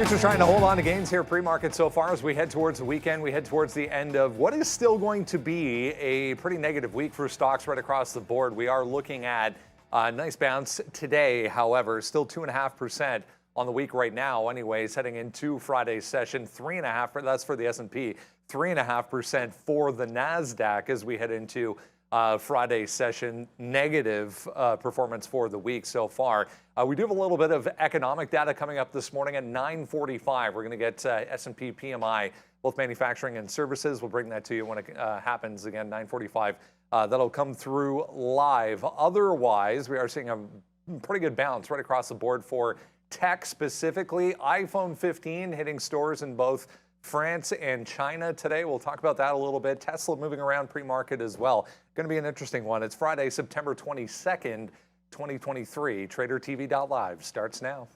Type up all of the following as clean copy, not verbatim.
Futures trying to hold on to gains here pre-market so far as we head towards the weekend. We head towards the end of what is still going to be a pretty negative week for stocks right across the board. We are looking at a nice bounce today, however, still 2.5% on the week right now. Anyways, heading into Friday's session, 3.5%. That's for the S&P, 3.5% for the NASDAQ as we head into Friday's session. Negative performance for the week so far. We do have a little bit of economic data coming up this morning at 9:45. We're going to get S&P PMI, both manufacturing and services. We'll bring that to you when it happens again, 9:45. That'll come through live. Otherwise, we are seeing a pretty good bounce right across the board for tech, specifically iPhone 15 hitting stores in both France and China today. We'll talk about that a little bit. Tesla moving around pre-market as well. Going to be an interesting one. It's Friday, September 22nd, 2023. Tradertv.live starts now.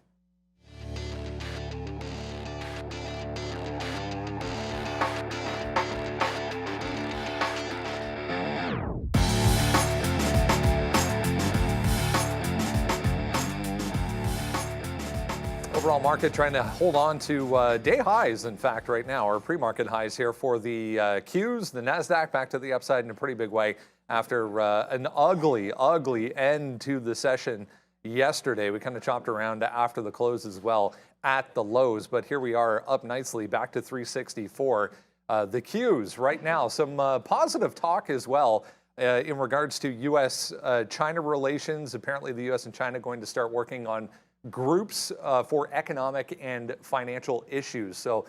Overall market trying to hold on to day highs, in fact, right now, or pre-market highs here for the Qs. The NASDAQ back to the upside in a pretty big way after an ugly end to the session yesterday. We kind of chopped around after the close as well at the lows, but here we are up nicely back to 364. The Qs right now, some positive talk as well in regards to U.S.-China relations. Apparently the U.S. and China going to start working on groups for economic and financial issues. So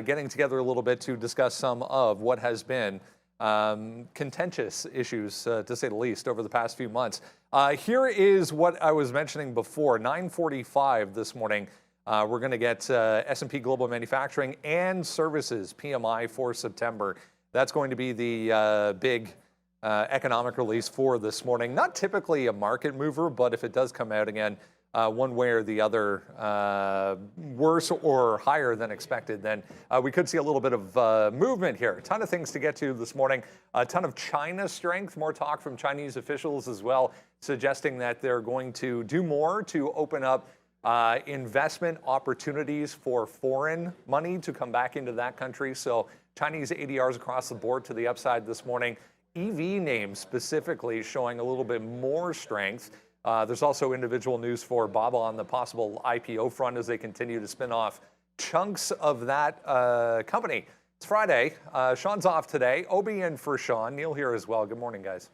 getting together a little bit to discuss some of what has been contentious issues, to say the least, over the past few months. Here is what I was mentioning before, 9:45 this morning. We're going to get S&P Global Manufacturing and Services PMI for September. That's going to be the big economic release for this morning. Not typically a market mover, but if it does come out again, one way or the other, worse or higher than expected, then we could see a little bit of movement here. A ton of things to get to this morning. A ton of China strength, more talk from Chinese officials as well, suggesting that they're going to do more to open up investment opportunities for foreign money to come back into that country. So Chinese ADRs across the board to the upside this morning. EV names specifically showing a little bit more strength. There's also individual news for BABA on the possible IPO front as they continue to spin off chunks of that company. It's Friday. Sean's off today. Obi in for Sean. Neil here as well. Good morning, guys.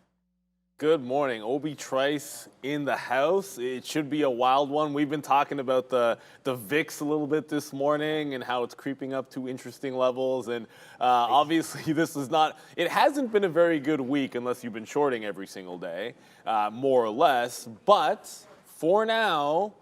Good morning. Obi Trice in the house. It should be a wild one. We've been talking about the VIX a little bit this morning and how it's creeping up to interesting levels. And obviously this is not, it hasn't been a very good week unless you've been shorting every single day, more or less. But for now,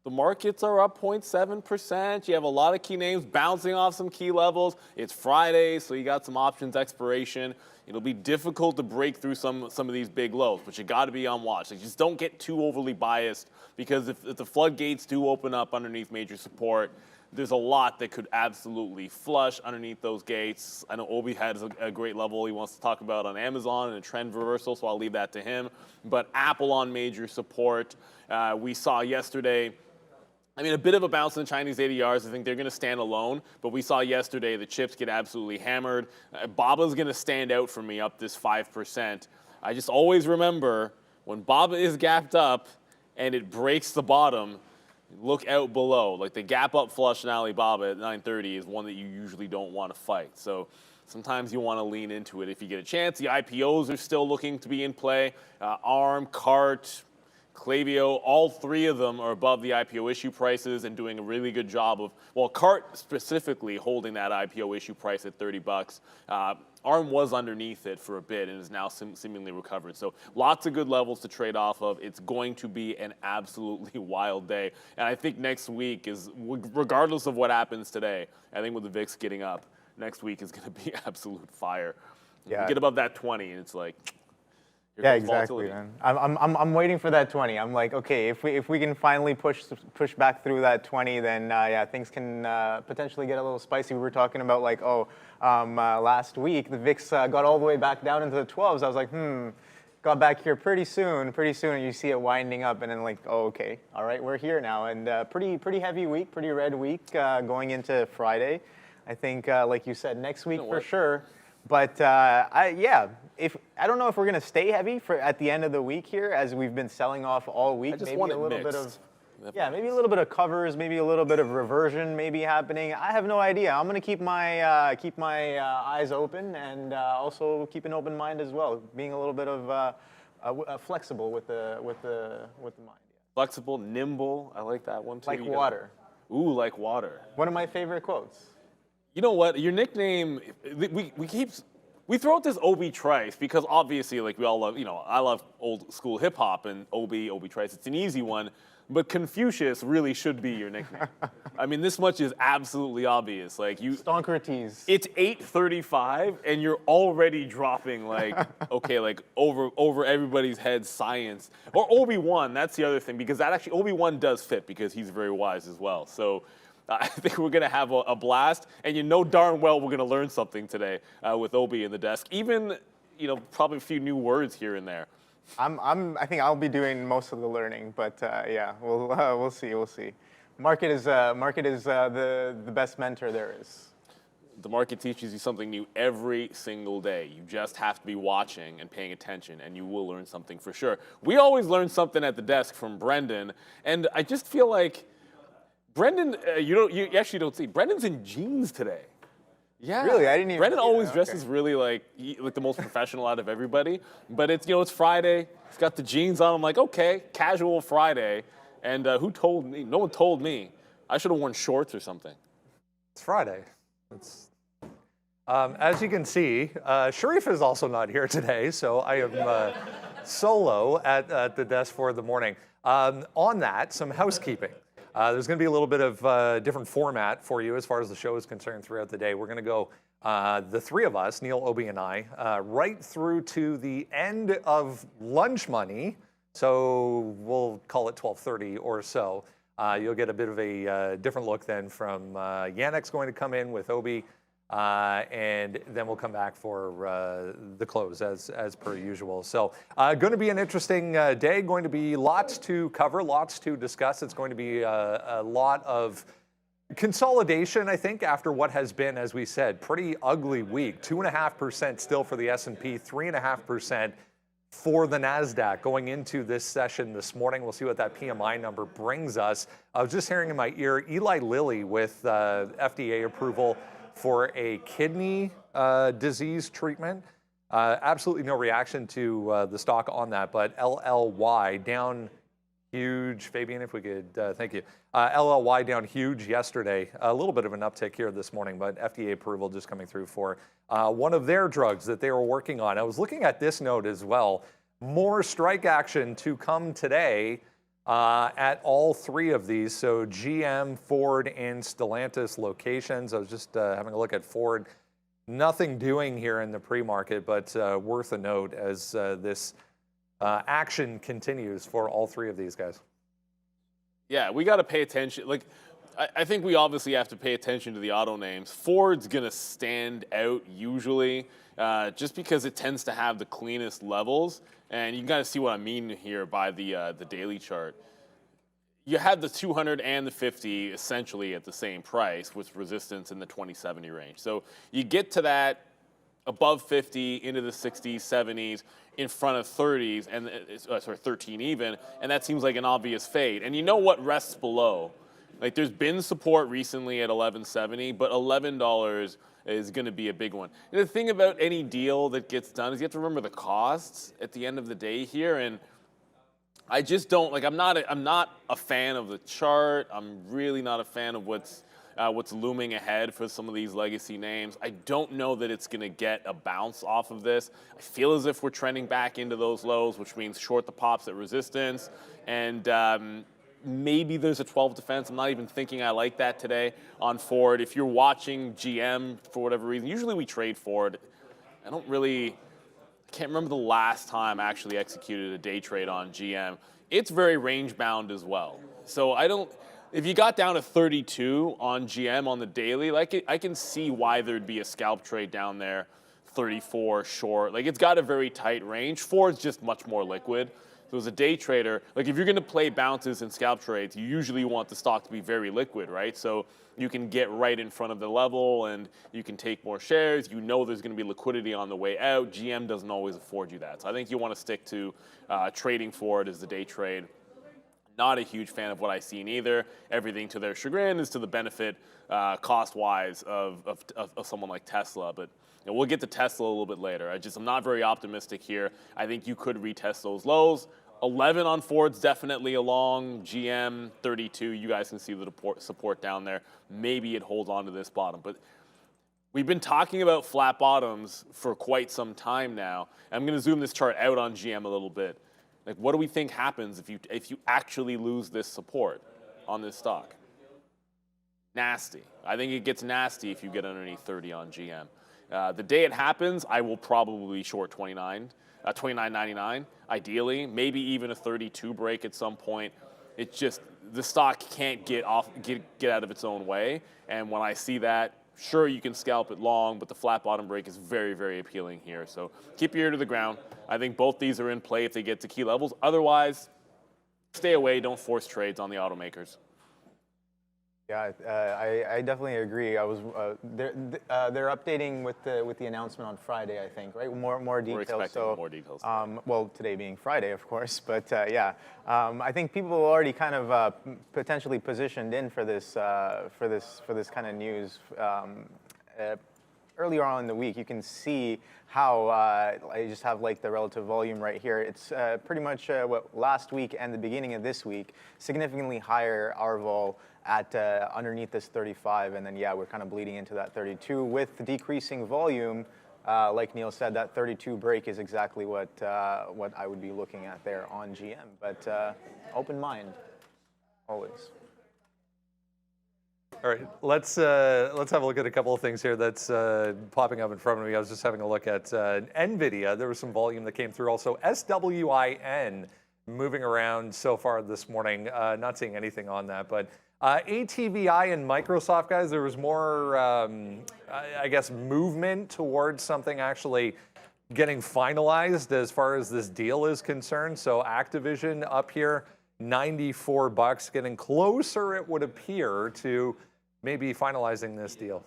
the markets are up 0.7%. You have a lot of key names bouncing off some key levels. It's Friday, so you got some options expiration. It'll be difficult to break through some of these big lows, but you got to be on watch. Like, just don't get too overly biased, because if the floodgates do open up underneath major support, there's a lot that could absolutely flush underneath those gates. I know Obi has a great level he wants to talk about on Amazon and a trend reversal, so I'll leave that to him. But Apple on major support. We saw yesterday, I mean, a bit of a bounce in the Chinese ADRs. I think they're going to stand alone. But we saw yesterday the chips get absolutely hammered. BABA's going to stand out for me up this 5%. I just always remember when BABA is gapped up and it breaks the bottom, look out below. Like the gap up flush in Alibaba at 9:30 is one that you usually don't want to fight. So sometimes you want to lean into it if you get a chance. The IPOs are still looking to be in play. ARM, CART, Klaviyo, all three of them are above the IPO issue prices and doing a really good job of, well, CART specifically holding that IPO issue price at $30. ARM was underneath it for a bit and is now seemingly recovered. So lots of good levels to trade off of. It's going to be an absolutely wild day. And I think next week is, regardless of what happens today, I think with the VIX getting up, next week is going to be absolute fire. Yeah. You get above that 20 and it's like, yeah, exactly, man. I'm waiting for that 20. I'm like, okay, if we can finally push back through that 20, then yeah, things can potentially get a little spicy. We were talking about like, last week the VIX got all the way back down into the 12s. I was like, got back here pretty soon, and you see it winding up, and then like, oh, okay, all right, we're here now, and pretty heavy week, pretty red week going into Friday. I think, like you said, next week for sure. But I don't know if we're gonna stay heavy at the end of the week here, as we've been selling off all week. I just maybe want a it little mixed. bit of. Yeah, maybe a little bit of covers, maybe a little bit of reversion maybe happening. I have no idea. I'm gonna keep my eyes open, and also keep an open mind as well, being a little bit of flexible with the mind. Flexible, nimble. I like that one too. Like water. Ooh, like water. One of my favorite quotes. You know what? Your nickname, we throw out this Obi Trice because obviously, like we all love, I love old school hip hop, and Obi Trice. It's an easy one. But Confucius really should be your nickname. I mean, this much is absolutely obvious. Like Stonkrates. It's 8:35, and you're already dropping like, okay, like over everybody's head science. Or Obi-Wan, that's the other thing, because that actually, Obi-Wan does fit because he's very wise as well. So I think we're gonna have a blast, and you know darn well we're gonna learn something today with Obi in the desk. Even, probably a few new words here and there. I think I'll be doing most of the learning, but yeah, we'll see. Market is the best mentor there is. The market teaches you something new every single day. You just have to be watching and paying attention, and you will learn something for sure. We always learn something at the desk from Brendan, and I just feel like Brendan, you actually don't see, Brendan's in jeans today. Yeah. Really? I didn't even. Brendan always dresses really like the most professional out of everybody. But it's it's Friday. He's got the jeans on. I'm like, okay, casual Friday. And who told me? No one told me. I should have worn shorts or something. It's Friday. As you can see, Sharif is also not here today, so I am solo at the desk for the morning. On that, some housekeeping. There's going to be a little bit of different format for you as far as the show is concerned throughout the day. We're going to go, the three of us, Neil, Obi, and I, right through to the end of lunch money. So we'll call it 12:30 or so. You'll get a bit of a different look then from Yannick's going to come in with Obi, and then we'll come back for the close as per usual. So going to be an interesting day, going to be lots to cover, lots to discuss. It's going to be a lot of consolidation, I think, after what has been, as we said, pretty ugly week. 2.5% still for the S&P, 3.5% for the NASDAQ going into this session this morning. We'll see what that PMI number brings us. I was just hearing in my ear, Eli Lilly with FDA approval for a kidney disease treatment. Absolutely no reaction to the stock on that, but LLY down huge. Fabian, if we could, thank you. LLY down huge yesterday. A little bit of an uptick here this morning, but FDA approval just coming through for one of their drugs that they were working on. I was looking at this note as well. More strike action to come today at all three of these. So GM, Ford, and Stellantis locations. I was just having a look at Ford. Nothing doing here in the pre-market, but worth a note as this action continues for all three of these guys. Yeah, we got to pay attention. Like, I think we obviously have to pay attention to the auto names. Ford's going to stand out usually just because it tends to have the cleanest levels. And you can kind of see what I mean here by the daily chart. You had the 200 and the 50 essentially at the same price with resistance in the 2070 range. So you get to that above 50 into the 60s, 70s, in front of 30s, and 13 even, and that seems like an obvious fade. And you know what rests below? Like, there's been support recently at $11.70, but $11 is going to be a big one. And the thing about any deal that gets done is you have to remember the costs at the end of the day here, and I just don't, like, I'm not a fan of the chart. I'm really not a fan of what's looming ahead for some of these legacy names. I don't know that it's going to get a bounce off of this. I feel as if we're trending back into those lows, which means short the pops at resistance. And maybe there's a 12 defense. I'm not even thinking I like that today on Ford. If you're watching GM for whatever reason, usually we trade Ford. I can't remember the last time I actually executed a day trade on GM. It's very range bound as well. So if you got down to 32 on GM on the daily, like I can see why there'd be a scalp trade down there. 34 short. Like, it's got a very tight range. Ford's just much more liquid. So as a day trader, like if you're going to play bounces and scalp trades, you usually want the stock to be very liquid, right? So you can get right in front of the level and you can take more shares. You know there's going to be liquidity on the way out. GM doesn't always afford you that. So I think you want to stick to trading Ford as the day trade. Not a huge fan of what I've seen either. Everything to their chagrin is to the benefit, cost-wise, of someone like Tesla. But we'll get to Tesla a little bit later. I'm not very optimistic here. I think you could retest those lows. 11 on Ford's definitely along. GM 32. You guys can see the support down there. Maybe it holds on to this bottom, but we've been talking about flat bottoms for quite some time now. I'm going to zoom this chart out on GM a little bit. Like, what do we think happens if you actually lose this support on this stock? Nasty. I think it gets nasty if you get underneath 30 on GM. The day it happens, I will probably short 29.99, ideally, maybe even a 32 break at some point. It's just the stock can't get out of its own way. And when I see that, sure, you can scalp it long, but the flat bottom break is very, very appealing here. So keep your ear to the ground. I think both these are in play if they get to key levels. Otherwise, stay away. Don't force trades on the automakers. Yeah, I definitely agree. They're updating with the announcement on Friday, I think, right? More details. We're expecting more details. Well, today being Friday, of course, but yeah, I think people are already kind of potentially positioned in for this kind of news. Earlier on in the week, you can see how I just have like the relative volume right here. It's pretty much what last week and the beginning of this week, significantly higher R vol at underneath this 35, and then yeah, we're kind of bleeding into that 32 with decreasing volume. Like Neil said, that 32 break is exactly what I would be looking at there on GM. But open mind, always. All right, let's have a look at a couple of things here that's popping up in front of me. I was just having a look at NVIDIA. There was some volume that came through. Also, SWIN moving around so far this morning. Not seeing anything on that, but ATVI and Microsoft, guys, there was more, I guess, movement towards something actually getting finalized as far as this deal is concerned. So Activision up here, $94, getting closer, it would appear, to maybe finalizing this deal.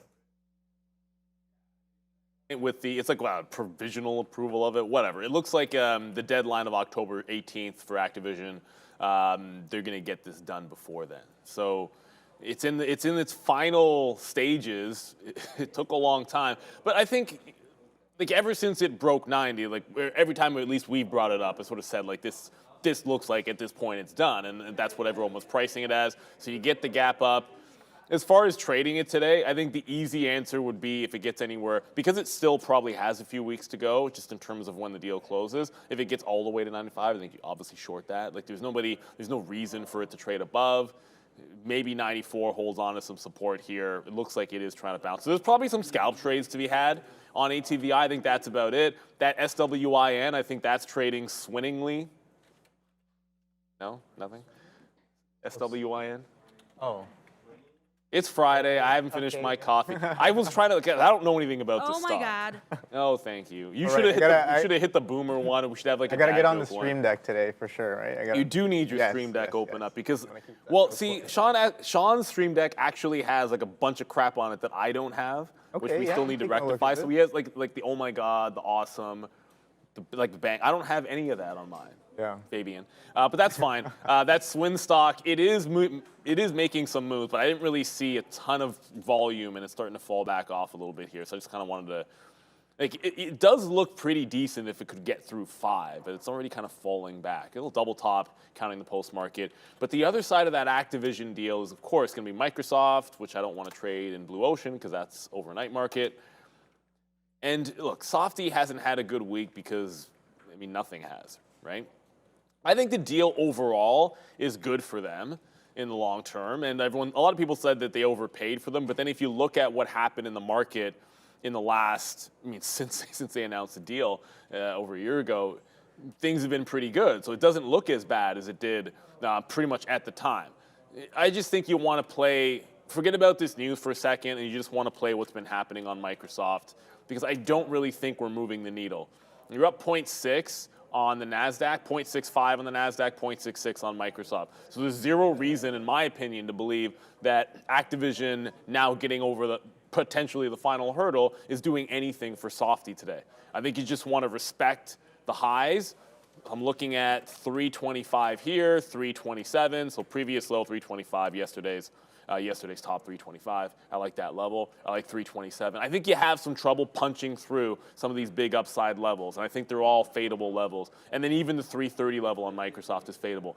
It's like, wow, provisional approval of it, whatever. It looks like the deadline of October 18th for Activision. They're going to get this done before then. So it's in its final stages. It took a long time, but I think like ever since it broke 90, like every time at least we've brought it up, I sort of said like this looks like at this point it's done, and that's what everyone was pricing it as. So you get the gap up. As far as trading it today, I think the easy answer would be if it gets anywhere, because it still probably has a few weeks to go, just in terms of when the deal closes. If it gets all the way to 95, I think you obviously short that. Like there's no reason for it to trade above. Maybe 94 holds on to some support here. It looks like it is trying to bounce. So there's probably some scalp trades to be had on ATVI. I think that's about it. That SWIN, I think that's trading swinningly. No, nothing? SWIN? Oh. It's Friday. I haven't finished my coffee. I was trying to. I don't know anything about this stuff. Oh my God. Oh, thank you. You should have hit the boomer one. We should have like. I gotta get on the stream deck today for sure, right? You do need your stream deck open up because, well, see, Sean's stream deck actually has like a bunch of crap on it that I don't have, which we still need to rectify. So he has like the oh my God, the awesome, the bang. I don't have any of that on mine. Yeah, Fabian, but that's fine. That swing stock, it is making some moves, but I didn't really see a ton of volume, and it's starting to fall back off a little bit here. So I just kind of wanted to, like, it does look pretty decent if it could get through 5, but it's already kind of falling back. It'll double top, counting the post market. But the other side of that Activision deal is, of course, going to be Microsoft, which I don't want to trade in Blue Ocean because that's overnight market. And look, Softy hasn't had a good week because, I mean, nothing has, right? I think the deal overall is good for them in the long term, and a lot of people said that they overpaid for them, but then if you look at what happened in the market in the last, I mean, since they announced the deal over a year ago, things have been pretty good, so it doesn't look as bad as it did pretty much at the time. I just think you want to play forget about this news for a second and you just want to play what's been happening on Microsoft, because I don't really think we're moving the needle. You're up 0.6 on the NASDAQ, 0.65 on the NASDAQ, 0.66 on Microsoft. So there's zero reason, in my opinion, to believe that Activision now getting over the potentially the final hurdle is doing anything for Softy today. I think you just want to respect the highs. I'm looking at 325 here, 327, so previous low 325, yesterday's top 325. I like that level. I like 327. I think you have some trouble punching through some of these big upside levels, and I think they're all fadeable levels. And then even the 330 level on Microsoft is fadeable.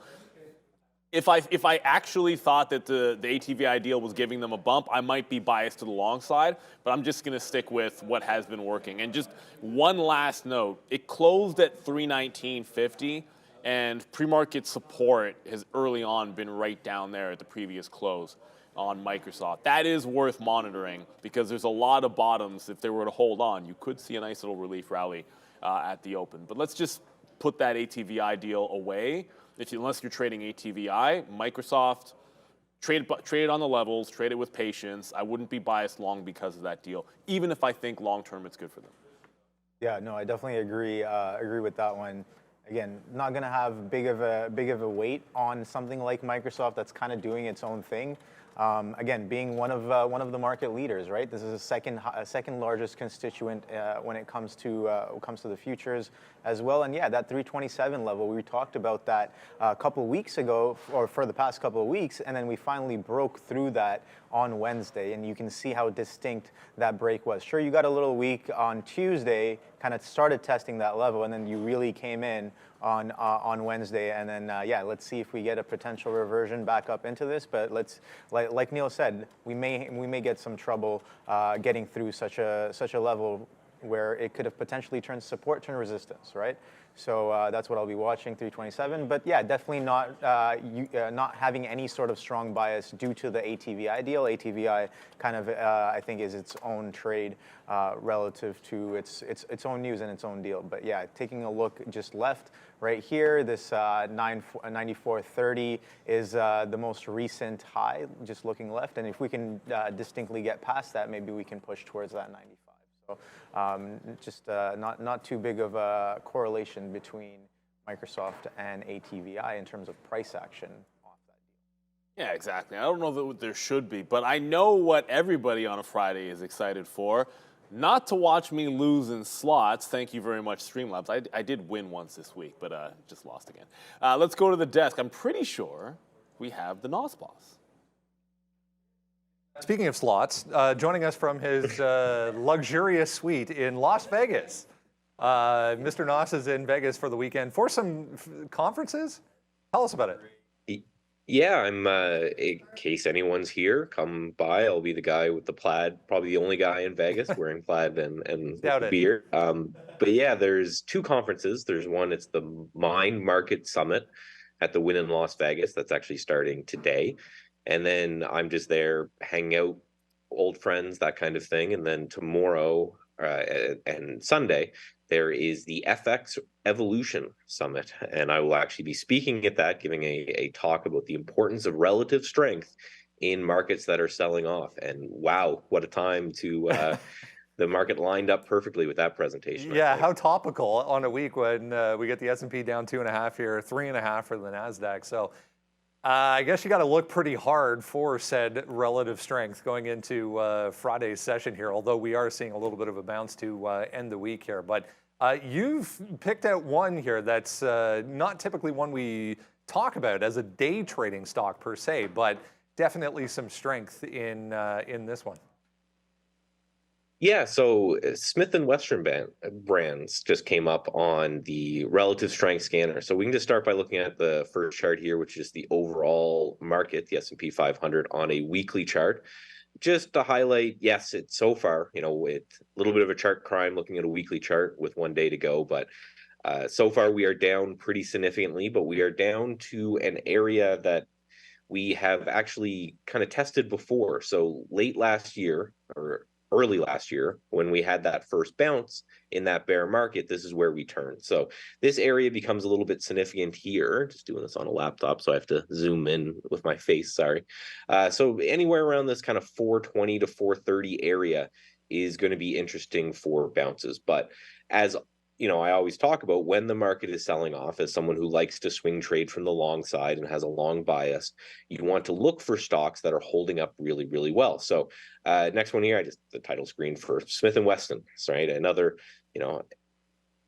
If I actually thought that the ATVI deal was giving them a bump, I might be biased to the long side, but I'm just going to stick with what has been working. And just one last note, it closed at 319.50, and pre-market support has early on been right down there at the previous close on Microsoft. That is worth monitoring because there's a lot of bottoms. If they were to hold on, you could see a nice little relief rally at the open. But let's just put that ATVI deal away. Unless you're trading ATVI, Microsoft, trade it on the levels, trade it with patience. I wouldn't be biased long because of that deal, even if I think long term it's good for them. Yeah, no, I definitely agree with that one. Again, not going to have big of a weight on something like Microsoft that's kind of doing its own thing. Again, being one of the market leaders, right? This is a second largest constituent when it comes to the futures as well. And yeah, that 327 level, we talked about that a couple of weeks ago, or for the past couple of weeks, and then we finally broke through that on Wednesday, and you can see how distinct that break was. Sure, you got a little weak on Tuesday, kind of started testing that level, and then you really came in on Wednesday, and then yeah, let's see if we get a potential reversion back up into this. But like Neil said, we may get some trouble getting through such a level where it could have potentially turned support to resistance, right? So that's what I'll be watching, 327. But yeah, definitely not having any sort of strong bias due to the ATVI deal. ATVI kind of, I think, is its own trade relative to its own news and its own deal. But yeah, taking a look just left right here, this 94.30 is the most recent high, just looking left. And if we can distinctly get past that, maybe we can push towards that 95. So just not too big of a correlation between Microsoft and ATVI in terms of price action off that deal. Yeah, exactly. I don't know that there should be, but I know what everybody on a Friday is excited for. Not to watch me lose in slots. Thank you very much, Streamlabs. I did win once this week, but just lost again. Let's go to the desk. I'm pretty sure we have the NOS boss. Speaking of slots, joining us from his luxurious suite in Las Vegas, Mr. Nos is in Vegas for the weekend for some conferences. Tell us about it. Yeah, I'm, in case anyone's here, come by. I'll be the guy with the plaid, probably the only guy in Vegas wearing plaid and beer. But yeah, there's two conferences. There's one, it's the Mind Market Summit at the Wynn in Las Vegas. That's actually starting today. And then I'm just there hanging out, old friends, that kind of thing. And then tomorrow and Sunday, there is the FX Evolution Summit. And I will actually be speaking at that, giving a talk about the importance of relative strength in markets that are selling off. And wow, what a time to... the market lined up perfectly with that presentation. Yeah, how topical on a week when we get the S&P down 2.5 here, 3.5 for the NASDAQ. So I guess you got to look pretty hard for said relative strength going into Friday's session here, although we are seeing a little bit of a bounce to end the week here. But you've picked out one here that's not typically one we talk about as a day trading stock per se, but definitely some strength in this one. Yeah, so Smith & Wesson brands just came up on the relative strength scanner. So we can just start by looking at the first chart here, which is the overall market, the S&P 500 on a weekly chart. Just to highlight, yes, it's so far, with a little bit of a chart crime looking at a weekly chart with 1 day to go. But so far we are down pretty significantly, but we are down to an area that we have actually kind of tested before. So late last year, or early last year when we had that first bounce in that bear market. This is where we turned. So this area becomes a little bit significant here. Just doing this on a laptop, so I have to zoom in with my face, sorry. So anywhere around this kind of 420 to 430 area is going to be interesting for bounces. But as you know, I always talk about, when the market is selling off, as someone who likes to swing trade from the long side and has a long bias, you want to look for stocks that are holding up really, really well. So next one here, I just the title screen for Smith & Wesson, right? Another, you know,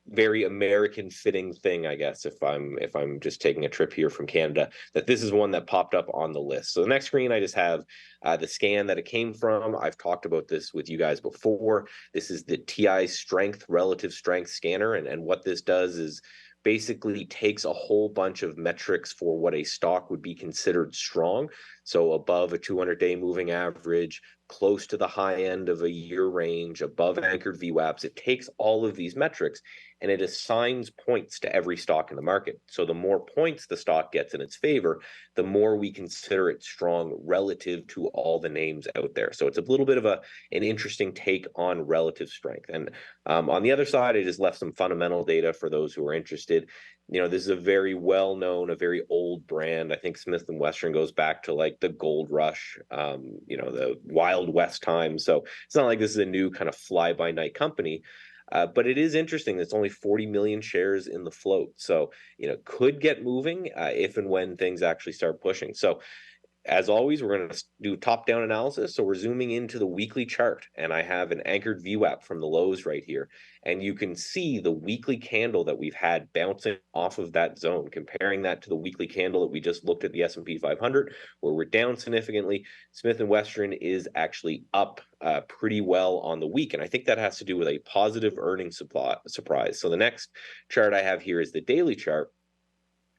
very American fitting thing, I guess, if I'm just taking a trip here from Canada, that this is one that popped up on the list. So the next screen, I just have the scan that it came from. I've talked about this with you guys before. This is the TI Strength Relative Strength Scanner, and what this does is basically takes a whole bunch of metrics for what a stock would be considered strong. So above a 200-day moving average, close to the high end of a year range, above anchored VWAPs. It takes all of these metrics and it assigns points to every stock in the market. So the more points the stock gets in its favor, the more we consider it strong relative to all the names out there. So it's a little bit of an interesting take on relative strength. And on the other side, I just left some fundamental data for those who are interested. You know, this is a very well-known, a very old brand. I think Smith & Wesson goes back to like the gold rush, you know, the Wild West times. So it's not like this is a new kind of fly-by-night company. But it is interesting. There's only 40 million shares in the float. So, you know, could get moving if and when things actually start pushing. So as always, we're going to do top-down analysis. So we're zooming into the weekly chart, and I have an anchored VWAP from the lows right here. And you can see the weekly candle that we've had bouncing off of that zone, comparing that to the weekly candle that we just looked at the S&P 500, where we're down significantly. Smith & Wesson is actually up pretty well on the week, and I think that has to do with a positive earnings surprise. So the next chart I have here is the daily chart.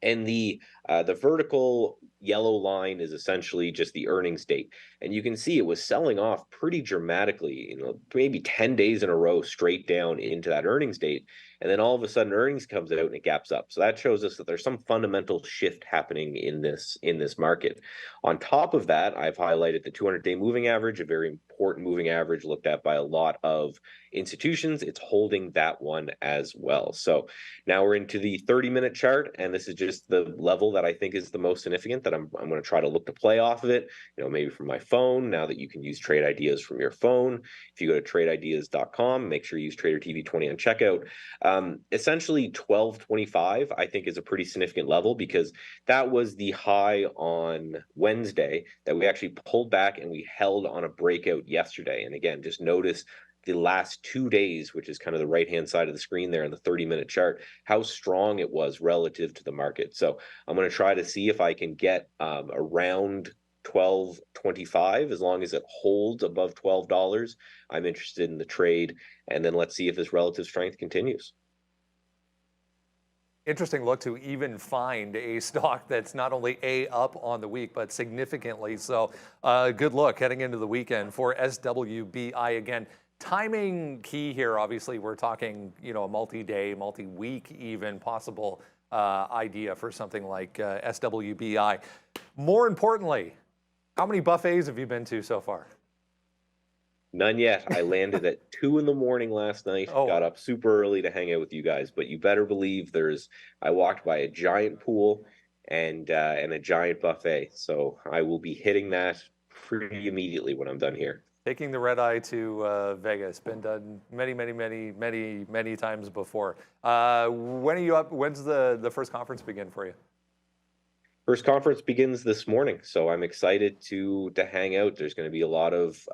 And the vertical yellow line is essentially just the earnings date. And you can see it was selling off pretty dramatically, you know, maybe 10 days in a row straight down into that earnings date. And then all of a sudden earnings comes out and it gaps up. So that shows us that there's some fundamental shift happening in this market. On top of that, I've highlighted the 200-day moving average, a very important moving average looked at by a lot of institutions. It's holding that one as well. So now we're into the 30-minute chart, and this is just the level that I think is the most significant, that I'm going to try to look to play off of it, you know, maybe from my phone, now that you can use trade ideas from your phone. If you go to tradeIdeas.com, make sure you use TraderTV20 on checkout. Essentially 1225, I think, is a pretty significant level, because that was the high on Wednesday that we actually pulled back and we held on a breakout yesterday. And again, just notice the last 2 days, which is kind of the right-hand side of the screen there in the 30-minute chart, how strong it was relative to the market. So I'm going to try to see if I can get around 12.25. As long as it holds above $12, I'm interested in the trade. And then let's see if this relative strength continues. Interesting look to even find a stock that's not only up on the week, but significantly so. Good look heading into the weekend for SWBI. Again, timing key here. Obviously, we're talking, you know, a multi-day, multi-week even possible idea for something like SWBI. More importantly, how many buffets have you been to so far? None yet. I landed at 2 in the morning last night. Got up super early to hang out with you guys, but you better believe I walked by a giant pool and a giant buffet. So I will be hitting that pretty immediately when I'm done here. Taking the red eye to Vegas, been done many times before. When are you up? When's the first conference begin for you? First conference begins this morning, so I'm excited to hang out. There's going to be a lot of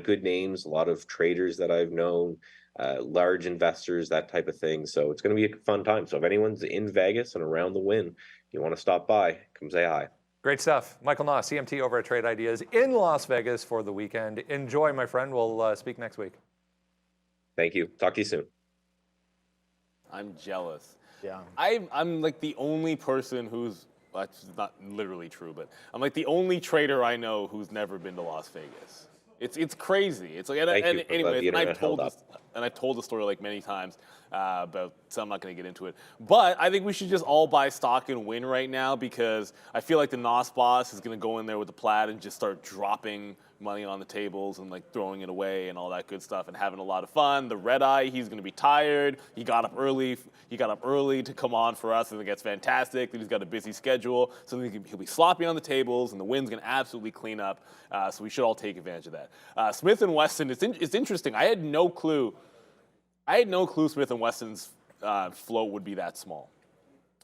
good names, a lot of traders that I've known, large investors, that type of thing. So it's going to be a fun time. So if anyone's in Vegas and around the Wynn, you want to stop by, come say hi. Great stuff. Michael Naw, CMT over at Trade Ideas in Las Vegas for the weekend. Enjoy, my friend. We'll speak next week. Thank you. Talk to you soon. I'm jealous. Yeah. I'm like the only person who's, well, that's not literally true, but I'm like the only trader I know who's never been to Las Vegas. It's crazy. It's like, and anyway, and I told the story like many times. so I'm not going to get into it. But I think we should just all buy stock and win right now, because I feel like the NOS boss is going to go in there with the plaid and just start dropping money on the tables and like throwing it away and all that good stuff and having a lot of fun. The red eye, he's going to be tired. He got up early. He got up early to come on for us, and it gets fantastic. Then he's got a busy schedule, so he'll be sloppy on the tables, and the win's going to absolutely clean up. So we should all take advantage of that. Smith & Wesson, it's interesting. I had no clue Smith & Wesson's float would be that small.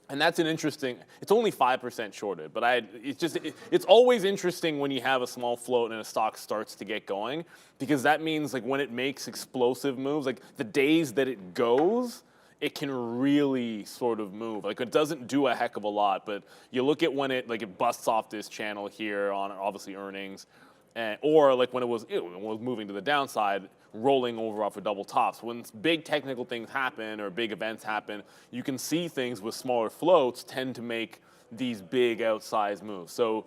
And that's an interesting, it's only 5% shorted, but it's always interesting when you have a small float and a stock starts to get going, because that means like when it makes explosive moves, like the days that it goes, it can really sort of move. Like it doesn't do a heck of a lot, but you look at when it busts off this channel here on obviously earnings, or like when it was moving to the downside, rolling over off of double tops. When big technical things happen or big events happen, you can see things with smaller floats tend to make these big outsized moves. So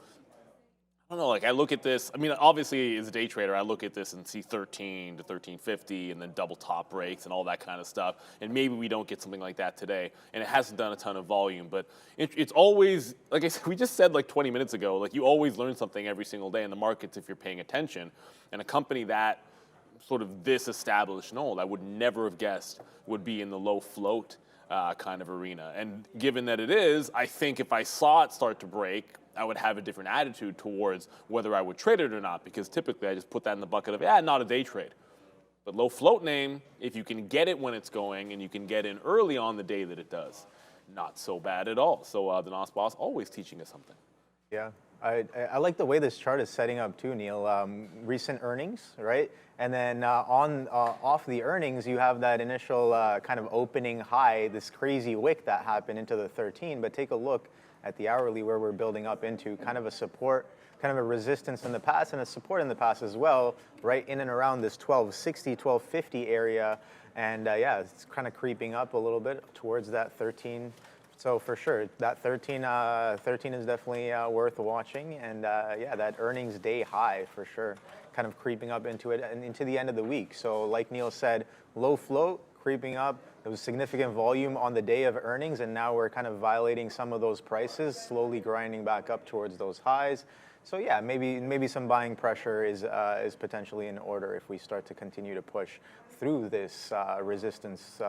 I don't know, like I look at this, I mean, obviously as a day trader, I look at this and see 13 to 1350 and then double top breaks and all that kind of stuff. And maybe we don't get something like that today. And it hasn't done a ton of volume, but it's always, like I said, we just said like 20 minutes ago, like you always learn something every single day in the markets if you're paying attention. And a company that sort of this established, I would never have guessed would be in the low float kind of arena. And given that it is, I think if I saw it start to break, I would have a different attitude towards whether I would trade it or not, because typically I just put that in the bucket of, not a day trade. But low float name, if you can get it when it's going and you can get in early on the day that it does, not so bad at all. So the NOS boss always teaching us something. Yeah, I like the way this chart is setting up too, Neil. Recent earnings, right? And then off the earnings, you have that initial kind of opening high, this crazy wick that happened into the 13. But take a look at the hourly where we're building up into kind of a support, kind of a resistance in the past and a support in the past as well, right in and around this 1260, 1250 area. And it's kind of creeping up a little bit towards that 13. So for sure, that 13 is definitely worth watching. And that earnings day high for sure, kind of creeping up into it and into the end of the week. So like Neil said, low float, creeping up. There was significant volume on the day of earnings, and now we're kind of violating some of those prices, slowly grinding back up towards those highs. So yeah, maybe some buying pressure is potentially in order if we start to continue to push through this resistance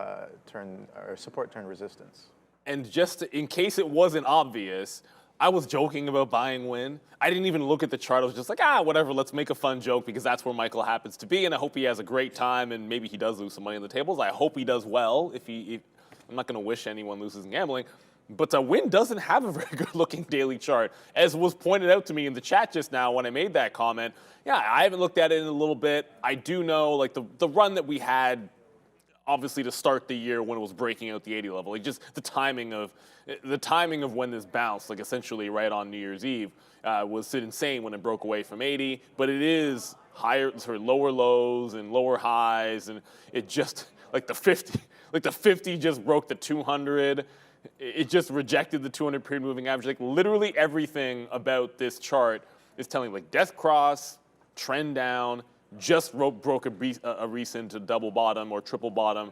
turn or support turn resistance. And just in case it wasn't obvious, I was joking about buying Win. I didn't even look at the chart. I was just like, whatever, let's make a fun joke because that's where Michael happens to be, and I hope he has a great time, and maybe he does lose some money on the tables. I hope he does well. I'm not going to wish anyone loses in gambling, but Win doesn't have a very good-looking daily chart, as was pointed out to me in the chat just now when I made that comment. Yeah, I haven't looked at it in a little bit. I do know, like, the run that we had, obviously to start the year when it was breaking out the 80 level, like just the timing of when this bounced, like essentially right on New Year's Eve, was insane when it broke away from 80. But it is higher, lower lows and lower highs, and it just like the 50 just broke the 200. It just rejected the 200 period moving average. Like literally everything about this chart is telling like death cross, trend down. Just broke a recent double bottom or triple bottom.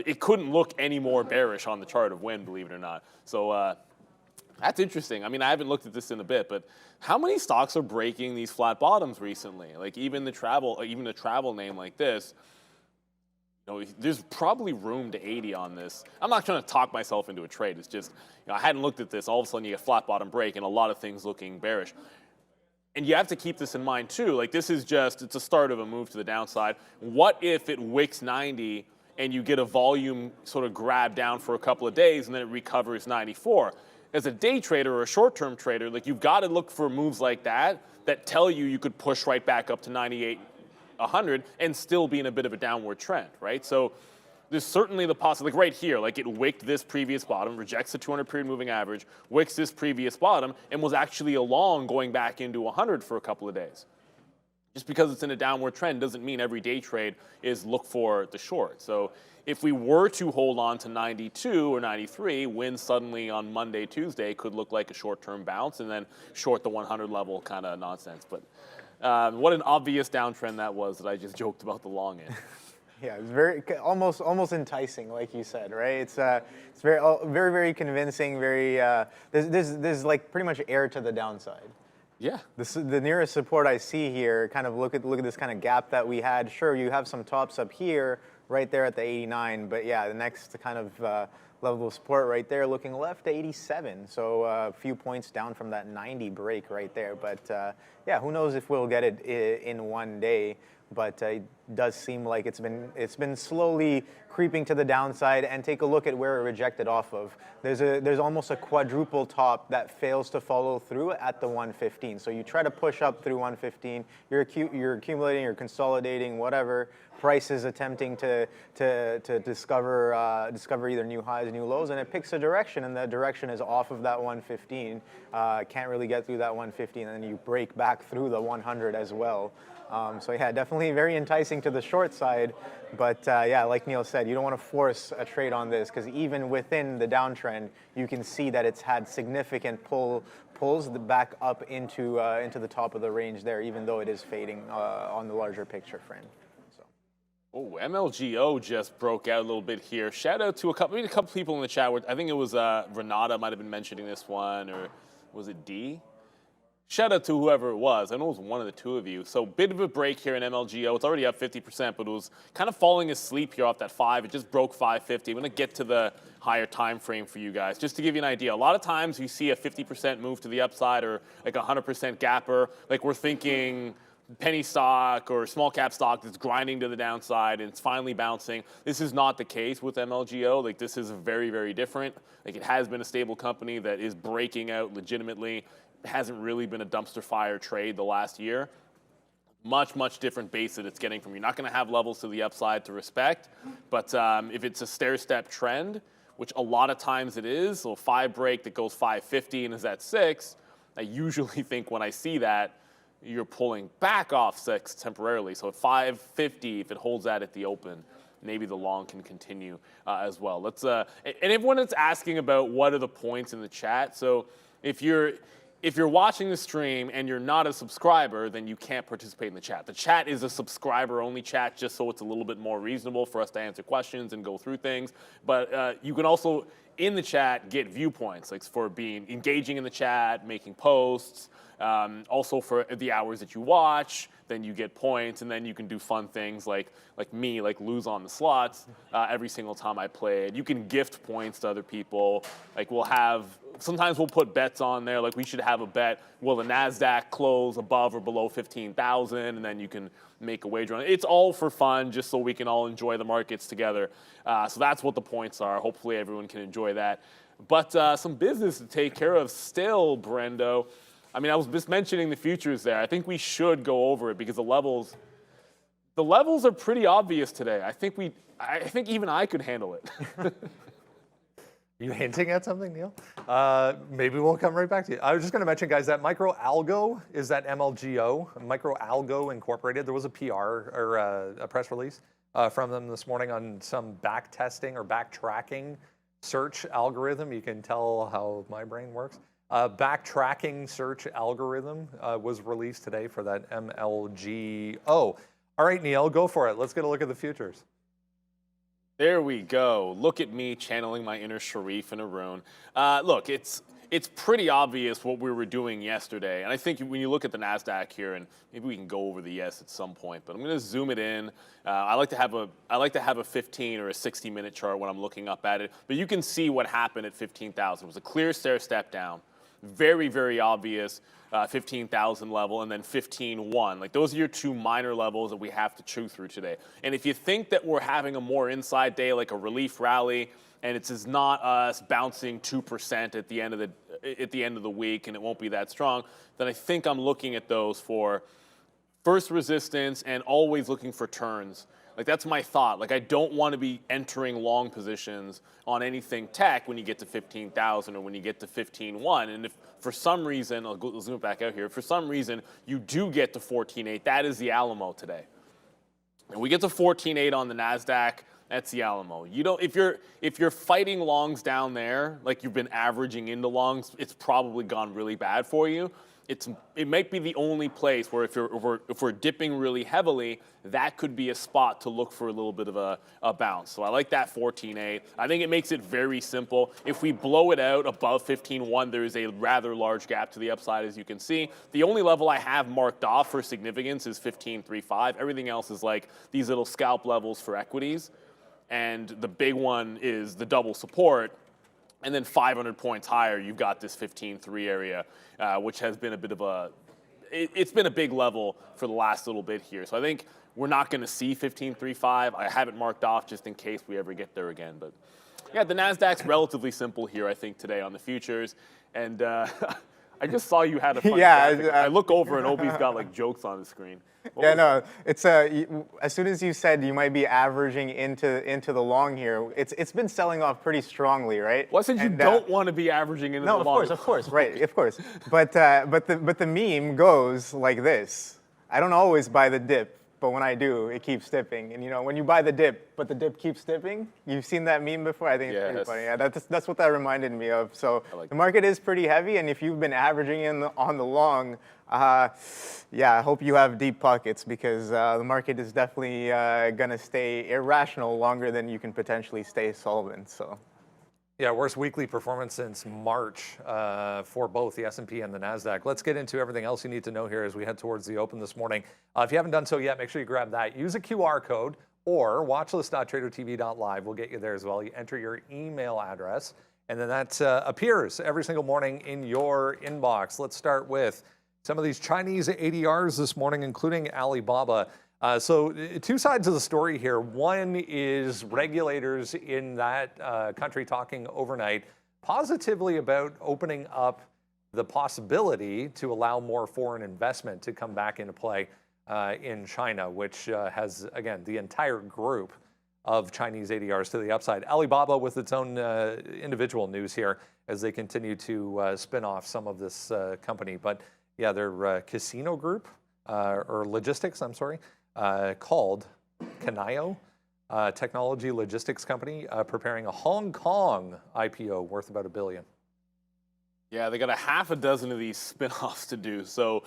It couldn't look any more bearish on the chart of Win, believe it or not. So that's interesting. I mean, I haven't looked at this in a bit, but how many stocks are breaking these flat bottoms recently? Like even a travel name like this, there's probably room to 80 on this. I'm not trying to talk myself into a trade. It's just, I hadn't looked at this. All of a sudden you get flat bottom break and a lot of things looking bearish. And you have to keep this in mind too. Like this is it's a start of a move to the downside. What if it wicks 90 and you get a volume sort of grab down for a couple of days and then it recovers 94? As a day trader or a short-term trader, like you've got to look for moves like that tell you could push right back up to 98, 100 and still be in a bit of a downward trend, right? So there's certainly the possibility, like right here, like it wicked this previous bottom, rejects the 200 period moving average, wicks this previous bottom, and was actually along going back into 100 for a couple of days. Just because it's in a downward trend doesn't mean every day trade is look for the short. So if we were to hold on to 92 or 93, Win suddenly on Monday, Tuesday could look like a short-term bounce and then short the 100 level kind of nonsense. But what an obvious downtrend that was that I just joked about the long end. Yeah, it's very almost enticing, like you said, right? It's very convincing. Very there's like pretty much air to the downside. Yeah. The nearest support I see here, kind of look at this kind of gap that we had. Sure, you have some tops up here, right there at the 89, but yeah, the next kind of level of support right there, looking left to 87. So a few points down from that 90 break right there. But yeah, who knows if we'll get it in one day. But it does seem like it's been slowly creeping to the downside. And take a look at where it rejected off of. There's almost a quadruple top that fails to follow through at the 115. So you try to push up through 115. You're accumulating, you're consolidating, whatever. Price is attempting to discover either new highs, new lows, and it picks a direction, and that direction is off of that 115. Can't really get through that 115, and then you break back through the 100 as well. So yeah, definitely very enticing to the short side, but yeah, like Neil said, you don't want to force a trade on this because even within the downtrend, you can see that it's had significant pulls back up into the top of the range there, even though it is fading on the larger picture frame. Oh, MLGO just broke out a little bit here. Shout out to a couple people in the chat. I think it was Renata might have been mentioning this one, or was it D? Shout out to whoever it was. I know it was one of the two of you. So bit of a break here in MLGO. It's already up 50%, but it was kind of falling asleep here off that 5. It just broke 550. I'm going to get to the higher time frame for you guys. Just to give you an idea, a lot of times you see a 50% move to the upside or like a 100% gapper. Like we're thinking penny stock or small cap stock that's grinding to the downside and it's finally bouncing. This is not the case with MLGO. Like this is very, very different. Like it has been a stable company that is breaking out legitimately. It hasn't really been a dumpster fire trade the last year. Much different base that it's getting from. You're not going to have levels to the upside to respect, but if it's a stair-step trend, which a lot of times it is, so 5 break that goes 550 and is at 6, I usually think when I see that, you're pulling back off 6 temporarily. So at 550, if it holds that at the open, maybe the long can continue as well. Let's and everyone that's asking about what are the points in the chat. So if you're watching the stream and you're not a subscriber, then you can't participate in the chat. The chat is a subscriber-only chat, just so it's a little bit more reasonable for us to answer questions and go through things. But you can also, in the chat, get viewpoints, like for being engaging in the chat, making posts. Also for the hours that you watch, then you get points, and then you can do fun things like me, like lose on the slots every single time I play it. You can gift points to other people. Like sometimes we'll put bets on there, like we should have a bet, will the NASDAQ close above or below 15,000, and then you can make a wager on it. It's all for fun, just so we can all enjoy the markets together. So that's what the points are. Hopefully everyone can enjoy that. But some business to take care of still, Brendo. I mean, I was just mentioning the futures there. I think we should go over it because the levels are pretty obvious today. I think even I could handle it. You hinting at something, Neil? Maybe we'll come right back to you. I was just going to mention, guys, that Micro Algo is that MLGO, Micro Algo Incorporated. There was a PR or a press release from them this morning on some back testing or backtracking search algorithm. You can tell how my brain works. Backtracking search algorithm was released today for that MLGO. All right, Neil, go for it. Let's get a look at the futures. There we go. Look at me channeling my inner Sharif and Arun. Look, it's pretty obvious what we were doing yesterday. And I think when you look at the NASDAQ here, and maybe we can go over the yes at some point, but I'm going to zoom it in. I like to have a 15 or a 60-minute chart when I'm looking up at it. But you can see what happened at 15,000. It was a clear stair step down. Very, very obvious 15,000 level, and then 15.1. Like those are your two minor levels that we have to chew through today. And if you think that we're having a more inside day, like a relief rally, and it's just not us bouncing 2% at the end of the week, and it won't be that strong, then I think I'm looking at those for first resistance and always looking for turns. Like that's my thought. Like I don't want to be entering long positions on anything tech when you get to 15,000 or when you get to 15.1. And if for some reason, I'll zoom it back out here. If for some reason you do get to 14.8, that is the Alamo today. And we get to 14.8 on the NASDAQ, that's the Alamo. You don't, if you're fighting longs down there, like you've been averaging into longs, it's probably gone really bad for you. it might be the only place where if we're dipping really heavily, that could be a spot to look for a little bit of a bounce. So I like that 14.8. I think it makes it very simple. If we blow it out above 15.1, there is a rather large gap to the upside, as you can see. The only level I have marked off for significance is 15.35. Everything else is like these little scalp levels for equities. And the big one is the double support. And then 500 points higher, you've got this 15.3 area, which has been a bit of it's been a big level for the last little bit here. So I think we're not going to see 15.35. I have it marked off just in case we ever get there again. But yeah, the NASDAQ's relatively simple here, I think, today on the futures. And I just saw you had a fun graphic. I look over and Obi's got like jokes on the screen. No, it's as soon as you said you might be averaging into the long here, it's been selling off pretty strongly, right? Well, I said you don't want to be averaging into the long. No, of course, right, of course. But the meme goes like this: I don't always buy the dip, but when I do, it keeps dipping. And you know, when you buy the dip, but the dip keeps dipping, you've seen that meme before. I think it's pretty funny. Yeah, that's what that reminded me of. So the market is pretty heavy, and if you've been averaging on the long. Yeah, I hope you have deep pockets because the market is definitely going to stay irrational longer than you can potentially stay solvent. So, yeah, worst weekly performance since March for both the S&P and the NASDAQ. Let's get into everything else you need to know here as we head towards the open this morning. If you haven't done so yet, make sure you grab that. Use a QR code or watchlist.tradertv.live. We'll get you there as well. You enter your email address, and then that appears every single morning in your inbox. Let's start with some of these Chinese ADRs this morning, including Alibaba. So two sides of the story here. One is regulators in that country talking overnight positively about opening up the possibility to allow more foreign investment to come back into play in China, which has, again, the entire group of Chinese ADRs to the upside. Alibaba with its own individual news here as they continue to spin off some of this company. But yeah, their casino group, or logistics, I'm sorry, called Canio, technology logistics company, preparing a Hong Kong IPO worth about $1 billion. Yeah, they got a half a dozen of these spin-offs to do. So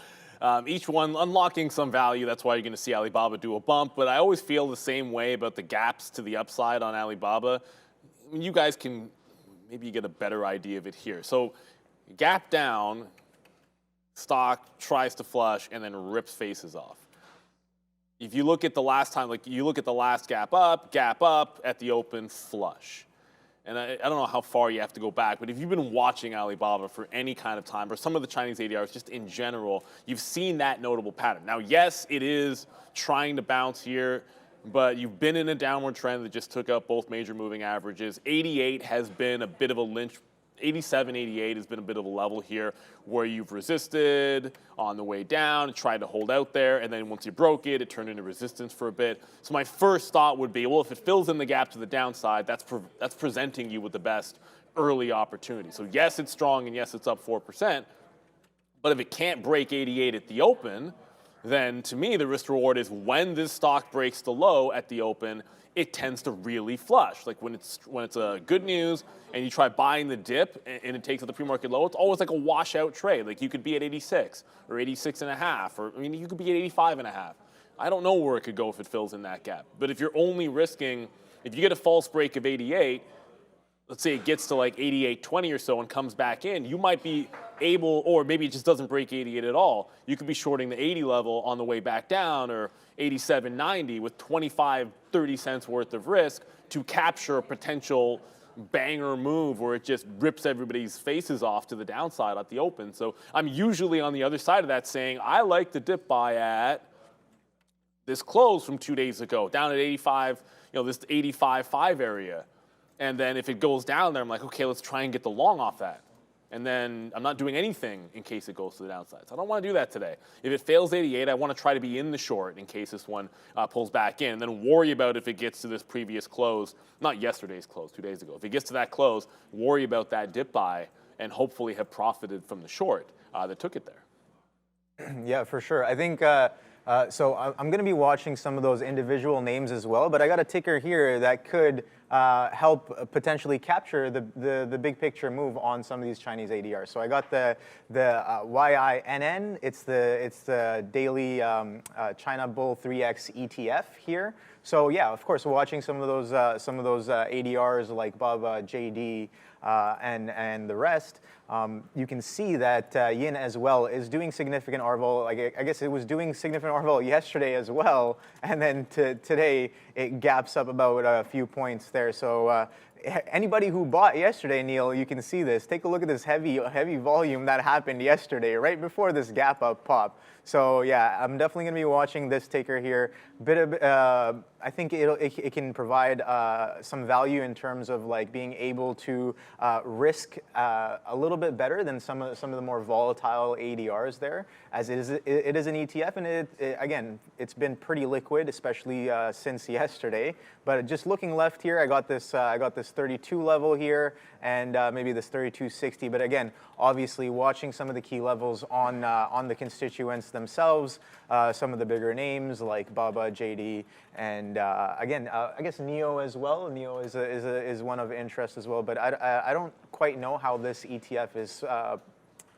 each one unlocking some value. That's why you're going to see Alibaba do a bump. But I always feel the same way about the gaps to the upside on Alibaba. I mean, you guys can maybe get a better idea of it here. So gap down, stock tries to flush and then rips faces off. If you look at the last time, like you look at the last gap up at the open, flush. And I don't know how far you have to go back, but if you've been watching Alibaba for any kind of time, or some of the Chinese ADRs just in general, you've seen that notable pattern. Now, yes, it is trying to bounce here, but you've been in a downward trend that just took out both major moving averages. 88 has been a bit of a lynch. 87, 88 has been a bit of a level here where you've resisted on the way down, tried to hold out there, and then once you broke it, it turned into resistance for a bit. So my first thought would be, well, if it fills in the gap to the downside, that's presenting you with the best early opportunity. So yes, it's strong, and yes, it's up 4%, but if it can't break 88 at the open, then to me, the risk reward is when this stock breaks the low at the open, it tends to really flush. Like when it's a good news and you try buying the dip and it takes out the pre-market low, it's always like a washout trade. Like you could be at 86 or 86 and a half, or I mean, you could be at 85 and a half. I don't know where it could go if it fills in that gap. But if you're only risking, if you get a false break of 88, let's say it gets to like 88.20 or so and comes back in, you might be able, or maybe it just doesn't break 88 at all. You could be shorting the 80 level on the way back down, or 87.90 with 25, 30 cents worth of risk to capture a potential banger move where it just rips everybody's faces off to the downside at the open. So I'm usually on the other side of that saying, I like the dip buy at this close from 2 days ago, down at 85, this 85.5 area. And then if it goes down there, I'm like, okay, let's try and get the long off that. And then I'm not doing anything in case it goes to the downside. So I don't want to do that today. If it fails 88, I want to try to be in the short in case this one pulls back in. And then worry about if it gets to this previous close, not yesterday's close, 2 days ago. If it gets to that close, worry about that dip buy and hopefully have profited from the short that took it there. Yeah, for sure. I think So I'm going to be watching some of those individual names as well, but I got a ticker here that could help potentially capture the big picture move on some of these Chinese ADRs. So I got the YINN. It's the daily China Bull 3X ETF here. So yeah, of course, we're watching some of those ADRs like BOVA, JD, and the rest. You can see that yin as well is doing significant RVOL. Like I guess it was doing significant RVOL yesterday as well, and then today it gaps up about a few points there. So anybody who bought yesterday, Neil, you can see this. Take a look at this heavy volume that happened yesterday, right before this gap up pop. So yeah, I'm definitely going to be watching this ticker here. I think it can provide some value in terms of like being able to risk a little bit better than some of the more volatile ADRs there, as it is an ETF, and again, it's been pretty liquid, especially since yesterday. But just looking left here, I got this 32 level here, and maybe this 32.60. But again, obviously watching some of the key levels on the constituents themselves, some of the bigger names like BABA, JD, and again, I guess NEO as well. NEO is one of interest as well, but I don't quite know how this ETF is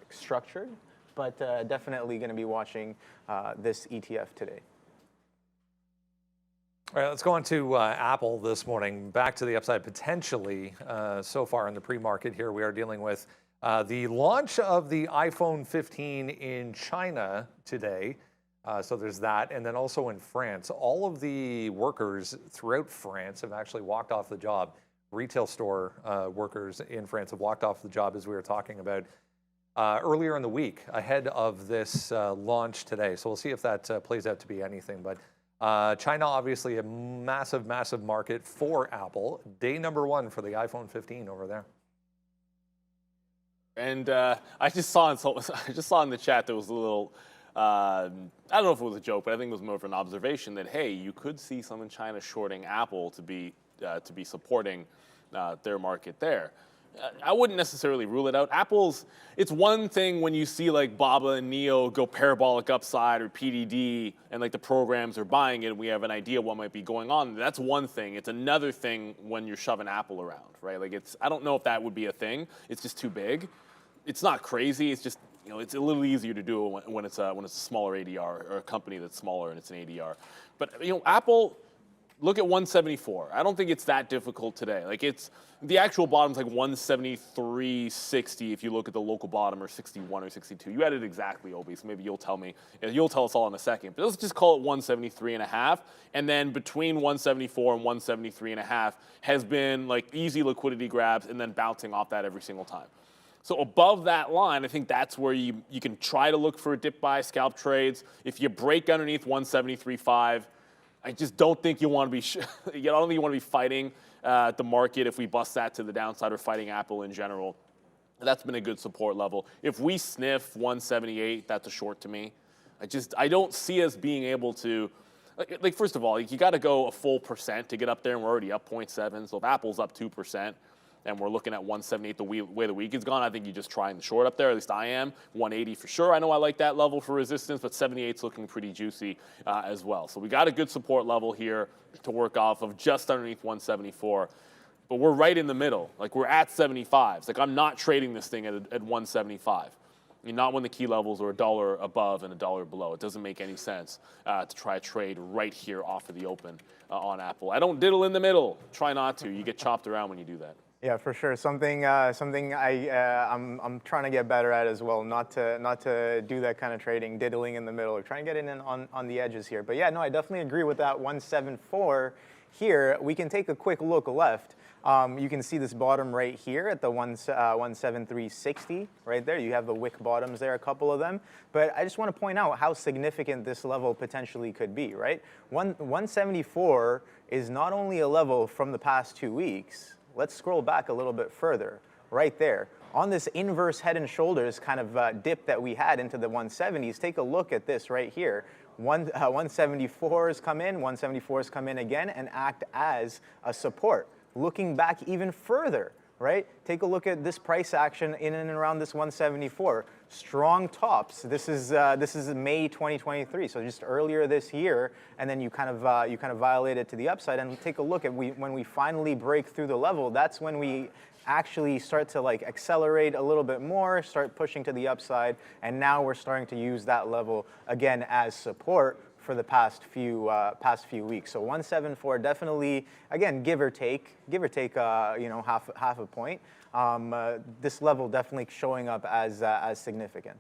structured, but definitely going to be watching this ETF today. All right, let's go on to Apple this morning. Back to the upside potentially so far in the pre-market here. We are dealing with the launch of the iPhone 15 in China today. So there's that. And then also in France, all of the workers throughout France have actually walked off the job. Retail store workers in France have walked off the job, as we were talking about earlier in the week ahead of this launch today. So we'll see if that plays out to be anything. But China, obviously a massive, massive market for Apple. Day number 1 for the iPhone 15 over there. And I just saw in the chat there was a little, I don't know if it was a joke, but I think it was more of an observation that, hey, you could see some in China shorting Apple to be supporting their market there. I wouldn't necessarily rule it out. It's one thing when you see like BABA and NEO go parabolic upside or PDD and like the programs are buying it and we have an idea what might be going on. That's one thing. It's another thing when you're shoving Apple around, right? Like I don't know if that would be a thing. It's just too big. It's not crazy. It's just, it's a little easier to do when it's a smaller ADR or a company that's smaller and it's an ADR. But Apple, look at 174. I don't think it's that difficult today. Like the actual bottom's like 173.60 if you look at the local bottom, or 61 or 62. You had it exactly, Obi, so maybe you'll tell me. You'll tell us all in a second. But let's just call it 173.5. And then between 174 and 173.5 has been like easy liquidity grabs and then bouncing off that every single time. So above that line, I think that's where you can try to look for a dip buy, scalp trades. If you break underneath 173.5, I just don't think you want to be. I don't think you want to be fighting the market if we bust that to the downside, or fighting Apple in general. That's been a good support level. If we sniff 178, that's a short to me. I don't see us being able to. Like first of all, you got to go a full percent to get up there, and we're already up 0.7. So if Apple's up 2%. And we're looking at 178 the way the week is gone, I think you just trying the short up there. At least I am. 180 for sure. I know I like that level for resistance, but 78's looking pretty juicy as well. So we got a good support level here to work off of, just underneath 174. But we're right in the middle. Like we're at 75s. Like I'm not trading this thing at 175. Not when the key levels are $1 above and $1 below. It doesn't make any sense to try to trade right here off of the open on Apple. I don't diddle in the middle. Try not to. You get chopped around when you do that. Yeah, for sure. Something I'm trying to get better at as well. Not to do that kind of trading, diddling in the middle, or trying to get in on the edges here. But yeah, no, I definitely agree with that 174 here. We can take a quick look left. You can see this bottom right here at the 173.60 right there. You have the wick bottoms there, a couple of them. But I just want to point out how significant this level potentially could be, right? 174 is not only a level from the past 2 weeks. Let's scroll back a little bit further, right there. On this inverse head and shoulders kind of dip that we had into the 170s, take a look at this right here. 174s come in, 174s come in again and act as a support. Looking back even further, right? Take a look at this price action in and around this 174. strong tops. This is May 2023, so just earlier this year, and then you kind of violate it to the upside. And take a look at when we finally break through the level. That's when we actually start to like accelerate a little bit more, start pushing to the upside, and now we're starting to use that level again as support for the past few weeks. So 174 definitely, again, give or take, half a point. This level definitely showing up as significant.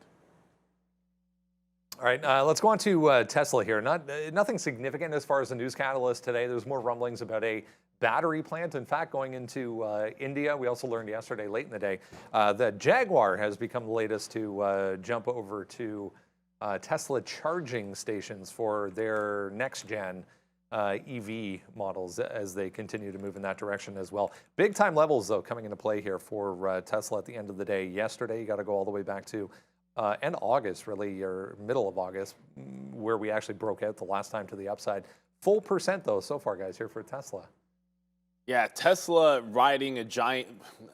All right, let's go on to Tesla here. Nothing significant as far as the news catalyst today. There's more rumblings about a battery plant, in fact, going into India. We also learned yesterday, late in the day, that Jaguar has become the latest to jump over to Tesla charging stations for their next-gen EV models as they continue to move in that direction as well. Big-time levels, though, coming into play here for Tesla at the end of the day. Yesterday, you got to go all the way back to end August, really, or middle of August, where we actually broke out the last time to the upside. Full percent, though, so far, guys, here for Tesla. Yeah, Tesla riding a giant,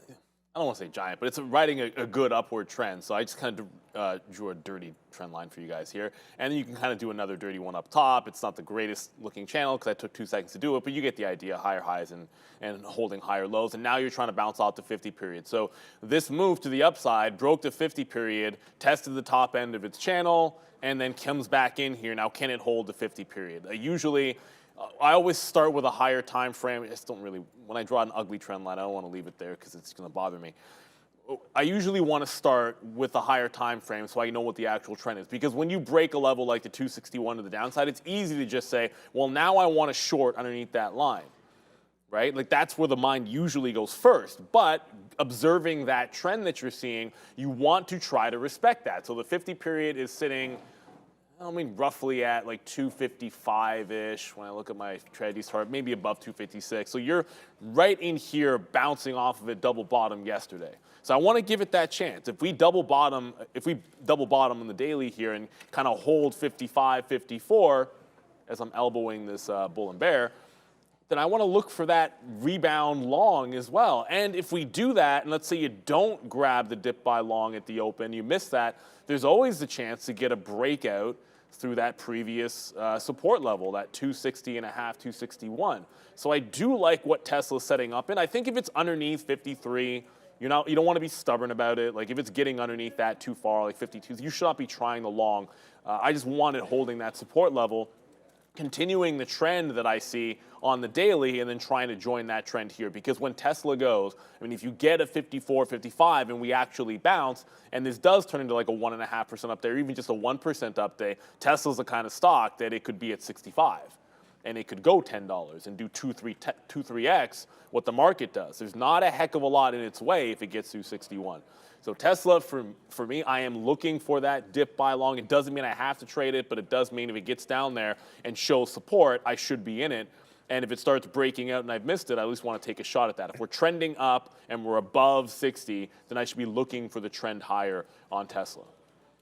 I don't want to say giant, but it's riding a good upward trend. So I just kind of drew a dirty trend line for you guys here. And then you can kind of do another dirty one up top. It's not the greatest looking channel because I took 2 seconds to do it, but you get the idea, higher highs and holding higher lows. And now you're trying to bounce off the 50 period. So this move to the upside broke the 50 period, tested the top end of its channel, and then comes back in here. Now, can it hold the 50 period? I always start with a higher time frame. I just don't really, when I draw an ugly trend line, I don't want to leave it there because it's going to bother me. I usually want to start with a higher time frame so I know what the actual trend is. Because when you break a level like the 261 to the downside, it's easy to just say, well, now I want to short underneath that line, right? Like that's where the mind usually goes first. But observing that trend that you're seeing, you want to try to respect that. So the 50 period is sitting, roughly at like 255-ish when I look at my TradTV chart, maybe above 256. So you're right in here bouncing off of a double bottom yesterday. So I want to give it that chance. If we double bottom in the daily here and kind of hold 55, 54, as I'm elbowing this bull and bear, then I want to look for that rebound long as well. And if we do that, and let's say you don't grab the dip buy long at the open, you miss that, there's always the chance to get a breakout through that previous support level, that 260.5, 261. So I do like what Tesla's setting up in. I think if it's underneath 53, you don't want to be stubborn about it. Like if it's getting underneath that too far, like 52, you should not be trying the long. I just want it holding that support level, continuing the trend that I see on the daily and then trying to join that trend here. Because when Tesla goes, if you get a 54, 55 and we actually bounce, and this does turn into like a 1.5% up day, or even just a 1% up day, Tesla's the kind of stock that it could be at 65. And it could go $10 and do 3x what the market does. There's not a heck of a lot in its way if it gets through 61. So Tesla, for me, I am looking for that dip buy long. It doesn't mean I have to trade it, but it does mean if it gets down there and shows support, I should be in it. And if it starts breaking out and I've missed it, I at least want to take a shot at that. If we're trending up and we're above 60, then I should be looking for the trend higher on Tesla.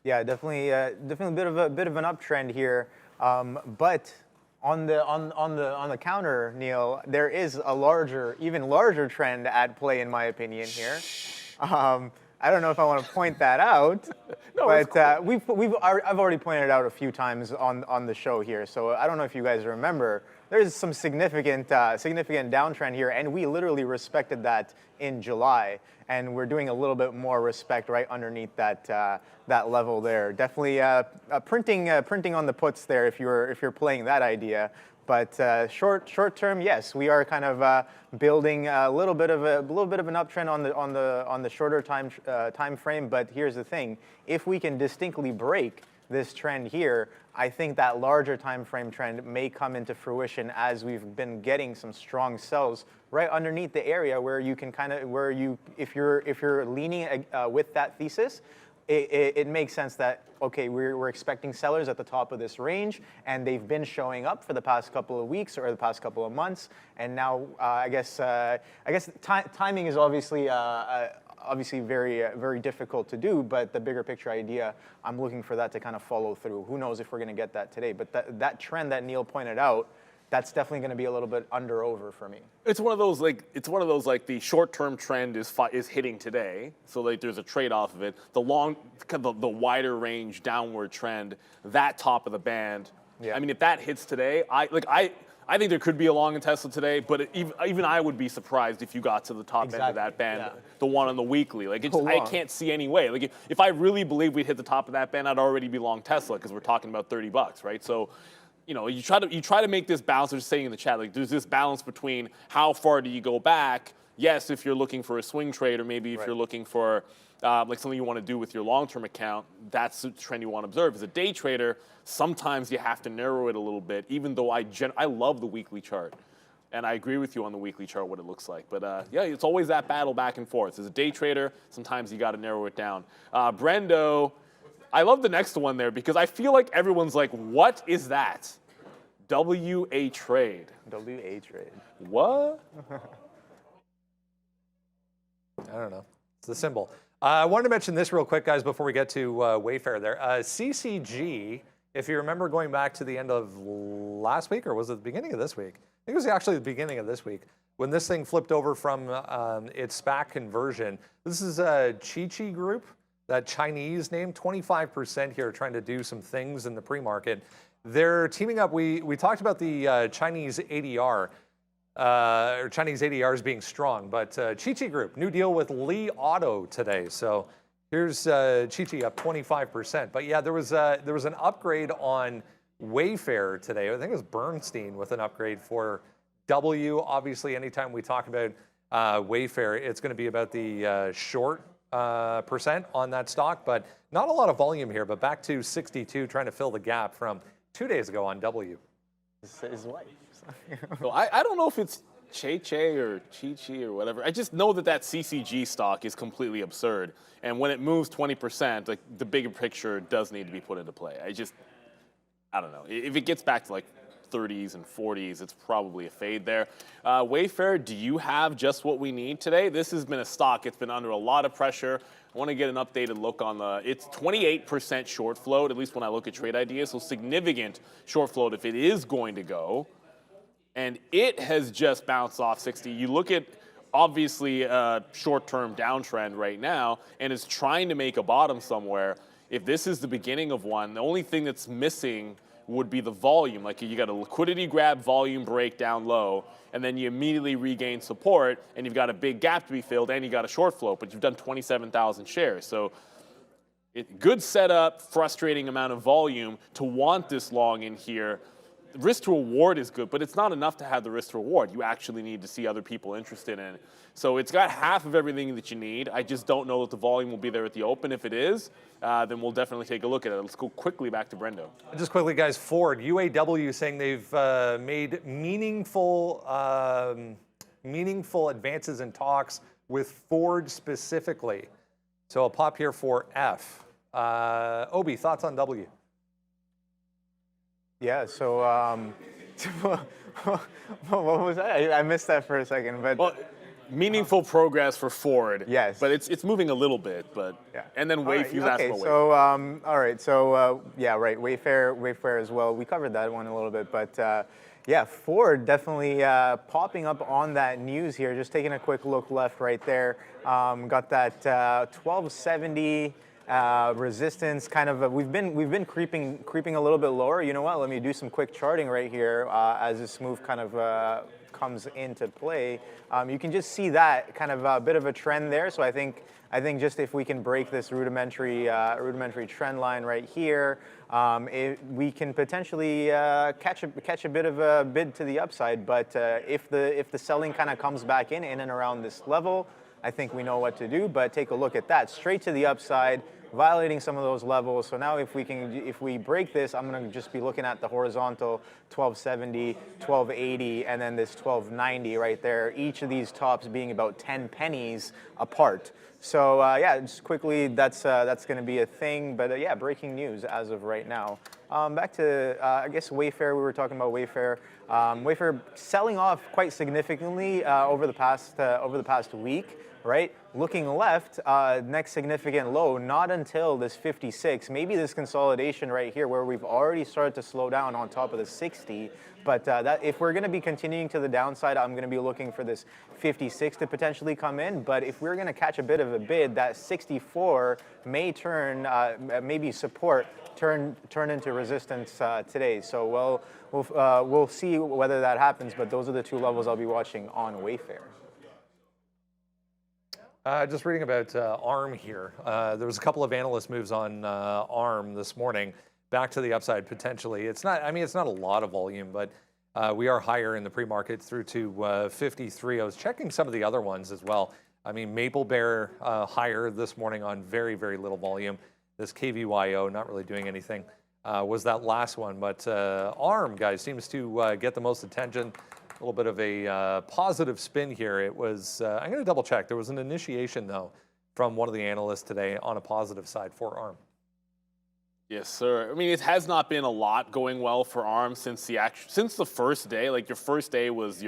Yeah, definitely a bit of an uptrend here, but on the counter, Neil, there is a even larger trend at play, in my opinion here. I don't know if I want to point that out, no, but cool. I've already pointed it out a few times on the show here. So I don't know if you guys remember. There's some significant downtrend here, and we literally respected that in July, and we're doing a little bit more respect right underneath that level there. Definitely printing on the puts there if you're playing that idea. But short term, yes, we are kind of building a little bit of an uptrend on the shorter time frame. But here's the thing: if we can distinctly break this trend here, I think that larger time frame trend may come into fruition as we've been getting some strong sells right underneath the area where you can if you're leaning with that thesis. It makes sense that, okay, we're expecting sellers at the top of this range, and they've been showing up for the past couple of weeks or the past couple of months, and now I guess timing is obviously very very difficult to do, but the bigger picture idea, I'm looking for that to kind of follow through. Who knows if we're going to get that today? But that trend that Neil pointed out that's definitely going to be a little bit over for me. It's one of those like the short-term trend is hitting today, so like there's a trade-off of it. The wider range downward trend, that top of the band. Yeah. I mean, if that hits today, I think there could be a long in Tesla today, but even I would be surprised if you got to the top end of that band, the one on the weekly. Like I can't see any way. Like if I really believe we'd hit the top of that band, I'd already be long Tesla because we're talking about $30, right? So, you know, you try to make this balance. I'm just saying in the chat, like there's this balance between how far do you go back? Yes, if you're looking for a swing trade, or maybe if you're looking for like something you want to do with your long-term account, that's the trend you want to observe. As a day trader, sometimes you have to narrow it a little bit, even though I love the weekly chart. And I agree with you on the weekly chart, what it looks like. But yeah, it's always that battle back and forth. As a day trader, sometimes you got to narrow it down. Brendo, I love the next one there because I feel like everyone's like, what is that? WA trade. WA trade. What? I don't know. It's the symbol. I wanted to mention this real quick, guys, before we get to Wayfair there. CCG, if you remember going back to the end of last week, or was it the beginning of this week? I think it was actually the beginning of this week, when this thing flipped over from its SPAC conversion. This is a Chi-Chi Group, that Chinese name, 25% here, trying to do some things in the pre-market. They're teaming up. We talked about the Chinese ADR, or Chinese ADRs being strong, but Chi-Chi Group, new deal with Li Auto today. So here's Chi-Chi up 25%. But yeah, there was an upgrade on Wayfair today. I think it was Bernstein with an upgrade for W. Obviously, anytime we talk about Wayfair, it's going to be about the short percent on that stock, but not a lot of volume here. But back to 62, trying to fill the gap from 2 days ago on W. His wife. So I don't know if it's Che or Chi-Chi or whatever. I just know that CCG stock is completely absurd. And when it moves 20%, like the bigger picture does need to be put into play. I don't know. If it gets back to like 30s and 40s, it's probably a fade there. Wayfair, do you have just what we need today? This has been a stock. It's been under a lot of pressure. I want to get an updated look on it's 28% short float, at least when I look at trade ideas. So significant short float if it is going to go. And it has just bounced off 60. You look at, obviously, a short-term downtrend right now, and is trying to make a bottom somewhere. If this is the beginning of one, the only thing that's missing would be the volume. Like you got a liquidity grab, volume break down low, and then you immediately regain support, and you've got a big gap to be filled, and you got a short float, but you've done 27,000 shares. So good setup, frustrating amount of volume to want this long in here. Risk to reward is good, but it's not enough to have the risk to reward. You actually need to see other people interested in it. So it's got half of everything that you need. I just don't know that the volume will be there at the open. If it is, then we'll definitely take a look at it. Let's go quickly back to Brendo. Just quickly, guys, Ford, UAW saying they've made meaningful advances in talks with Ford specifically. So I'll pop here for F. Obi, thoughts on W? Yeah, so what was that? I missed that for a second, but well, meaningful progress for Ford. Yes, but it's moving a little bit, but yeah. And then Wayfair. Okay, so all right, so yeah, right, Wayfair as well. We covered that one a little bit, but yeah, Ford definitely popping up on that news here. Just taking a quick look left, right there. Got that 1270. Resistance kind of we've been creeping a little bit lower. You know what? Let me do some quick charting right here as this move kind of comes into play. You can just see that kind of a bit of a trend there. So I think just if we can break this rudimentary trend line right here, we can potentially catch a bit of a bid to the upside. But if the selling kind of comes back in and around this level, I think we know what to do, but take a look at that. Straight to the upside, violating some of those levels. So now if we break this, I'm going to just be looking at the horizontal 1270, 1280, and then this 1290 right there. Each of these tops being about 10 pennies apart. So yeah, just quickly, that's going to be a thing. But yeah, breaking news as of right now. Back to I guess Wayfair. We were talking about Wayfair. Wayfair selling off quite significantly over the past week. right? Looking left, next significant low, not until this 56. Maybe this consolidation right here where we've already started to slow down on top of the 60. But that if we're going to be continuing to the downside, I'm going to be looking for this 56 to potentially come in. But if we're going to catch a bit of a bid, that 64 may turn, maybe support, turn into resistance today. So we'll see whether that happens. But those are the two levels I'll be watching on Wayfair. Just reading about ARM here. There was a couple of analyst moves on ARM this morning, back to the upside potentially. It's not, I mean, it's not a lot of volume, but we are higher in the pre-market through to 53. I was checking some of the other ones as well. I mean, Maple Bear higher this morning on very, very little volume. This KVYO not really doing anything was that last one, but ARM, guys, seems to get the most attention. A little bit of a positive spin here. It was, I'm going to double check. There was an initiation, though, from one of the analysts today on a positive side for ARM. Yes, sir. I mean, it has not been a lot going well for ARM since the first day. Like, your first day was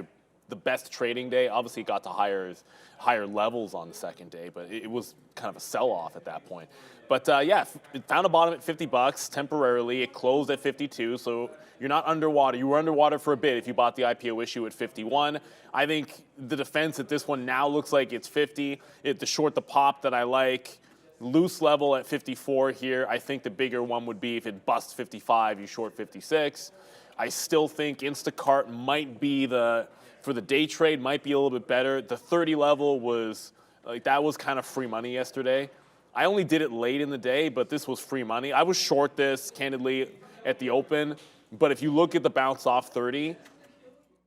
the best trading day. Obviously, it got to higher levels on the second day, but it was kind of a sell-off at that point. But yeah, it found a bottom at $50 temporarily. It closed at 52, so you're not underwater. You were underwater for a bit if you bought the IPO issue at 51. I think the defense at this one now looks like it's 50. The short the pop that I like. Loose level at 54 here. I think the bigger one would be if it busts 55, you short 56. I still think Instacart might be for the day trade, might be a little bit better. The 30 level was, like, that was kind of free money yesterday. I only did it late in the day, but this was free money. I was short this, candidly, at the open. But if you look at the bounce off 30,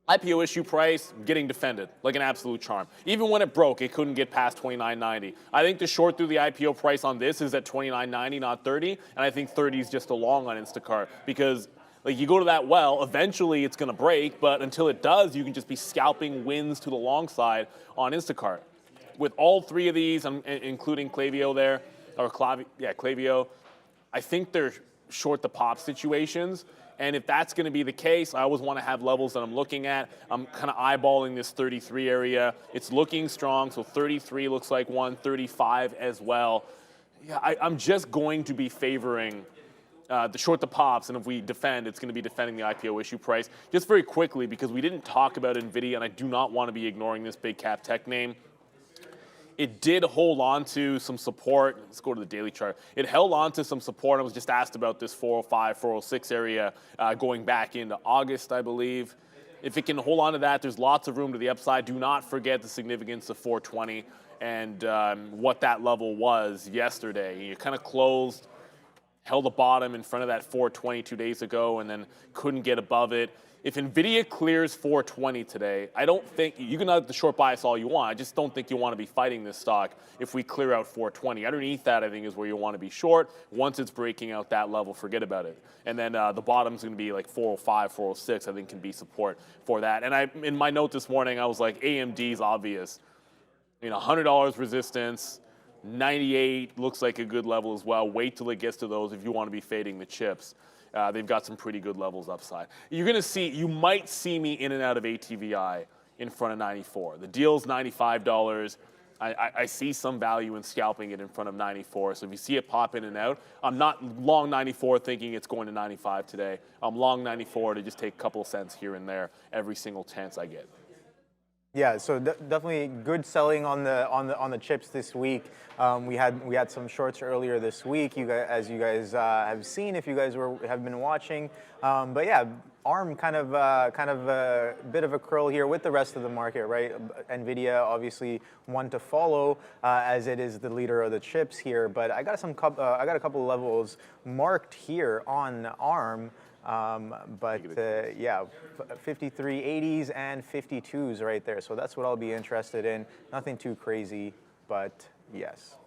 IPO issue price getting defended like an absolute charm. Even when it broke, it couldn't get past $29.90. I think the short through the IPO price on this is at $29.90, not 30, and I think 30 is just a long on Instacart because, like, you go to that well, eventually it's going to break, but until it does, you can just be scalping wins to the long side on Instacart. With all three of these, including Clavio there, or Clavio, I think they're short the pop situations. And if that's going to be the case, I always want to have levels that I'm looking at. I'm kind of eyeballing this 33 area. It's looking strong, so 33 looks like one, 35 as well. Yeah, I'm just going to be favoring the short the pops, and if we defend, it's going to be defending the IPO issue price. Just very quickly, because we didn't talk about NVIDIA, and I do not want to be ignoring this big cap tech name. It did hold on to some support. Let's go to the daily chart. It held on to some support. I was just asked about this 405, 406 area going back into August, I believe. If it can hold on to that, there's lots of room to the upside. Do not forget the significance of 420 and what that level was yesterday. You kind of closed, held a bottom in front of that 420 2 days ago, and then couldn't get above it. If NVIDIA clears 420 today, I don't think, you can have the short bias all you want, I just don't think you want to be fighting this stock if we clear out 420. Underneath that, I think, is where you want to be short. Once it's breaking out that level, forget about it. And then the bottom's going to be like 405, 406, I think can be support for that. And in my note this morning, I was like, AMD's obvious. You know, $100 resistance, 98 looks like a good level as well. Wait till it gets to those if you want to be fading the chips. They've got some pretty good levels upside. You might see me in and out of ATVI in front of 94. The deal's $95. I see some value in scalping it in front of 94. So if you see it pop in and out, I'm not long 94 thinking it's going to 95 today. I'm long 94 to just take a couple of cents here and there every single chance I get. Yeah, so definitely good selling on the chips this week. We had some shorts earlier this week. As you guys have seen, if you guys have been watching. But yeah, ARM kind of a bit of a curl here with the rest of the market, right? NVIDIA obviously one to follow as it is the leader of the chips here. But I got a couple levels marked here on ARM. Yeah, 5380s and 52s right there. So that's what I'll be interested in. Nothing too crazy, but yes.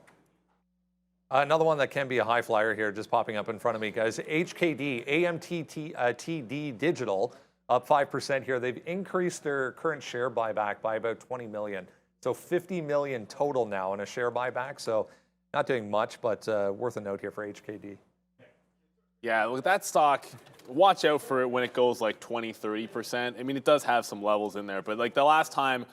Another one that can be a high flyer here, just popping up in front of me, guys. HKD, AMTD Digital, up 5% here. They've increased their current share buyback by about 20 million. So 50 million total now in a share buyback. So not doing much, but worth a note here for HKD. Yeah, look, that stock, watch out for it when it goes like 20, 30%. I mean, it does have some levels in there, but like the last time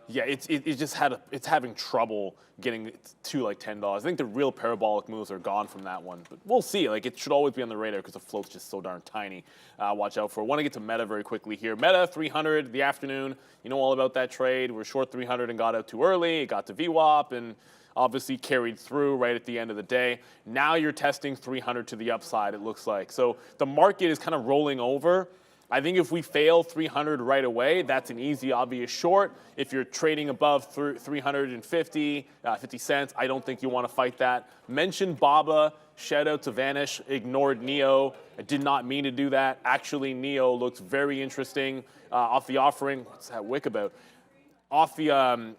Yeah, it's having trouble getting to like $10. I think the real parabolic moves are gone from that one, but we'll see. Like it should always be on the radar because the float's just so darn tiny. Watch out for it. Want to get to Meta very quickly here. Meta 300 the afternoon. You know all about that trade. We're short 300 and got out too early. It got to VWAP and obviously carried through right at the end of the day. Now you're testing 300 to the upside. It looks like so the market is kind of rolling over. I think if we fail 300 right away, that's an easy, obvious short. If you're trading above 350, 50 cents, I don't think you want to fight that. Mentioned BABA, shout out to Vanish, ignored NEO. I did not mean to do that. Actually, NEO looks very interesting off the offering. What's that wick about? Off the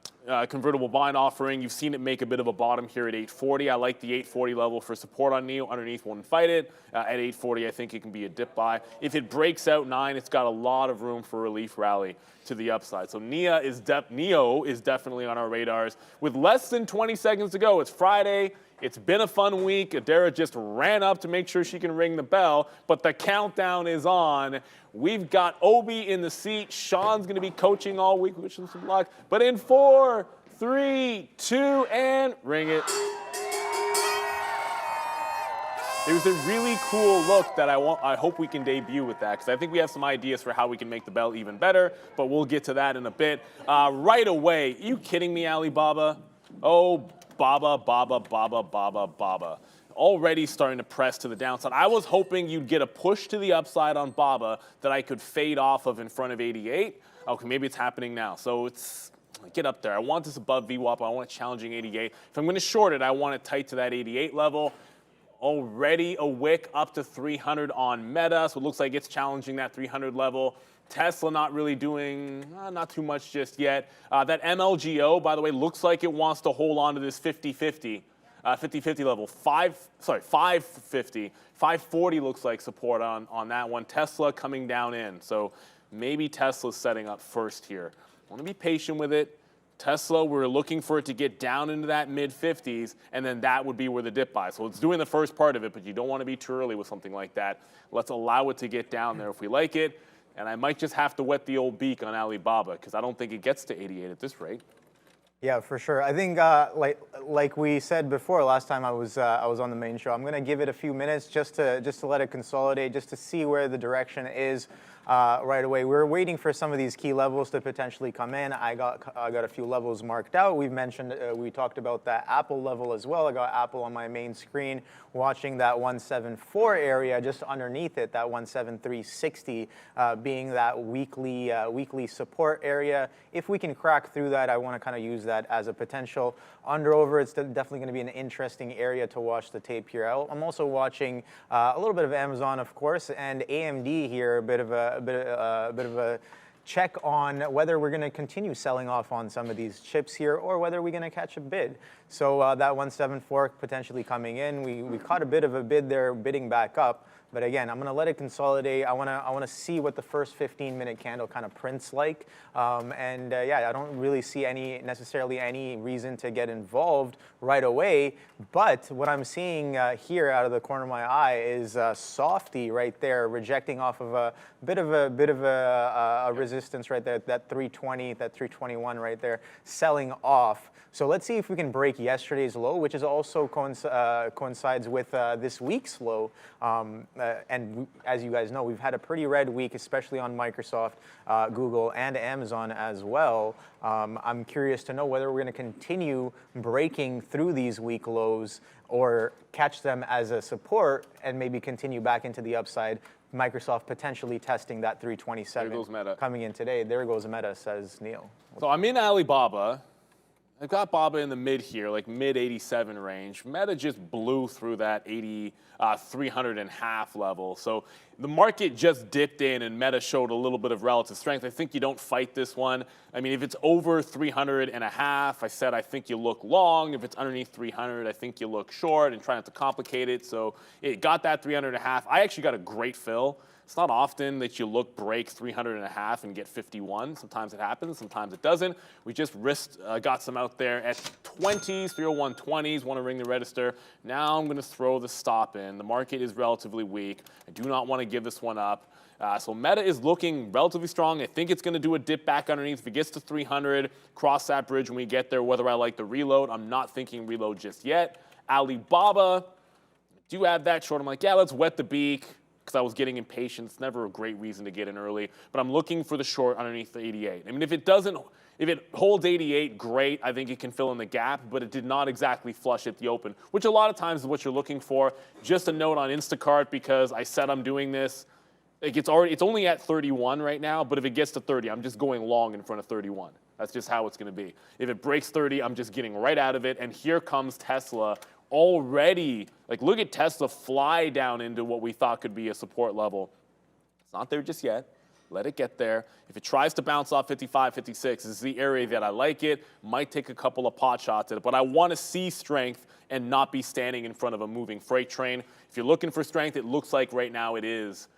convertible bond offering, you've seen it make a bit of a bottom here at 840. I like the 840 level for support on NEO. Underneath, won't fight it. At 840, I think it can be a dip buy. If it breaks out 9, it's got a lot of room for relief rally to the upside. So NEO is definitely on our radars. With less than 20 seconds to go, it's Friday. It's been a fun week. Adara just ran up to make sure she can ring the bell, but the countdown is on. We've got Obi in the seat. Sean's going to be coaching all week. Wish him some luck. But in 4, 3, 2, and ring it. It was a really cool look that I hope we can debut with that because I think we have some ideas for how we can make the bell even better, but we'll get to that in a bit. Right away, are you kidding me, Alibaba? Oh, Baba. Already starting to press to the downside. I was hoping you'd get a push to the upside on Baba that I could fade off of in front of 88. Okay, maybe it's happening now. So it's get up there. I want this above VWAP. I want it challenging 88. If I'm going to short it, I want it tight to that 88 level. Already a wick up to 300 on Meta, so it looks like it's challenging that 300 level. Tesla not really doing, not too much just yet. That MLGO, by the way, looks like it wants to hold on to this 50-50 level. 550. 540 looks like support on that one. Tesla coming down in, so maybe Tesla's setting up first here. Want to be patient with it. Tesla, we're looking for it to get down into that mid-50s, and then that would be where the dip buy. So it's doing the first part of it, but you don't want to be too early with something like that. Let's allow it to get down there if we like it. And I might just have to wet the old beak on Alibaba because I don't think it gets to 88 at this rate. Yeah, for sure. I think like we said before, last time I was on the main show, I'm going to give it a few minutes just to let it consolidate, just to see where the direction is right away. We're waiting for some of these key levels to potentially come in. I got a few levels marked out. We've mentioned we talked about that Apple level as well. I got Apple on my main screen, watching that 174 area just underneath it, that 173.60 being that weekly support area. If we can crack through that, I want to kind of use that as a potential under over. It's definitely going to be an interesting area to watch the tape here. I'm also watching a little bit of Amazon, of course, and AMD here, a bit of a check on whether we're going to continue selling off on some of these chips here or whether we're going to catch a bid. So that 174 potentially coming in. We caught a bit of a bid there, bidding back up. But again, I'm going to let it consolidate. I want to see what the first 15-minute candle kind of prints like. Yeah, I don't really see necessarily any reason to get involved right away. But what I'm seeing here out of the corner of my eye is Softy right there, rejecting off of a bit of a resistance right there, that 320, that 321 right there, selling off. So let's see if we can break yesterday's low, which is also coincides with this week's low. And as you guys know, we've had a pretty red week, especially on Microsoft, Google, and Amazon as well. I'm curious to know whether we're going to continue breaking through these weak lows or catch them as a support and maybe continue back into the upside. Microsoft potentially testing that 327 there goes Meta. Coming in today. There goes Meta, says Neil. So I'm in Alibaba. I've got Baba in the mid here, like mid 87 range. Meta just blew through that 300 and half level. So the market just dipped in and Meta showed a little bit of relative strength. I think you don't fight this one. I mean, if it's over 300 and a half, I said I think you look long. If it's underneath 300, I think you look short and try not to complicate it. So it got that 300 and a half. I actually got a great fill. It's not often that you break 300 and a half and get 51. Sometimes it happens, sometimes it doesn't. We just got some out there at 20s, 301.20s, want to ring the register. Now I'm going to throw the stop in. The market is relatively weak. I do not want to give this one up. So Meta is looking relatively strong. I think it's going to do a dip back underneath. If it gets to 300, cross that bridge when we get there, whether I like the reload. I'm not thinking reload just yet. Alibaba, do have that short. I'm like, yeah, let's wet the beak because I was getting impatient. It's never a great reason to get in early. But I'm looking for the short underneath the 88. I mean, if it holds 88, great. I think it can fill in the gap, but it did not exactly flush at the open, which a lot of times is what you're looking for. Just a note on Instacart, because I said I'm doing this. It's only at 31 right now, but if it gets to 30, I'm just going long in front of 31. That's just how it's going to be. If it breaks 30, I'm just getting right out of it. And here comes Tesla already. Like, look at Tesla fly down into what we thought could be a support level. It's not there just yet. Let it get there. If it tries to bounce off 55, 56, this is the area that I like it. Might take a couple of pot shots at it, but I want to see strength and not be standing in front of a moving freight train. If you're looking for strength, it looks like right now it is.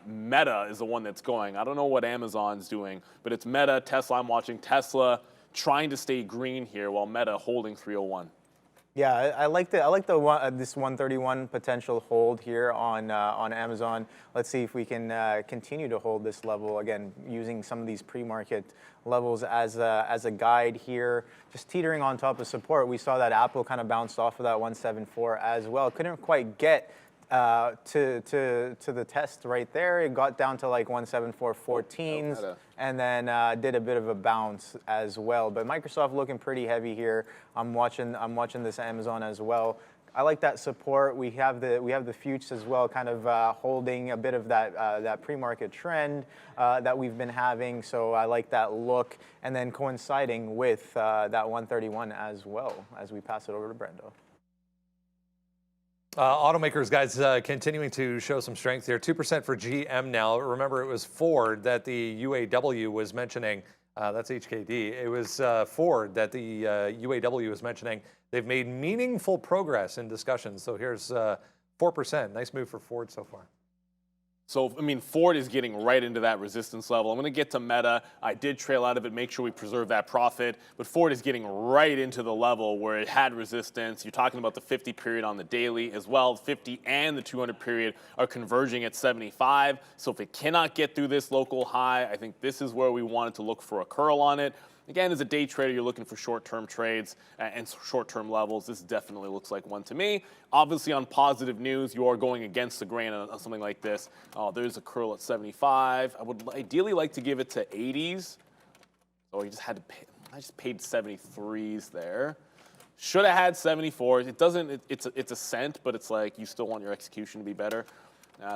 Meta is the one that's going. I don't know what Amazon's doing, but it's Meta, Tesla. I'm watching Tesla trying to stay green here while Meta holding 301. Yeah, I like this 131 potential hold here on Amazon. Let's see if we can continue to hold this level again, using some of these pre-market levels as a guide here. Just teetering on top of support. We saw that Apple kind of bounced off of that 174 as well. Couldn't quite get to the test right there. It got down to like 174.14s and then did a bit of a bounce as well. But Microsoft looking pretty heavy here. I'm watching this Amazon as well. I like that support. We have the futures as well, kind of holding a bit of that pre-market trend that we've been having. So I like that look, and then coinciding with that 131 as well as we pass it over to Brendo. Automakers, guys, continuing to show some strength here. 2% for GM now. Remember, it was Ford that the UAW was mentioning. That's HKD. It was Ford that the UAW was mentioning. They've made meaningful progress in discussions. So here's 4%. Nice move for Ford so far. So, I mean, Ford is getting right into that resistance level. I'm going to get to Meta. I did trail out of it, make sure we preserve that profit. But Ford is getting right into the level where it had resistance. You're talking about the 50 period on the daily as well. 50 and the 200 period are converging at 75. So if it cannot get through this local high, I think this is where we wanted to look for a curl on it. Again, as a day trader, you're looking for short-term trades and short-term levels. This definitely looks like one to me. Obviously, on positive news, you are going against the grain on something like this. Oh, there's a curl at 75. I would ideally like to give it to 80s. So I just paid 73s there. Should have had 74s. It doesn't. It's a cent, but it's like you still want your execution to be better.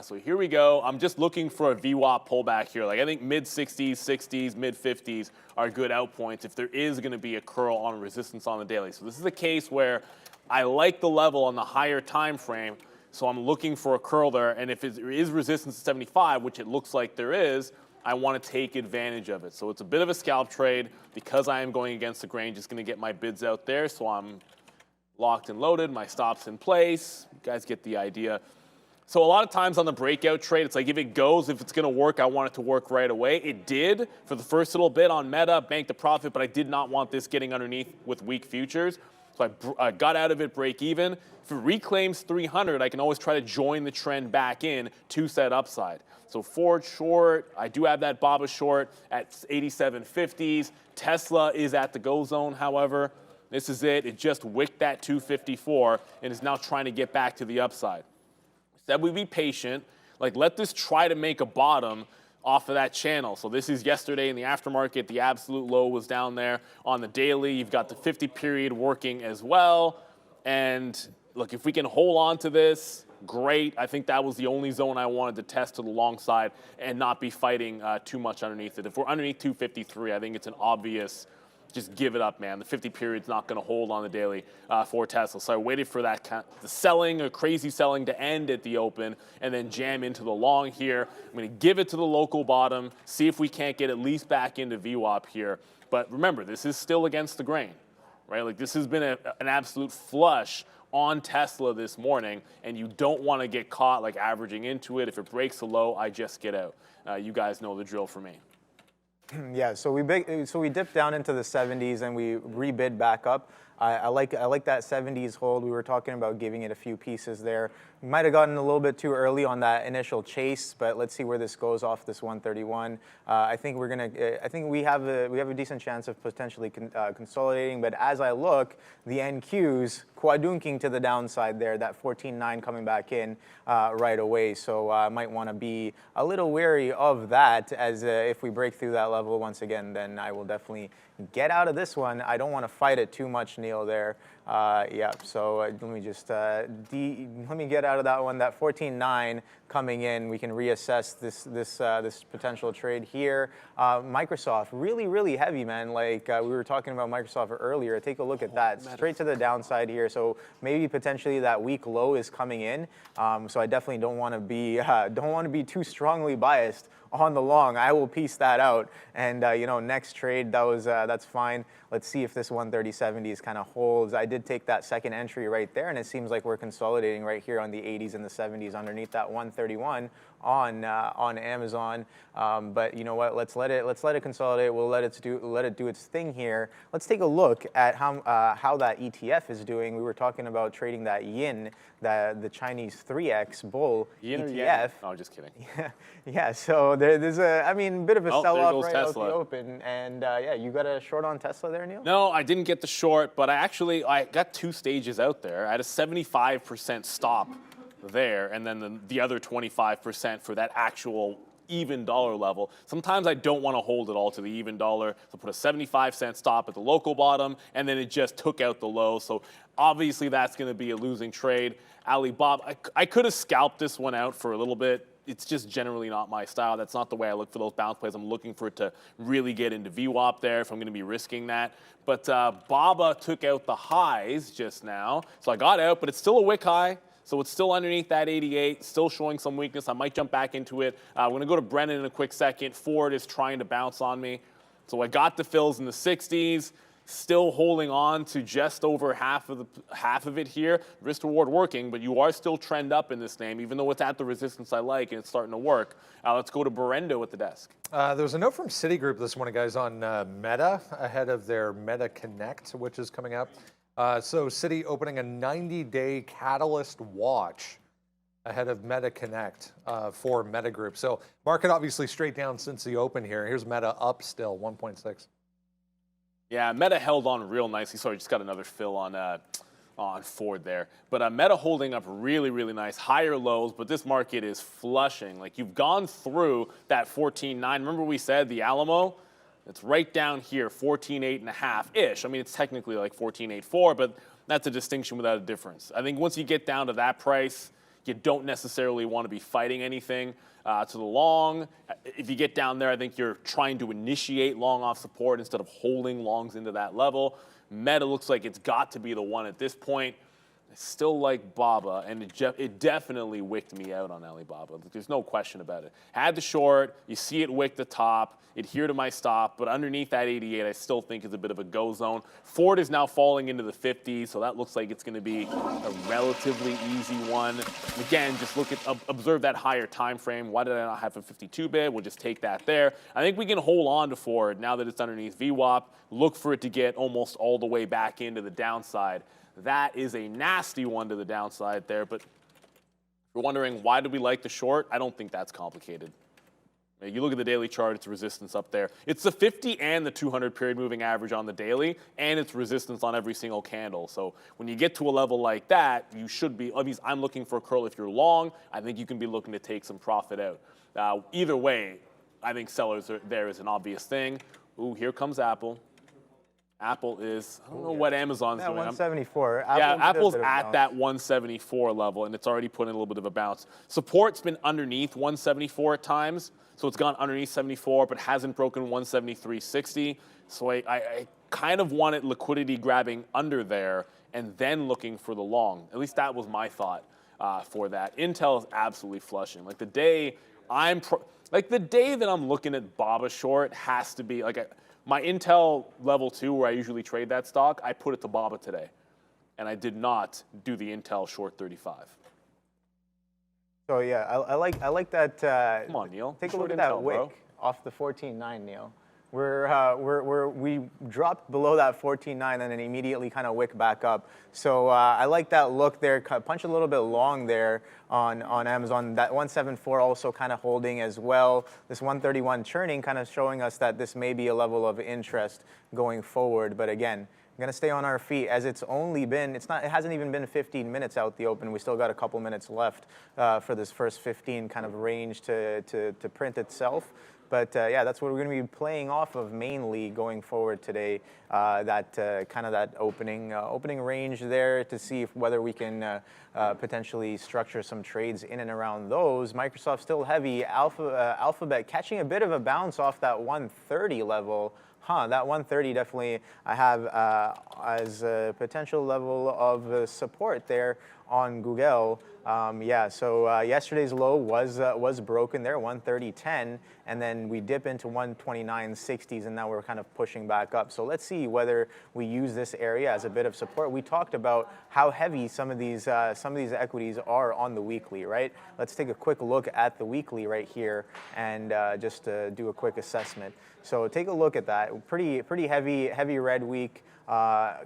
So here we go. I'm just looking for a VWAP pullback here. Like, I think mid-60s, 60s, mid-50s are good out points if there is going to be a curl on resistance on the daily. So this is a case where I like the level on the higher time frame, so I'm looking for a curl there. And if there is resistance at 75, which it looks like there is, I want to take advantage of it. So it's a bit of a scalp trade because I am going against the grain. Just going to get my bids out there. So I'm locked and loaded. My stop's in place. You guys get the idea. So a lot of times on the breakout trade, it's like if it goes, if it's going to work, I want it to work right away. It did for the first little bit on Meta, banked the profit, but I did not want this getting underneath with weak futures. So I got out of it break even. If it reclaims 300, I can always try to join the trend back in to set upside. So Ford short, I do have that BOVESPA short at 87.50s. Tesla is at the go zone, however. This is it. It just wicked that 254 and is now trying to get back to the upside. Said we'd be patient, like let this try to make a bottom off of that channel. So this is yesterday in the aftermarket. The absolute low was down there. On the daily, you've got the 50 period working as well. And look, if we can hold on to this, great. I think that was the only zone I wanted to test to the long side and not be fighting too much underneath it. If we're underneath 253, I think it's an obvious just give it up, man. The 50 period's not going to hold on the daily for Tesla. So I waited for that the selling or crazy selling to end at the open and then jam into the long here. I'm going to give it to the local bottom, see if we can't get at least back into VWAP here. But remember, this is still against the grain, right? Like this has been an absolute flush on Tesla this morning, and you don't want to get caught like averaging into it. If it breaks the low, I just get out. You guys know the drill for me. Yeah, so we dipped down into the 70s and we rebid back up. I like that 70s hold. We were talking about giving it a few pieces there. We might have gotten a little bit too early on that initial chase, but let's see where this goes off this 131. I think we have a decent chance of potentially consolidating. But as I look, the NQs quadunking to the downside there. That 14.9 coming back in right away. So I might want to be a little wary of that. As if we break through that level once again, then I will definitely get out of this one. I don't want to fight it too much, Neil, there. Yeah, so let me just let me get out of that one. That 14.9 coming in, we can reassess this potential trade here. Microsoft, really heavy, man. Like we were talking about Microsoft earlier. Take a look at that, straight to the downside here. So maybe potentially that week low is coming in. So I definitely don't want to be too strongly biased on the long. I will piece that out, and next trade, that's fine. Let's see if this 130.70s kind of holds. I did take that second entry right there, and it seems like we're consolidating right here on the 80s and the 70s underneath that 131 on Amazon. But you know what? Let's let it consolidate. We'll let it do its thing here. Let's take a look at how that ETF is doing. We were talking about trading that yin, the Chinese 3X bull ETF. Oh, just kidding. Yeah. So there's a bit of a sell-off right Tesla. out the open, and yeah, you got a short on Tesla there, Neil? No, I didn't get the short, but I got two stages out there. I had a 75% stop there, and then the other 25% for that actual even dollar level. Sometimes I don't want to hold it all to the even dollar, so put a 75-cent stop at the local bottom, and then it just took out the low. So obviously that's going to be a losing trade. Alibaba, I could have scalped this one out for a little bit. It's just generally not my style. That's not the way I look for those bounce plays. I'm looking for it to really get into VWAP there if I'm going to be risking that. But BABA took out the highs just now, so I got out, but it's still a wick high. So it's still underneath that 88, still showing some weakness. I might jump back into it. We're going to go to Brennan in a quick second. Ford is trying to bounce on me. So I got the fills in the 60s, still holding on to just over half of it here. Risk reward working, but you are still trend up in this name, even though it's at the resistance I like and it's starting to work. Let's go to Berendo at the desk. There was a note from Citigroup this morning, guys, on Meta ahead of their Meta Connect, which is coming up. So Citi opening a 90-day catalyst watch ahead of Meta Connect for Meta Group. So market obviously straight down since the open here. Here's Meta up still, 1.6. Yeah, Meta held on real nicely. Sorry, just got another fill on Ford there. But Meta holding up really nice. Higher lows, but this market is flushing. Like you've gone through that 14.9. Remember we said the Alamo? It's right down here, 14.8.5-ish. I mean, it's technically like 14.84, but that's a distinction without a difference. I think once you get down to that price, you don't necessarily want to be fighting anything to the long. If you get down there, I think you're trying to initiate long off support instead of holding longs into that level. Meta looks like it's got to be the one at this point. I still like BABA, and it definitely wicked me out on Alibaba. There's no question about it. Had the short, you see it wick the top, adhere to my stop, but underneath that 88, I still think is a bit of a go zone. Ford is now falling into the 50s, so that looks like it's going to be a relatively easy one. Again, just observe that higher time frame. Why did I not have a 52 bid? We'll just take that there. I think we can hold on to Ford now that it's underneath VWAP. Look for it to get almost all the way back into the downside. That is a nasty one to the downside there, but if you're wondering why do we like the short, I don't think that's complicated. You look at the daily chart, it's resistance up there. It's the 50 and the 200 period moving average on the daily, and it's resistance on every single candle. So when you get to a level like that, you should be, I'm looking for a curl if you're long. I think you can be looking to take some profit out. Either way, I think sellers there is an obvious thing. Ooh, here comes Apple. Apple is, I don't know what Amazon's doing. 174. Apple's at that 174 level, and it's already put in a little bit of a bounce. Support's been underneath 174 at times, so it's gone underneath 74, but hasn't broken 173.60. So I kind of wanted liquidity grabbing under there and then looking for the long. At least that was my thought for that. Intel is absolutely flushing. Like the day that I'm looking at BABA short has to be like my Intel level 2, where I usually trade that stock, I put it to BABA today. And I did not do the Intel short 35. So yeah, I like that. Come on, Neil. Take a look at that wick off the 14.9, Neil. We dropped below that 14.9 and then immediately kind of wick back up. So I like that look there. Punch a little bit long there on Amazon. That 174 also kind of holding as well. This 131 churning kind of showing us that this may be a level of interest going forward. But again, we're gonna stay on our feet as it hasn't even been 15 minutes out the open. We still got a couple minutes left for this first 15 kind of range to print itself. But yeah, that's what we're going to be playing off of mainly going forward today. That kind of that opening range there to see whether we can potentially structure some trades in and around those. Microsoft still heavy. Alphabet catching a bit of a bounce off that 130 level. That 130 definitely I have as a potential level of support there on Google. Yeah, so yesterday's low was broken there, 130.10, and then we dip into 129.60s, and now we're kind of pushing back up. So let's see whether we use this area as a bit of support. We talked about how heavy some of these equities are on the weekly, right? Let's take a quick look at the weekly right here and just do a quick assessment. So take a look at that. Pretty heavy red week.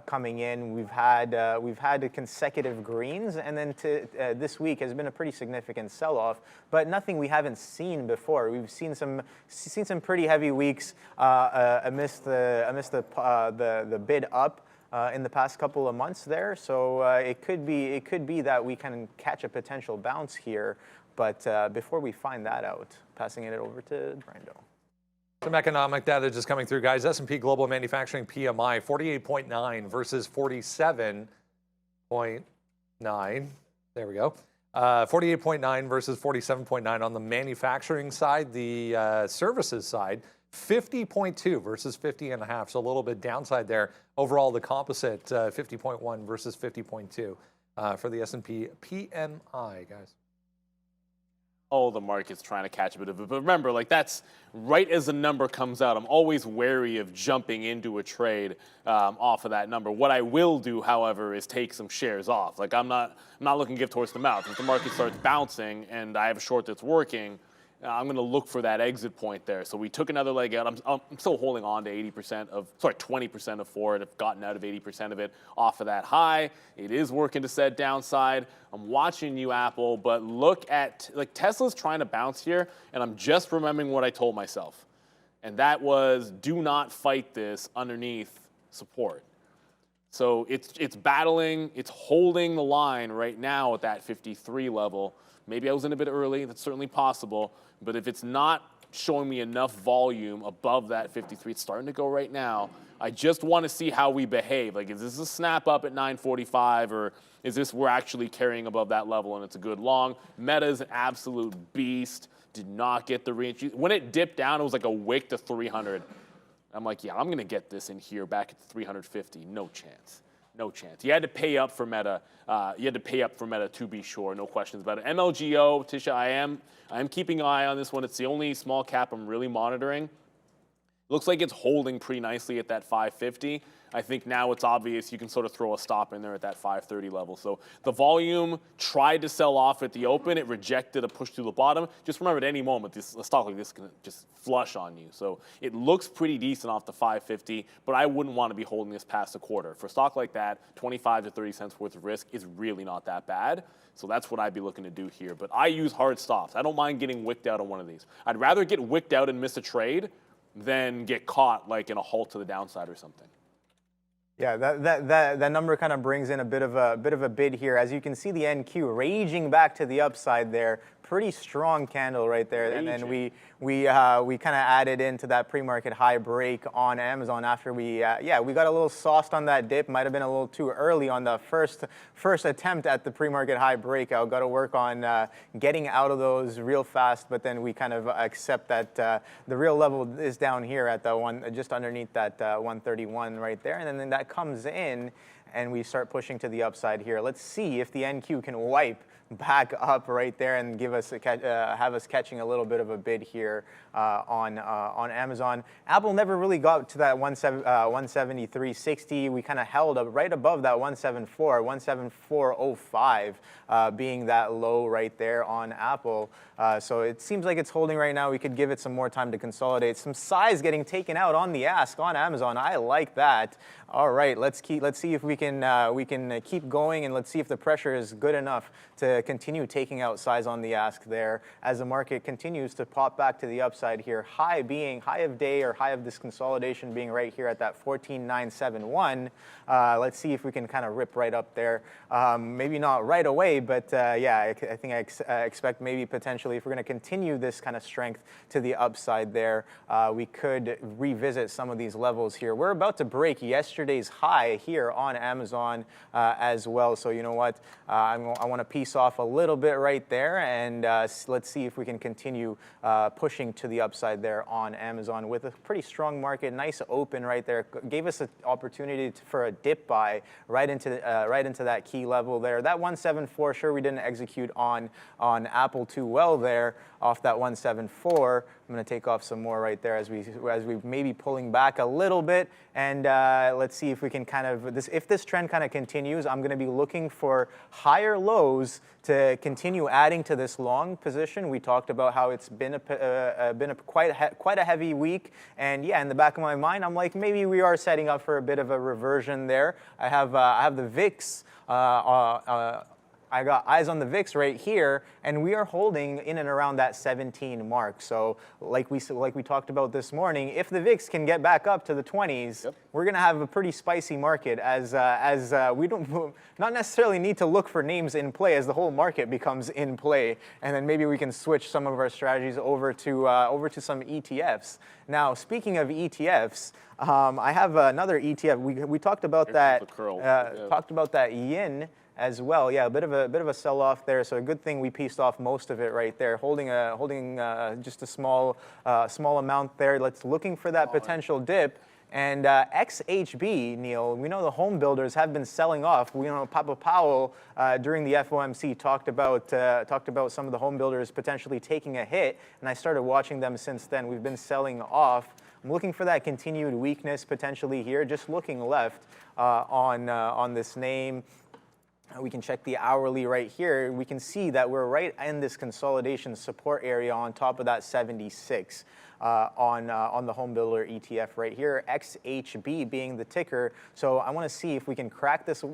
Coming in, we've had consecutive greens, and then this week has been a pretty significant sell-off, but nothing we haven't seen before. We've seen some pretty heavy weeks amidst the bid up in the past couple of months there. So it could be that we can catch a potential bounce here, but before we find that out, passing it over to Brando. Some economic data just coming through, guys. S&P Global Manufacturing PMI, 48.9 versus 47.9. There we go. 48.9 versus 47.9 on the manufacturing side. The services side, 50.2 versus 50.5. So a little bit downside there. Overall, the composite, 50.1 versus 50.2 for the S&P PMI, guys. Oh, the market's trying to catch a bit of it. But remember, like, that's right as the number comes out. I'm always wary of jumping into a trade off of that number. What I will do, however, is take some shares off. Like, I'm not looking to give horse the mouth. If the market starts bouncing and I have a short that's working, I'm going to look for that exit point there. So we took another leg out. I'm still holding on to 20% of forward. I've gotten out of 80% of it off of that high. It is working to set downside. I'm watching you, Apple, but look at, like, Tesla's trying to bounce here, and I'm just remembering what I told myself. And that was, do not fight this underneath support. So it's battling, it's holding the line right now at that 53 level. Maybe I was in a bit early, that's certainly possible, but if it's not showing me enough volume above that 53, it's starting to go right now. I just want to see how we behave. Like, is this a snap up at 9:45, or is this we're actually carrying above that level and it's a good long? Meta is an absolute beast, did not get the reach. When it dipped down, it was like a wick to 300. I'm like, yeah, I'm going to get this in here back at 350. No chance. No chance. You had to pay up for Meta. To be sure. No questions about it. MLGO, Tisha, I am keeping an eye on this one. It's the only small cap I'm really monitoring. Looks like it's holding pretty nicely at that 550. I think now it's obvious you can sort of throw a stop in there at that 530 level. So the volume tried to sell off at the open. It rejected a push through the bottom. Just remember, at any moment, a stock like this can just flush on you. So it looks pretty decent off the 550, but I wouldn't want to be holding this past a quarter. For a stock like that, 25 to 30 cents worth of risk is really not that bad. So that's what I'd be looking to do here. But I use hard stops. I don't mind getting wicked out on one of these. I'd rather get wicked out and miss a trade than get caught like in a halt to the downside or something. Yeah, that number kind of brings in a bit of a bid here. As you can see, the NQ raging back to the upside there. Pretty strong candle right there. Raging. And then we kind of added into that pre-market high break on Amazon after we got a little sauced on that dip. Might have been a little too early on the first attempt at the pre-market high breakout. Got to work on getting out of those real fast, but then we kind of accept that the real level is down here at the one just underneath that 131 right there, and then that comes in and we start pushing to the upside here. Let's see if the NQ can wipe back up right there and give us have us catching a little bit of a bid here on Amazon. Apple never really got to that 173.60. We kind of held up right above that 174.05 being that low right there on Apple. So it seems like it's holding right now. We could give it some more time to consolidate. Some size getting taken out on the ask on Amazon. I like that. All right, let's see if we can keep going, and let's see if the pressure is good enough to continue taking out size on the ask there as the market continues to pop back to the upside here. High of day or high of this consolidation being right here at that 14,971. Let's see if we can kind of rip right up there. Maybe not right away, but yeah, I think I expect maybe potentially if we're going to continue this kind of strength to the upside there, we could revisit some of these levels here. We're about to break yesterday's high here on Amazon as well. So you know what? I want to piece off a little bit right there, and let's see if we can continue pushing to the upside there on Amazon with a pretty strong market. Nice open right there. Gave us an opportunity for a dip buy right into that key level there. That 174, sure, we didn't execute on Apple too well there off that 174. I'm going to take off some more right there as we maybe pulling back a little bit, and let's see if we can kind of if this trend kind of continues. I'm going to be looking for higher lows to continue adding to this long position. We talked about how it's been quite a heavy week, and yeah, in the back of my mind, I'm like maybe we are setting up for a bit of a reversion there. I have the VIX. I got eyes on the VIX right here, and we are holding in and around that 17 mark. So like we talked about this morning, if the VIX can get back up to the 20s, we're going to have a pretty spicy market as we don't not necessarily need to look for names in play as the whole market becomes in play, and then maybe we can switch some of our strategies over to some ETFs. Now, speaking of ETFs, I have another ETF. We talked about that. Talked about that yin as well. Yeah, a bit of a sell-off there. So a good thing we pieced off most of it right there, holding just a small amount there. Looking for that potential dip. And XHB, Neil, we know the home builders have been selling off. We know Papa Powell during the FOMC talked about some of the home builders potentially taking a hit, and I started watching them since then. We've been selling off. I'm looking for that continued weakness potentially here. Just looking left on this name. We can check the hourly right here. We can see that we're right in this consolidation support area on top of that 76 on the home builder ETF right here. XHB being the ticker. So I want to see if we can crack this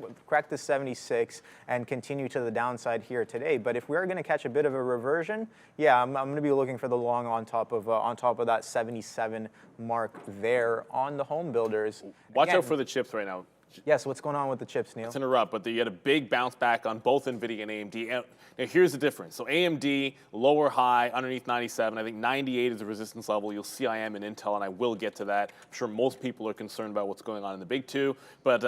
76 and continue to the downside here today. But if we're going to catch a bit of a reversion, yeah, I'm going to be looking for the long on top of that 77 mark there on the home builders. Watch out for the chips right now. Yes, what's going on with the chips, Neil? Let's interrupt, but you had a big bounce back on both NVIDIA and AMD. Now, here's the difference. So AMD, lower high, underneath 97. I think 98 is the resistance level. You'll see I am in Intel, and I will get to that. I'm sure most people are concerned about what's going on in the big two, but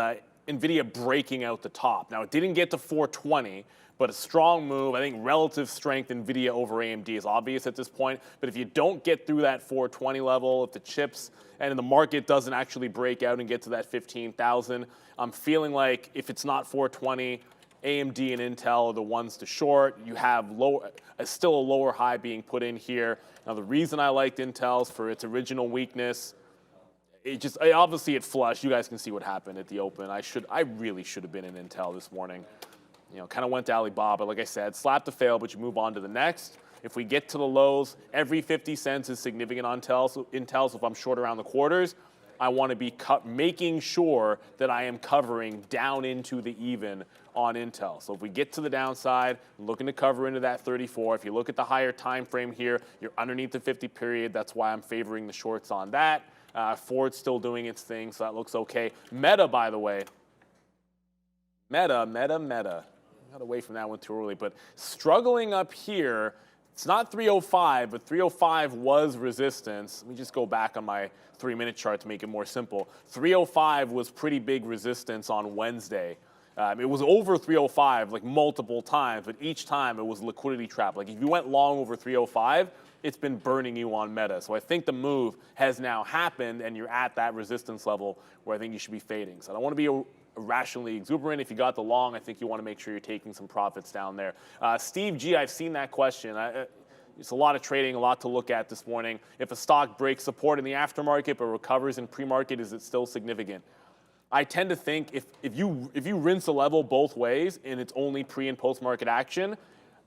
NVIDIA breaking out the top. Now, it didn't get to 420, but a strong move. I think relative strength NVIDIA over AMD is obvious at this point. But if you don't get through that 420 level, if the chips and the market doesn't actually break out and get to that 15,000, I'm feeling like if it's not 420, AMD and Intel are the ones to short. You have still a lower high being put in here. Now, the reason I liked Intel's for its original weakness, obviously it flushed. You guys can see what happened at the open. I really should have been in Intel this morning. You know, kind of went to Alibaba, like I said, slapped to fail, but you move on to the next. If we get to the lows, every 50 cents is significant on Intel. So if I'm short around the quarters, I want to be making sure that I am covering down into the even on Intel. So if we get to the downside, I'm looking to cover into that 34. If you look at the higher time frame here, you're underneath the 50 period. That's why I'm favoring the shorts on that. Ford's still doing its thing, so that looks okay. Meta, by the way. Meta. Got away from that one too early, but struggling up here. It's not 305, but 305 was resistance. Let me just go back on my 3-minute chart to make it more simple. 305 was pretty big resistance on Wednesday. It was over 305 like multiple times, but each time it was liquidity trap. Like if you went long over 305, it's been burning you on Meta. So I think the move has now happened, and you're at that resistance level where I think you should be fading. So I don't want to be irrationally exuberant. If you got the long, I think you want to make sure you're taking some profits down there. Steve G, I've seen that question. It's a lot of trading, a lot to look at this morning. If a stock breaks support in the aftermarket but recovers in pre-market, is it still significant? I tend to think if you rinse a level both ways and it's only pre and post-market action,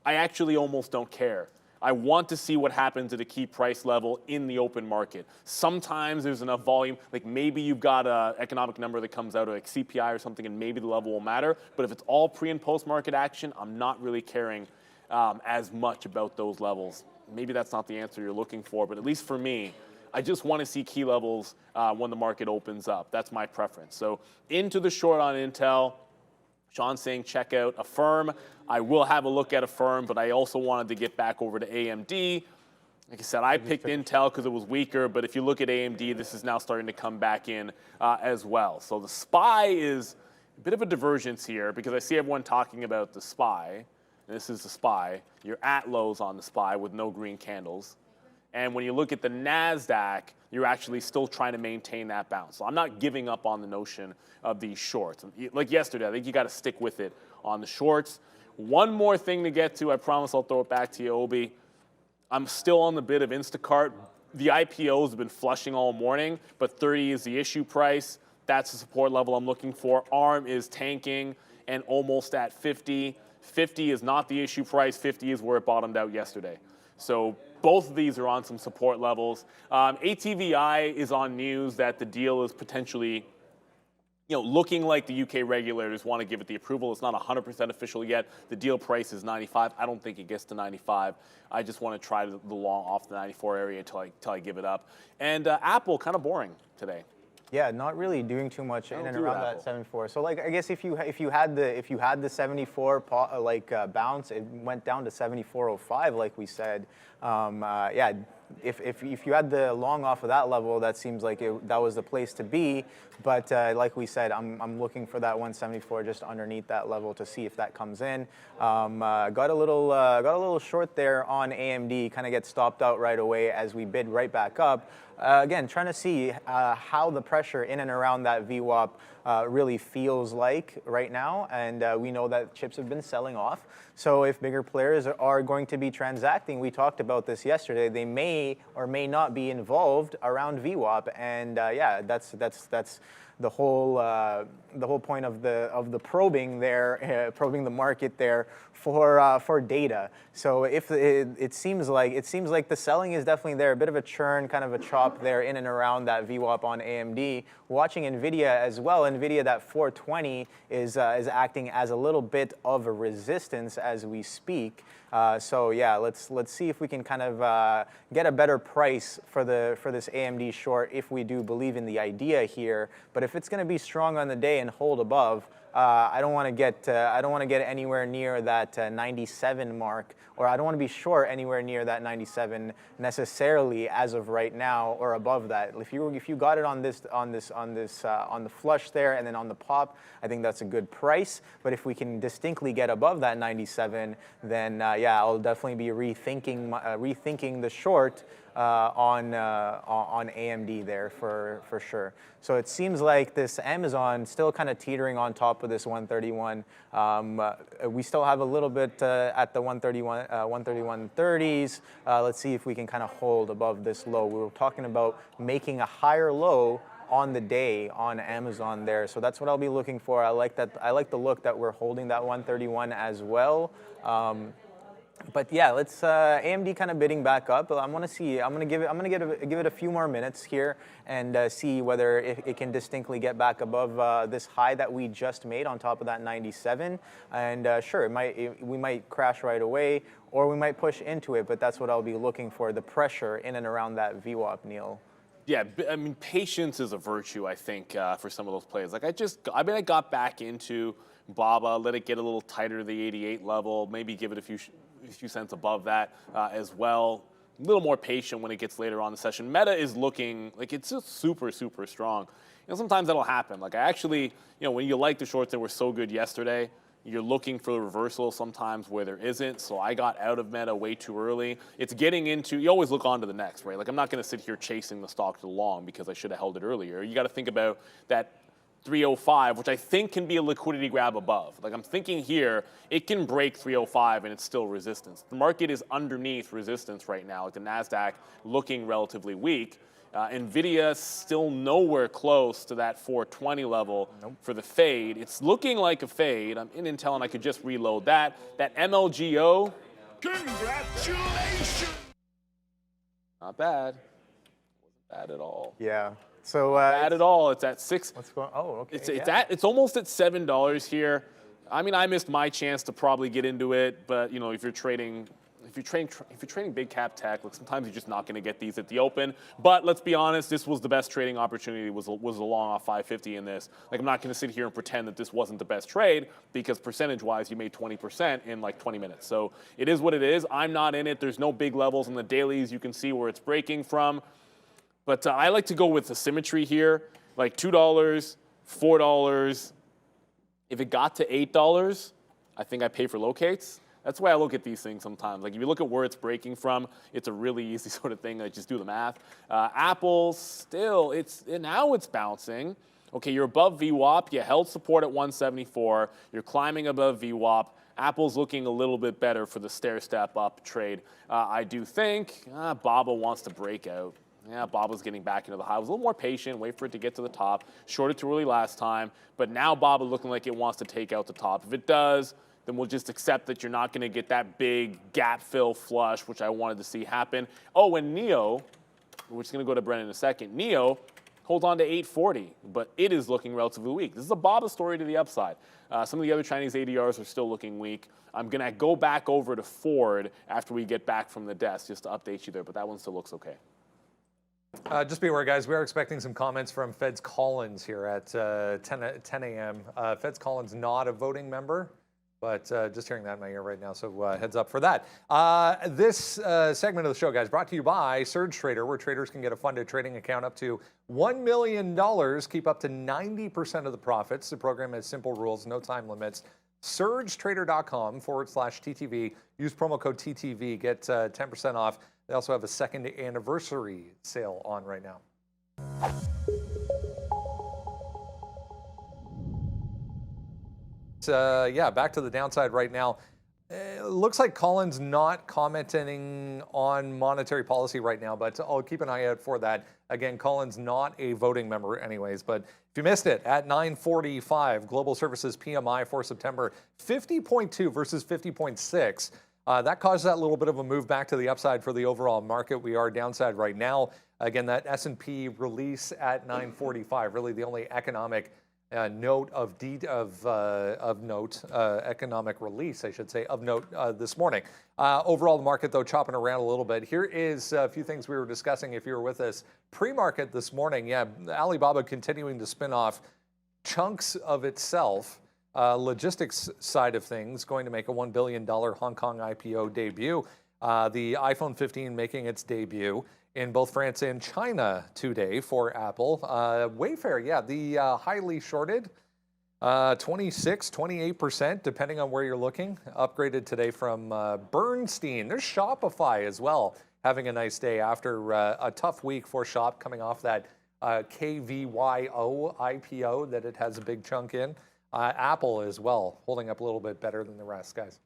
I actually almost don't care. I want to see what happens at a key price level in the open market. Sometimes there's enough volume, like maybe you've got an economic number that comes out, like CPI or something, and maybe the level will matter. But if it's all pre and post-market action, I'm not really caring as much about those levels. Maybe that's not the answer you're looking for, but at least for me, I just want to see key levels when the market opens up. That's my preference. So into the short on Intel. Sean's saying check out Affirm. I will have a look at Affirm, but I also wanted to get back over to AMD. Like I said, I picked Intel because it was weaker, but if you look at AMD, this is now starting to come back in as well. So the SPY is a bit of a divergence here because I see everyone talking about the SPY. This is the SPY. You're at lows on the SPY with no green candles. And when you look at the NASDAQ, you're actually still trying to maintain that bounce. So I'm not giving up on the notion of these shorts. Like yesterday, I think you got to stick with it on the shorts. One more thing to get to. I promise I'll throw it back to you, Obi. I'm still on the bid of Instacart. The IPOs have been flushing all morning, but 30 is the issue price. That's the support level I'm looking for. ARM is tanking and almost at 50. 50 is not the issue price. 50 is where it bottomed out yesterday. So both of these are on some support levels. ATVI is on news that the deal is potentially, looking like the UK regulators want to give it the approval. It's not 100% official yet. The deal price is 95. I don't think it gets to 95. I just want to try the long off the 94 area until I give it up. And Apple, kind of boring today. Yeah, not really doing too much in and around that 74. So like I guess if you had the 74 bounce, it went down to 74.05 like we said. Yeah, if you had the long off of that level, that seems like that was the place to be. But like we said, I'm looking for that 174 just underneath that level to see if that comes in. Got a little short there on AMD, kind of get stopped out right away as we bid right back up. Again, trying to see how the pressure in and around that VWAP really feels like right now, and we know that chips have been selling off. So if bigger players are going to be transacting, we talked about this yesterday, they may or may not be involved around VWAP, and yeah, that's the whole point of the probing there, probing the market there for data. So if it seems like the selling is definitely there, a bit of a churn, kind of a chop there in and around that VWAP on AMD. Watching Nvidia as well. Nvidia, that 420 is acting as a little bit of a resistance as we speak. So yeah, let's see if we can kind of get a better price for this AMD short if we do believe in the idea here. But if it's going to be strong on the day and hold above, I don't want to get anywhere near that 97 mark, or I don't want to be short anywhere near that 97 necessarily as of right now or above that. If you got it on the flush there and then on the pop, I think that's a good price. But if we can distinctly get above that 97, then yeah, I'll definitely be rethinking the short on AMD there for sure. So it seems like this Amazon still kind of teetering on top of this 131. We still have a little bit at the 131.30s. Let's see if we can kind of hold above this low. We were talking about making a higher low on the day on Amazon there. So that's what I'll be looking for. I like that. I like the look that we're holding that 131 as well. But yeah, let's AMD kind of bidding back up. I want to see. I'm gonna give it a few more minutes here and see whether it can distinctly get back above this high that we just made on top of that 97. And sure, we might crash right away, or we might push into it. But that's what I'll be looking for: the pressure in and around that VWAP, Neil. Yeah, I mean, patience is a virtue, I think, for some of those plays. Like I got back into BABA, let it get a little tighter to the 88 level, maybe give it a few cents above that as well. A little more patient when it gets later on in the session. Meta is looking like it's just super, super strong. Sometimes that'll happen. Like I actually, when you like the shorts that were so good yesterday, you're looking for the reversal sometimes where there isn't. So I got out of Meta way too early. It's getting into, you always look on to the next, right? Like I'm not going to sit here chasing the stock to the long because I should have held it earlier. You got to think about that 305, which I think can be a liquidity grab above. Like I'm thinking here, it can break 305 and it's still resistance. The market is underneath resistance right now, with the NASDAQ looking relatively weak. NVIDIA still nowhere close to that 420 level for the fade. It's looking like a fade. I'm in Intel and I could just reload that. That MLGO, congratulations! Not bad. Wasn't bad at all. Yeah. So bad at all. It's at 6. What's going? Oh, okay. It's almost at $7 here. I mean, I missed my chance to probably get into it, but you know, if you're trading big cap tech, like sometimes you're just not going to get these at the open. But let's be honest, this was the best trading opportunity. Was a long off 550 in this. Like I'm not going to sit here and pretend that this wasn't the best trade, because percentage-wise, you made 20% in like 20 minutes. So it is what it is. I'm not in it. There's no big levels in the dailies. You can see where it's breaking from. But I like to go with the symmetry here, like $2, $4. If it got to $8, I think I pay for locates. That's the way I look at these things sometimes. Like if you look at where it's breaking from, it's a really easy sort of thing. Like just do the math. Apple still, now it's bouncing. Okay, you're above VWAP. You held support at 174. You're climbing above VWAP. Apple's looking a little bit better for the stair step up trade. I do think BABA wants to break out. Yeah, BABA's getting back into the high. I was a little more patient, wait for it to get to the top. Shorted too early last time, but now BABA looking like it wants to take out the top. If it does, then we'll just accept that you're not going to get that big gap fill flush, which I wanted to see happen. Oh, and NEO, we're just going to go to Brennan in a second. NEO, hold on to 840, but it is looking relatively weak. This is a BABA story to the upside. Some of the other Chinese ADRs are still looking weak. I'm going to go back over to Ford after we get back from the desk just to update you there, but that one still looks okay. Just be aware, guys, we are expecting some comments from Feds Collins here at 10 a.m. Feds Collins not a voting member, but just hearing that in my ear right now, so heads up for that. This segment of the show, guys, brought to you by Surge Trader, where traders can get a funded trading account up to $1 million, keep up to 90% of the profits. The program has simple rules, no time limits. SurgeTrader.com/TTV. Use promo code TTV, get 10% off. They also have a second anniversary sale on right now. Yeah, back to the downside right now. It looks like Collins not commenting on monetary policy right now, but I'll keep an eye out for that. Again, Collins not a voting member anyways, but if you missed it, at 9:45, Global Services PMI for September, 50.2 versus 50.6. That caused that little bit of a move back to the upside for the overall market. We are downside right now. Again, that S&P release at 9:45, really the only economic note of note, economic release, I should say, of note this morning. Overall, the market, though, chopping around a little bit. Here is a few things we were discussing if you were with us pre-market this morning. Yeah, Alibaba continuing to spin off chunks of itself. Logistics side of things, going to make a $1 billion Hong Kong IPO debut. The iPhone 15 making its debut in both France and China today for Apple. Wayfair, yeah, the highly shorted, 26, 28%, depending on where you're looking. Upgraded today from Bernstein. There's Shopify as well, having a nice day after a tough week for Shop, coming off that KVYO IPO that it has a big chunk in. Apple as well, holding up a little bit better than the rest, guys.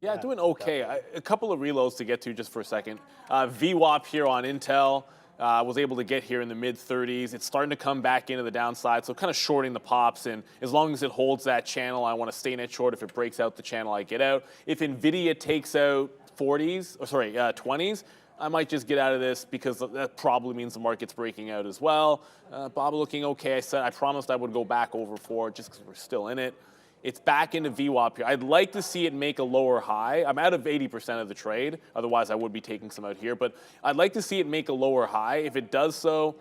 Yeah, doing okay. A couple of reloads to get to just for a second. VWAP here on Intel was able to get here in the mid-30s. It's starting to come back into the downside, so kind of shorting the pops. And as long as it holds that channel, I want to stay net short. If it breaks out the channel, I get out. If NVIDIA takes out 20s, I might just get out of this because that probably means the market's breaking out as well. Bob looking okay. I promised I would go back over 4 just because we're still in it. It's back into VWAP here. I'd like to see it make a lower high. I'm out of 80% of the trade. Otherwise, I would be taking some out here. But I'd like to see it make a lower high. If it does so,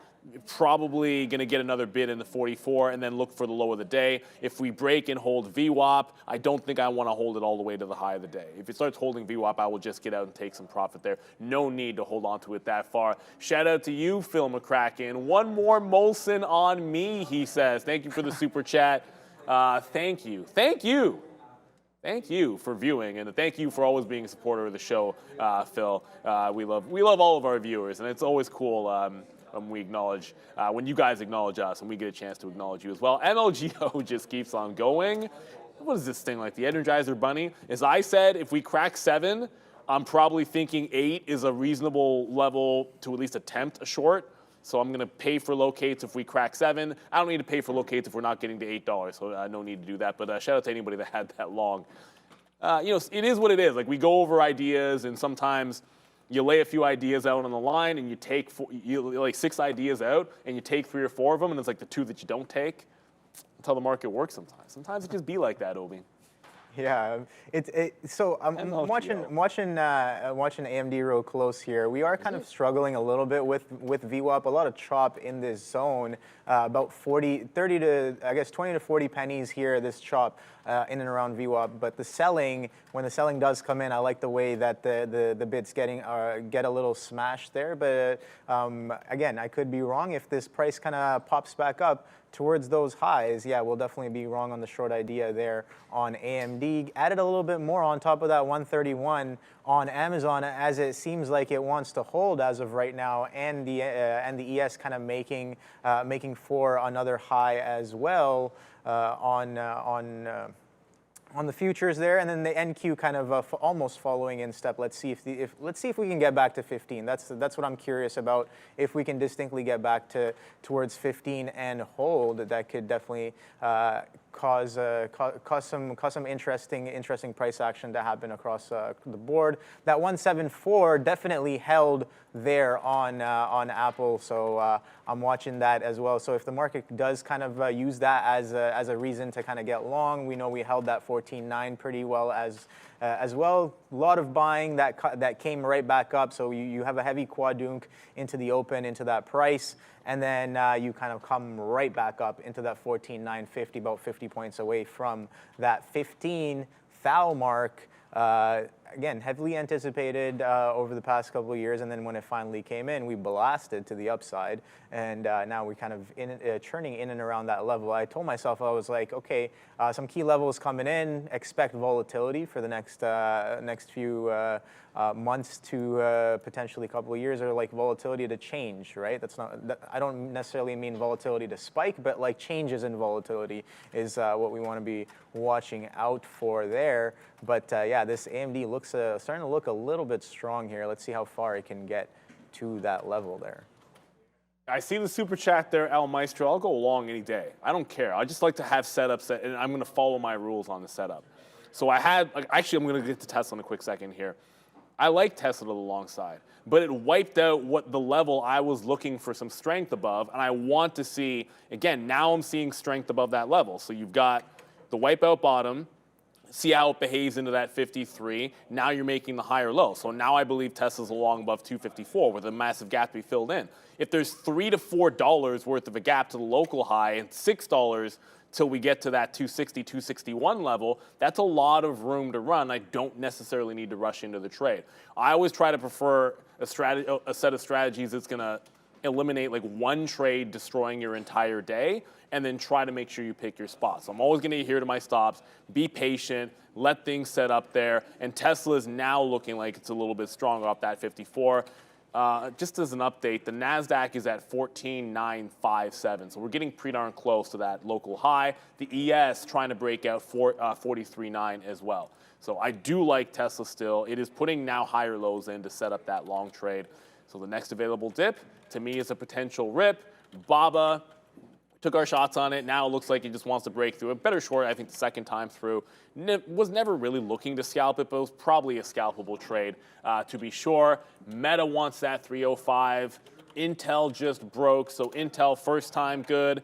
probably going to get another bid in the 44 and then look for the low of the day. If we break and hold VWAP, I don't think I want to hold it all the way to the high of the day. If it starts holding VWAP, I will just get out and take some profit there. No need to hold on to it that far. Shout out to you, Phil McCracken. One more Molson on me, he says. Thank you for the super chat. Thank you for viewing, and thank you for always being a supporter of the show, Phil. We love all of our viewers, and it's always cool we acknowledge, when you guys acknowledge us, and we get a chance to acknowledge you as well. MLGO just keeps on going. What is this thing, like the Energizer Bunny? As I said, if we crack 7, I'm probably thinking 8 is a reasonable level to at least attempt a short. So I'm going to pay for locates if we crack 7. I don't need to pay for locates if we're not getting to $8, so no need to do that. But shout out to anybody that had that long. You know, it is what it is. Like, we go over ideas, and sometimes you lay a few ideas out on the line, and you take like 6 ideas out, and you take 3 or 4 of them, and it's like the 2 that you don't take. That's how the market works sometimes. Sometimes it just be like that, Obi. Yeah, so I'm watching AMD real close here. We are kind of struggling a little bit with VWAP. A lot of chop in this zone, about 30 to, I guess, 20 to 40 pennies here. This chop in and around VWAP. But the selling, when the selling does come in, I like the way that the bids get a little smashed there. But again, I could be wrong. If this price kind of pops back up towards those highs, yeah, we'll definitely be wrong on the short idea there on AMD. Added a little bit more on top of that 131 on Amazon, as it seems like it wants to hold as of right now, and the ES kind of making for another high as well on the futures there, and then the NQ kind of almost following in step. Let's see if we can get back to 15. That's what I'm curious about. If we can distinctly get back towards 15 and hold, that could definitely cause some interesting price action to happen across the board. That 174 definitely held there on Apple, so I'm watching that as well. So if the market does kind of use that as a reason to kind of get long, we know we held that 14.9 pretty well as well. A lot of buying that came right back up. So you have a heavy quadunk into the open, into that price, and then you kind of come right back up into that 14.950, about 50 points away from that 15 thou mark. Again, heavily anticipated over the past couple of years, and then when it finally came in, we blasted to the upside, and now we're kind of churning in and around that level. I told myself, I was like, okay, some key levels coming in, expect volatility for the next few months to potentially a couple of years, or like volatility to change, right? I don't necessarily mean volatility to spike, but like changes in volatility is what we want to be watching out for there. But yeah, this AMD looks starting to look a little bit strong here. Let's see how far it can get to that level there. I see the super chat there, El Maestro. I'll go long any day. I don't care. I just like to have setups, and I'm going to follow my rules on the setup. So I had, actually, I'm going to get to Tesla in a quick second here. I like Tesla to the long side, but it wiped out what the level I was looking for some strength above, and I want to see, again, now I'm seeing strength above that level. So you've got the wipeout bottom, see how it behaves into that 53. Now you're making the higher low. So now I believe Tesla's along above 254 with a massive gap to be filled in. If there's $3 to $4 worth of a gap to the local high and $6 till we get to that 260, 261 level, that's a lot of room to run. I don't necessarily need to rush into the trade. I always try to prefer a set of strategies that's going to eliminate like one trade destroying your entire day, and then try to make sure you pick your spots. So I'm always going to adhere to my stops, be patient, let things set up there, and Tesla is now looking like it's a little bit stronger off that 54. Just as an update, the NASDAQ is at 14,957, so we're getting pretty darn close to that local high. The ES trying to break out 43.9 as well. So I do like Tesla still. It is putting now higher lows in to set up that long trade. So the next available dip, to me, is a potential rip. BABA, took our shots on it. Now it looks like he just wants to break through. A better short, I think, the second time through. Was never really looking to scalp it, but it was probably a scalpable trade, to be sure. Meta wants that 305. Intel just broke, so Intel first time good.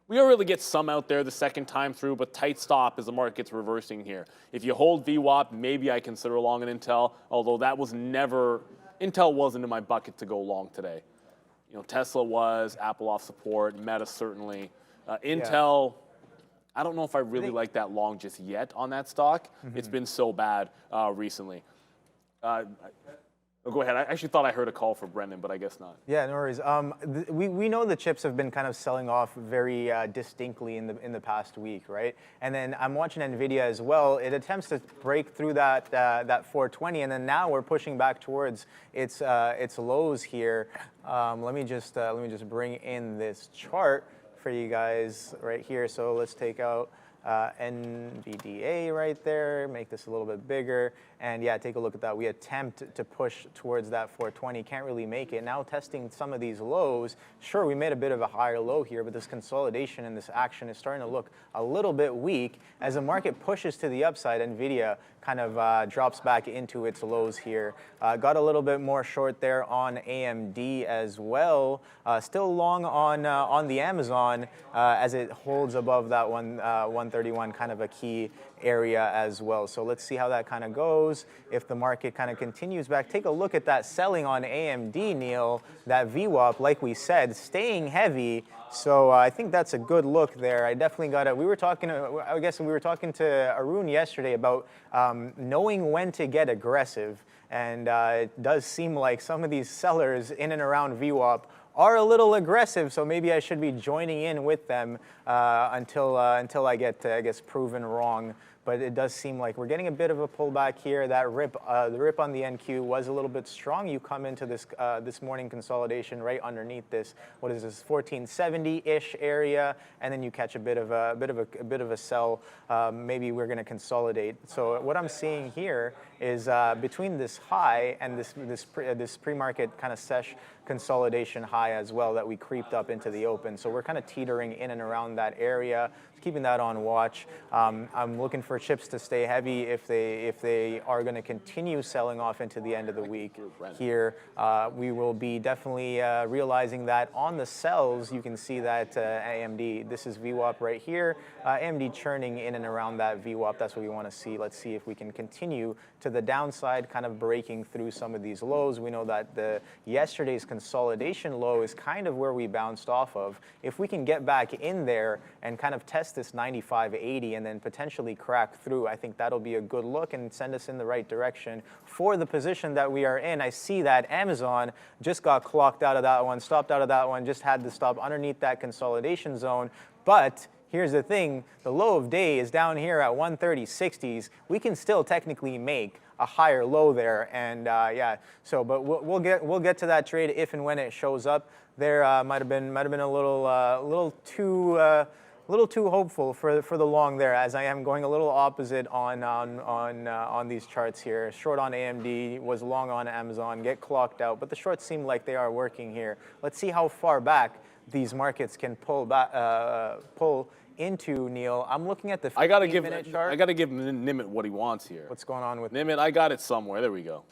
We don't really get some out there the second time through, but tight stop as the market's reversing here. If you hold VWAP, maybe I consider long an Intel, although that was never, Intel wasn't in my bucket to go long today. You know, Tesla was, Apple off support, Meta certainly. Intel, I don't know if I really like that long just yet on that stock. It's been so bad recently. Oh, go ahead. I actually thought I heard a call for Brendan, but I guess not. Yeah, no worries. We know the chips have been kind of selling off very distinctly in the past week, right? And then I'm watching Nvidia as well. It attempts to break through that 420, and then now we're pushing back towards its lows here. Let me just bring in this chart for you guys right here. So let's take out NVDA right there, make this a little bit bigger, and yeah, take a look at that. We attempt to push towards that 420, can't really make it. Now testing some of these lows, sure, we made a bit of a higher low here, but this consolidation and this action is starting to look a little bit weak. As the market pushes to the upside, NVIDIA kind of drops back into its lows here. Got a little bit more short there on AMD as well. Still long on the Amazon as it holds above that 131, kind of a key area as well. So let's see how that kind of goes. If the market kind of continues back, take a look at that selling on AMD, Neil. That VWAP, like we said, staying heavy. So I think that's a good look there. I definitely got it. We were talking, I guess we were talking to Arun yesterday about knowing when to get aggressive. And it does seem like some of these sellers in and around VWAP are a little aggressive, so maybe I should be joining in with them until I get, I guess, proven wrong. But it does seem like we're getting a bit of a pullback here. That rip, the rip on the NQ was a little bit strong. You come into this this morning consolidation right underneath this. What is this? 1470-ish area, and then you catch a bit of a sell. Maybe we're going to consolidate. So what I'm seeing here is between this high and this pre-market kind of sesh consolidation high as well that we creeped up into the open. So we're kind of teetering in and around that area, keeping that on watch. I'm looking for chips to stay heavy if they are going to continue selling off into the end of the week here. We will be definitely realizing that on the sells. You can see that AMD, this is VWAP right here. AMD churning in and around that VWAP. That's what we want to see. Let's see if we can continue to the downside, kind of breaking through some of these lows. We know that the yesterday's consolidation low is kind of where we bounced off of. If we can get back in there and kind of test this 95.80 and then potentially crack through, I think that'll be a good look and send us in the right direction for the position that we are in. I see that Amazon just got clocked out of that one, stopped out of that one, just had to stop underneath that consolidation zone. But here's the thing, the low of day is down here at 130.60s. We can still technically make a higher low there, and yeah. So, but we'll get to that trade if and when it shows up. There might have been a little too hopeful for the long there, as I am going a little opposite on these charts here. Short on AMD, was long on Amazon, get clocked out, but the shorts seem like they are working here. Let's see how far back these markets can pull into, Neil. I'm looking at the 15-minute chart. I gotta give Nimit what he wants here. What's going on with Nimit? I got it somewhere. There we go.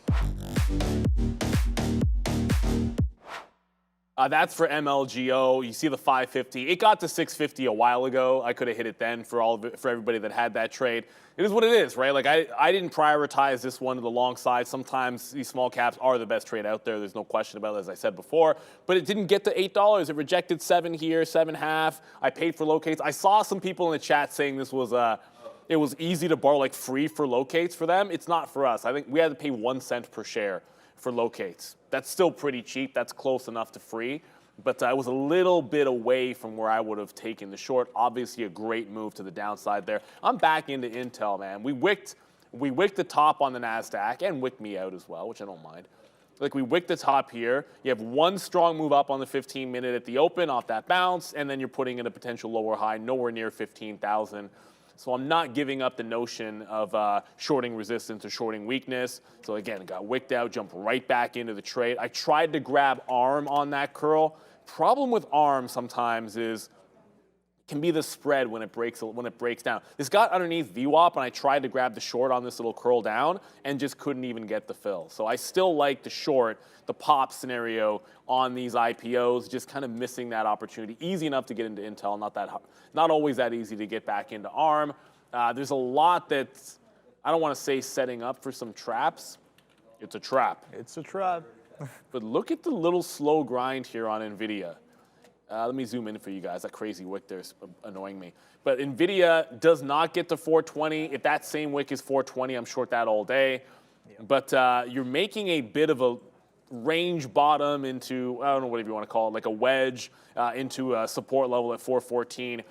That's for MLGO. You see the 550. It got to 650 a while ago. I could have hit it then for everybody that had that trade. It is what it is, right? Like I didn't prioritize this one to the long side. Sometimes these small caps are the best trade out there. There's no question about it, as I said before. But it didn't get to $8. It rejected 7 here, 7.5. I paid for locates. I saw some people in the chat saying this was it was easy to borrow, like free for locates for them. It's not for us. I think we had to pay 1 cent per share for locates. That's still pretty cheap. That's close enough to free. But I was a little bit away from where I would have taken the short. Obviously a great move to the downside there. I'm back into Intel, man. We wicked the top on the NASDAQ and wicked me out as well, which I don't mind. Like we wicked the top here. You have one strong move up on the 15-minute at the open off that bounce, and then you're putting in a potential lower high nowhere near 15,000. So I'm not giving up the notion of shorting resistance or shorting weakness. So again, got wicked out, jumped right back into the trade. I tried to grab ARM on that curl. Problem with ARM sometimes is can be the spread when it breaks down. This got underneath VWAP, and I tried to grab the short on this little curl down and just couldn't even get the fill. So I still like the short, the pop scenario on these IPOs, just kind of missing that opportunity. Easy enough to get into Intel, not always that easy to get back into ARM. There's a lot that's, I don't want to say setting up for some traps. It's a trap. It's a trap. But look at the little slow grind here on NVIDIA. Let me zoom in for you guys. That crazy wick there is annoying me. But NVIDIA does not get to 420. If that same wick is 420, I'm short that all day. But you're making a bit of a range bottom into, I don't know, whatever you want to call it, like a wedge into a support level at 414.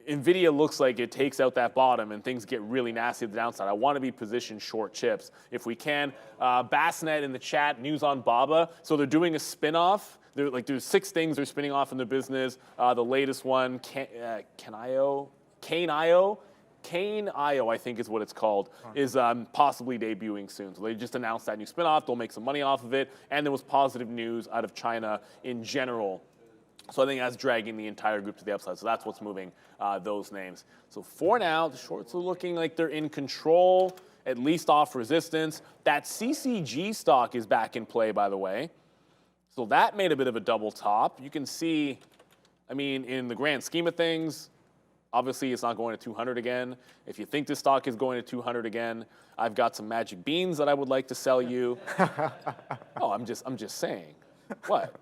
NVIDIA looks like it takes out that bottom and things get really nasty at the downside. I want to be positioned short chips if we can. Bassnet in the chat, news on BABA. So they're doing a spin-off. There's 6 things they're spinning off in the business. The latest one, Kane.io, I think is what it's called, is possibly debuting soon. So they just announced that new spinoff. They'll make some money off of it. And there was positive news out of China in general. So I think that's dragging the entire group to the upside. So that's what's moving those names. So for now, the shorts are looking like they're in control, at least off resistance. That CCG stock is back in play, by the way. So that made a bit of a double top. You can see, I mean, in the grand scheme of things, obviously, it's not going to 200 again. If you think this stock is going to 200 again, I've got some magic beans that I would like to sell you. Oh, I'm just saying. What?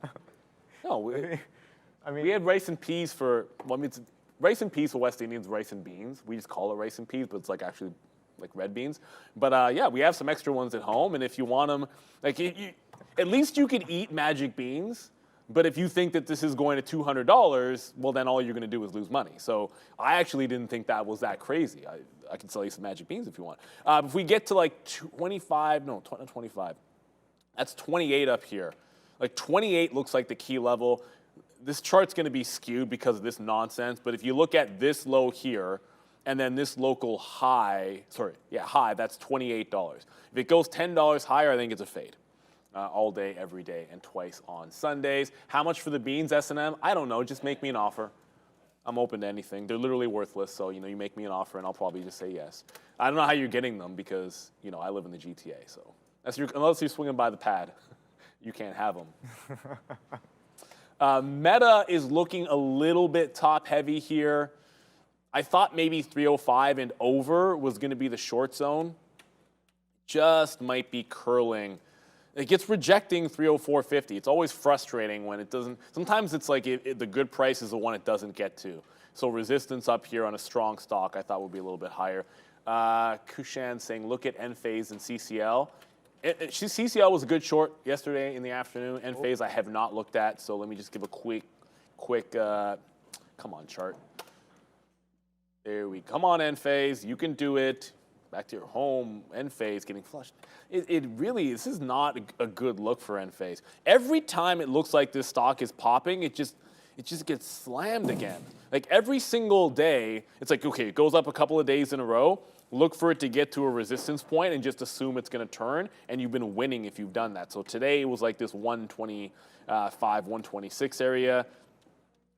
No, we had rice and peas for, well, I mean, it's rice and peas for West Indians, rice and beans. We just call it rice and peas, but it's like actually like red beans. But yeah, we have some extra ones at home, and if you want them, like at least you could eat magic beans. But if you think that this is going to $200, well, then all you're going to do is lose money. So I actually didn't think that was that crazy. I can sell you some magic beans if you want. If we get to like 25, no, 25, that's 28 up here. Like 28 looks like the key level. This chart's going to be skewed because of this nonsense. But if you look at this low here, and then this local high, high, that's $28. If it goes $10 higher, I think it's a fade. All day, every day, and twice on Sundays. How much for the beans, S&M? I don't know. Just make me an offer. I'm open to anything. They're literally worthless, so you make me an offer, and I'll probably just say yes. I don't know how you're getting them because I live in the GTA, so unless you're swinging by the pad, you can't have them. Meta is looking a little bit top heavy here. I thought maybe 305 and over was going to be the short zone. Just might be curling. It gets rejecting 304.50. It's always frustrating when it doesn't. Sometimes it's like the good price is the one it doesn't get to. So resistance up here on a strong stock I thought would be a little bit higher. Kushan saying look at Enphase and CCL. CCL was a good short yesterday in the afternoon. Enphase I have not looked at, so let me just give a quick come on chart. There we come on Enphase. You can do it. Back to your home, Enphase getting flushed. It really, this is not a good look for Enphase. Every time it looks like this stock is popping, it just gets slammed again. Like every single day, it's like, okay, it goes up a couple of days in a row, look for it to get to a resistance point and just assume it's going to turn, and you've been winning if you've done that. So today it was like this 125, 126 area.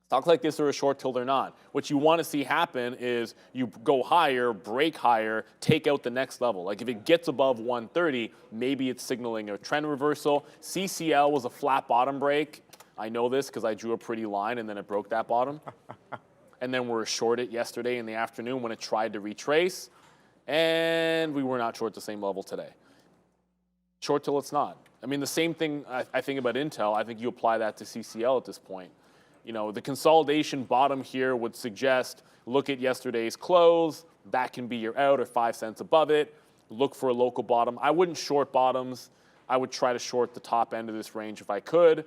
Stocks like this are a short till they're not. What you want to see happen is you go higher, break higher, take out the next level. Like if it gets above 130, maybe it's signaling a trend reversal. CCL was a flat bottom break. I know this because I drew a pretty line and then it broke that bottom. And then we were short it yesterday in the afternoon when it tried to retrace. And we were not short the same level today. Short till it's not. I mean, the same thing I think about Intel. I think you apply that to CCL at this point. The consolidation bottom here would suggest look at yesterday's close. That can be your out or 5 cents above it. Look for a local bottom. I wouldn't short bottoms. I would try to short the top end of this range if I could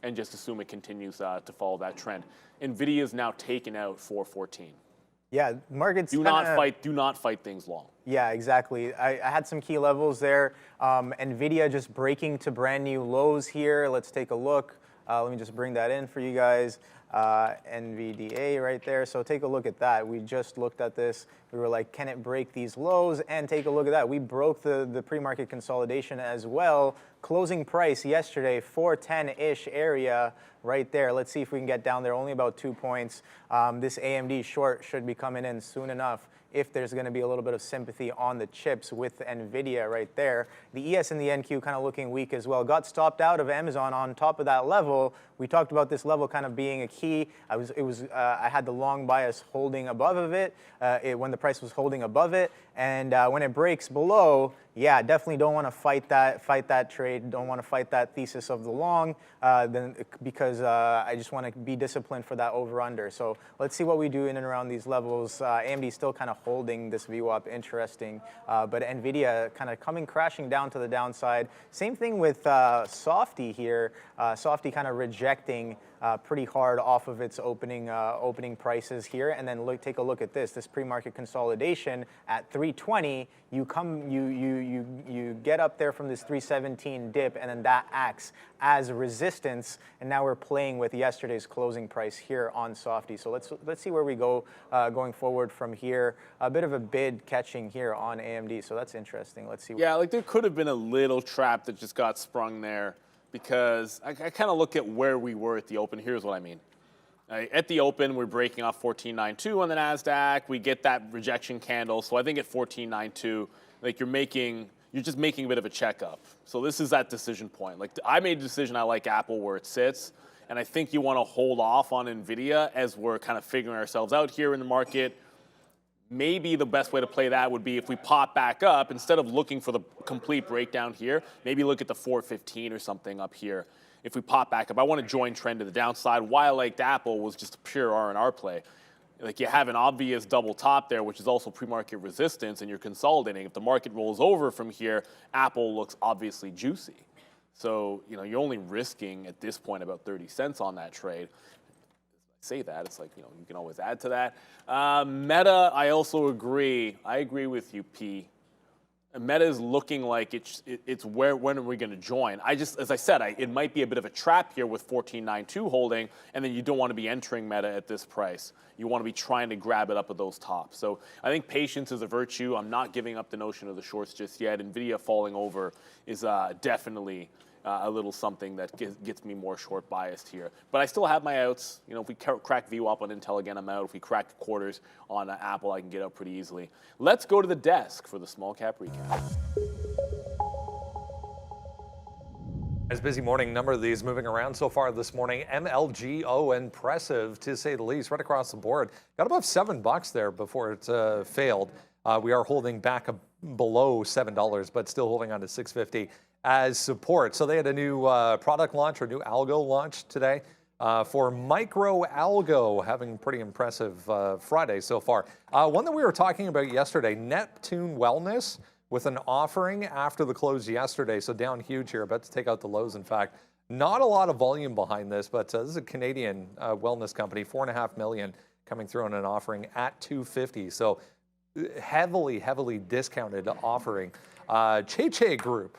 and just assume it continues to follow that trend. NVIDIA is now taken out 414. Yeah, markets do not fight things long. Yeah, exactly. I had some key levels there. NVIDIA just breaking to brand new lows here. Let's take a look. Let me just bring that in for you guys. NVDA right there. So take a look at that. We just looked at this. We were like, can it break these lows? And take a look at that. We broke the pre-market consolidation as well. Closing price yesterday, 410-ish area right there. Let's see if we can get down there. Only about 2 points. This AMD short should be coming in soon enough if there's going to be a little bit of sympathy on the chips with NVIDIA right there. The ES and the NQ kind of looking weak as well. Got stopped out of Amazon on top of that level. We talked about this level kind of being a key. I had the long bias holding above of it when the price was holding above it. And when it breaks below, yeah, definitely don't want to fight that trade. Don't want to fight that thesis of the long, because I just want to be disciplined for that over/under. So let's see what we do in and around these levels. AMD still kind of holding this VWAP, interesting, but Nvidia kind of coming crashing down to the downside. Same thing with Softy here. Softy kind of rejecting pretty hard off of its opening prices here, and then take a look at this pre-market consolidation at 320. You get up there from this 317 dip, and then that acts as resistance, and now we're playing with yesterday's closing price here on Softy. So let's see where we go going forward from here. A bit of a bid catching here on AMD, so that's interesting. Let's see. Yeah, like there could have been a little trap that just got sprung there, because I kind of look at where we were at the open. Here's what I mean. At the open, we're breaking off 14.92 on the NASDAQ. We get that rejection candle. So I think at 14.92, like you're just making a bit of a checkup. So this is that decision point. Like I made a decision, I like Apple where it sits. And I think you want to hold off on NVIDIA as we're kind of figuring ourselves out here in the market. Maybe the best way to play that would be if we pop back up, instead of looking for the complete breakdown here, maybe look at the 415 or something up here. If we pop back up, I want to join trend to the downside. Why I liked Apple was just a pure R&R play. Like you have an obvious double top there, which is also pre-market resistance, and you're consolidating. If the market rolls over from here, Apple looks obviously juicy. So, you're only risking at this point about 30 cents on that trade. Say that, it's like, you can always add to that. Meta, I also agree. I agree with you, P. Meta is looking like it's when are we going to join? As I said, it might be a bit of a trap here with 14.92 holding, and then you don't want to be entering Meta at this price. You want to be trying to grab it up at those tops. So I think patience is a virtue. I'm not giving up the notion of the shorts just yet. NVIDIA falling over is definitely a little something that gets me more short biased here. But I still have my outs. If we crack VWAP on Intel again, I'm out. If we crack quarters on Apple, I can get out pretty easily. Let's go to the desk for the small cap recap. It's a busy morning. Number of these moving around so far this morning. MLGO, impressive to say the least, right across the board. Got above $7 there before it failed. We are holding back below $7, but still holding on to $6.50 as support. So they had a new product launch or new algo launch today for micro algo, having pretty impressive Friday so far. One that we were talking about yesterday, Neptune Wellness, with an offering after the close yesterday. So down huge here, about to take out the lows, in fact. Not a lot of volume behind this, but this is a Canadian wellness company, $4.5 million coming through on an offering at $2.50. So heavily discounted offering. Che Group,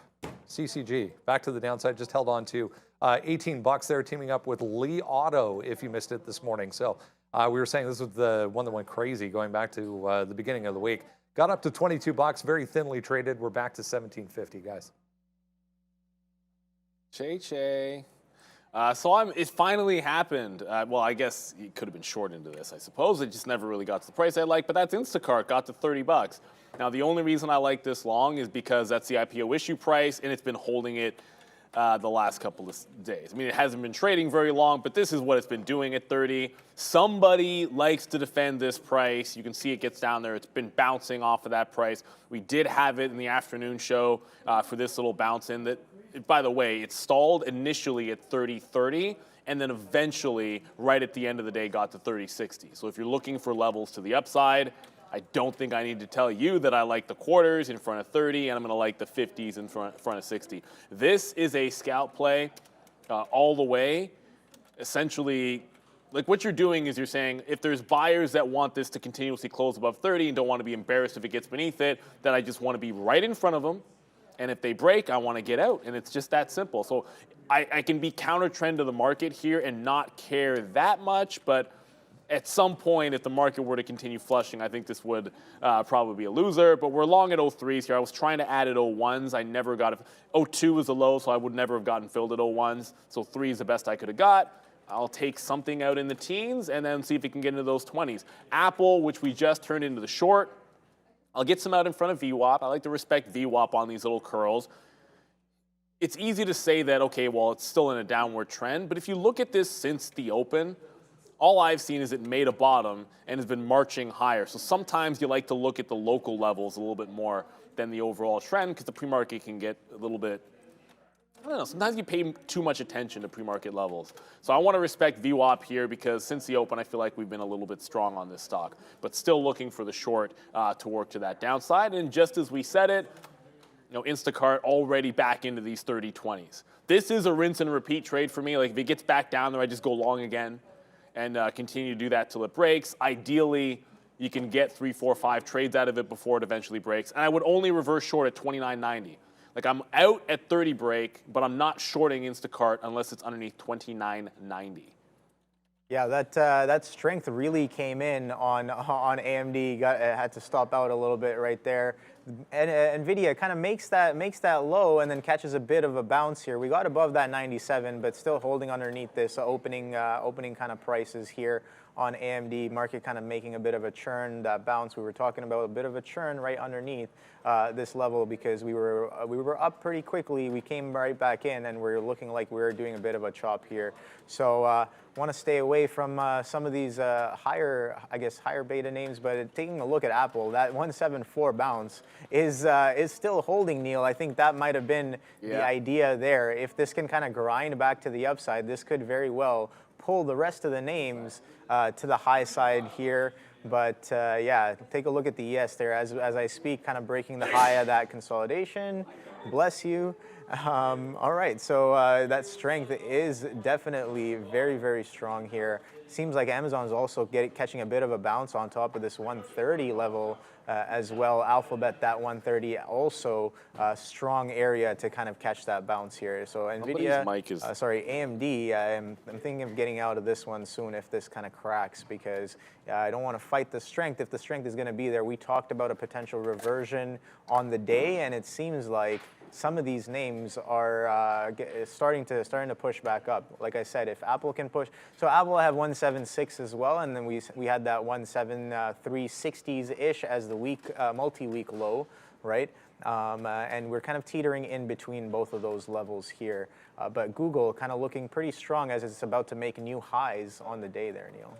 CCG, back to the downside, just held on to $18 there, teaming up with Li Auto, if you missed it this morning. So we were saying this was the one that went crazy going back to the beginning of the week. Got up to $22, very thinly traded. We're back to $17.50, guys. Che. So it finally happened. Well, I guess it could have been short into this, I suppose. It just never really got to the price I like, but that's Instacart, got to $30. Now, the only reason I like this long is because that's the IPO issue price, and it's been holding it the last couple of days. I mean, it hasn't been trading very long, but this is what it's been doing at 30. Somebody likes to defend this price. You can see it gets down there. It's been bouncing off of that price. We did have it in the afternoon show for this little bounce in that, by the way, it stalled initially at 30.30, and then eventually, right at the end of the day, got to 30.60. So if you're looking for levels to the upside, I don't think I need to tell you that I like the quarters in front of 30, and I'm going to like the 50s in front of 60. This is a scalp play all the way. Essentially, like what you're doing is you're saying, if there's buyers that want this to continuously close above 30 and don't want to be embarrassed if it gets beneath it, then I just want to be right in front of them. And if they break, I want to get out. And it's just that simple. So I can be counter trend to the market here and not care that much, but at some point, if the market were to continue flushing, I think this would probably be a loser. But we're long at 03s here. I was trying to add at 01s. I never got it. 02 was the low, so I would never have gotten filled at 01s. So 3 is the best I could have got. I'll take something out in the teens and then see if it can get into those 20s. Apple, which we just turned into the short, I'll get some out in front of VWAP. I like to respect VWAP on these little curls. It's easy to say that, okay, well, it's still in a downward trend. But if you look at this since the open, all I've seen is it made a bottom and has been marching higher. So sometimes you like to look at the local levels a little bit more than the overall trend because the pre-market can get a little bit, I don't know, sometimes you pay too much attention to pre-market levels. So I want to respect VWAP here because since the open, I feel like we've been a little bit strong on this stock, but still looking for the short to work to that downside. And just as we said it, Instacart already back into these 30-20s. This is a rinse and repeat trade for me. Like if it gets back down there, I just go long again and continue to do that till it breaks. Ideally, you can get 3, 4, 5 trades out of it before it eventually breaks. And I would only reverse short at 29.90. Like I'm out at 30 break, but I'm not shorting Instacart unless it's underneath 29.90. Yeah, that strength really came in on AMD. Had to stop out a little bit right there. And Nvidia kind of makes that low and then catches a bit of a bounce here. We got above that 97, but still holding underneath this opening kind of prices here on AMD. Market kind of making a bit of a churn. That bounce we were talking about, a bit of a churn right underneath this level because we were up pretty quickly. We came right back in and we're looking like we were doing a bit of a chop here. So want to stay away from some of these higher beta names, but taking a look at Apple, that 174 bounce is still holding, Neil. I think that might have been the idea there. If this can kind of grind back to the upside, this could very well pull the rest of the names to the high side here. But yeah, take a look at the ES there as I speak, kind of breaking the high of that consolidation. Bless you. All right, so that strength is definitely very, very strong here. Seems like Amazon's also catching a bit of a bounce on top of this 130 level as well. Alphabet, that 130, also strong area to kind of catch that bounce here. So NVIDIA, AMD, I'm thinking of getting out of this one soon if this kind of cracks because I don't want to fight the strength. If the strength is going to be there, we talked about a potential reversion on the day, and it seems like some of these names are starting to push back up. Like I said, if Apple can push, so Apple have 176 as well, and then we had that 17360s-ish as the multi-week low, right? And we're kind of teetering in between both of those levels here. But Google kind of looking pretty strong as it's about to make new highs on the day there, Neil.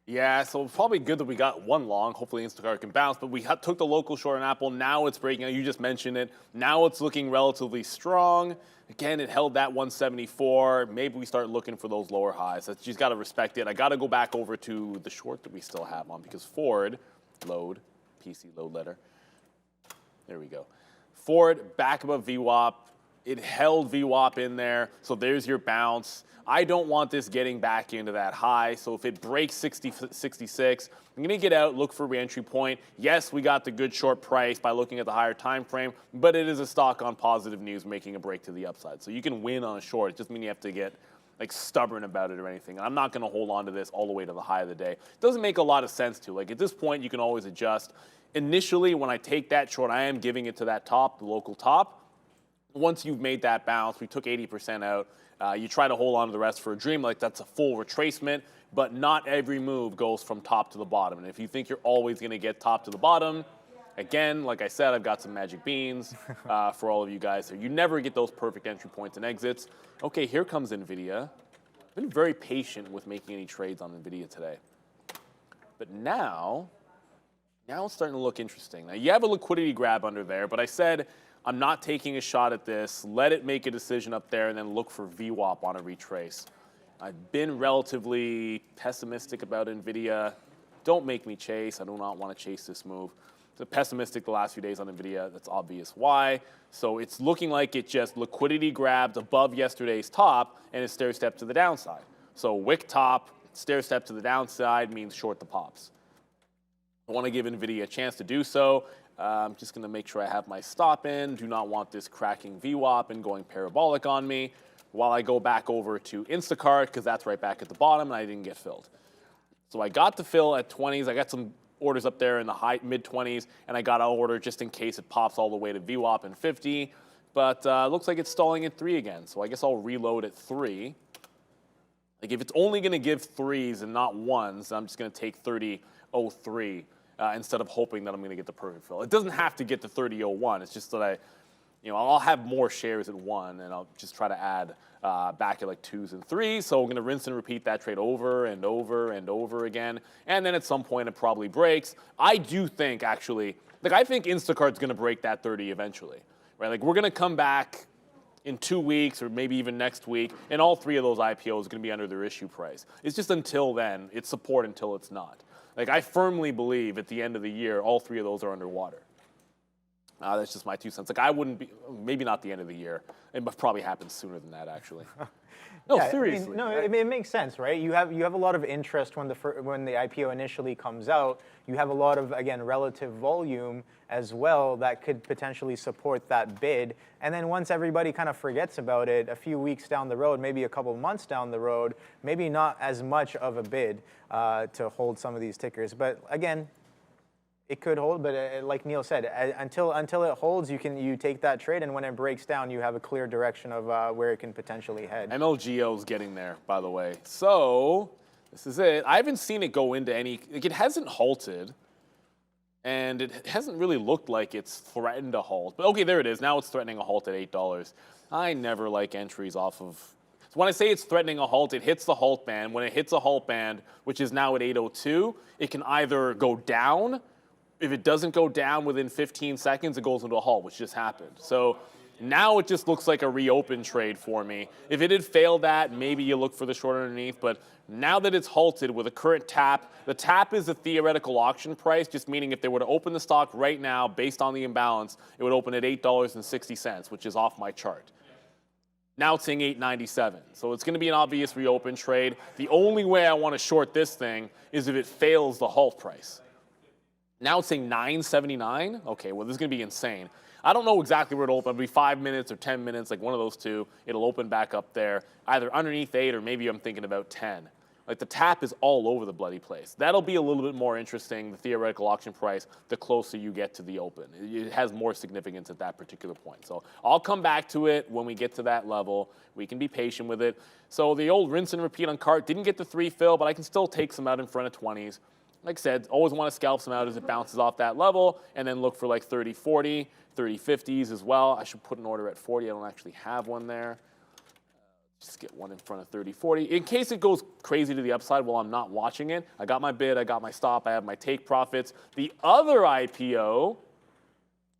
Yeah, so probably good that we got one long. Hopefully Instacart can bounce, but we took the local short on Apple. Now it's breaking out. You just mentioned it. Now it's looking relatively strong. Again, it held that 174. Maybe we start looking for those lower highs. You just got to respect it. I got to go back over to the short that we still have on because Ford, load, PC load letter. There we go. Ford back above VWAP. It held VWAP in there, so there's your bounce. I don't want this getting back into that high, so if it breaks 66, I'm going to get out, look for re-entry point. Yes, we got the good short price by looking at the higher time frame, but it is a stock on positive news making a break to the upside. So you can win on a short. It just means you have to get like stubborn about it or anything. I'm not going to hold on to this all the way to the high of the day. It doesn't make a lot of sense to. Like at this point, you can always adjust. Initially, when I take that short, I am giving it to that top, the local top. Once you've made that bounce, we took 80% out. You try to hold on to the rest for a dream, like that's a full retracement, but not every move goes from top to the bottom. And if you think you're always going to get top to the bottom, again, like I said, I've got some magic beans for all of you guys. So you never get those perfect entry points and exits. Okay, here comes NVIDIA. I've been very patient with making any trades on NVIDIA today. But now it's starting to look interesting. Now, you have a liquidity grab under there, but I said I'm not taking a shot at this. Let it make a decision up there and then look for VWAP on a retrace. I've been relatively pessimistic about NVIDIA. Don't make me chase. I do not want to chase this move. So pessimistic the last few days on NVIDIA. That's obvious why. So it's looking like it just liquidity grabbed above yesterday's top and it stair step to the downside. So wick top, stair step to the downside means short the pops. I want to give NVIDIA a chance to do so. I'm just going to make sure I have my stop in. Do not want this cracking VWAP and going parabolic on me while I go back over to Instacart because that's right back at the bottom and I didn't get filled. So I got to fill at 20s. I got some orders up there in the high mid-20s and I got to order just in case it pops all the way to VWAP and 50. But looks like it's stalling at 3 again. So I guess I'll reload at 3. Like if it's only going to give 3s and not 1s, I'm just going to take 30.03. Instead of hoping that I'm going to get the perfect fill. It doesn't have to get to 30.01. It's just that I'll have more shares at 1, and I'll just try to add back at like 2s and 3s. So I'm going to rinse and repeat that trade over and over and over again. And then at some point it probably breaks. I do think actually, like I think Instacart's going to break that 30 eventually, right? Like we're going to come back in 2 weeks or maybe even next week, and all 3 of those IPOs are going to be under their issue price. It's just until then, it's support until it's not. Like I firmly believe at the end of the year, all 3 of those are underwater. That's just my 2 cents. Like I wouldn't be, maybe not the end of the year. It probably happens sooner than that, actually. No, yeah, seriously. It makes sense, right? You have a lot of interest when the IPO initially comes out. You have a lot of, again, relative volume as well that could potentially support that bid. And then once everybody kind of forgets about it, a few weeks down the road, maybe a couple of months down the road, maybe not as much of a bid to hold some of these tickers. But again, it could hold, but like Neil said, until it holds, you take that trade, and when it breaks down, you have a clear direction of where it can potentially head. MLGO's getting there, by the way. So this is it. I haven't seen it go into any. Like it hasn't halted, and it hasn't really looked like it's threatened a halt. But okay, there it is. Now it's threatening a halt at $8. I never like entries off of. So when I say it's threatening a halt, it hits the halt band. When it hits a halt band, which is now at 8:02, it can either go down. If it doesn't go down within 15 seconds, it goes into a halt, which just happened. So now it just looks like a reopen trade for me. If it had failed that, maybe you look for the short underneath. But now that it's halted with a current tap, the tap is a theoretical auction price, just meaning if they were to open the stock right now based on the imbalance, it would open at $8.60, which is off my chart. Now it's saying $8.97. So it's going to be an obvious reopen trade. The only way I want to short this thing is if it fails the halt price. Now it's saying $9.79. Okay, well, this is going to be insane. I don't know exactly where it'll open. It'll be 5 minutes or 10 minutes, like one of those two. It'll open back up there, either underneath 8 or maybe I'm thinking about 10. Like the tap is all over the bloody place. That'll be a little bit more interesting, the theoretical auction price, the closer you get to the open. It has more significance at that particular point. So I'll come back to it when we get to that level. We can be patient with it. So the old rinse and repeat on cart didn't get the 3 fill, but I can still take some out in front of 20s. Like I said, always want to scalp some out as it bounces off that level, and then look for like 30-40, 30-50s as well. I should put an order at 40. I don't actually have one there. Just get one in front of 30-40. In case it goes crazy to the upside while I'm not watching it, I got my bid, I got my stop, I have my take profits. The other IPO,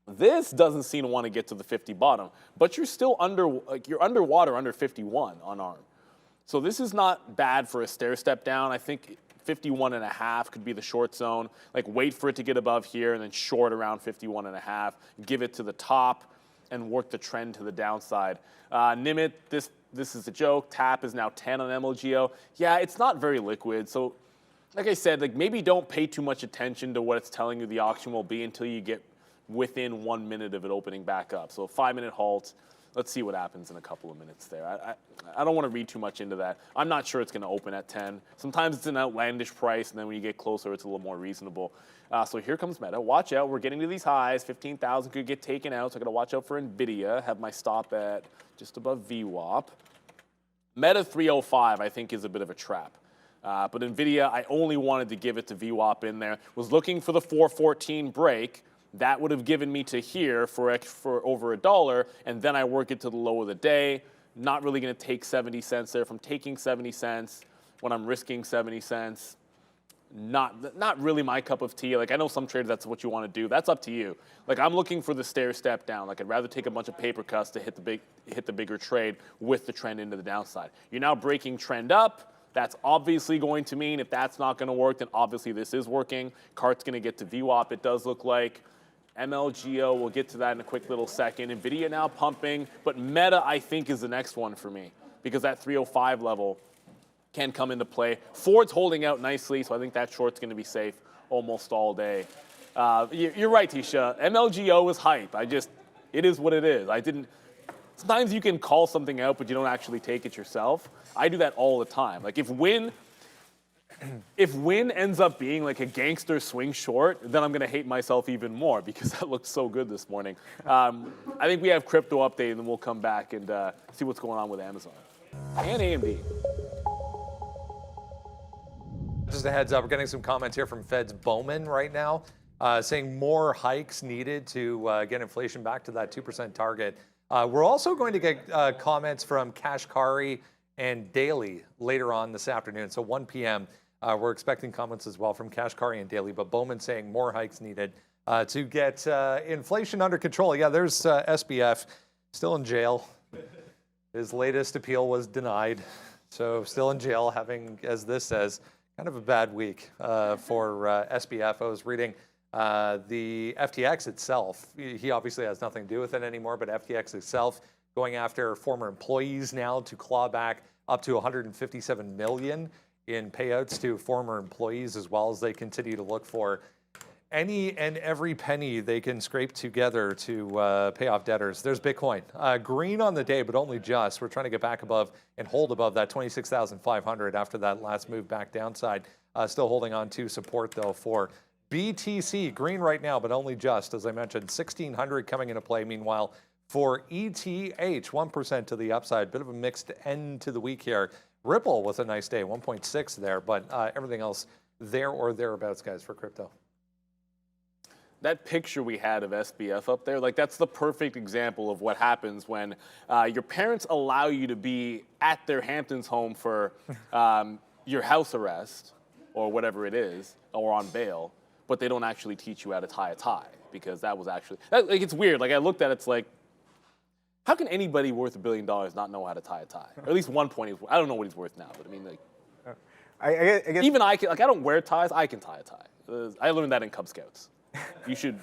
this doesn't seem to want to get to the 50 bottom, but you're still you're underwater under 51 on ARM. So this is not bad for a stair step down. I think 51.5 could be the short zone. Like wait for it to get above here and then short around 51.5. Give it to the top and work the trend to the downside. Nimit, this is a joke. Tap is now 10 on MLGO. Yeah, it's not very liquid. So like I said, like maybe don't pay too much attention to what it's telling you the auction will be until you get within 1 minute of it opening back up. So a 5-minute halt. Let's see what happens in a couple of minutes there. I don't want to read too much into that. I'm not sure it's going to open at 10. Sometimes it's an outlandish price, and then when you get closer, it's a little more reasonable. So here comes Meta. Watch out. We're getting to these highs. 15,000 could get taken out, so I got to watch out for NVIDIA. Have my stop at just above VWAP. Meta 305, I think, is a bit of a trap. But NVIDIA, I only wanted to give it to VWAP in there. Was looking for the 414 break. That would have given me to here for over $1, and then I work it to the low of the day. Not really going to take 70 cents there. If I'm taking 70 cents when I'm risking 70 cents, not really my cup of tea. Like I know some traders, that's what you want to do. That's up to you. Like I'm looking for the stair step down. Like I'd rather take a bunch of paper cuts to hit the bigger trade with the trend into the downside. You're now breaking trend up. That's obviously going to mean if that's not going to work, then obviously this is working. Cart's going to get to VWAP, it does look like. MLGO, we'll get to that in a quick little second. NVIDIA now pumping, but Meta, I think, is the next one for me because that 305 level can come into play. Ford's holding out nicely, so I think that short's going to be safe almost all day. You're right, Tisha. MLGO is hype. It is what it is. Sometimes you can call something out, but you don't actually take it yourself. I do that all the time. Like if win ends up being like a gangster swing short, then I'm going to hate myself even more because that looked so good this morning. I think we have crypto update, and then we'll come back and see what's going on with Amazon and AMD. Just a heads up, we're getting some comments here from Fed's Bowman right now. saying more hikes needed to get inflation back to that 2% target. We're also going to get comments from Kashkari and Daly later on this afternoon, so 1 p.m. We're expecting comments as well from Kashkari and Daly, but Bowman saying more hikes needed to get inflation under control. Yeah, there's SBF still in jail. His latest appeal was denied, so still in jail, having, as this says, kind of a bad week for SBF. I was reading the FTX itself. He obviously has nothing to do with it anymore, but FTX itself going after former employees now to claw back up to $157 million in payouts to former employees, as well as they continue to look for any and every penny they can scrape together to pay off debtors. There's Bitcoin. Green on the day, but only just. We're trying to get back above and hold above that 26,500 after that last move back downside. Still holding on to support, though, for BTC. Green right now, but only just. As I mentioned, 1,600 coming into play. Meanwhile, for ETH, 1% to the upside. Bit of a mixed end to the week here. Ripple with a nice day, 1.6 there, but everything else there or thereabouts, guys, for crypto. That picture we had of SBF up there, like that's the perfect example of what happens when your parents allow you to be at their Hamptons home for your house arrest or whatever it is, or on bail, but they don't actually teach you how to tie a tie, because that was actually, like, it's weird. Like I looked at it, it's like, how can anybody worth $1 billion not know how to tie a tie? Or at least 1 point, I don't know what he's worth now, but I mean, like, I guess even I can, like, I don't wear ties, I can tie a tie. I learned that in Cub Scouts. You should,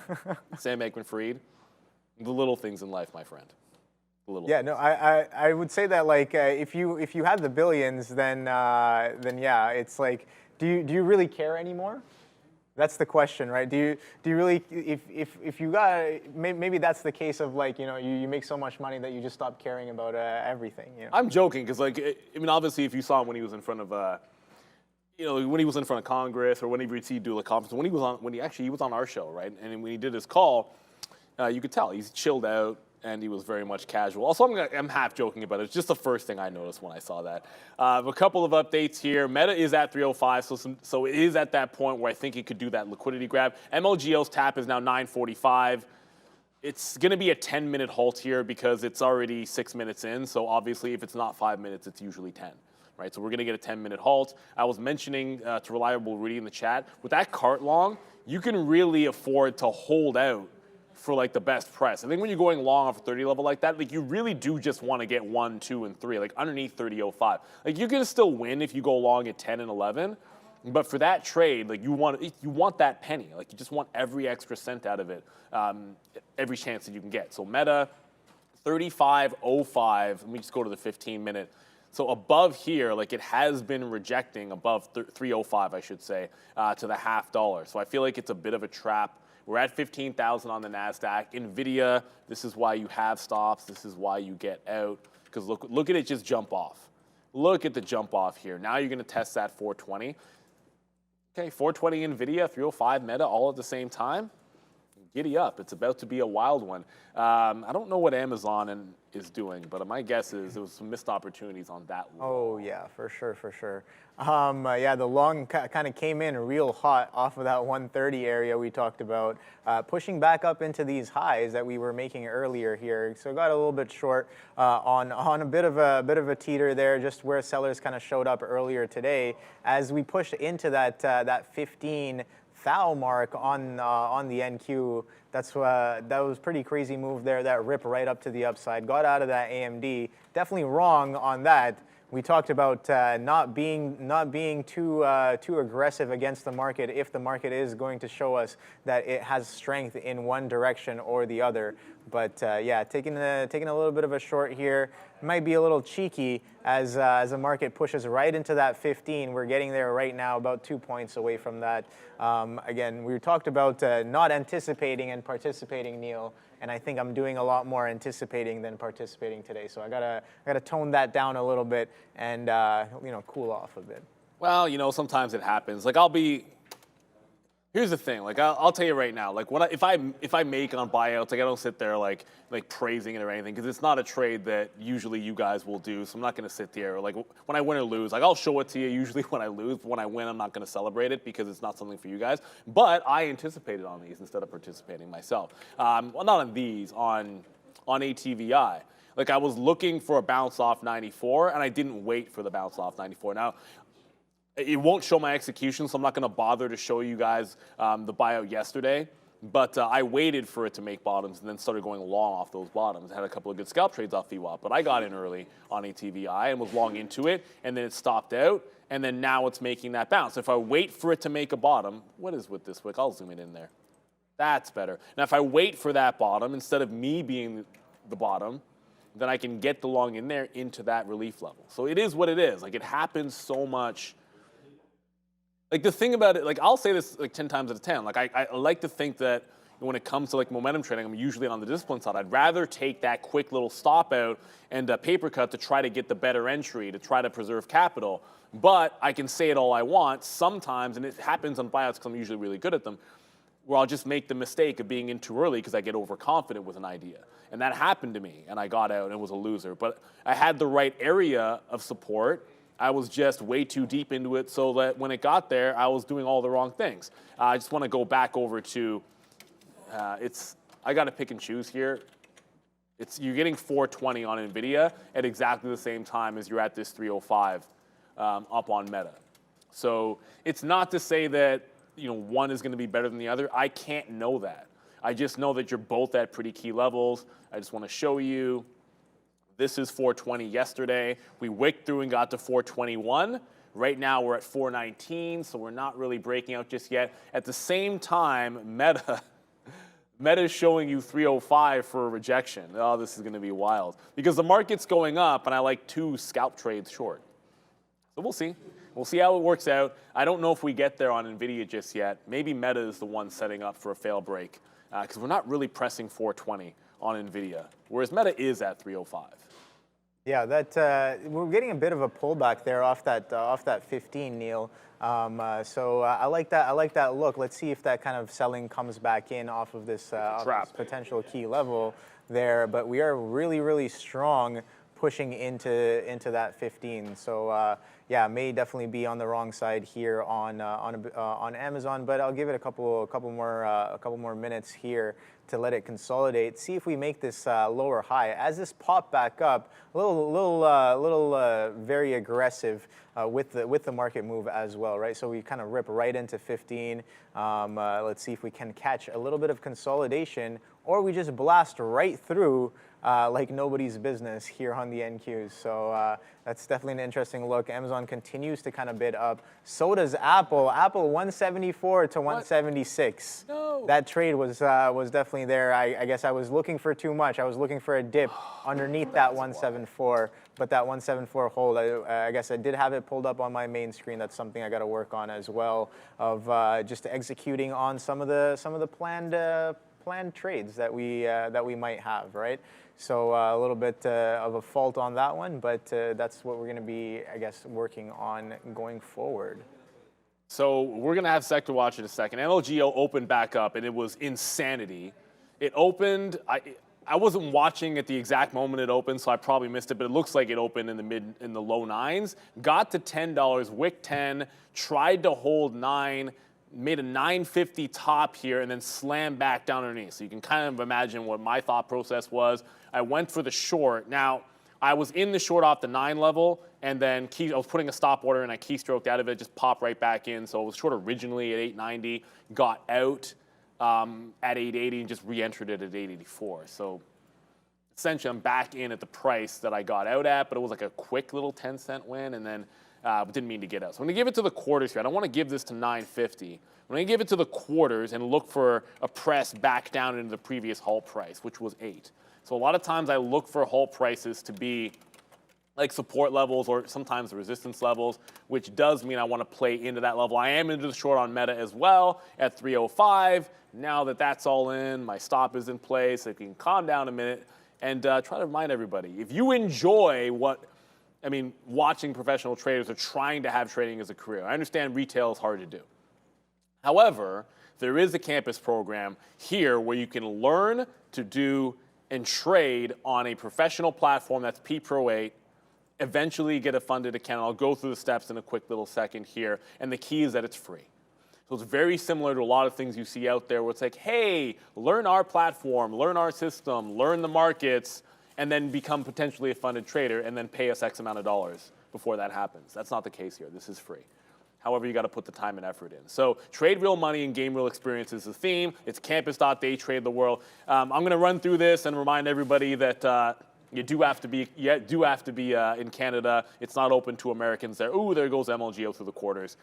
Sam Bankman-Fried, the little things in life, my friend. The little things. No, I would say that, like, if you had the billions, then yeah, it's like, do you really care anymore? That's the question, right? Do you really, if you got, maybe that's the case of, like, you know, you make so much money that you just stop caring about everything. You know? I'm joking, because, like, I mean, obviously, if you saw him when he was in front of, you know, when he was in front of Congress, or whenever you'd see do a conference, when he was on our show, right? And when he did his call, you could tell he's chilled out and he was very much casual. Also, I'm half joking about it. It's just the first thing I noticed when I saw that. A couple of updates here. Meta is at 305, so it is at that point where I think he could do that liquidity grab. MLGO's tap is now 945. It's going to be a 10-minute halt here because it's already 6 minutes in. So obviously, if it's not 5 minutes, it's usually 10. Right, so we're going to get a 10-minute halt. I was mentioning to Reliable Rudy in the chat, with that cart long, you can really afford to hold out for, like, the best price. I think when you're going long off a 30 level like that, like, you really do just want to get 1, 2, and 3, like underneath 30.05. Like, you can still win if you go long at 10 and 11, but for that trade, like, you want that penny. Like, you just want every extra cent out of it, every chance that you can get. So Meta, 35.05. Let me just go to the 15-minute. So above here, like, it has been rejecting above 305, I should say, to the $0.50. So I feel like it's a bit of a trap. We're at 15,000 on the NASDAQ. NVIDIA, this is why you have stops. This is why you get out. Because look at it just jump off. Look at the jump off here. Now you're going to test that 420. Okay, 420 NVIDIA, 305 Meta, all at the same time. Giddy up. It's about to be a wild one. I don't know what Amazon is doing, but my guess is there was some missed opportunities on that one. Oh, yeah, for sure, for sure. Yeah, the long kind of came in real hot off of that 130 area we talked about, pushing back up into these highs that we were making earlier here. So got a little bit short on a bit of a teeter there, just where sellers kind of showed up earlier today. As we pushed into that 15 thou mark on the NQ, that was pretty crazy move there. That rip right up to the upside, got out of that AMD. Definitely wrong on that. We talked about not being too aggressive against the market if the market is going to show us that it has strength in one direction or the other. But yeah, taking a little bit of a short here. Might be a little cheeky as the market pushes right into that 15. We're getting there right now, about 2 points away from that. Again, we talked about not anticipating and participating, Neil. And I think I'm doing a lot more anticipating than participating today. So I gotta tone that down a little bit and cool off a bit. Well, you know, sometimes it happens. Like, I'll be Here's the thing, like I'll tell you right now, like if I make on buyouts, like I don't sit there like praising it or anything, because it's not a trade that usually you guys will do. So I'm not going to sit there like when I win or lose, like I'll show it to you usually when I lose. When I win, I'm not going to celebrate it because it's not something for you guys. But I anticipated on these instead of participating myself. Well, not on these, on ATVI. Like I was looking for a bounce off 94, and I didn't wait for the bounce off 94. Now, it won't show my execution, so I'm not going to bother to show you guys the buyout yesterday. But I waited for it to make bottoms and then started going long off those bottoms. I had a couple of good scalp trades off VWAP, but I got in early on ATVI and was long into it, and then it stopped out, and then now it's making that bounce. If I wait for it to make a bottom, what is with this wick? I'll zoom it in there. That's better. Now, if I wait for that bottom, instead of me being the bottom, then I can get the long in there into that relief level. So it is what it is. Like, it happens so much. Like, the thing about it, like, I'll say this like 10 times out of 10. Like, I like to think that when it comes to like momentum trading, I'm usually on the discipline side. I'd rather take that quick little stop out and a paper cut to try to get the better entry, to try to preserve capital. But I can say it all I want sometimes, and it happens on buyouts because I'm usually really good at them, where I'll just make the mistake of being in too early because I get overconfident with an idea. And that happened to me, and I got out and was a loser. But I had the right area of support. I was just way too deep into it, so that when it got there, I was doing all the wrong things. I just want to go back over to, I got to pick and choose here. You're getting 420 on NVIDIA at exactly the same time as you're at this 305 up on Meta. So it's not to say that one is going to be better than the other. I can't know that. I just know that you're both at pretty key levels. I just want to show you. This is 420 yesterday. We wicked through and got to 421. Right now we're at 419, so we're not really breaking out just yet. At the same time, Meta is showing you 305 for a rejection. Oh, this is going to be wild. Because the market's going up, and I like 2 scalp trades short. So we'll see. We'll see how it works out. I don't know if we get there on NVIDIA just yet. Maybe Meta is the one setting up for a fail break, because we're not really pressing 420 on NVIDIA, whereas Meta is at 305. Yeah, we're getting a bit of a pullback there off that 15, Neil. So I like that. I like that look. Let's see if that kind of selling comes back in off of this potential key level there. But we are really, really strong pushing into that 15. So yeah, may definitely be on the wrong side here on Amazon. But I'll give it a couple more minutes here to let it consolidate. See if we make this lower high. As this pop back up, a little very aggressive with the market move as well, right? So we kind of rip right into 15. Let's see if we can catch a little bit of consolidation, or we just blast right through like nobody's business here on the NQs. So that's definitely an interesting look. Amazon continues to kind of bid up. So does Apple. Apple 174 to 176. No. That trade was definitely there. I guess I was looking for too much. I was looking for a dip underneath that 174, but that 174 hold, I guess I did have it pulled up on my main screen. That's something I got to work on as well, of just executing on some of the planned trades that we might have, right? So a little bit of a fault on that one, but that's what we're going to be, I guess, working on going forward. So we're going to have Sector Watch in a second. MLGO opened back up, and it was insanity. It opened, I wasn't watching at the exact moment it opened, so I probably missed it, but it looks like it opened in the low 9s. Got to $10, wick 10, tried to hold 9, made a 950 top here, and then slammed back down underneath. So you can kind of imagine what my thought process was. I went for the short. Now, I was in the short off the 9 level, and then I was putting a stop order, and I keystroked out of it, just popped right back in. So it was short originally at 890, got out at 880, and just re-entered it at 884. So essentially, I'm back in at the price that I got out at, but it was like a quick little 10-cent win, and then didn't mean to get out. So I'm going to give it to the quarters here. I don't want to give this to 950. I'm going to give it to the quarters and look for a press back down into the previous halt price, which was 8. So a lot of times I look for halt prices to be like support levels or sometimes resistance levels, which does mean I want to play into that level. I am into the short on Meta as well at 305. Now that that's all in, my stop is in place. If you can calm down a minute and try to remind everybody, if you enjoy watching professional traders are trying to have trading as a career. I understand retail is hard to do. However, there is a campus program here where you can learn to do and trade on a professional platform that's Pro 8, eventually get a funded account. I'll go through the steps in a quick little second here. And the key is that it's free. So it's very similar to a lot of things you see out there where it's like, hey, learn our platform, learn our system, learn the markets, and then become potentially a funded trader and then pay us X amount of dollars before that happens. That's not the case here. This is free. However, you got to put the time and effort in. So trade real money and gain real experience is the theme. It's campus.daytrade the world. I'm going to run through this and remind everybody that you do have to be in Canada. It's not open to Americans there. Ooh, there goes MLGO through the quarters.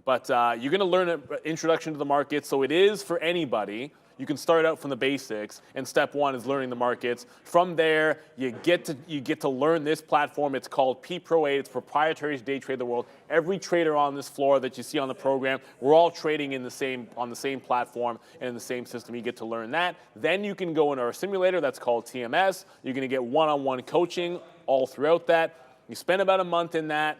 But you're going to learn an introduction to the market. So it is for anybody. You can start out from the basics, and step one is learning the markets. From there, you get to learn this platform. It's called Pro 8. It's proprietary to Day Trade the World. Every trader on this floor that you see on the program, we're all trading on the same platform and in the same system. You get to learn that. Then you can go into our simulator. That's called TMS. You're going to get one-on-one coaching all throughout that. You spend about a month in that.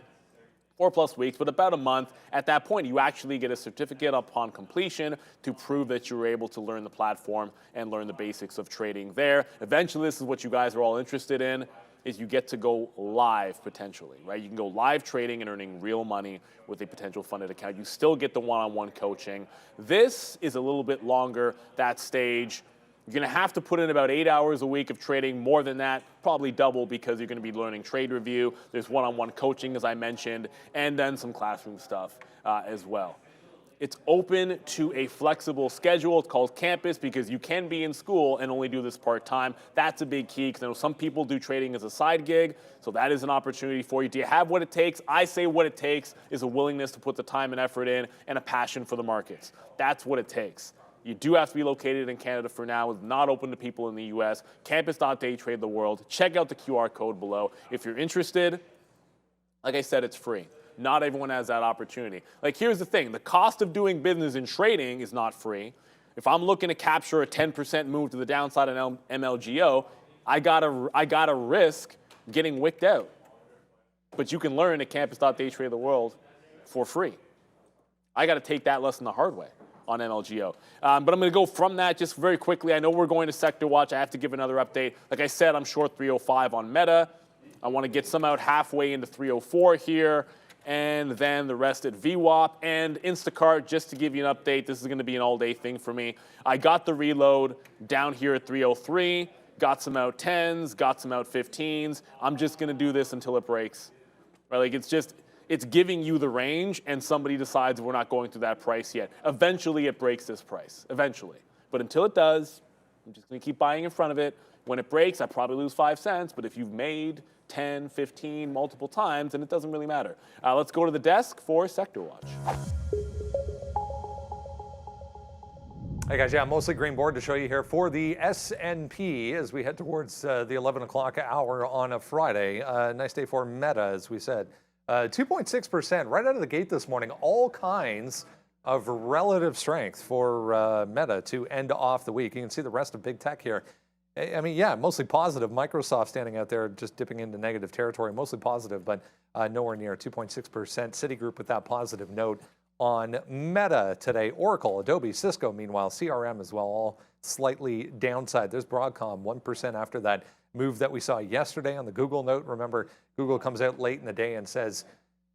4+ weeks, but about a month. At that point, you actually get a certificate upon completion to prove that you were able to learn the platform and learn the basics of trading there. Eventually, this is what you guys are all interested in, is you get to go live potentially, right? You can go live trading and earning real money with a potential funded account. You still get the one-on-one coaching. This is a little bit longer, that stage. You're going to have to put in about 8 hours a week of trading. More than that, probably double, because you're going to be learning trade review. There's one-on-one coaching, as I mentioned, and then some classroom stuff as well. It's open to a flexible schedule. It's called campus because you can be in school and only do this part-time. That's a big key, because I know some people do trading as a side gig, so that is an opportunity for you. Do you have what it takes? I say what it takes is a willingness to put the time and effort in and a passion for the markets. That's what it takes. You do have to be located in Canada for now. It's not open to people in the US. Campus.daytrade the world. Check out the QR code below. If you're interested, like I said, it's free. Not everyone has that opportunity. Like, here's the thing. The cost of doing business in trading is not free. If I'm looking to capture a 10% move to the downside on MLGO, I gotta risk getting wicked out. But you can learn at campus.daytrade the world for free. I got to take that lesson the hard way on MLGO. But I'm going to go from that just very quickly. I know we're going to sector watch. I have to give another update. Like I said, I'm short 305 on Meta. I want to get some out halfway into 304 here, and then the rest at VWAP and Instacart. Just to give you an update, this is going to be an all-day thing for me. I got the reload down here at 303, got some out 10s, got some out 15s. I'm just going to do this until it breaks. Right? Like, it's giving you the range, and somebody decides we're not going to that price yet. Eventually, it breaks this price. Eventually. But until it does, I'm just going to keep buying in front of it. When it breaks, I probably lose 5 cents. But if you've made 10, 15, multiple times, then it doesn't really matter. Let's go to the desk for Sector Watch. Hey guys, yeah, mostly green board to show you here for the S&P as we head towards the 11 o'clock hour on a Friday. Nice day for Meta, as we said. 2.6% right out of the gate this morning. All kinds of relative strength for Meta to end off the week. You can see the rest of big tech here. I mean, yeah, mostly positive. Microsoft standing out there just dipping into negative territory, mostly positive, but nowhere near 2.6%. Citigroup with that positive note on Meta today. Oracle, Adobe, Cisco, meanwhile, CRM as well, all slightly downside. There's Broadcom, 1% after that move that we saw yesterday on the Google note. Remember, Google comes out late in the day and says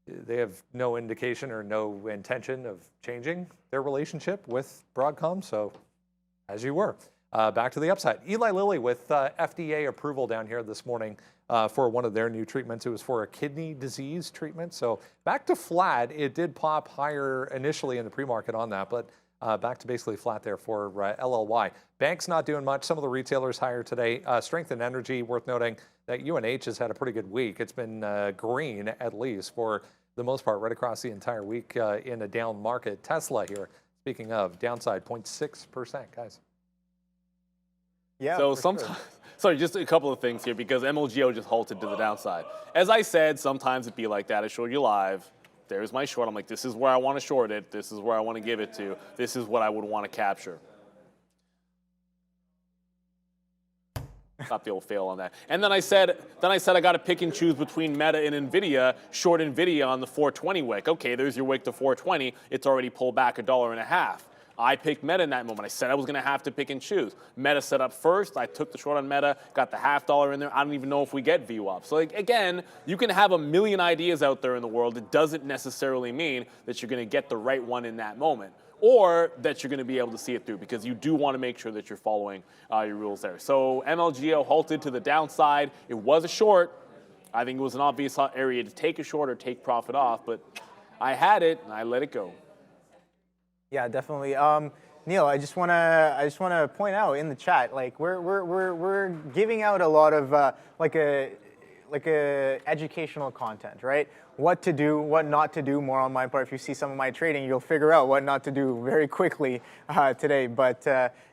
they have no indication or no intention of changing their relationship with Broadcom. So, as you were. Back to the upside. Eli Lilly with FDA approval down here this morning for one of their new treatments. It was for a kidney disease treatment. So back to flat. It did pop higher initially in the pre-market on that, but back to basically flat there for LLY. Banks not doing much. Some of the retailers higher today. Strength and Energy, worth noting that UNH has had a pretty good week. It's been green, at least, for the most part, right across the entire week in a down market. Tesla here, speaking of, downside 0.6%, guys. Yeah. So sometimes, sorry, just a couple of things here because MLGO just halted to the downside. As I said, sometimes it'd be like that. I showed you live. There's my short. I'm like, this is where I want to short it. This is where I want to give it to. This is what I would want to capture. Stop the old fail on that. And then I said I got to pick and choose between Meta and Nvidia, short Nvidia on the 420 wick. Okay, there's your wick to 420. It's already pulled back $1.50. I picked Meta in that moment. I said I was going to have to pick and choose. Meta set up first. I took the short on Meta, got the $0.50 in there. I don't even know if we get VWAP. So again, you can have a million ideas out there in the world. It doesn't necessarily mean that you're going to get the right one in that moment, or that you're going to be able to see it through, because you do want to make sure that you're following your rules there. So MLGO halted to the downside. It was a short. I think it was an obvious area to take a short or take profit off, but I had it and I let it go. Yeah, definitely. Neil, I just want to point out in the chat, like we're giving out a lot of like a educational content, right? What to do, what not to do. More on my part. If you see some of my trading, you'll figure out what not to do very quickly today. But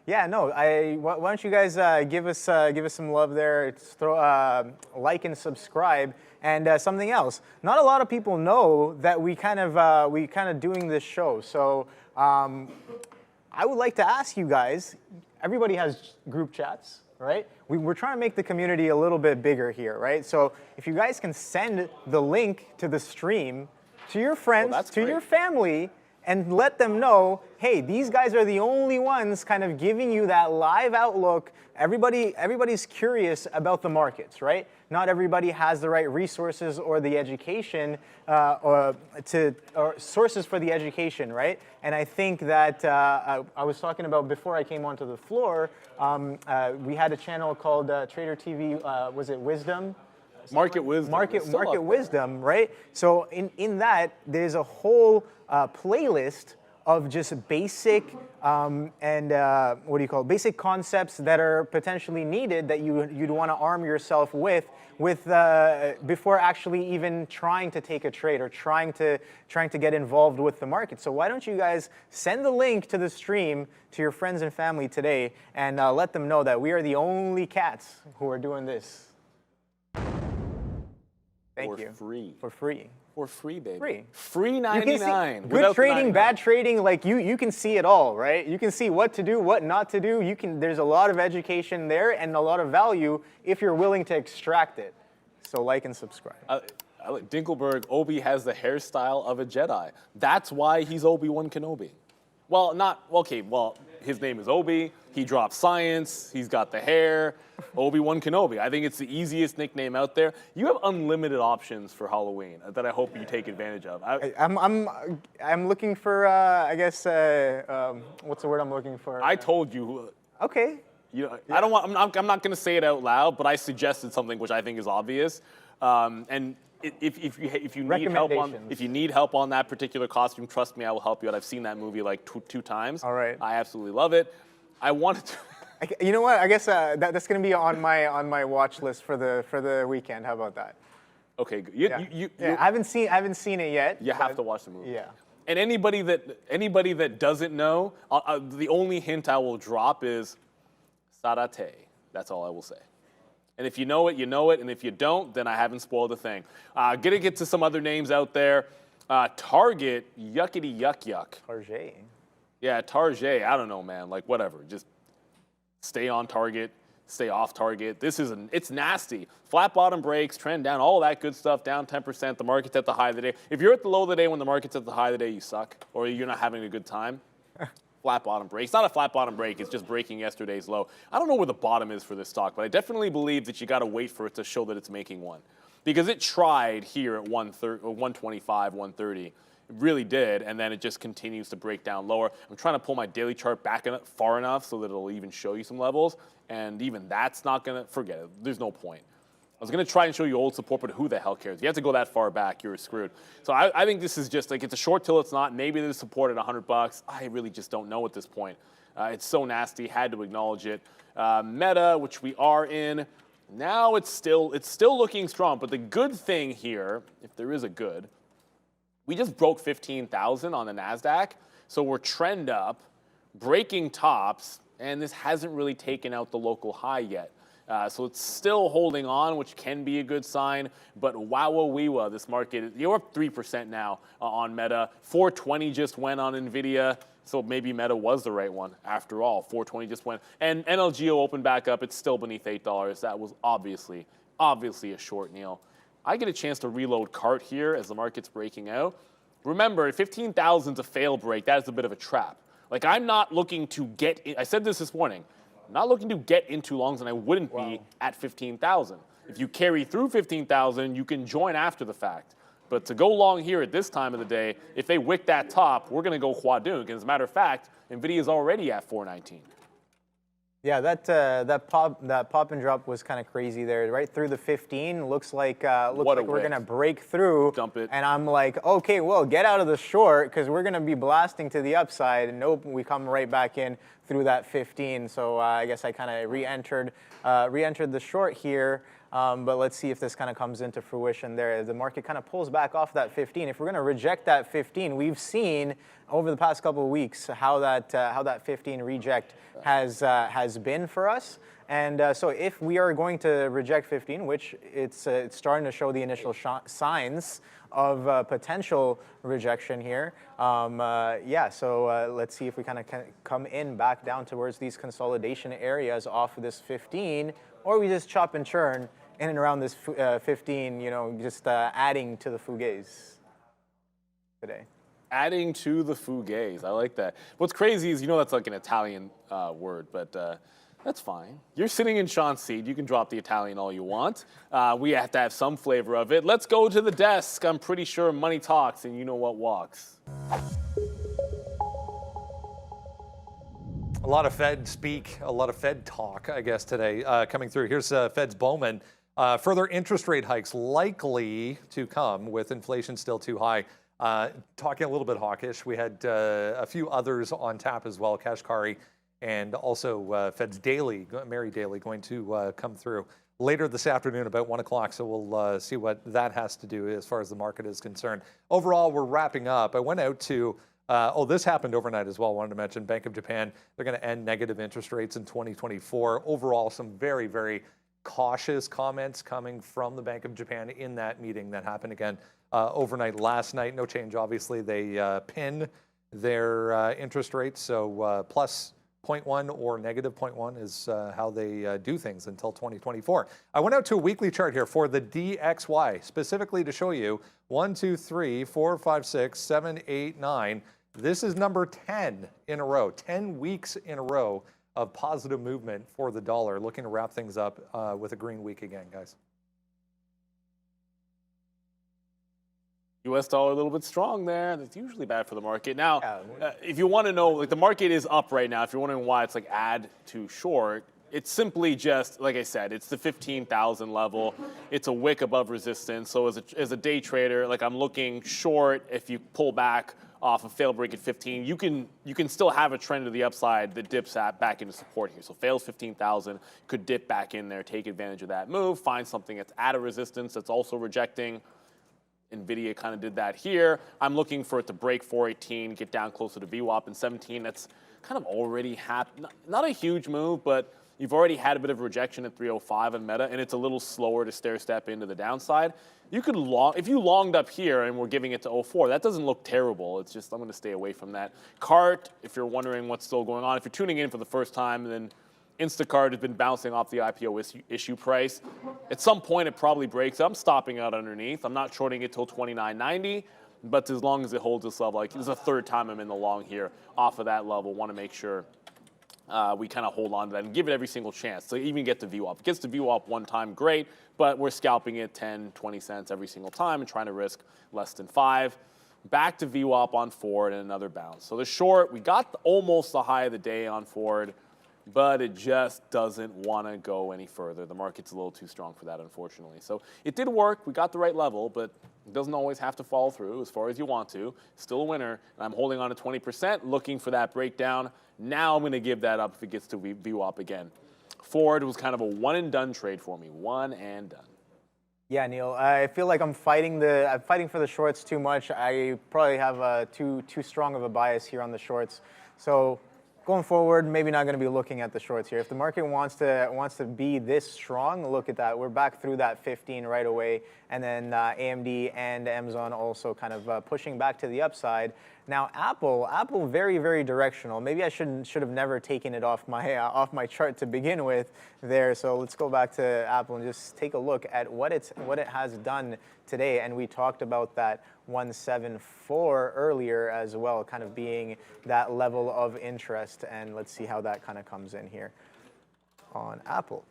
yeah, no. Why don't you guys give us some love there? Throw like and subscribe. And something else. Not a lot of people know that we kind of doing this show. So I would like to ask you guys. Everybody has group chats, right? We're trying to make the community a little bit bigger here, right? So if you guys can send the link to the stream to your friends, to your family, and let them know, hey, these guys are the only ones kind of giving you that live outlook. Everybody's curious about the markets, right? Not everybody has the right resources or the education or sources for the education, right? And I think that I was talking about before I came onto the floor. We had a channel called Trader TV. Was it Wisdom? Market Wisdom. Market Wisdom, right? So in that, there's a whole playlist of just basic basic concepts that are potentially needed that you'd want to arm yourself with before actually even trying to take a trade or trying to get involved with the market. So why don't you guys send the link to the stream to your friends and family today and let them know that we are the only cats who are doing this. Thank you. For free. For free, baby. Free. Free 99. Good trading, bad trading, like you can see it all, right? You can see what to do, what not to do. There's a lot of education there and a lot of value if you're willing to extract it. So like and subscribe. Dinkelberg, Obi has the hairstyle of a Jedi. That's why he's Obi-Wan Kenobi. Well, his name is Obi. He drops science. He's got the hair. Obi-Wan Kenobi. I think it's the easiest nickname out there. You have unlimited options for Halloween that I hope you take advantage of. I'm looking for I guess what's the word I'm looking for? I told you. Okay. I don't want. I'm not going to say it out loud, but I suggested something which I think is obvious. And if you need help on that particular costume, trust me, I will help you out. I've seen that movie like two times. All right. I absolutely love it. I wanted to. You know what? I guess that's going to be on my watch list for the weekend. How about that? Okay. Good. I haven't seen it yet. You have to watch the movie. Yeah. And anybody that doesn't know, the only hint I will drop is Sarate. That's all I will say. And if you know it, you know it. And if you don't, then I haven't spoiled a thing. Gonna get to some other names out there. Target, yuckity yuck yuck. Target. Yeah, Target. I don't know, man. Like, whatever. Just stay on target, stay off target. It's nasty. Flat bottom breaks, trend down, all that good stuff, down 10%. The market's at the high of the day. If you're at the low of the day when the market's at the high of the day, you suck, or you're not having a good time. Flat bottom break. It's not a flat bottom break. It's just breaking yesterday's low. I don't know where the bottom is for this stock, but I definitely believe that you got to wait for it to show that it's making one. Because it tried here at 125, 130. It really did, and then it just continues to break down lower. I'm trying to pull my daily chart back far enough so that it'll even show you some levels, and even that's not going to, forget it. There's no point. I was going to try and show you old support, but who the hell cares? You have to go that far back, you're screwed. So I think this is just like, it's a short till it's not. Maybe there's support at $100. I really just don't know at this point. It's so nasty, had to acknowledge it. Meta, which we are in, now it's still looking strong, but the good thing here, if there is a good, we just broke 15,000 on the NASDAQ, so we're trend up, breaking tops, and this hasn't really taken out the local high yet. So it's still holding on, which can be a good sign. But wow, this market, you're up 3% now on Meta. 420 just went on NVIDIA. So maybe Meta was the right one after all. 420 just went. And NLGO opened back up. It's still beneath $8. That was obviously a short, Neil. I get a chance to reload cart here as the market's breaking out. Remember, 15,000 is a fail break. That is a bit of a trap. Like, I'm not looking to get in. I said this morning. I'm not looking to get into longs, and I wouldn't be at 15,000. If you carry through 15,000, you can join after the fact. But to go long here at this time of the day, if they wick that top, we're going to go quadunk. And as a matter of fact, NVIDIA is already at 419. Yeah, that pop and drop was kind of crazy there, right through the 15. Looks like we're gonna break through. Dump it. And I'm like, okay, well, get out of the short because we're gonna be blasting to the upside. And nope, we come right back in through that 15. So I guess I kind of re-entered the short here. But let's see if this kind of comes into fruition there. The market kind of pulls back off that 15. If we're going to reject that 15, we've seen over the past couple of weeks how that 15 reject has been for us. And so if we are going to reject 15, which it's starting to show the initial signs of potential rejection here. So let's see if we kind of come in back down towards these consolidation areas off of this 15, or we just chop and churn in and around this 15, just adding to the fugays today. Adding to the fugays. I like that. What's crazy is, that's like an Italian word, but that's fine. You're sitting in Sean's seat. You can drop the Italian all you want. We have to have some flavor of it. Let's go to the desk. I'm pretty sure money talks, and you know what walks. A lot of Fed speak, a lot of Fed talk, I guess, today coming through. Here's Fed's Bowman. Further interest rate hikes likely to come with inflation still too high. Talking a little bit hawkish, we had a few others on tap as well, Kashkari, and also Fed's Daily, Mary Daily, going to come through later this afternoon about 1 o'clock. So we'll see what that has to do as far as the market is concerned. Overall, we're wrapping up. I went out to this happened overnight as well. I wanted to mention Bank of Japan. They're going to end negative interest rates in 2024. Overall, some very, very cautious comments coming from the Bank of Japan in that meeting that happened again overnight last night. No change, obviously. They pin their interest rates, so plus 0.1 or negative 0.1 is how they do things until 2024. I went out to a weekly chart here for the DXY, specifically to show you 1, 2, 3, 4, 5, 6, 7, 8, 9. This is number 10 in a row, 10 weeks in a row of positive movement for the dollar. Looking to wrap things up with a green week again, guys. U.S. dollar a little bit strong there. That's usually bad for the market. Now, if you want to know, the market is up right now. If you're wondering why it's add to short, it's simply just, like I said, it's the 15,000 level. It's a wick above resistance. So as a day trader, I'm looking short. If you pull back off a fail break at 15, you can still have a trend to the upside that dips back into support here. So fails 15,000, could dip back in there, take advantage of that move, find something that's at a resistance that's also rejecting. NVIDIA kind of did that here. I'm looking for it to break 418, get down closer to VWAP in 17. That's kind of already happened. Not a huge move, but you've already had a bit of rejection at 305 in Meta, and it's a little slower to stair step into the downside. You could if you longed up here and we're giving it to 04, that doesn't look terrible. It's just I'm going to stay away from that. CART, if you're wondering what's still going on, if you're tuning in for the first time, then Instacart has been bouncing off the IPO issue price. At some point, it probably breaks. I'm stopping out underneath. I'm not shorting it till 29.90, but as long as it holds this level, this is the third time I'm in the long here off of that level. Want to make sure we kind of hold on to that and give it every single chance to even get to VWAP. If it gets to VWAP one time, great, but we're scalping it 10, 20 cents every single time and trying to risk less than 5. Back to VWAP on Ford and another bounce. So the short, we got almost the high of the day on Ford, but it just doesn't want to go any further. The market's a little too strong for that, unfortunately. So it did work. We got the right level, but it doesn't always have to fall through as far as you want to. Still a winner. And I'm holding on to 20%, looking for that breakdown. Now I'm going to give that up if it gets to VWAP again. Ford was kind of a one-and-done trade for me. One and done. Yeah, Neil, I feel like I'm fighting for the shorts too much. I probably have too strong of a bias here on the shorts. So going forward, maybe not going to be looking at the shorts here. If the market wants to be this strong, look at that. We're back through that 15 right away, and then AMD and Amazon also kind of pushing back to the upside. Now Apple very, very directional. Maybe I should have never taken it off my chart to begin with there. So let's go back to Apple and just take a look at what it has done today. And we talked about that 174 earlier as well, kind of being that level of interest. And let's see how that kind of comes in here on Apple.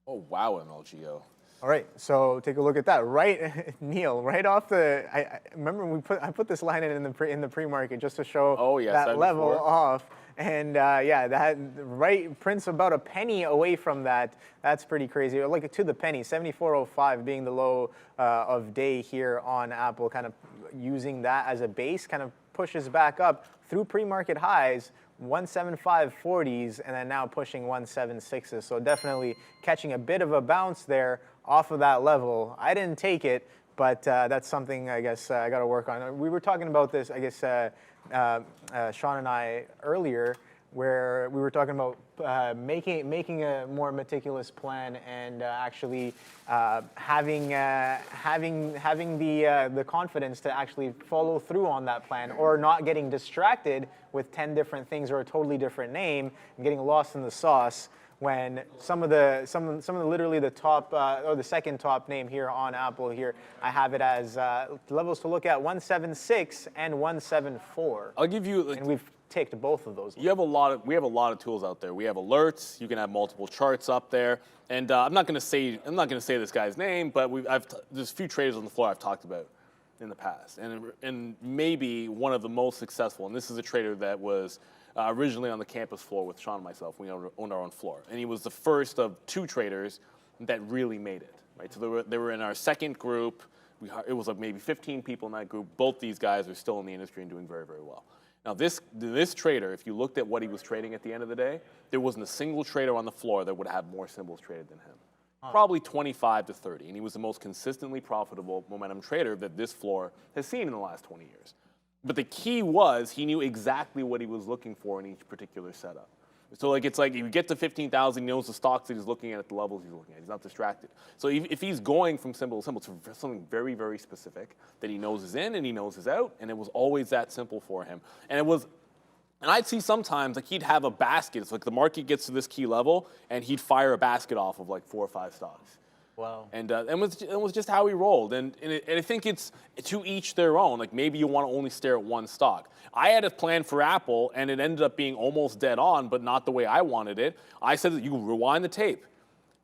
Oh wow, MLGO. All right, so take a look at that. Right, Neil, right off the. I remember I put this line in the pre-market just to show that level off, and yeah, that right prints about a penny away from that. That's pretty crazy. Like to the penny, 74.05 being the low of day here on Apple. Kind of using that as a base, kind of pushes back up through pre-market highs. 175.40s and then now pushing 176s. So definitely catching a bit of a bounce there off of that level. I didn't take it, but that's something I guess I got to work on. We were talking about this, I guess, Sean and I earlier, where we were talking about making a more meticulous plan and actually having the confidence to actually follow through on that plan, or not getting distracted with 10 different things or a totally different name and getting lost in the sauce. When some of the literally the top or the second top name here on Apple here, I have it as levels to look at 176 and 174. I'll give you. And we've ticked both of those. We have a lot of tools out there. We have alerts. You can have multiple charts up there. And I'm not going to say this guy's name, but there's a few traders on the floor I've talked about in the past, and maybe one of the most successful. And this is a trader that was originally on the campus floor with Sean and myself. We owned our own floor, and he was the first of two traders that really made it. Right, so they were in our second group. It was like maybe 15 people in that group. Both these guys are still in the industry and doing very, very well. Now, this trader, if you looked at what he was trading at the end of the day, there wasn't a single trader on the floor that would have more symbols traded than him. Probably 25 to 30, and he was the most consistently profitable momentum trader that this floor has seen in the last 20 years. But the key was he knew exactly what he was looking for in each particular setup. So it's like you get to 15,000, he knows the stocks that he's looking at the levels he's looking at. He's not distracted. So if he's going from symbol to symbol to something very, very specific that he knows is in and he knows is out, and it was always that simple for him. And I'd see sometimes like he'd have a basket. It's like the market gets to this key level, and he'd fire a basket off of like 4 or 5 stocks. Wow. And it was just how he rolled. And I think it's to each their own. Like maybe you want to only stare at one stock. I had a plan for Apple, and it ended up being almost dead on, but not the way I wanted it. I said that you rewind the tape.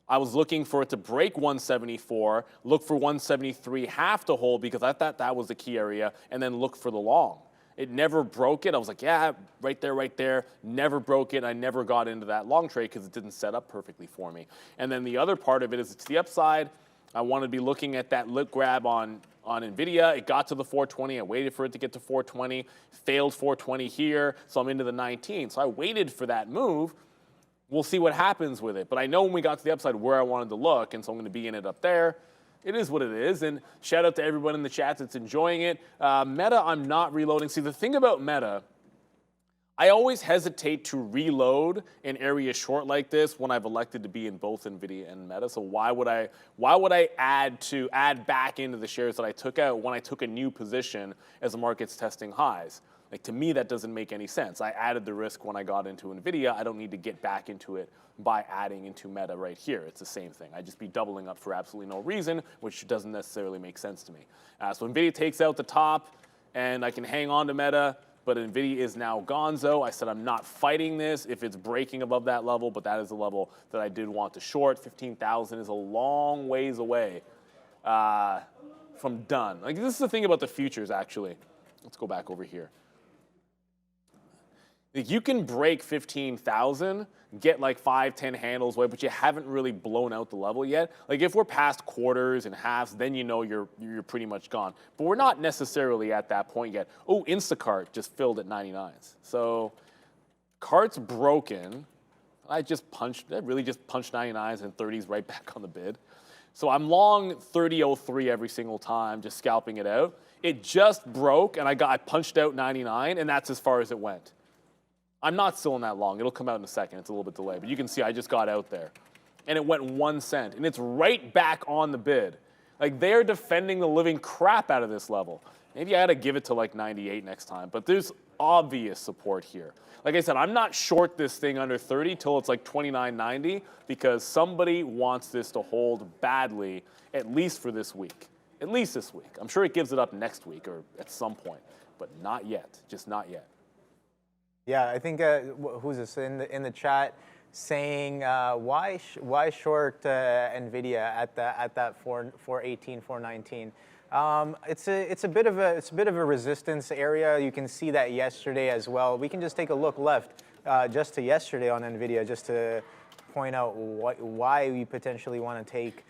I was looking for it to break 174, look for 173.5 to hold because I thought that was the key area, and then look for the long. It never broke it. I was like, yeah, right there. Never broke it. I never got into that long trade because it didn't set up perfectly for me. And then the other part of it is it's the upside. I wanted to be looking at that lip grab on NVIDIA. It got to the 420. I waited for it to get to 420. Failed 420 here, so I'm into the 19. So I waited for that move. We'll see what happens with it. But I know when we got to the upside where I wanted to look, and so I'm going to be in it up there. It is what it is, and shout out to everyone in the chat that's enjoying it. Meta, I'm not reloading. See, the thing about Meta, I always hesitate to reload an area short like this when I've elected to be in both NVIDIA and Meta. So why would I add back into the shares that I took out when I took a new position as the market's testing highs? Like, to me, that doesn't make any sense. I added the risk when I got into NVIDIA. I don't need to get back into it by adding into Meta right here. It's the same thing. I'd just be doubling up for absolutely no reason, which doesn't necessarily make sense to me. So NVIDIA takes out the top, and I can hang on to Meta, but NVIDIA is now gonzo. I said I'm not fighting this if it's breaking above that level, but that is the level that I did want to short. 15,000 is a long ways away from done. Like, this is the thing about the futures, actually. Let's go back over here. You can break 15,000, get like 5-10 handles away, but you haven't really blown out the level yet. Like if we're past quarters and halves, then you know you're pretty much gone. But we're not necessarily at that point yet. Oh, Instacart just filled at 99s. So cart's broken. I really just punched 99s and 30s right back on the bid. So I'm long 30.03 every single time, just scalping it out. It just broke, and I punched out 99, and that's as far as it went. I'm not still in that long. It'll come out in a second. It's a little bit delayed. But you can see I just got out there. And it went 1 cent. And it's right back on the bid. Like, they're defending the living crap out of this level. Maybe I ought to give it to like 98 next time. But there's obvious support here. Like I said, I'm not short this thing under 30 till it's like 29.90 because somebody wants this to hold badly, at least for this week. At least this week. I'm sure it gives it up next week or at some point. But not yet. Just not yet. Yeah, I think who's this in the chat saying why short Nvidia at that 418, 419? It's a bit of a resistance area. You can see that yesterday as well. We can just take a look left just to yesterday on Nvidia just to point out why we potentially want to take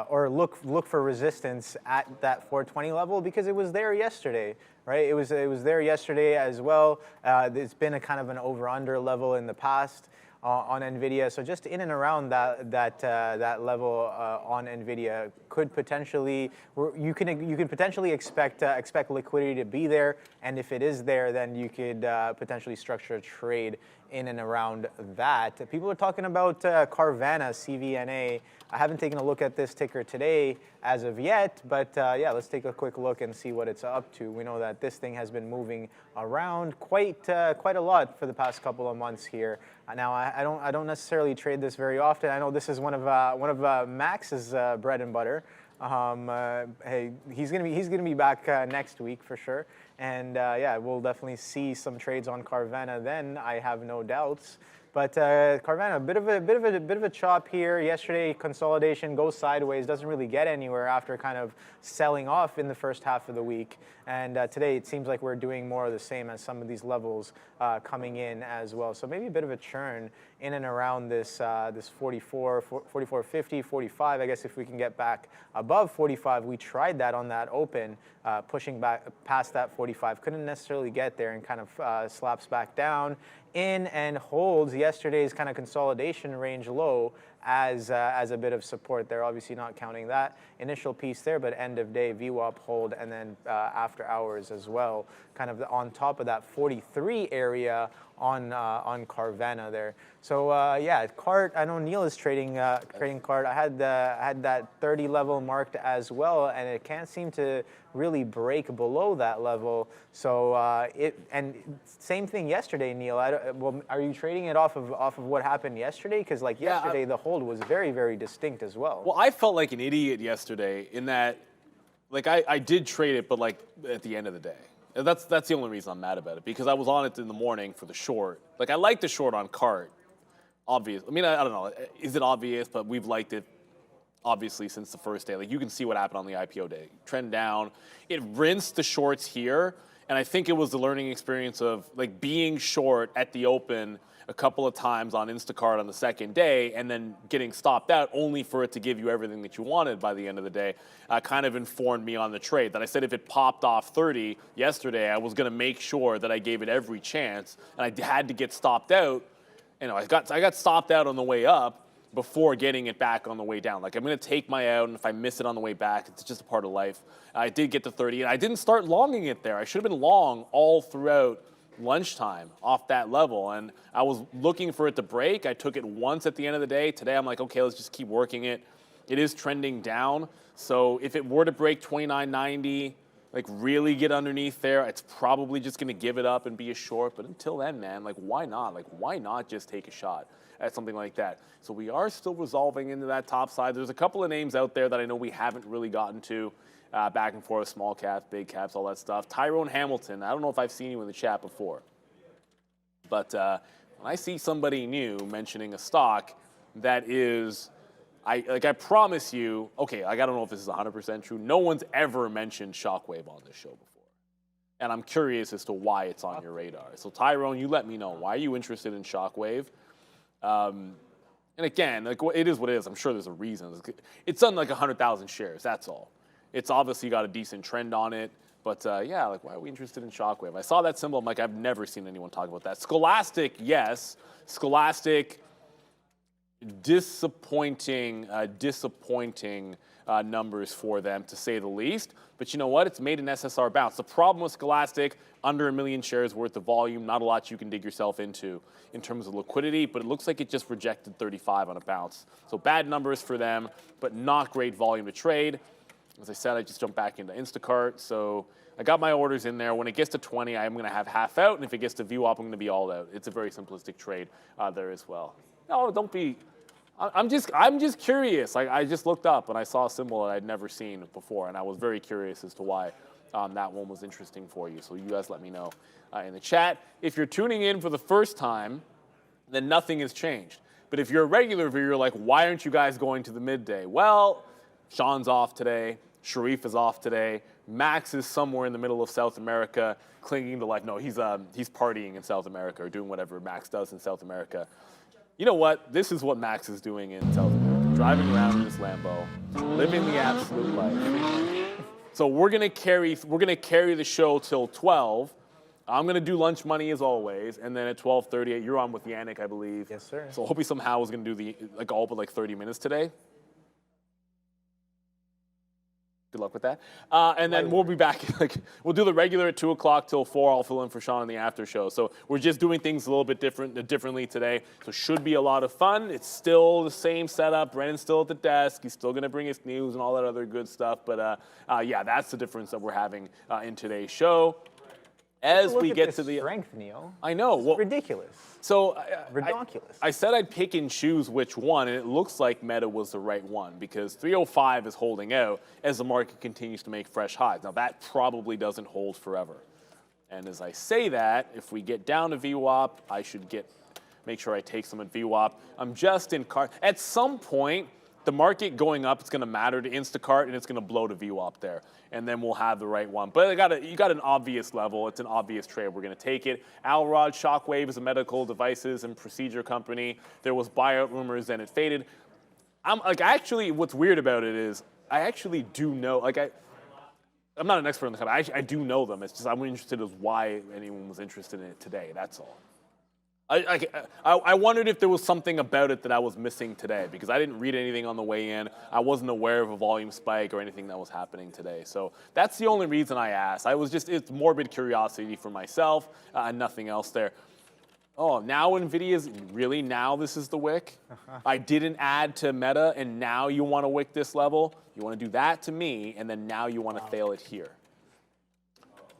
or look for resistance at that 420 level because it was there yesterday, right? It was there yesterday as well. It's been a kind of an over/under level in the past on Nvidia, so just in and around that level on Nvidia could potentially you can potentially expect liquidity to be there, and if it is there, then you could potentially structure a trade in and around that. People are talking about Carvana, CVNA. I haven't taken a look at this ticker today as of yet, but yeah, let's take a quick look and see what it's up to. We know that this thing has been moving around quite a lot for the past couple of months here. Now, I don't necessarily trade this very often. I know this is one of Max's bread and butter. Hey, he's gonna be back next week for sure, and yeah, we'll definitely see some trades on Carvana then. I have no doubts. But Carvana, a bit of a chop here. Yesterday, consolidation goes sideways, doesn't really get anywhere after kind of selling off in the first half of the week. And today, it seems like we're doing more of the same as some of these levels coming in as well. So maybe a bit of a churn in and around this 44, 44.50, 45. I guess if we can get back above 45, we tried that on that open, pushing back past that 45. Couldn't necessarily get there and kind of slaps back down in and holds yesterday's kind of consolidation range low as a bit of support there. Obviously not counting that initial piece there, but end of day VWAP hold, and then after hours as well, kind of on top of that 43 area on Carvana there. So yeah, CART. I know Neil is trading CART. I had that 30 level marked as well, and it can't seem to really break below that level. So and same thing yesterday, Neil. Well, are you trading it off of what happened yesterday? Because like yesterday, the hold was very, very distinct as well. Well, I felt like an idiot yesterday in that, like I did trade it, but like at the end of the day. That's the only reason I'm mad about it, because I was on it in the morning for the short. Like, I like the short on CART, obvious. I mean, I don't know, is it obvious? But we've liked it, obviously, since the first day. Like, you can see what happened on the IPO day. Trend down. It rinsed the shorts here, and I think it was the learning experience of, like, being short at the open a couple of times on Instacart on the second day and then getting stopped out only for it to give you everything that you wanted by the end of the day kind of informed me on the trade. That I said if it popped off 30 yesterday, I was going to make sure that I gave it every chance, and I had to get stopped out. You know, I got stopped out on the way up before getting it back on the way down. Like, I'm going to take my out, and if I miss it on the way back, it's just a part of life. I did get to 30, and I didn't start longing it there. I should have been long all throughout lunchtime off that level, and I was looking for it to break. I took it once at the end of the day. Today I'm like, okay, let's just keep working it. It is trending down, so if it were to break 29.90, like really get underneath there, it's probably just going to give it up and be a short. But until then, man, like why not? Like why not just take a shot at something like that? So we are still resolving into that top side. There's a couple of names out there that I know we haven't really gotten to. Back and forth, small caps, big caps, all that stuff. Tyrone Hamilton, I don't know if I've seen you in the chat before, but when I see somebody new mentioning a stock that is, I promise you, okay, I don't know if this is 100% true, no one's ever mentioned Shockwave on this show before. And I'm curious as to why it's on your radar. So Tyrone, you let me know. Why are you interested in Shockwave? And again, like it is what it is. I'm sure there's a reason. It's on like 100,000 shares, that's all. It's obviously got a decent trend on it, but yeah, like why are we interested in Shockwave? I saw that symbol, I'm like, I've never seen anyone talk about that. Scholastic, yes. Scholastic, disappointing numbers for them, to say the least. But you know what? It's made an SSR bounce. The problem with Scholastic, under 1 million shares worth of volume, not a lot you can dig yourself into in terms of liquidity, but it looks like it just rejected 35 on a bounce. So bad numbers for them, but not great volume to trade. As I said, I just jumped back into Instacart, so I got my orders in there. When it gets to 20, I'm going to have half out, and if it gets to VWAP, I'm going to be all out. It's a very simplistic trade there as well. No, don't be. I'm just curious. Like, I just looked up and I saw a symbol that I'd never seen before, and I was very curious as to why that one was interesting for you. So you guys let me know in the chat. If you're tuning in for the first time, then nothing has changed. But if you're a regular viewer, like, why aren't you guys going to the midday? Well, Sean's off today. Sharif is off today. Max is somewhere in the middle of South America, clinging to life. No, he's partying in South America, or doing whatever Max does in South America. You know what? This is what Max is doing in South America, driving around in his Lambo, living the absolute life. So we're gonna carry the show till 12. I'm gonna do lunch money as always, and then at 12:30, you're on with Yannick, I believe. Yes, sir. So hopefully somehow is gonna do all but 30 minutes today. Good luck with that. And then we'll be back. We'll do the regular at 2 o'clock till 4. I'll fill in for Sean in the after show. So we're just doing things a little bit differently today. So should be a lot of fun. It's still the same setup. Brennan's still at the desk. He's still going to bring us news and all that other good stuff. But yeah, that's the difference that we're having in today's show. As we get to the strength, Neil. I know. It's ridiculous. So ridiculous. I said I'd pick and choose which one, and it looks like Meta was the right one, because 305 is holding out as the market continues to make fresh highs. Now that probably doesn't hold forever. And as I say that, if we get down to VWAP, I should make sure I take some at VWAP. I'm just in car. At some point, the market going up, it's going to matter to Instacart, and it's going to blow to VWAP there. And then we'll have the right one. But you got an obvious level. It's an obvious trade. We're going to take it. Alrod Shockwave is a medical devices and procedure company. There was buyout rumors, and it faded. Actually, what's weird about it is I actually do know, I'm not an expert in the company. I do know them. It's just I'm interested as why anyone was interested in it today. That's all. I wondered if there was something about it that I was missing today, because I didn't read anything on the way in. I wasn't aware of a volume spike or anything that was happening today. So that's the only reason I asked. It's morbid curiosity for myself, and nothing else there. Oh, now NVIDIA's, really, now this is the wick? I didn't add to Meta, and now you want to wick this level? You want to do that to me, and then now you want to fail it here.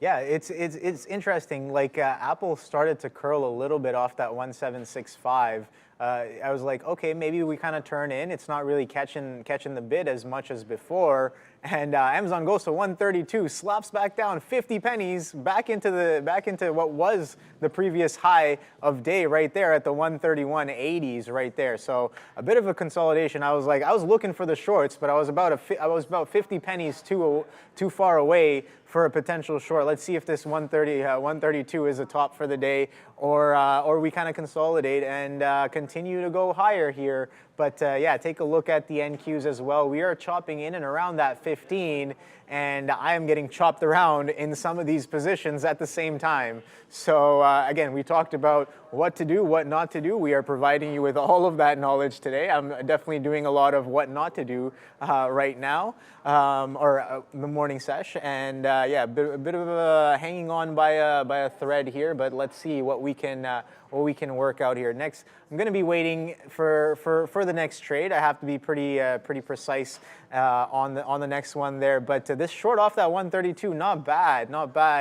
Yeah, it's interesting. Apple started to curl a little bit off that 1765. I was like, okay, maybe we kind of turn in. It's not really catching the bid as much as before. And Amazon goes to 132, slaps back down 50 pennies back into what was the previous high of day right there at the 131.80s right there. So a bit of a consolidation. I was looking for the shorts, but I was about 50 pennies too far away for a potential short. Let's see if this 132 is a top for the day, or we kind of consolidate and continue to go higher here. But yeah, take a look at the NQs as well. We are chopping in and around that 15, and I am getting chopped around in some of these positions at the same time. So again, we talked about what to do, what not to do. We are providing you with all of that knowledge today. I'm definitely doing a lot of what not to do right now, or the morning sesh. And yeah, a bit of a hanging on by a thread here, but let's see what we can work out here. Next, I'm going to be waiting for the next trade. I have to be pretty precise on the next one there. But this short off that 132, not bad,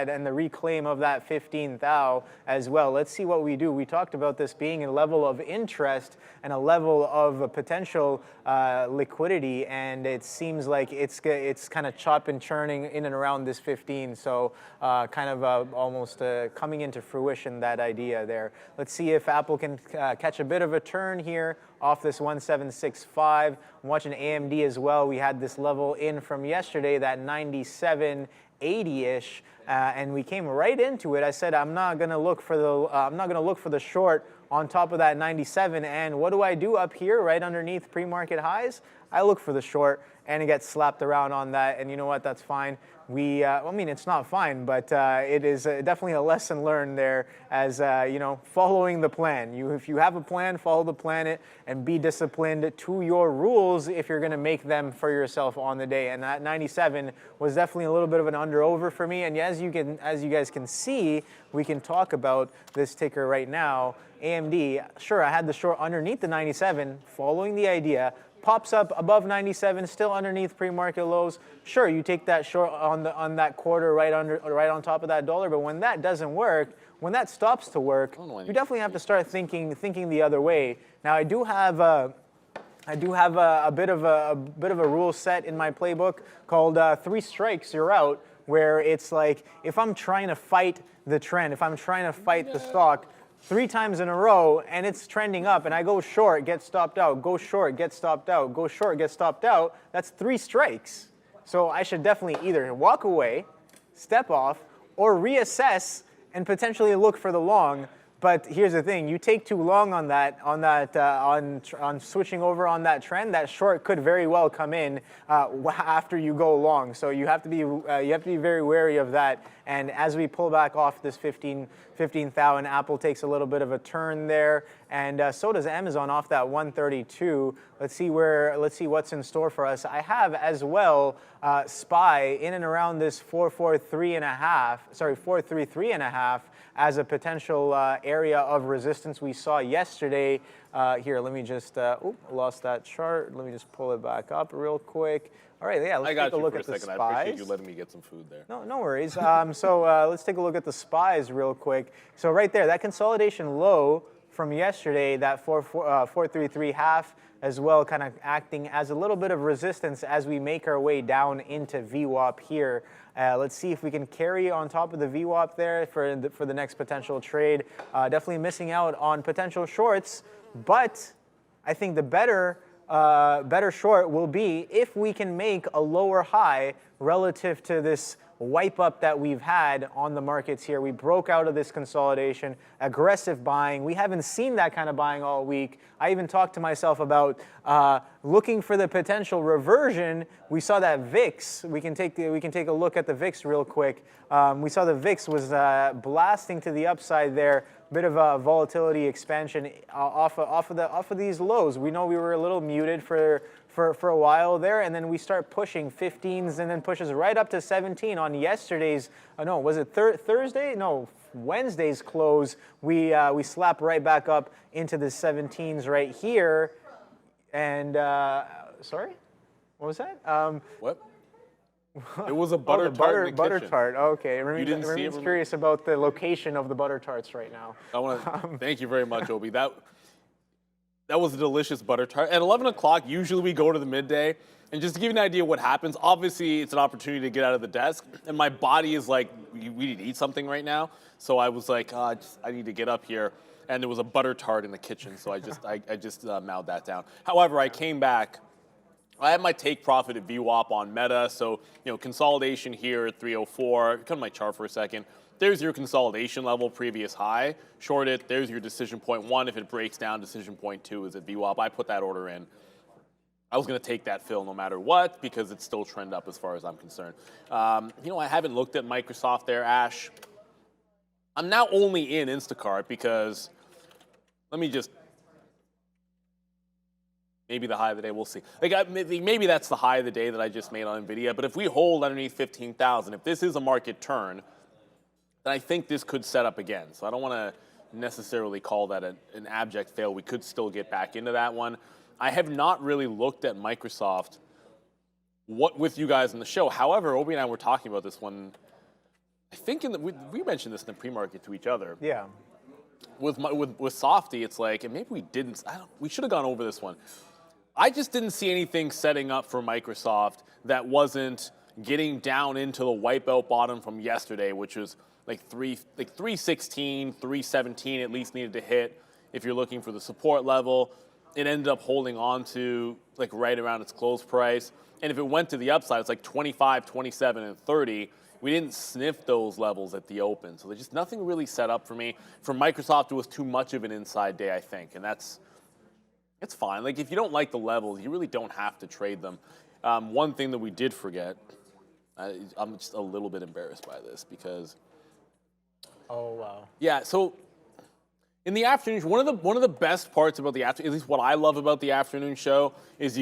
and the reclaim of that 15 thou as well. Let's see what we do. We talked about this being a level of interest and a level of potential liquidity, and it seems like it's kind of chop and churning in and around this 15. So kind of almost coming into fruition, that idea there. Let's see if Apple can catch a bit of a turn here off this 1765. I'm watching AMD as well. We had this level in from yesterday, that 97.80-ish, and we came right into it. I said I'm not going to look for the short on top of that 97. And what do I do up here right underneath pre-market highs? I look for the short, and it gets slapped around on that. And you know what? That's fine. I mean, it's not fine, but it is definitely a lesson learned there as, following the plan. If you have a plan, follow the plan and be disciplined to your rules if you're going to make them for yourself on the day. And that 97 was definitely a little bit of an under-over for me. And as you guys can see, we can talk about this ticker right now. AMD, sure, I had the short underneath the 97, following the idea. Pops up above 97, still underneath pre-market lows. Sure, you take that short on that quarter right on top of that dollar. But when that doesn't work, when that stops to work, you definitely have to start thinking the other way. Now, I do have a bit of a rule set in my playbook called 3 strikes, you're out, where it's like if I'm trying to fight the trend, if I'm trying to fight the stock 3 times in a row and it's trending up and I go short, get stopped out, go short, get stopped out, go short, get stopped out, that's 3 strikes. So I should definitely either walk away, step off, or reassess and potentially look for the long. But here's the thing: you take too long on switching over on that trend, that short could very well come in after you go long. So you have to be very wary of that. And as we pull back off this 15,000, Apple takes a little bit of a turn there, and so does Amazon off that 132. Let's see what's in store for us. I have as well SPY in and around this 433.5 as a potential area of resistance we saw yesterday. Here, let me just, lost that chart. Let me just pull it back up real quick. All right, yeah, let's take a look at the SPYs. I appreciate you letting me get some food there. No worries. So let's take a look at the SPYs real quick. So right there, that consolidation low from yesterday, that 433.5 as well, kind of acting as a little bit of resistance as we make our way down into VWAP here. Let's see if we can carry on top of the VWAP there for the next potential trade. Definitely missing out on potential shorts, but I think the better short will be if we can make a lower high relative to this wipe up that we've had on the markets here. We broke out of this consolidation, aggressive buying. We haven't seen that kind of buying all week. I even talked to myself about looking for the potential reversion. We saw that VIX. We can take a look at the VIX real quick. We saw the VIX was blasting to the upside there. Bit of a volatility expansion off of these lows. We know we were a little muted for a while there, and then we start pushing 15s and then pushes right up to 17 on yesterday's, was it Thursday? No, Wednesday's close. We slap right back up into the 17s right here. And, sorry, what was that? What? It was a butter tart. Butter tart. Okay. You didn't see it? I'm curious about the location of the butter tarts right now. I want to thank you very much, Obi. That was a delicious butter tart. At 11 o'clock, usually we go to the midday. And just to give you an idea of what happens, obviously it's an opportunity to get out of the desk. And my body is like, we need to eat something right now. So I was like, I need to get up here. And there was a butter tart in the kitchen. So I just mowed that down. However, I came back. I had my take profit at VWAP on Meta. So, consolidation here at 304. Come to my chart for a second. There's your consolidation level, previous high. Short it, there's your decision point 1. If it breaks down, decision point 2 is at VWAP. I put that order in. I was going to take that fill no matter what because it's still trend up as far as I'm concerned. I haven't looked at Microsoft there, Ash. I'm now only in Instacart because, maybe the high of the day, we'll see. Maybe that's the high of the day that I just made on NVIDIA, but if we hold underneath 15,000, if this is a market turn, then I think this could set up again. So I don't want to necessarily call that an abject fail. We could still get back into that one. I have not really looked at Microsoft with you guys in the show. However, Obi and I were talking about this one. I think we mentioned this in the pre-market to each other. Yeah. With Softy, it's like, and maybe we didn't. We should have gone over this one. I just didn't see anything setting up for Microsoft that wasn't getting down into the wipeout bottom from yesterday, which was like 316, 317 at least needed to hit if you're looking for the support level. It ended up holding on to like right around its close price. And if it went to the upside, it's like 25, 27, and 30. we didn't sniff those levels at the open. So there's just nothing really set up for me. For Microsoft, it was too much of an inside day, I think, and it's fine. Like, if you don't like the levels, you really don't have to trade them. One thing that we did forget, I'm just a little bit embarrassed by this because. Oh, wow. Yeah, so in the afternoon, one of the best parts about the afternoon, at least what I love about the afternoon show, is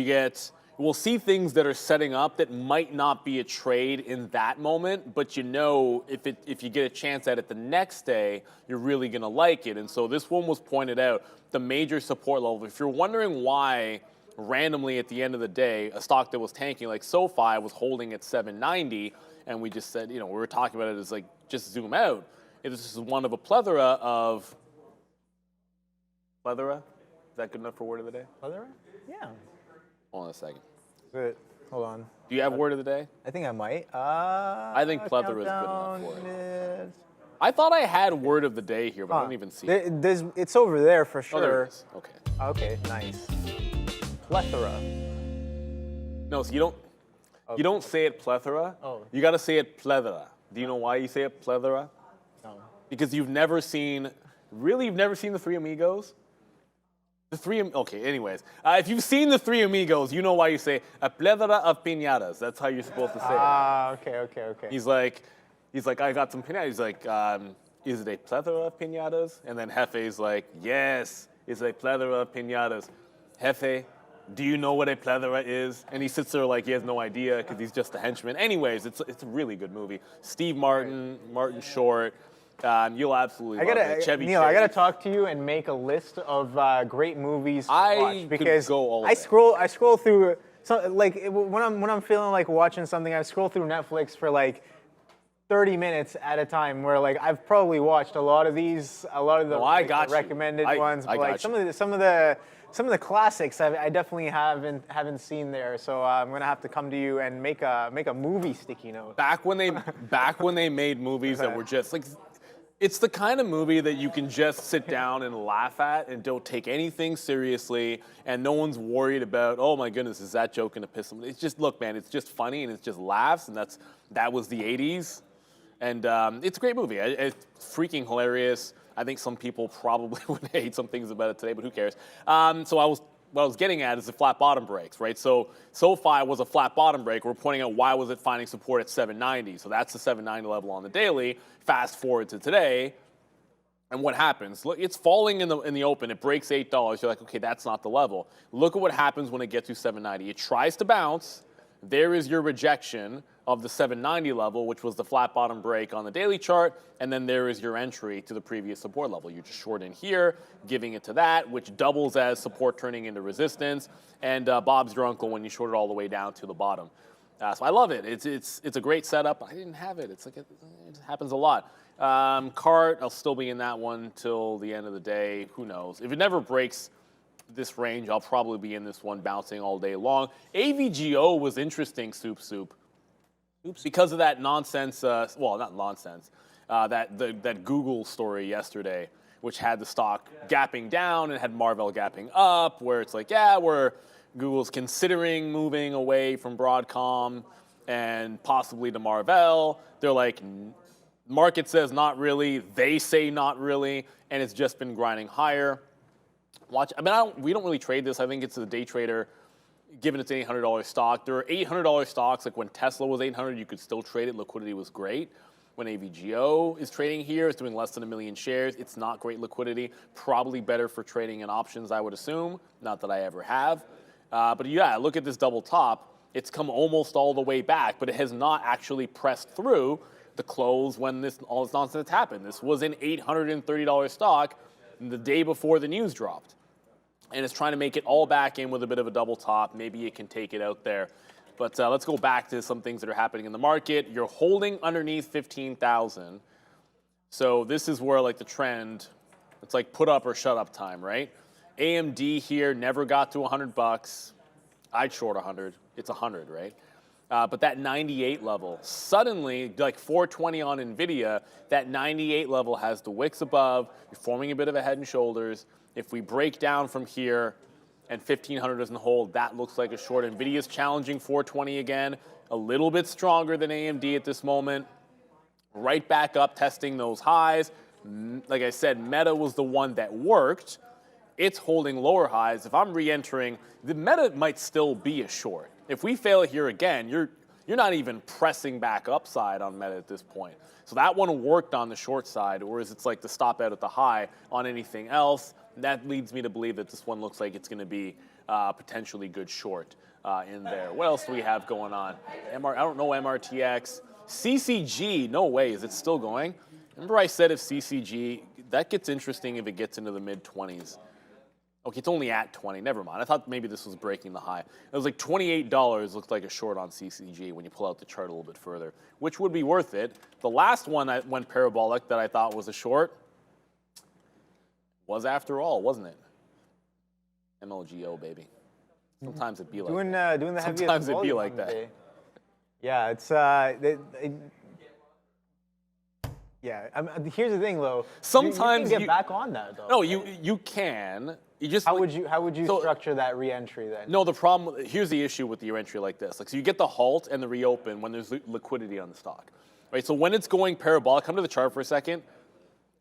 we'll see things that are setting up that might not be a trade in that moment, but if you get a chance at it the next day, you're really gonna like it. And so this one was pointed out, the major support level. If you're wondering why randomly at the end of the day, a stock that was tanking like SoFi was holding at 790, and we just said, we were talking about it as like, just zoom out. This is one of a plethora of. Plethora? Is that good enough for word of the day? Plethora? Yeah. Hold on a second. Good. Hold on. Do you have word of the day? I think I might. I think plethora is good enough for it. It. I thought I had word of the day here, but I don't even see it. It's over there for sure. Oh, there it is. Okay. Okay, nice. Plethora. No, so you don't say it plethora. Oh. You got to say it plethora. Do you know why you say it plethora? No. Because you've never seen the Three Amigos? Okay, anyways. If you've seen the Three Amigos, you know why you say a plethora of piñatas. That's how you're supposed to say it. Okay. He's like, I got some piñatas. He's like, is it a plethora of piñatas? And then Jefe's like, yes, it's a plethora of piñatas. Jefe, do you know what a plethora is? And he sits there like he has no idea because he's just a henchman. Anyways, it's a really good movie. Steve Martin, Martin Short. You'll absolutely love it. Chevy Neil, Chase. I gotta talk to you and make a list of great movies to watch because could go all I day. scroll through when I'm feeling like watching something, I scroll through Netflix for like 30 minutes at a time. Where like I've probably watched a lot of the recommended ones, but like some of the classics I definitely haven't seen there. So I'm gonna have to come to you and make a movie sticky note. Back when they made movies that were just like. It's the kind of movie that you can just sit down and laugh at and don't take anything seriously, and no one's worried about, oh my goodness, is that joke gonna piss someone? It's just, look, man, it's just funny and it's just laughs, and that was the 80s. And it's a great movie. It's freaking hilarious. I think some people probably would hate some things about it today, but who cares? What I was getting at is the flat bottom breaks, right? So SoFi was a flat bottom break. We're pointing out why was it finding support at 790. So that's the 790 level on the daily. Fast forward to today, and what happens? Look, it's falling in the open. It breaks $8. You're like, okay, that's not the level. Look at what happens when it gets to 790. It tries to bounce. There is your rejection of the 790 level, which was the flat bottom break on the daily chart, and then there is your entry to the previous support level. You're just short in here, giving it to that, which doubles as support turning into resistance, and Bob's your uncle when you short it all the way down to the bottom. So I love it. It's a great setup. I didn't have it. It's like it happens a lot. Cart, I'll still be in that one till the end of the day. Who knows? If it never breaks this range, I'll probably be in this one bouncing all day long. AVGO was interesting, Soup. Because of that nonsense, not nonsense, that Google story yesterday, which had the stock gapping down and had Marvell gapping up, where it's like, where Google's considering moving away from Broadcom and possibly to Marvell. They're like, market says not really, they say not really, and it's just been grinding higher. We don't really trade this. I think it's a day trader. Given it's an $800 stock, there are $800 stocks. Like when Tesla was $800, you could still trade it. Liquidity was great. When AVGO is trading here, it's doing less than 1 million shares. It's not great liquidity. Probably better for trading in options, I would assume. Not that I ever have. But look at this double top. It's come almost all the way back, but it has not actually pressed through the close when all this nonsense happened. This was an $830 stock the day before the news dropped. And it's trying to make it all back in with a bit of a double top. Maybe it can take it out there. But let's go back to some things that are happening in the market. You're holding underneath 15,000. So this is where like the trend, it's like put up or shut up time, right? AMD here never got to $100. I'd short 100. It's 100, right? But that 98 level, suddenly, like 420 on NVIDIA, that 98 level has the wicks above. You're forming a bit of a head and shoulders. If we break down from here and 1500 doesn't hold, that looks like a short. NVIDIA's challenging 420 again, a little bit stronger than AMD at this moment. right back up, testing those highs. Like I said, Meta was the one that worked. It's holding lower highs. If I'm re-entering, the Meta might still be a short. If we fail here again, you're not even pressing back upside on Meta at this point. So that one worked on the short side, whereas it's like the stop out at the high on anything else. That leads me to believe that this one looks like it's going to be potentially good short in there. What else do we have going on? I don't know MRTX. CCG, no way, is it still going? Remember I said if CCG, that gets interesting if it gets into the mid-20s. Okay, it's only at 20, never mind. I thought maybe this was breaking the high. It was like $28 looked like a short on CCG when you pull out the chart a little bit further, which would be worth it. The last one that went parabolic that I thought was a short was After All, wasn't it? MLGO, baby. Sometimes it be like that. Doing the heaviest Sometimes it be volume like on the that. day. Yeah, it's yeah. Here's the thing, though. Sometimes you can get back on that, though. No, right? you can. You just How would you so- structure that re-entry then? No, the problem. Here's the issue with your entry like this. Like, so you get the halt and the reopen when there's liquidity on the stock, right? So when it's going parabolic, come to the chart for a second.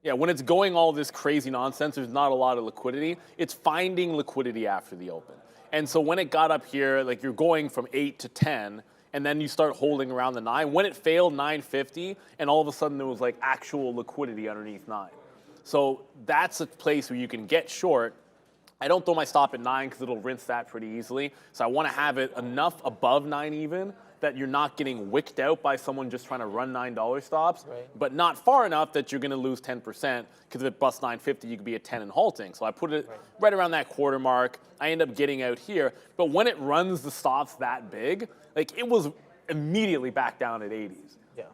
Yeah, when it's going all this crazy nonsense, there's not a lot of liquidity. It's finding liquidity after the open. And so when it got up here, like you're going from 8 to 10, and then you start holding around the 9. When it failed 950, and all of a sudden there was like actual liquidity underneath 9. So that's a place where you can get short. I don't throw my stop at 9 because it'll rinse that pretty easily. So I want to have it enough above 9 even that you're not getting wicked out by someone just trying to run $9 stops, right, but not far enough that you're going to lose 10%, because if it busts 950, you could be at 10 and halting. So I put it right around that quarter mark. I end up getting out here. But when it runs the stops that big, like it was immediately back down at 80s. Yeah.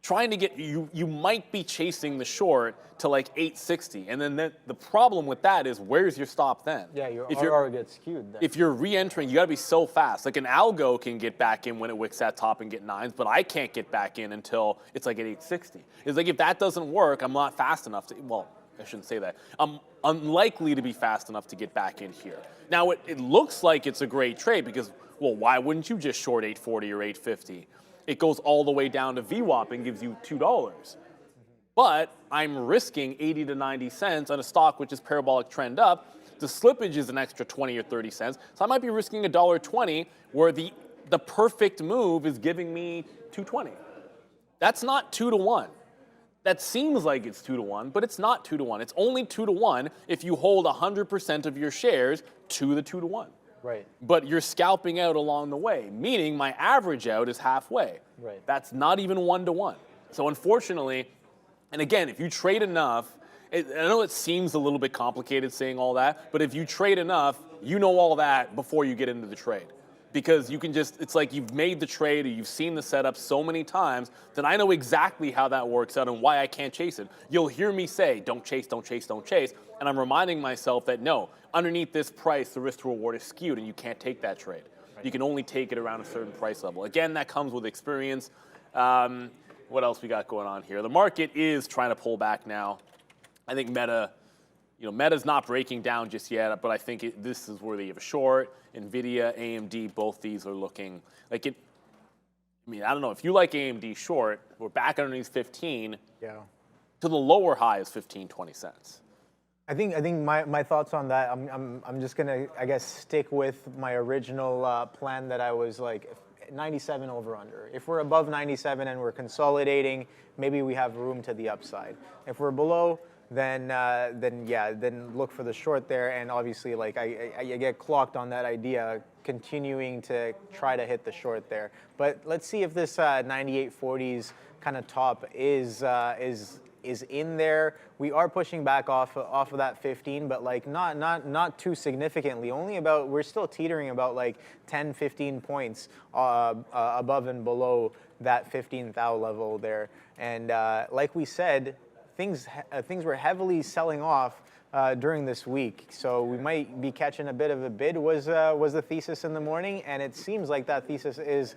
Trying to get, you might be chasing the short to like 860. And then the problem with that is, where's your stop then? Yeah, your if RR gets skewed then. If you're re-entering, you got to be so fast. Like an algo can get back in when it wicks that top and get 9s, but I can't get back in until it's like at 860. It's like if that doesn't work, I'm not fast enough to, well, I shouldn't say that. I'm unlikely to be fast enough to get back in here. Now, it looks like it's a great trade because, well, why wouldn't you just short 840 or 850? It goes all the way down to VWAP and gives you $2. But I'm risking 80 to 90 cents on a stock which is parabolic trend up. The slippage is an extra 20 or 30 cents. So I might be risking $1.20 where the perfect move is giving me 220. That's not 2 to 1. That seems like it's 2 to 1, but it's not 2 to 1. It's only 2 to 1 if you hold 100% of your shares to the 2 to 1. Right. But you're scalping out along the way, meaning my average out is halfway. Right. That's not even 1 to 1. So unfortunately, and again, if you trade enough, I know it seems a little bit complicated saying all that, but if you trade enough, you know all that before you get into the trade. Because you can just, it's like you've made the trade or you've seen the setup so many times that I know exactly how that works out and why I can't chase it. You'll hear me say, don't chase, don't chase, don't chase. And I'm reminding myself that no, underneath this price, the risk to reward is skewed and you can't take that trade. Right. You can only take it around a certain price level. Again, that comes with experience. What else we got going on here? The market is trying to pull back now. I think Meta's not breaking down just yet, but I think this is worthy of a short. NVIDIA, AMD, both these are looking like it. I mean, I don't know. If you like AMD short, we're back underneath 15. Yeah. To the lower high is 15, 20 cents. I think my thoughts on that, I'm just gonna, I guess, stick with my original plan that I was like 97 over under. If we're above 97 and we're consolidating, maybe we have room to the upside. If we're below, then look for the short there. And obviously, like I get clocked on that idea, continuing to try to hit the short there. But let's see if this 98.40s kind of top is in there. We are pushing back off of that 15, but like not too significantly. Only about, we're still teetering about like 10, 15 points above and below that 15 thou level there. And like we said, things were heavily selling off during this week, so we might be catching a bit of a bid was the thesis in the morning, and it seems like that thesis is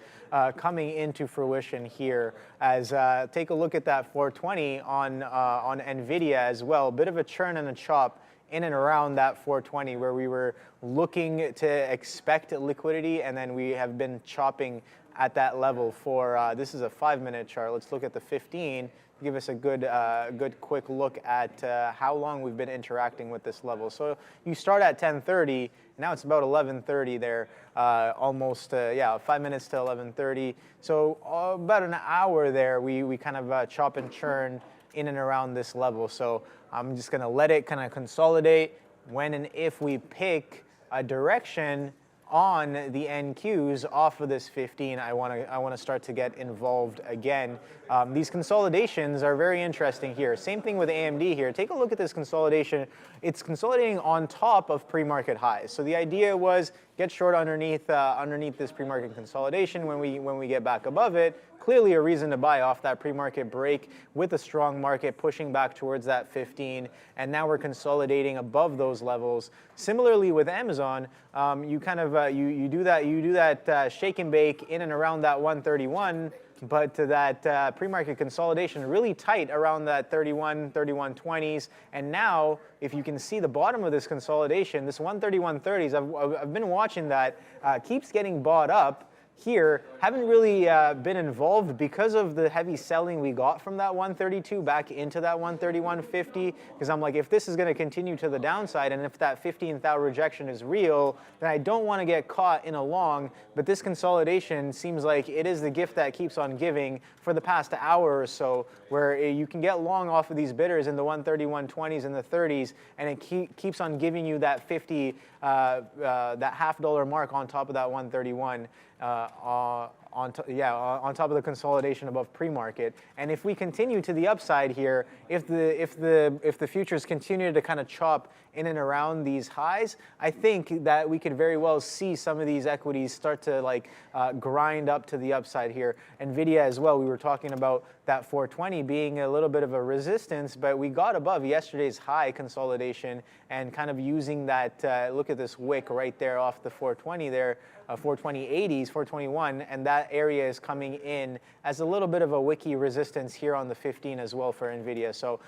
coming into fruition here. As take a look at that 420 on NVIDIA as well, bit of a churn and a chop in and around that 420 where we were looking to expect liquidity, and then we have been chopping at that level for, this is a 5-minute chart. Let's look at the 15 to give us a good quick look at how long we've been interacting with this level. So you start at 10:30, now it's about 11:30 there, almost, 5 minutes to 11:30. So about an hour there, we kind of chop and churn in and around this level. So I'm just gonna let it kind of consolidate. When and if we pick a direction on the NQs off of this 15, I want to start to get involved again. These consolidations are very interesting here. Same thing with AMD here. Take a look at this consolidation. It's consolidating on top of pre-market highs. So the idea was get short underneath this pre-market consolidation. When we get back above it, clearly a reason to buy off that pre-market break with a strong market pushing back towards that 15, and now we're consolidating above those levels. Similarly with Amazon, you kind of you do that shake and bake in and around that 131, but to that pre-market consolidation really tight around that 31.20s, and now if you can see the bottom of this consolidation, this 131.30s, I've been watching that, keeps getting bought up here. Haven't really been involved because of the heavy selling we got from that 132 back into that 131.50, because I'm like, if this is going to continue to the downside and if that 15th rejection is real, then I don't want to get caught in a long. But this consolidation seems like it is the gift that keeps on giving for the past hour or so, where you can get long off of these bidders in the 131.20s and the 30s, and it keeps on giving you that 50, that $50 mark on top of that 131. On top of the consolidation above pre-market. And if we continue to the upside here, if the futures continue to kind of chop in and around these highs, I think that we could very well see some of these equities start to grind up to the upside here. Nvidia as well, we were talking about that 420 being a little bit of a resistance, but we got above yesterday's high consolidation and kind of using that, look at this wick right there off the 420 there, 420.80s, 421, and that area is coming in as a little bit of a wicky resistance here on the 15 as well for Nvidia. So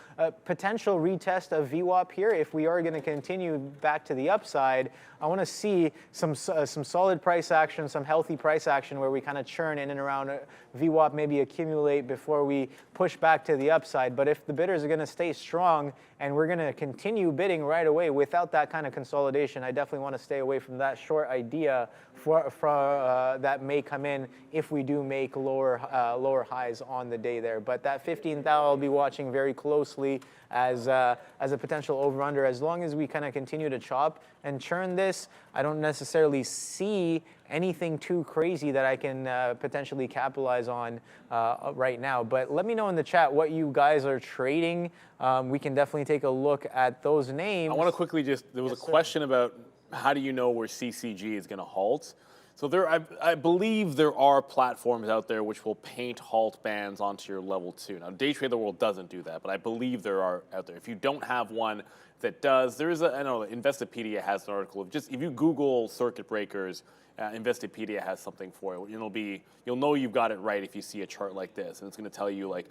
potential retest of VWAP here. If we are going to continue back to the upside, I want to see some solid price action, some healthy price action where we kind of churn in and around VWAP, maybe accumulate before we push back to the upside. But if the bidders are going to stay strong and we're going to continue bidding right away without that kind of consolidation, I definitely want to stay away from that short idea for that may come in if we do make lower highs on the day there. But that 15th I'll be watching very closely as a potential over-under. As long as we kind of continue to chop and churn this, I don't necessarily see anything too crazy that I can potentially capitalize on right now. But let me know in the chat what you guys are trading. We can definitely take a look at those names. I want to quickly there was a question about how do you know where CCG is going to halt? So I believe there are platforms out there which will paint halt bands onto your level 2. Now, Day Trade the World doesn't do that, but I believe there are out there. If you don't have one that does, there is I know Investopedia has an article of just, if you Google circuit breakers, Investopedia has something for it. You'll know you've got it right if you see a chart like this, and it's going to tell you, like,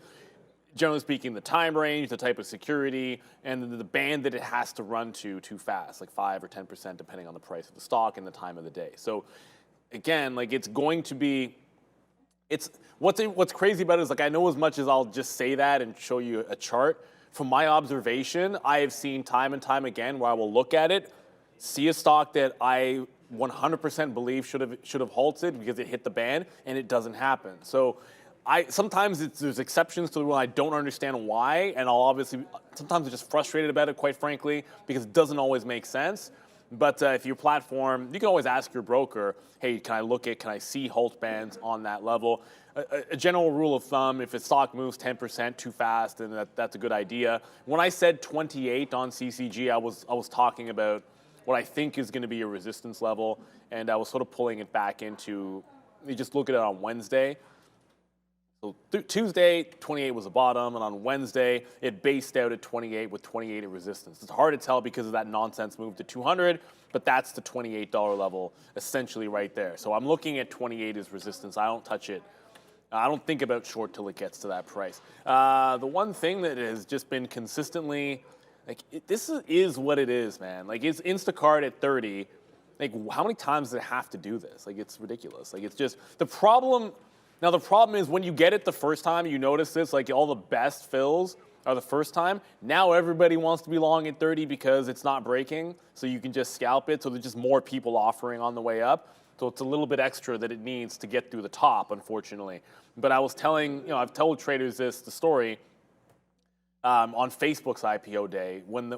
generally speaking, the time range, the type of security, and the band that it has to run too fast, like 5 or 10% depending on the price of the stock and the time of the day. So again, like, it's going to be, what's crazy about it is, like, I know as much as I'll just say that and show you a chart. From my observation, I have seen time and time again where I will look at it, see a stock that I 100% believe should have halted because it hit the band, and it doesn't happen. So sometimes there's exceptions to the rule. I don't understand why, and sometimes I'm just frustrated about it, quite frankly, because it doesn't always make sense. But if your platform, you can always ask your broker, hey, can I see halt bands on that level? A general rule of thumb, if a stock moves 10% too fast, then that's a good idea. When I said 28 on CCG, I was talking about what I think is going to be a resistance level, and I was sort of pulling it back into, you just look at it on Wednesday. So Tuesday, 28 was the bottom, and on Wednesday, it based out at 28 with 28 at resistance. It's hard to tell because of that nonsense move to 200, but that's the $28 level essentially right there. So I'm looking at 28 as resistance. I don't touch it. I don't think about short till it gets to that price. The one thing that has just been consistently, like, this is what it is, man. Like, it's Instacart at 30, Like, how many times does it have to do this? Like, it's ridiculous. Like, it's just the problem. Now, the problem is when you get it the first time, you notice this, like all the best fills are the first time. Now everybody wants to be long at 30 because it's not breaking, so you can just scalp it. So there's just more people offering on the way up. So it's a little bit extra that it needs to get through the top, unfortunately. But I was telling, I've told traders the story on Facebook's IPO day when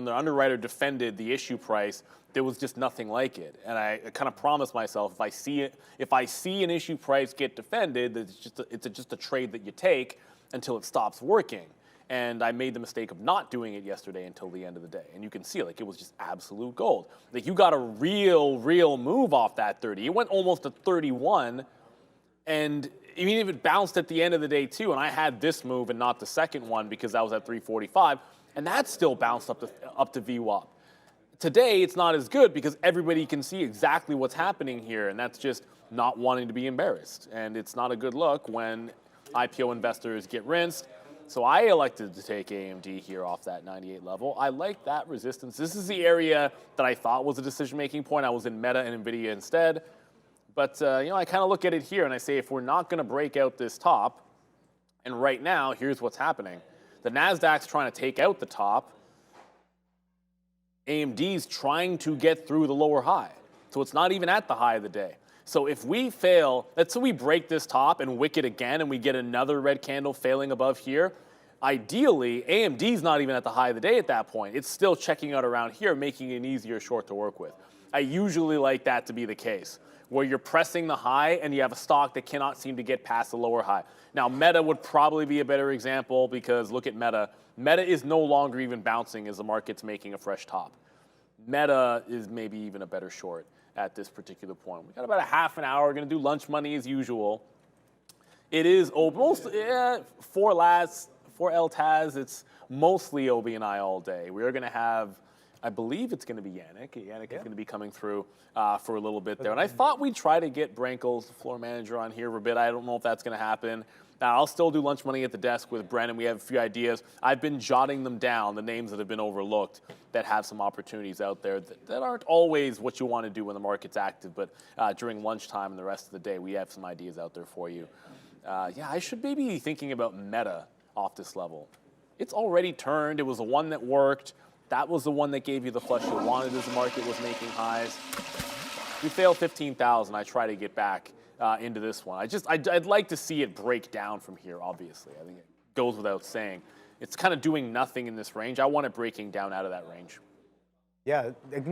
their underwriter defended the issue price, there was just nothing like it. And I kind of promised myself if I see an issue price get defended, that it's just a trade that you take until it stops working. And I made the mistake of not doing it yesterday until the end of the day. And you can see, like, it was just absolute gold. Like, you got a real move off that 30. It went almost to 31. And even if it bounced at the end of the day, too, and I had this move and not the second one because I was at 345, and that still bounced up to VWAP. Today, it's not as good because everybody can see exactly what's happening here, and that's just not wanting to be embarrassed. And it's not a good look when IPO investors get rinsed. So I elected to take AMD here off that 98 level. I like that resistance. This is the area that I thought was a decision-making point. I was in Meta and NVIDIA instead. But I kind of look at it here and I say, if we're not going to break out this top, and right now, here's what's happening. The NASDAQ's trying to take out the top. AMD's trying to get through the lower high. So it's not even at the high of the day. So if we fail, let's say we break this top and wick it again and we get another red candle failing above here, ideally, AMD's not even at the high of the day at that point. It's still checking out around here, making it an easier short to work with. I usually like that to be the case, where you're pressing the high and you have a stock that cannot seem to get past the lower high. Now, Meta would probably be a better example because look at Meta. Meta is no longer even bouncing as the market's making a fresh top. Meta is maybe even a better short at this particular point. We've got about a half an hour. We're going to do lunch money as usual. It is almost for LTAS, it's mostly OB and I all day. We're going to have, I believe it's going to be Yannick. Yannick is going to be coming through for a little bit there. And I thought we'd try to get Brankles, the floor manager, on here for a bit. I don't know if that's going to happen. Now, I'll still do lunch money at the desk with Brennan. We have a few ideas. I've been jotting them down, the names that have been overlooked that have some opportunities out there that aren't always what you want to do when the market's active, but during lunchtime and the rest of the day, we have some ideas out there for you. Yeah, I should maybe be thinking about Meta off this level. It's already turned. It was the one that worked. That was the one that gave you the flush you wanted as the market was making highs. We failed 15,000. I try to get back into this one. I'd like to see it break down from here, obviously. I think it goes without saying. It's kind of doing nothing in this range. I want it breaking down out of that range. Yeah,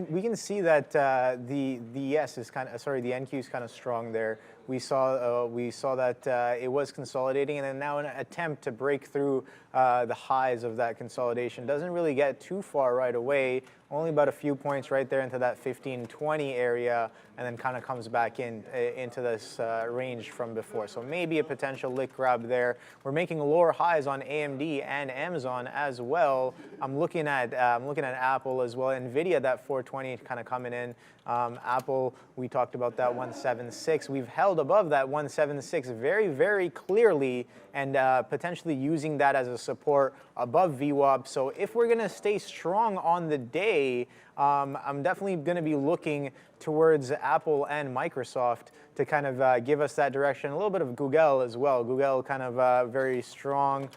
we can see that the NQ is kind of strong there. We saw that it was consolidating, and then now an attempt to break through the highs of that consolidation. Doesn't really get too far right away, only about a few points right there into that 15-20 area, and then kind of comes back into this range from before. So maybe a potential lick grab there. We're making lower highs on AMD and Amazon as well. I'm looking at Apple as well. NVIDIA, that 420 kind of coming in. Apple, we talked about that 176. We've held above that 176 very, very clearly, and potentially using that as a support above VWAP. So if we're going to stay strong on the day, I'm definitely going to be looking towards Apple and Microsoft to kind of give us that direction. A little bit of Google as well. Google kind of very strong.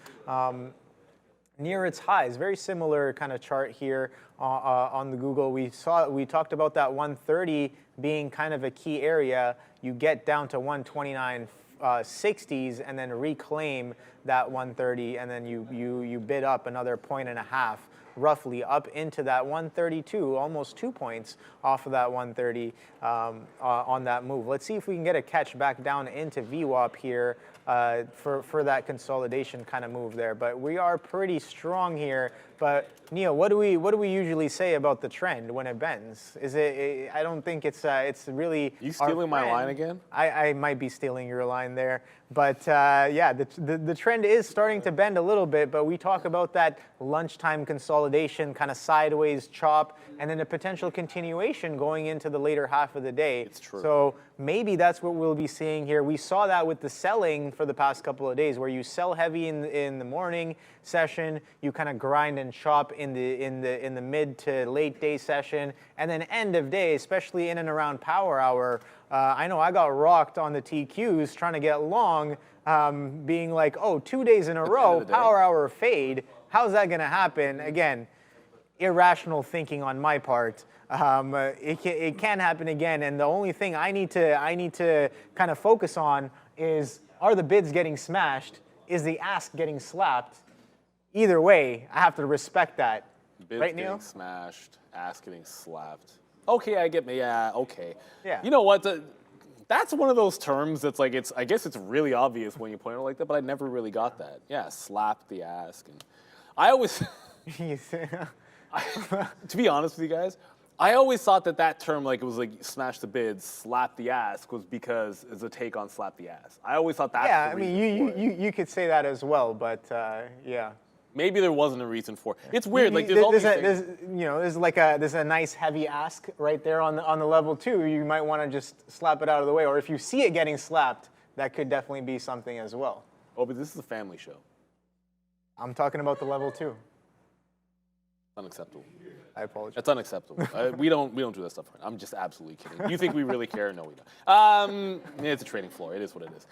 Near its highs, very similar kind of chart here on the Google. We talked about that 130 being kind of a key area. You get down to 129.60s and then reclaim that 130, and then you bid up another 1.5 roughly up into that 132, almost 2 points off of that 130 on that move. Let's see if we can get a catch back down into VWAP here for that consolidation kind of move there. But we are pretty strong here. But Neil, what do we usually say about the trend when it bends? Is it? I don't think it's really. You stealing my line again? I might be stealing your line there. But yeah, the trend is starting to bend a little bit, but we talk about that lunchtime consolidation, kind of sideways chop, and then a potential continuation going into the later half of the day. It's true. So maybe that's what we'll be seeing here. We saw that with the selling for the past couple of days, where you sell heavy in the morning session, you kind of grind and chop in the mid to late day session, and then end of day, especially in and around power hour. I know I got rocked on the TQs trying to get long, being like, oh, 2 days in a row, power hour fade. How's that going to happen? Again, irrational thinking on my part. It can happen again, and the only thing I need to kind of focus on is, are the bids getting smashed? Is the ask getting slapped? Either way, I have to respect that. Bids right, getting Neil? smashed, ask getting slapped. Okay, I get me. Yeah, okay. Yeah. You know what? That's one of those terms that's like, I guess it's really obvious when you point it like that, but I never really got that. Yeah, slap the ask. And I always, to be honest with you guys, I always thought that term, like it was like smash the bids, slap the ask, was because it's a take on slap the ass. I always thought that's Yeah, the I reason mean, for it. you could say that as well, but yeah. Maybe there wasn't a reason for it. It's weird. Like there's all these things. There's a nice heavy ask right there on the level 2. You might want to just slap it out of the way, or if you see it getting slapped, that could definitely be something as well. Oh, but this is a family show. I'm talking about the level 2. Unacceptable. I apologize. That's unacceptable. We don't do that stuff. I'm just absolutely kidding. You think we really care? No, we don't. It's a trading floor. It is what it is.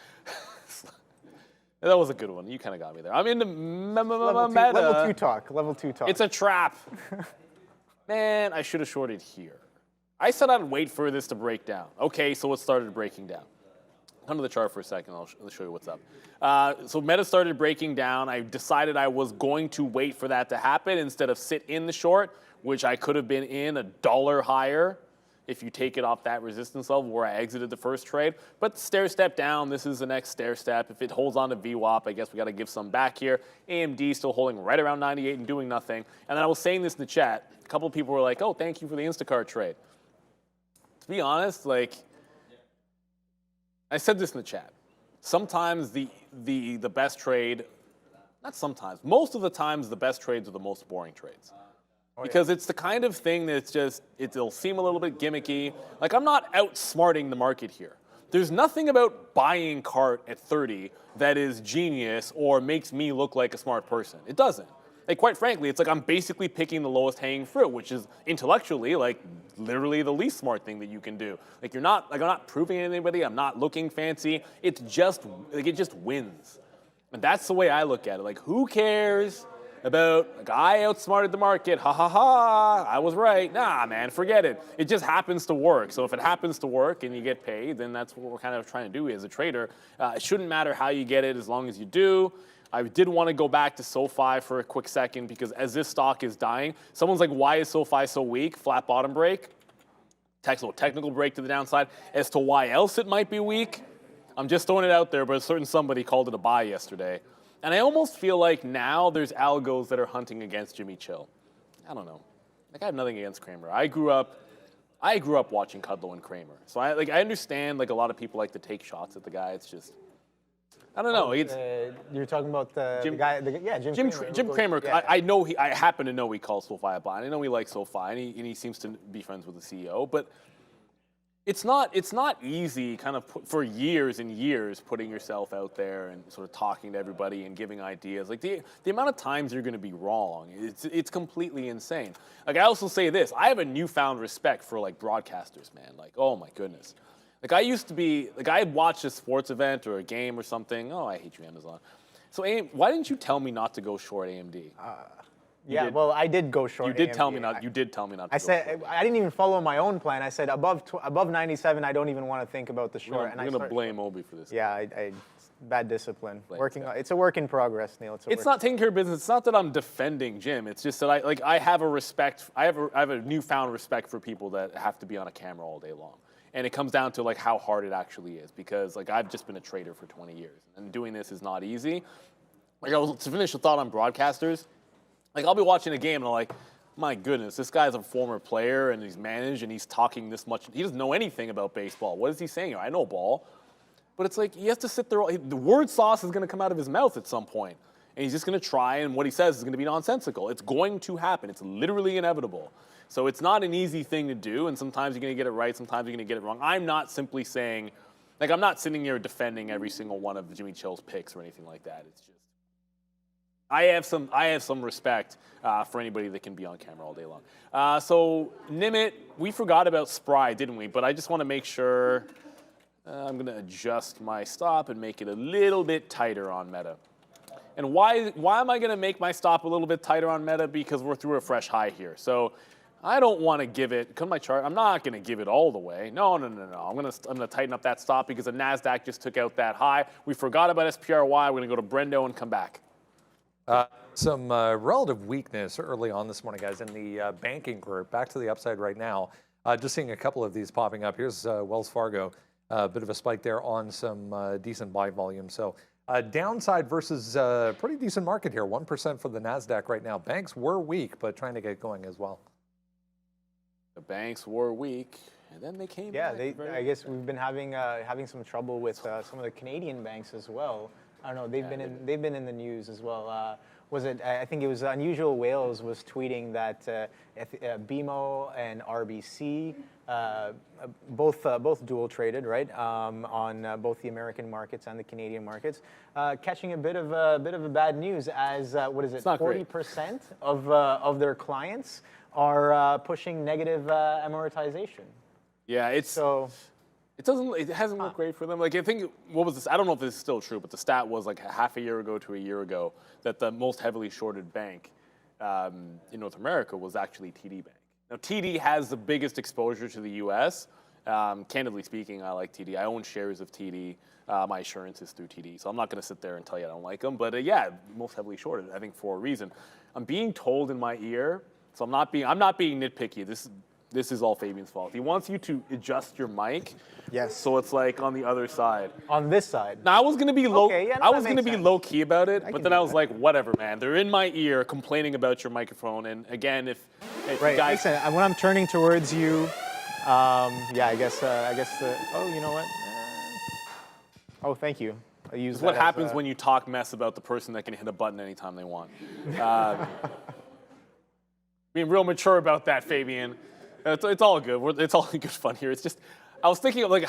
That was a good one. You kind of got me there. I'm into meta. Level 2 talk. Level 2 talk. It's a trap. Man, I should have shorted here. I said I'd wait for this to break down. Okay, so it started breaking down. Come to the chart for a second. I'll show you what's up. So Meta started breaking down. I decided I was going to wait for that to happen instead of sit in the short, which I could have been in $1 higher if you take it off that resistance level where I exited the first trade. But stair step down, this is the next stair step. If it holds on to VWAP, I guess we got to give some back here. AMD still holding right around 98 and doing nothing. And then I was saying this in the chat. A couple of people were like, oh, thank you for the Instacart trade. To be honest, like, I said this in the chat. Sometimes the best trade, not sometimes, most of the times the best trades are the most boring trades. Because it's the kind of thing that's just, it'll seem a little bit gimmicky. Like, I'm not outsmarting the market here. There's nothing about buying cart at 30 that is genius or makes me look like a smart person. It doesn't. Like, quite frankly, it's like I'm basically picking the lowest hanging fruit, which is intellectually, like, literally the least smart thing that you can do. Like, I'm not proving anybody, I'm not looking fancy. It's just, like, it just wins. And that's the way I look at it. Like, who cares about, like, I outsmarted the market, ha ha ha, I was right. Nah, man, forget it. It just happens to work. So if it happens to work and you get paid, then that's what we're kind of trying to do as a trader. It shouldn't matter how you get it as long as you do. I did want to go back to SoFi for a quick second because as this stock is dying, someone's like, why is SoFi so weak? Flat bottom break, technical break to the downside. As to why else it might be weak, I'm just throwing it out there, but a certain somebody called it a buy yesterday. And I almost feel like now there's algos that are hunting against Jimmy Chill. I don't know. Like, I have nothing against Cramer. I grew up watching Kudlow and Cramer. So I understand, like, a lot of people like to take shots at the guy. It's just, I don't know. You're talking about the guy, Jim Cramer. Jim Cramer. Yeah. I happen to know he calls SoFi a buy. I know he likes SoFi, and he seems to be friends with the CEO. But it's not easy, kind of for years and years, putting yourself out there and sort of talking to everybody and giving ideas. Like the amount of times you're going to be wrong, it's completely insane. Like, I also say this: I have a newfound respect for, like, broadcasters, man. Like, oh my goodness. Like, I used to be, like, I'd watch a sports event or a game or something. Oh, I hate you, Amazon. So, why didn't you tell me not to go short AMD? Yeah, well, I did go short. You did AMD. tell me not. You did tell me not. I said I didn't even follow my own plan. I said above 97, I don't even want to think about the short. I'm gonna blame Obi for this. Yeah, bad discipline. It's a work in progress, Neil. It's not taking care of business. It's not that I'm defending Jim. It's just that I have a respect. I have a newfound respect for people that have to be on a camera all day long. And it comes down to, like, how hard it actually is, because, like, I've just been a trader for 20 years, and doing this is not easy. Like, to finish the thought on broadcasters, like, I'll be watching a game and I'm like, my goodness, this guy's a former player and he's managed and he's talking this much. He doesn't know anything about baseball. What is he saying? I know ball. But it's like, he has to sit there. The word sauce is going to come out of his mouth at some point. And he's just going to try, and what he says is going to be nonsensical. It's going to happen. It's literally inevitable. So it's not an easy thing to do, and sometimes you're going to get it right, sometimes you're going to get it wrong. I'm not simply saying, like, I'm not sitting here defending every single one of Jimmy Chill's picks or anything like that. It's just, I have some respect for anybody that can be on camera all day long. So Nimit, we forgot about SPRY, didn't we? But I just want to make sure, I'm going to adjust my stop and make it a little bit tighter on Meta. And why am I going to make my stop a little bit tighter on Meta? Because we're through a fresh high here. So I don't want to give it, come my chart, I'm not going to give it all the way. No. I'm going to tighten up that stop because the NASDAQ just took out that high. We forgot about SPRY. We're going to go to Brendo and come back. Some relative weakness early on this morning, guys, in the banking group. Back to the upside right now. Just seeing a couple of these popping up. Here's Wells Fargo. A bit of a spike there on some decent buy volume. So downside versus pretty decent market here. 1% for the NASDAQ right now. Banks were weak, but trying to get going as well. The banks were weak, and then they came back. Yeah, I guess we've been having some trouble with some of the Canadian banks as well. I don't know. They've been in the news as well. Was it? I think it was Unusual Whales was tweeting that BMO and RBC, both dual traded, right, on both the American markets and the Canadian markets, catching a bit of a bad news as what is it? 40% of their clients are pushing negative amortization. Yeah, it hasn't looked great for them. Like, I think, what was this? I don't know if this is still true, but the stat was like half a year ago to a year ago that the most heavily shorted bank in North America was actually TD Bank. Now, TD has the biggest exposure to the U.S. Candidly speaking, I like TD. I own shares of TD. My insurance is through TD, so I'm not going to sit there and tell you I don't like them. But yeah, most heavily shorted, I think, for a reason. I'm being told in my ear, so I'm not being nitpicky. This is all Fabian's fault. He wants you to adjust your mic. Yes. So it's like on the other side. On this side. Now I was gonna be low. Okay, yeah, no, I was gonna be low key about it, but then I was like, whatever, man. They're in my ear complaining about your microphone. And again, if right, you guys, listen, when I'm turning towards you, yeah, I guess the. Oh, you know what? Oh, thank you. I use what happens when you talk mess about the person that can hit a button anytime they want. Being real mature about that, Fabian. It's all good. It's all good fun here. It's just, I was thinking of like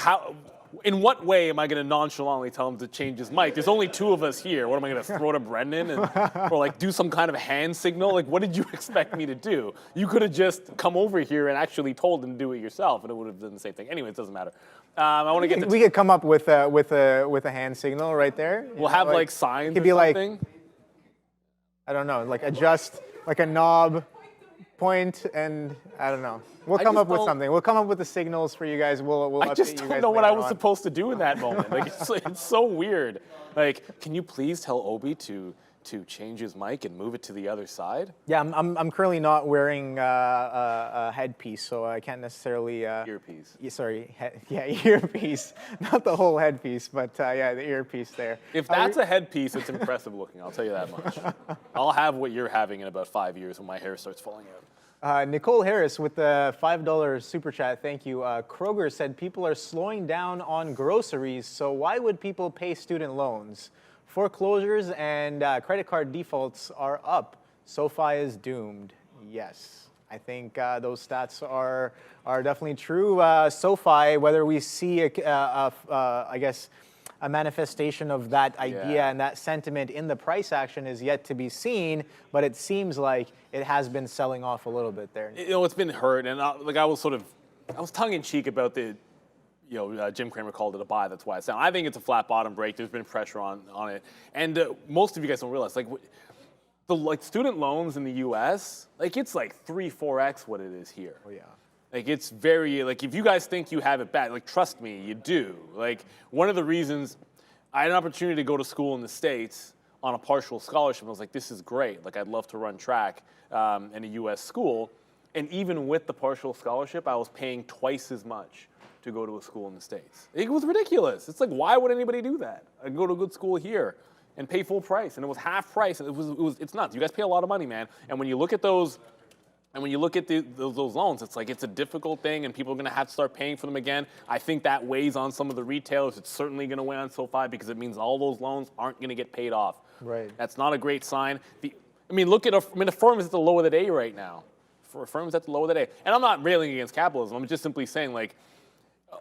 in what way am I going to nonchalantly tell him to change his mic? There's only two of us here. What am I going to throw to Brendan or like do some kind of hand signal? Like, what did you expect me to do? You could have just come over here and actually told him to do it yourself, and it would have done the same thing. Anyway, it doesn't matter. I want to get. We could come up with a hand signal right there. We'll have like signs. It could or be something. like, I don't know, like adjust like a knob. Point and I don't know. We'll come up with something. We'll come up with the signals for you guys. We'll I just don't know what I was supposed to do in that moment. Like it's so weird. Like, can you please tell Obi to change his mic and move it to the other side? Yeah, I'm currently not wearing a headpiece, so I can't necessarily. Earpiece. Yeah, sorry, earpiece. Not the whole headpiece, but yeah, the earpiece there. If that's a headpiece, it's impressive looking. I'll tell you that much. I'll have what you're having in about 5 years when my hair starts falling out. Nicole Harris with the $5 super chat, thank you. Kroger said people are slowing down on groceries, so why would people pay student loans? Foreclosures and credit card defaults are up. SoFi is doomed. Yes, I think those stats are definitely true. SoFi, whether we see I guess a manifestation of that idea and that sentiment in the price action is yet to be seen, but it seems like it has been selling off a little bit there. You know, it's been hurt, and I was tongue-in-cheek about the, Jim Cramer called it a buy, that's why it's down. I think it's a flat bottom break. There's been pressure on it, and most of you guys don't realize, the student loans in the U.S., it's like 3-4x what it is here. Oh yeah. It's very, if you guys think you have it bad, trust me, you do. One of the reasons I had an opportunity to go to school in the States on a partial scholarship, I was like, this is great. I'd love to run track in a U.S. school. And even with the partial scholarship, I was paying twice as much to go to a school in the States. It was ridiculous. It's why would anybody do that? I go to a good school here and pay full price. And it was half price. And it's nuts. You guys pay a lot of money, man. And when you look at those And when you look at those loans, it's like it's a difficult thing, and people are going to have to start paying for them again. I think that weighs on some of the retailers. It's certainly going to weigh on SoFi because it means all those loans aren't going to get paid off. Right. That's not a great sign. Look at the firm is at the low of the day right now. For firms at the low of the day, and I'm not railing against capitalism. I'm just simply saying, like,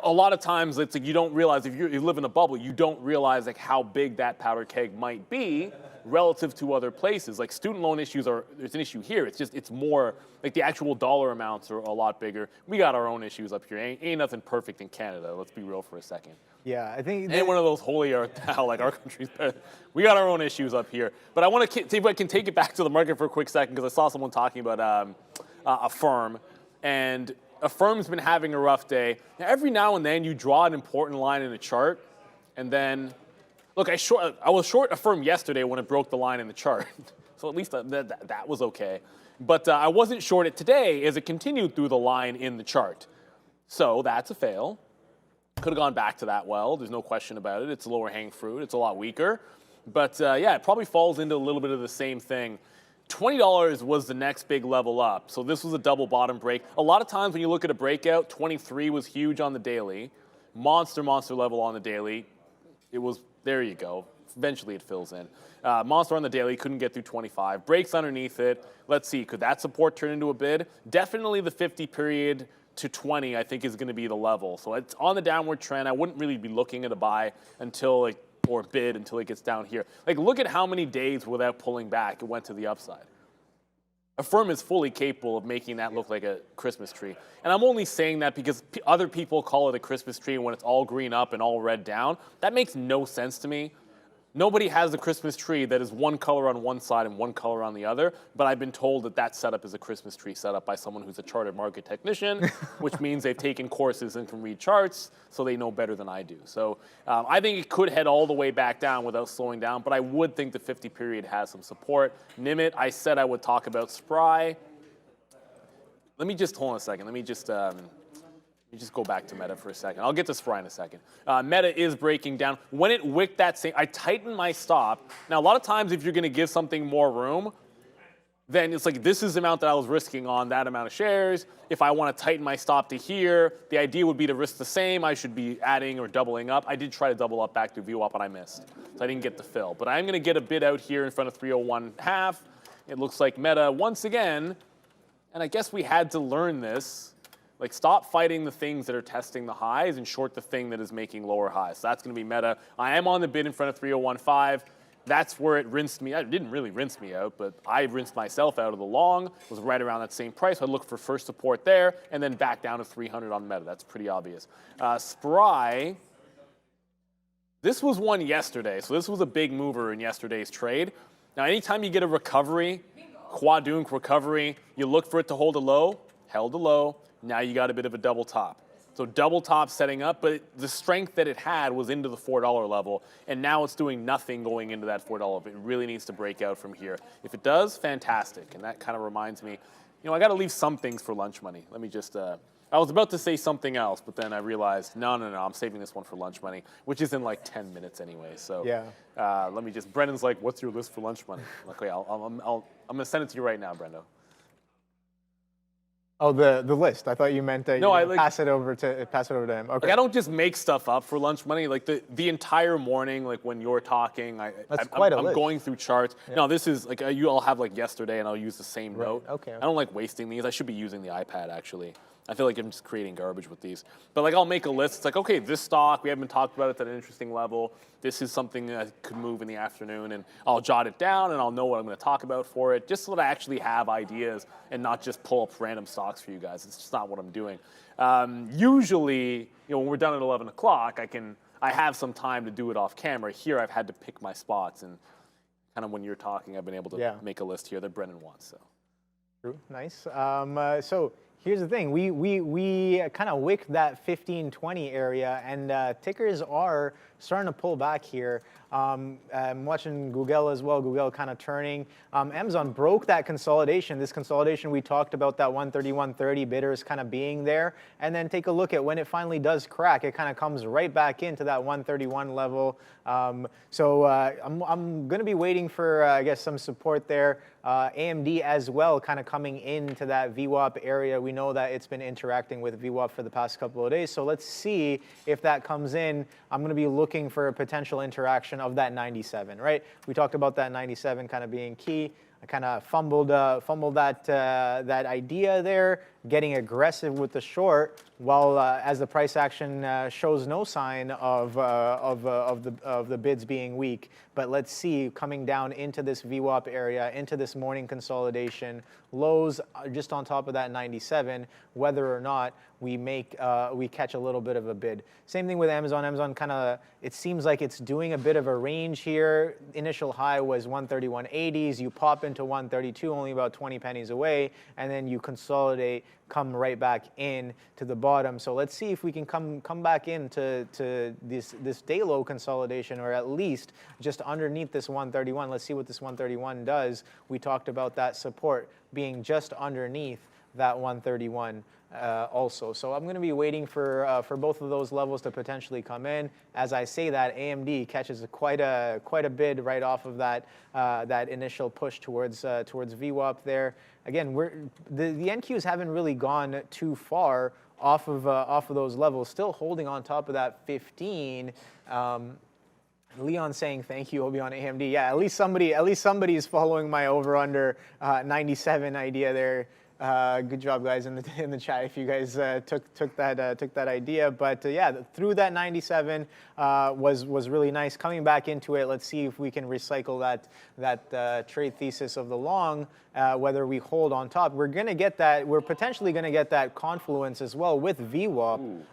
a lot of times it's like you don't realize if you live in a bubble, you don't realize like how big that powder keg might be relative to other places. Like student loan issues there's an issue here. It's more like the actual dollar amounts are a lot bigger. We got our own issues up here. Ain't nothing perfect in Canada. Let's be real for a second. Yeah, I think ain't one of those holier than like our country's better. We got our own issues up here. But I want to see if I can take it back to the market for a quick second because I saw someone talking about a firm, and a firm's been having a rough day. Now, every now and then you draw an important line in a chart, and then, look, I was short a firm yesterday when it broke the line in the chart, so at least that was okay. But I wasn't short it today as it continued through the line in the chart. So that's a fail. Could have gone back to that well. There's no question about it. It's lower hanging fruit. It's a lot weaker. But yeah, it probably falls into a little bit of the same thing. $20 was the next big level up. So this was a double bottom break. A lot of times when you look at a breakout, 23 was huge on the daily. Monster level on the daily. It was, there you go. Eventually it fills in. Monster on the daily, couldn't get through 25. Breaks underneath it. Let's see, could that support turn into a bid? Definitely the 50 period to 20, I think, is going to be the level. So it's on the downward trend. I wouldn't really be looking at a buy until or bid until it gets down here. Like, look at how many days without pulling back it went to the upside. A firm is fully capable of making that look like a Christmas tree. And I'm only saying that because other people call it a Christmas tree when it's all green up and all red down. That makes no sense to me. Nobody has a Christmas tree that is one color on one side and one color on the other, but I've been told that that setup is a Christmas tree setup by someone who's a chartered market technician, which means they've taken courses and can read charts, so they know better than I do. So I think it could head all the way back down without slowing down, but I would think the 50 period has some support. Nimit, I said I would talk about SPRI. Let me just, hold on a second, let me just go back to Meta for a second. I'll get to SPRI in a second. Meta is breaking down. When it wicked that same, I tightened my stop. Now, a lot of times if you're going to give something more room, then it's like this is the amount that I was risking on that amount of shares. If I want to tighten my stop to here, the idea would be to risk the same. I should be adding or doubling up. I did try to double up back to VWAP, but I missed. So I didn't get the fill. But I'm going to get a bid out here in front of 301.5. It looks like Meta once again, and I guess we had to learn this. Like, stop fighting the things that are testing the highs and short the thing that is making lower highs. So that's going to be Meta. I am on the bid in front of 301.5. That's where it rinsed me out. It didn't really rinse me out, but I rinsed myself out of the long. It was right around that same price. I'd look for first support there and then back down to 300 on Meta. That's pretty obvious. SPRI, this was one yesterday. So this was a big mover in yesterday's trade. Now, anytime you get a recovery, quadunk recovery, you look for it to hold a low, held a low. Now you got a bit of a double top. So double top setting up, but the strength that it had was into the $4 level, and now it's doing nothing going into that $4. It really needs to break out from here. If it does, fantastic. And that kind of reminds me, I got to leave some things for lunch money. Let me just, I was about to say something else, but then I realized, no, I'm saving this one for lunch money, which is in like 10 minutes anyway. So yeah. Let me just, Brendan's like, what's your list for lunch money? I'm like, okay, I'm going to send it to you right now, Brendo. Oh, the list. I thought you meant that pass it over to him. Okay. Like, I don't just make stuff up for lunch money. Like the entire morning, like when you're talking, I'm going through charts. Yeah. No, this is like I'll have like yesterday, and I'll use the same note. Okay. I don't like wasting these. I should be using the iPad actually. I feel like I'm just creating garbage with these. But like I'll make a list. It's like, okay, this stock, we haven't talked about it at an interesting level. This is something that could move in the afternoon, and I'll jot it down and I'll know what I'm going to talk about for it, just so that I actually have ideas and not just pull up random stocks for you guys. It's just not what I'm doing. Usually, when we're done at 11 o'clock, I have some time to do it off camera. Here, I've had to pick my spots, and kind of when you're talking, I've been able to make a list here that Brendan wants. So. True. Nice. So here's the thing. We kind of wicked that 15-20 area, and tickers are starting to pull back here. I'm watching Google as well. Google kind of turning. Amazon broke that consolidation. This consolidation, we talked about that 130-130 bidders kind of being there. And then take a look at when it finally does crack. It kind of comes right back into that 131 level. So I'm going to be waiting for, I guess, some support there. AMD as well, kind of coming into that VWAP area. We know that it's been interacting with VWAP for the past couple of days. So let's see if that comes in. I'm going to be looking for a potential interaction of that 97, right? We talked about that 97 kind of being key. I kind of fumbled that idea there, getting aggressive with the short, while as the price action shows no sign of the bids being weak. But let's see, coming down into this VWAP area, into this morning consolidation, lows just on top of that 97, whether or not we catch a little bit of a bid. Same thing with Amazon. Amazon kind of, it seems like it's doing a bit of a range here. Initial high was 131.80s. You pop into 132, only about 20 pennies away, and then you consolidate, come right back in to the bottom. So let's see if we can come back into this day low consolidation, or at least just underneath this 131. Let's see what this 131 does. We talked about that support being just underneath that 131 also. So I'm going to be waiting for both of those levels to potentially come in. As I say that, AMD catches quite a bid right off of that initial push towards VWAP there. Again, the NQs haven't really gone too far off of those levels, still holding on top of that 15. Leon saying thank you, Obi, on AMD. Yeah, at least somebody is following my over/under 97 idea there. Good job, guys, in the chat if you guys took that idea. But yeah, through that 97 was really nice. Coming back into it, let's see if we can recycle that trade thesis of the long. Whether we hold on top, we're gonna get that. We're potentially gonna get that confluence as well with VWAP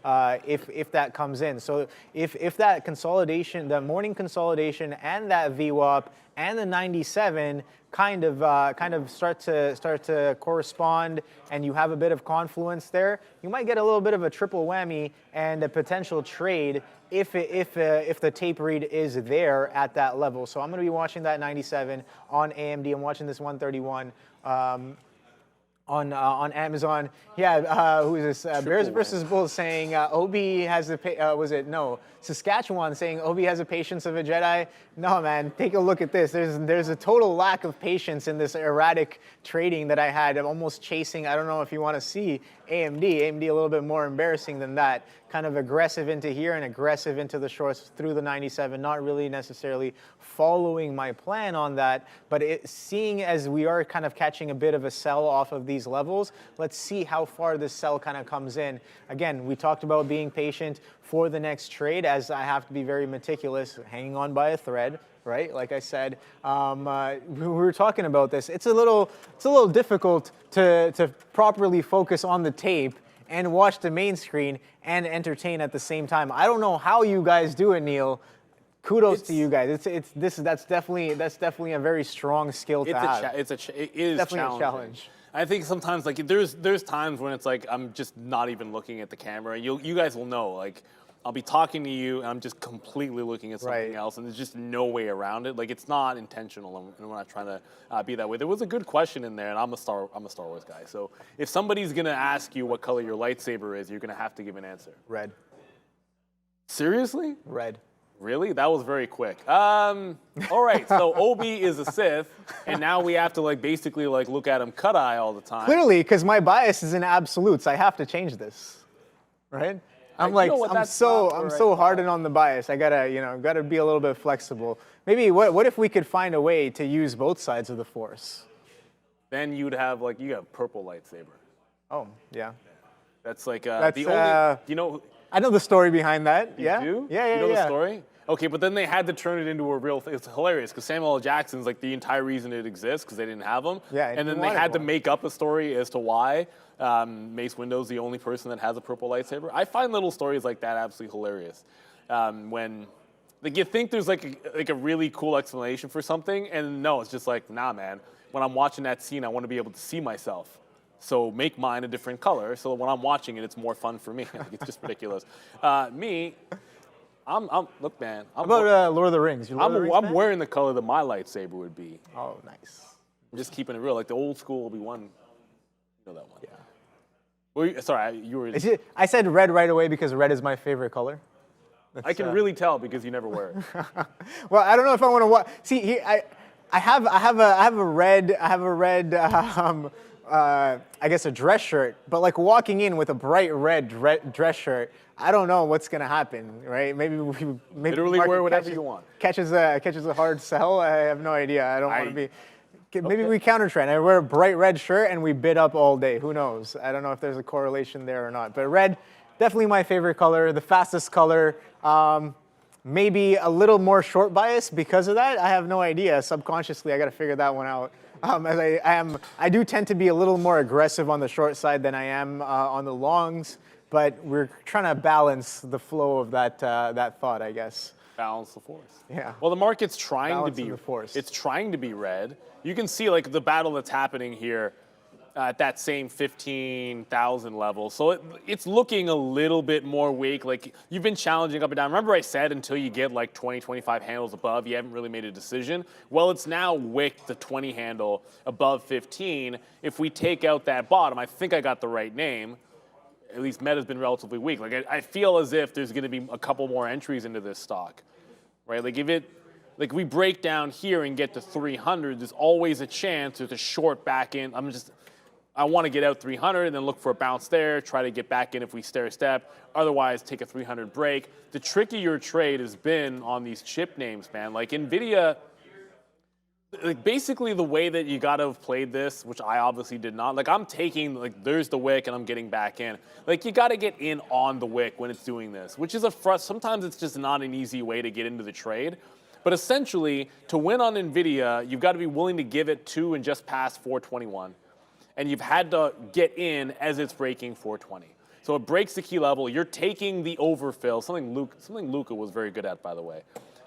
if that comes in. So if that consolidation, the morning consolidation, and that VWAP and the 97 kind of start to correspond, and you have a bit of confluence there, you might get a little bit of a triple whammy and a potential trade if the tape read is there at that level. So I'm going to be watching that 97 on AMD. I'm watching this 131 on Amazon. Yeah, who is this? Bears versus Bulls saying Obi has the Saskatchewan saying Obi has the patience of a Jedi. No, man, take a look at this. There's a total lack of patience in this erratic trading that I had. I'm almost chasing. I don't know if you want to see AMD. AMD a little bit more embarrassing than that. Kind of aggressive into here and aggressive into the shorts through the 97. Not really necessarily following my plan on that, but seeing as we are kind of catching a bit of a sell off of these levels, let's see how far this sell kind of comes in. Again, we talked about being patient for the next trade, as I have to be very meticulous, hanging on by a thread, right? Like I said, we were talking about this. It's a little difficult to properly focus on the tape and watch the main screen and entertain at the same time. I don't know how you guys do it, Neil. Kudos to you guys. That's definitely a very strong skill to have. It is definitely a challenge. I think sometimes like there's times when it's like I'm just not even looking at the camera. You guys will know, like I'll be talking to you and I'm just completely looking at something else, and there's just no way around it. Like it's not intentional, and we're not trying to be that way. There was a good question in there, and I'm a Star Wars guy. So if somebody's gonna ask you what color your lightsaber is, you're gonna have to give an answer. Red. Seriously? Red. Really? That was very quick. All right, so Obi is a Sith, and now we have to basically look at him cut eye all the time. Clearly, because my bias is in absolutes, I have to change this, right? I'm so hardened on the bias. I gotta be a little bit flexible. Maybe what if we could find a way to use both sides of the Force? Then you'd have you have purple lightsaber. Oh yeah. That's the only. You know. I know the story behind that. You do? Yeah. You know the story? Okay, but then they had to turn it into a real thing. It's hilarious because Samuel L. Jackson's the entire reason it exists because they didn't have him. Yeah, and then they had to make up a story as to why Mace Windu's the only person that has a purple lightsaber. I find little stories like that absolutely hilarious. When you think there's a really cool explanation for something, and no, it's just nah, man. When I'm watching that scene, I want to be able to see myself. So make mine a different color, so when I'm watching it, it's more fun for me. It's just ridiculous. Me, Look, man. How about Lord of the Rings? You Lord of the Rings I'm fan? wearing the color that my lightsaber would be. Oh, nice. I'm just keeping it real. Like the old school Obi-Wan. You know that one. Yeah. Well, sorry, you were. I said red right away because red is my favorite color. I can really tell because you never wear it. Well, I don't know if I want to watch. See, here, I have a red I guess a dress shirt, but like walking in with a bright red dress shirt, I don't know what's gonna happen, right? Maybe Literally wear whatever you want. Catches a hard sell. I have no idea. I don't want to be. Maybe we counter trend. I wear a bright red shirt and we bid up all day. Who knows? I don't know if there's a correlation there or not. But red, definitely my favorite color, the fastest color. Maybe a little more short bias because of that. I have no idea. Subconsciously, I got to figure that one out. As I do tend to be a little more aggressive on the short side than I am on the longs. But we're trying to balance the flow of that thought, I guess. Balance the force. Yeah. Well, the market's trying to be. The force. It's trying to be red. You can see like the battle that's happening here at that same 15,000 level. So it's looking a little bit more weak. Like you've been challenging up and down. Remember I said until you get like 20, 25 handles above, you haven't really made a decision. Well, it's now wicked the 20 handle above 15. If we take out that bottom, I think I got the right name. At least Meta's been relatively weak. Like I feel as if there's going to be a couple more entries into this stock, right? Like we break down here and get to 300, there's always a chance there's a short back in. I want to get out 300 and then look for a bounce there, try to get back in if we stair step. Otherwise, take a 300 break. The trickier trade has been on these chip names, man. Like NVIDIA, like basically the way that you got to have played this, which I obviously did not. Like I'm taking, like there's the wick and I'm getting back in. Like you got to get in on the wick when it's doing this, which is sometimes it's just not an easy way to get into the trade. But essentially, to win on NVIDIA, you've got to be willing to give it to and just past 421. And you've had to get in as it's breaking 420. So it breaks the key level. You're taking the overfill, something Luca was very good at, by the way.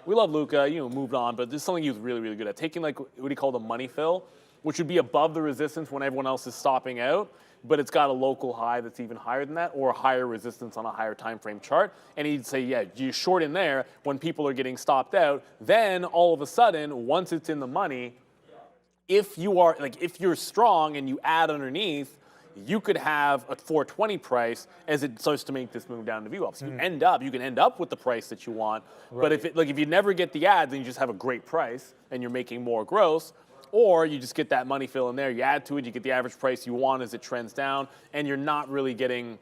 We love Luca, moved on, but this is something he was really, really good at. Taking like what he called a money fill, which would be above the resistance when everyone else is stopping out, but it's got a local high that's even higher than that, or a higher resistance on a higher time frame chart. And he'd say, yeah, you short in there when people are getting stopped out. Then all of a sudden, once it's in the money, if you're strong and you add underneath, you could have a 420 price as it starts to make this move down to VWAP. So you can end up with the price that you want. Right. But if you never get the ads, then you just have a great price and you're making more gross. Or you just get that money fill in there, you add to it, you get the average price you want as it trends down, and you're not really getting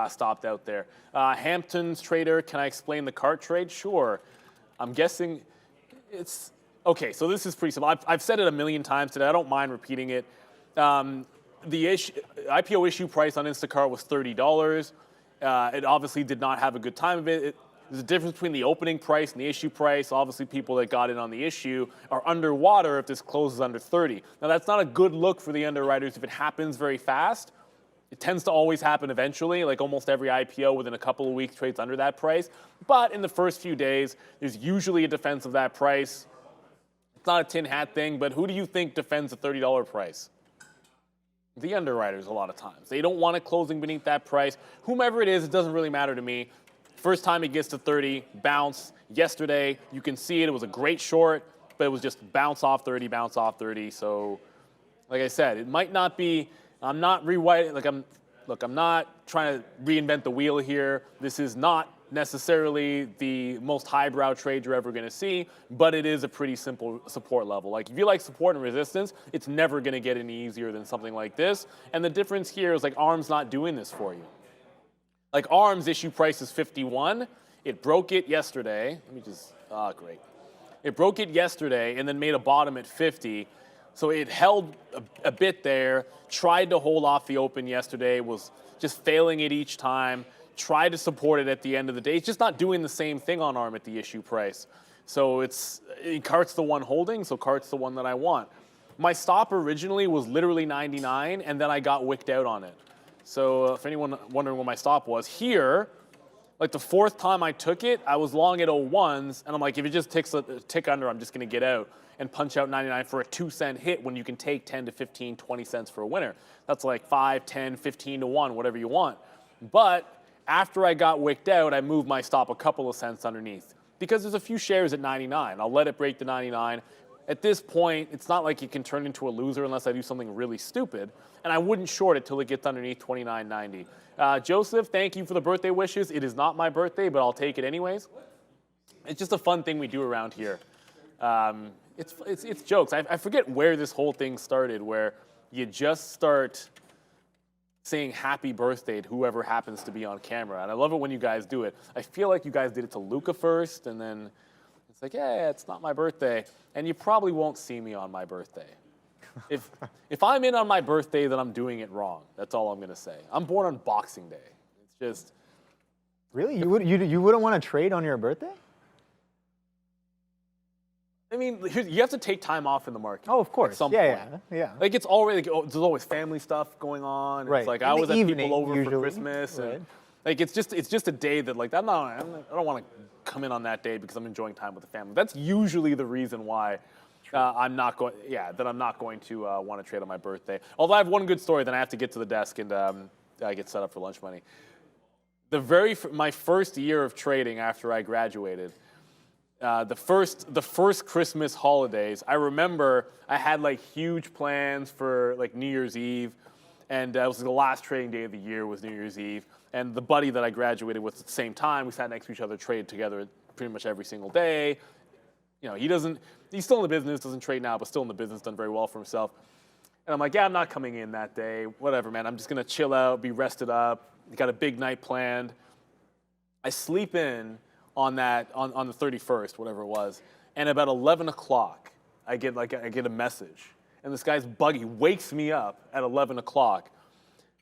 stopped out there. Hampton's trader, can I explain the cart trade? Sure. I'm guessing it's, okay, so this is pretty simple. I've said it a million times today. I don't mind repeating it. The IPO issue price on Instacart was $30. It obviously did not have a good time of it. There's a difference between the opening price and the issue price. Obviously, people that got in on the issue are underwater if this closes under 30. Now, that's not a good look for the underwriters if it happens very fast. It tends to always happen eventually, like almost every IPO within a couple of weeks trades under that price. But in the first few days, there's usually a defense of that price. It's not a tin hat thing, but who do you think defends a $30 price? The underwriters a lot of times. They don't want it closing beneath that price. Whomever it is, it doesn't really matter to me. First time it gets to 30, bounce. Yesterday, you can see it. It was a great short, but it was just bounce off 30, bounce off 30. So, like I said, it might not be, I'm not rewriting, I'm not trying to reinvent the wheel here. This is not necessarily the most highbrow trade you're ever going to see, but it is a pretty simple support level. Like if you like support and resistance, it's never going to get any easier than something like this. And the difference here is like ARM's not doing this for you. Like ARM's issue price is 51. It broke it yesterday. Great. It broke it yesterday and then made a bottom at 50. So it held a bit there, tried to hold off the open yesterday, was just failing it each time, tried to support it at the end of the day. It's just not doing the same thing on ARM at the issue price. So CART's the one holding, so CART's the one that I want. My stop originally was literally 99, and then I got wicked out on it. So if anyone wondering what my stop was, here, like the fourth time I took it, I was long at 01s, and I'm like, if it just ticks a tick under, I'm just going to get out and punch out 99 for a 2-cent hit when you can take 10 to 15, 20 cents for a winner. That's like 5, 10, 15 to 1, whatever you want. But After I got wicked out, I moved my stop a couple of cents underneath because there's a few shares at 99. I'll let it break the 99. At this point, it's not like you can turn into a loser unless I do something really stupid, and I wouldn't short it till it gets underneath 29.90. Joseph, thank you for the birthday wishes. It is not my birthday, but I'll take it anyways. It's just a fun thing we do around here. It's jokes. I forget where this whole thing started, where you just start saying happy birthday to whoever happens to be on camera. And I love it when you guys do it. I feel like you guys did it to Luca first, and then it's like, yeah, it's not my birthday. And you probably won't see me on my birthday. If I'm in on my birthday, then I'm doing it wrong. That's all I'm going to say. I'm born on Boxing Day. It's just... Really? You wouldn't want to trade on your birthday? I mean, you have to take time off in the market. Oh, of course. At some point. Yeah. Like, it's already, like, there's always family stuff going on. Right. It's like, In I always the have evening, people over usually. for Christmas. Right. And, like, it's just a day that, like, I don't want to come in on that day because I'm enjoying time with the family. That's usually the reason why I'm not going to want to trade on my birthday. Although I have one good story, then I have to get to the desk and I get set up for lunch money. My first year of trading after I graduated, the first Christmas holidays, I remember I had like huge plans for like New Year's Eve, and it was the last trading day of the year was New Year's Eve, and the buddy that I graduated with at the same time, we sat next to each other, traded together pretty much every single day. You know, he's still in the business, doesn't trade now, but still in the business, done very well for himself. And I'm like, yeah, I'm not coming in that day, whatever, man. I'm just gonna chill out, be rested up. Got a big night planned. I sleep in on the 31st, whatever it was, and about 11 o'clock, I get a message, and this guy's buggy wakes me up at 11 o'clock,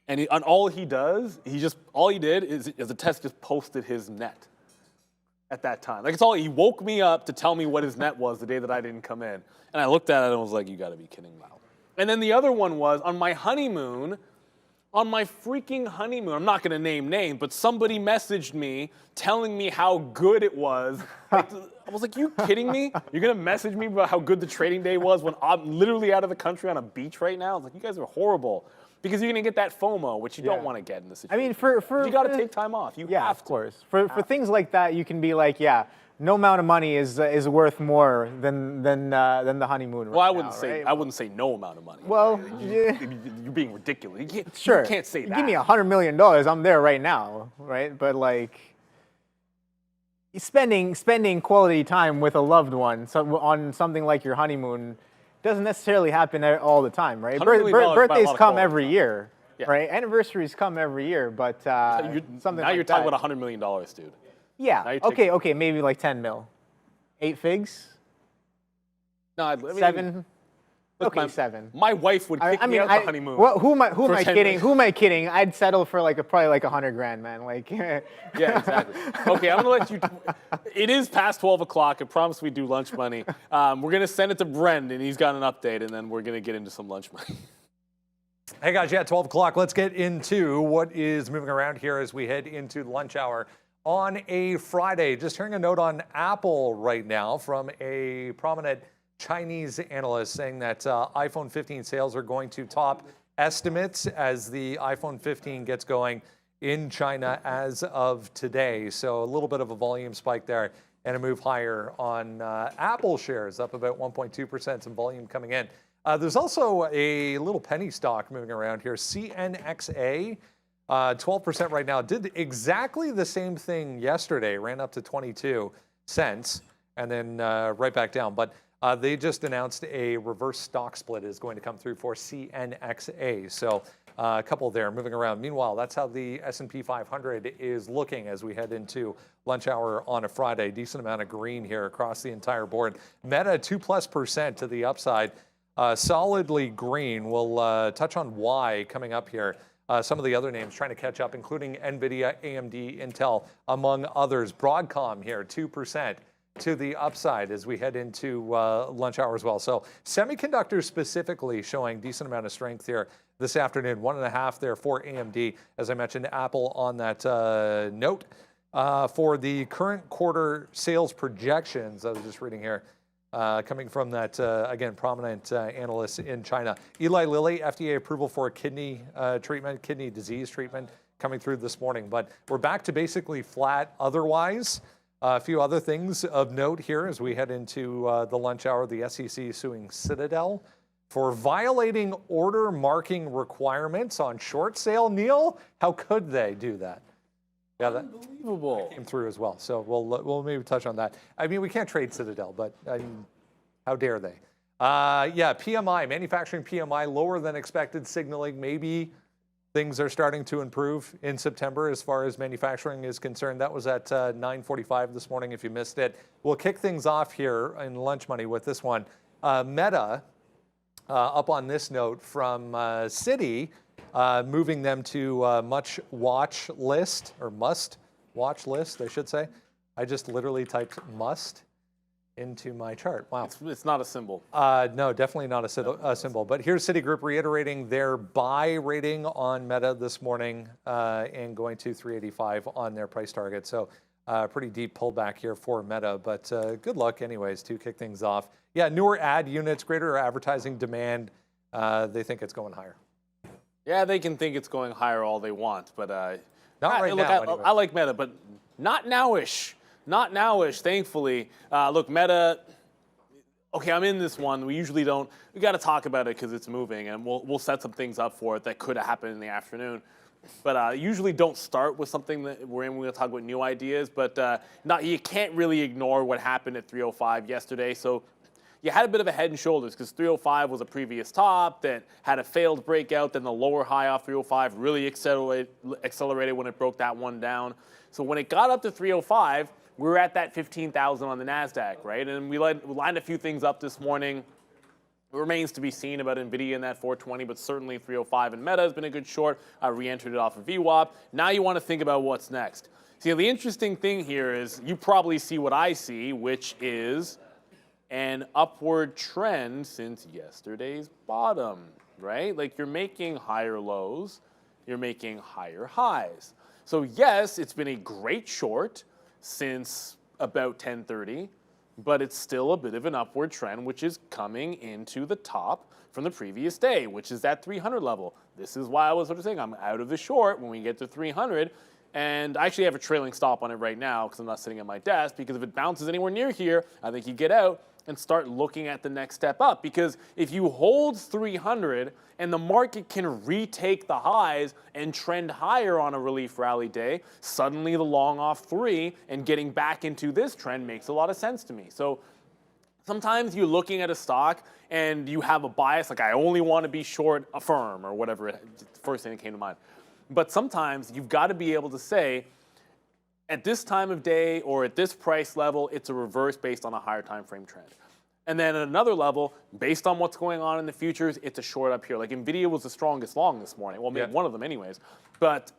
and all he did is the test just posted his net at that time. Like, it's all, he woke me up to tell me what his net was the day that I didn't come in, and I looked at it and was like, you got to be kidding me. And then the other one was on my honeymoon. On my freaking honeymoon, I'm not going to name names, but somebody messaged me telling me how good it was. I was like, you kidding me? You're going to message me about how good the trading day was when I'm literally out of the country on a beach right now? I was like, you guys are horrible. Because you're going to get that FOMO, which you don't want to get in this situation. I mean, you got to take time off. You have to. Of course. For things like that, you can be like, yeah, no amount of money is worth more than the honeymoon. Well, I wouldn't say no amount of money. Well, you're being ridiculous. You can't say that. Give me $100 million, I'm there right now, right? But like, spending quality time with a loved one on something like your honeymoon doesn't necessarily happen all the time, right? Birthdays come every year, right? Anniversaries come every year, but something. Now you're talking about $100 million, dude. Yeah. Okay. Maybe like 10 mil. 8 figs. No, I mean, 7. Look, okay, 7. My wife would kick me out the honeymoon. Well, who am I kidding? Who am I kidding? I'd settle for probably like $100,000, man. Like. Yeah, exactly. Okay, I'm gonna let you. It is past 12 o'clock. I promise we do lunch money. We're gonna send it to Brendan. He's got an update, and then we're gonna get into some lunch money. Hey guys, 12 o'clock. Let's get into what is moving around here as we head into the lunch hour on a Friday. Just hearing a note on Apple right now from a prominent Chinese analyst saying that iPhone 15 sales are going to top estimates as the iPhone 15 gets going in China as of today. So a little bit of a volume spike there and a move higher on Apple shares, up about 1.2%, some volume coming in. There's also a little penny stock moving around here, CNXA. 12% right now. Did exactly the same thing yesterday, ran up to 22 cents and then right back down. But they just announced a reverse stock split is going to come through for CNXA. So a couple there moving around. Meanwhile, that's how the S&P 500 is looking as we head into lunch hour on a Friday. Decent amount of green here across the entire board. Meta 2+% to the upside. Solidly green. We'll touch on why coming up here. Some of the other names trying to catch up, including NVIDIA, AMD, Intel, among others. Broadcom here, 2% to the upside as we head into lunch hour as well. So semiconductors specifically showing decent amount of strength here this afternoon. 1.5 there for AMD. As I mentioned, Apple on that note. For the current quarter sales projections, I was just reading here, coming from that, again, prominent analyst in China. Eli Lilly, FDA approval for a kidney treatment, kidney disease treatment coming through this morning. But we're back to basically flat otherwise. A few other things of note here as we head into the lunch hour. The SEC suing Citadel for violating order marking requirements on short sale. Neil, how could they do that? Yeah, that came through as well. So we'll maybe touch on that. I mean, we can't trade Citadel, but I mean, how dare they? Yeah, PMI, manufacturing PMI, lower than expected, signaling maybe things are starting to improve in September as far as manufacturing is concerned. That was at 9:45 this morning if you missed it. We'll kick things off here in Lunch Money with this one. Meta, up on this note from Citi, moving them to must watch list, I should say. I just literally typed must into my chart. Wow. It's not a symbol. No, definitely not a symbol. But here's Citigroup reiterating their buy rating on Meta this morning and going to 385 on their price target. So pretty deep pullback here for Meta, but good luck anyways to kick things off. Yeah, newer ad units, greater advertising demand. They think it's going higher. Yeah, they can think it's going higher all they want, but not right now. Anyway. I like Meta, but not nowish. Not nowish, thankfully. Look, Meta, okay, I'm in this one. We usually don't. We got to talk about it because it's moving, and we'll set some things up for it that could have happened in the afternoon. But usually don't start with something that we're going to talk about new ideas. But you can't really ignore what happened at 305 yesterday. So you had a bit of a head and shoulders because 305 was a previous top that had a failed breakout. Then the lower high off 305 really accelerated when it broke that one down. So when it got up to 305, we were at that 15,000 on the NASDAQ, right? And we lined a few things up this morning. It remains to be seen about NVIDIA in that 420, but certainly 305 and Meta has been a good short. I re-entered it off of VWAP. Now you want to think about what's next. See, the interesting thing here is you probably see what I see, which is an upward trend since yesterday's bottom, right? Like you're making higher lows, you're making higher highs. So yes, it's been a great short since about 10:30, but it's still a bit of an upward trend, which is coming into the top from the previous day, which is that 300 level. This is why I was sort of saying I'm out of the short when we get to 300, and I actually have a trailing stop on it right now because I'm not sitting at my desk, because if it bounces anywhere near here, I think you get out and start looking at the next step up, because if you hold 300 and the market can retake the highs and trend higher on a relief rally day, suddenly the long off 3 and getting back into this trend makes a lot of sense to me. So sometimes you're looking at a stock and you have a bias, like I only want to be short a firm or whatever, first thing that came to mind. But sometimes you've got to be able to say, at this time of day or at this price level, it's a reverse based on a higher time frame trend. And then at another level, based on what's going on in the futures, it's a short up here. Like NVIDIA was the strongest long this morning. Well, maybe one of them anyways. But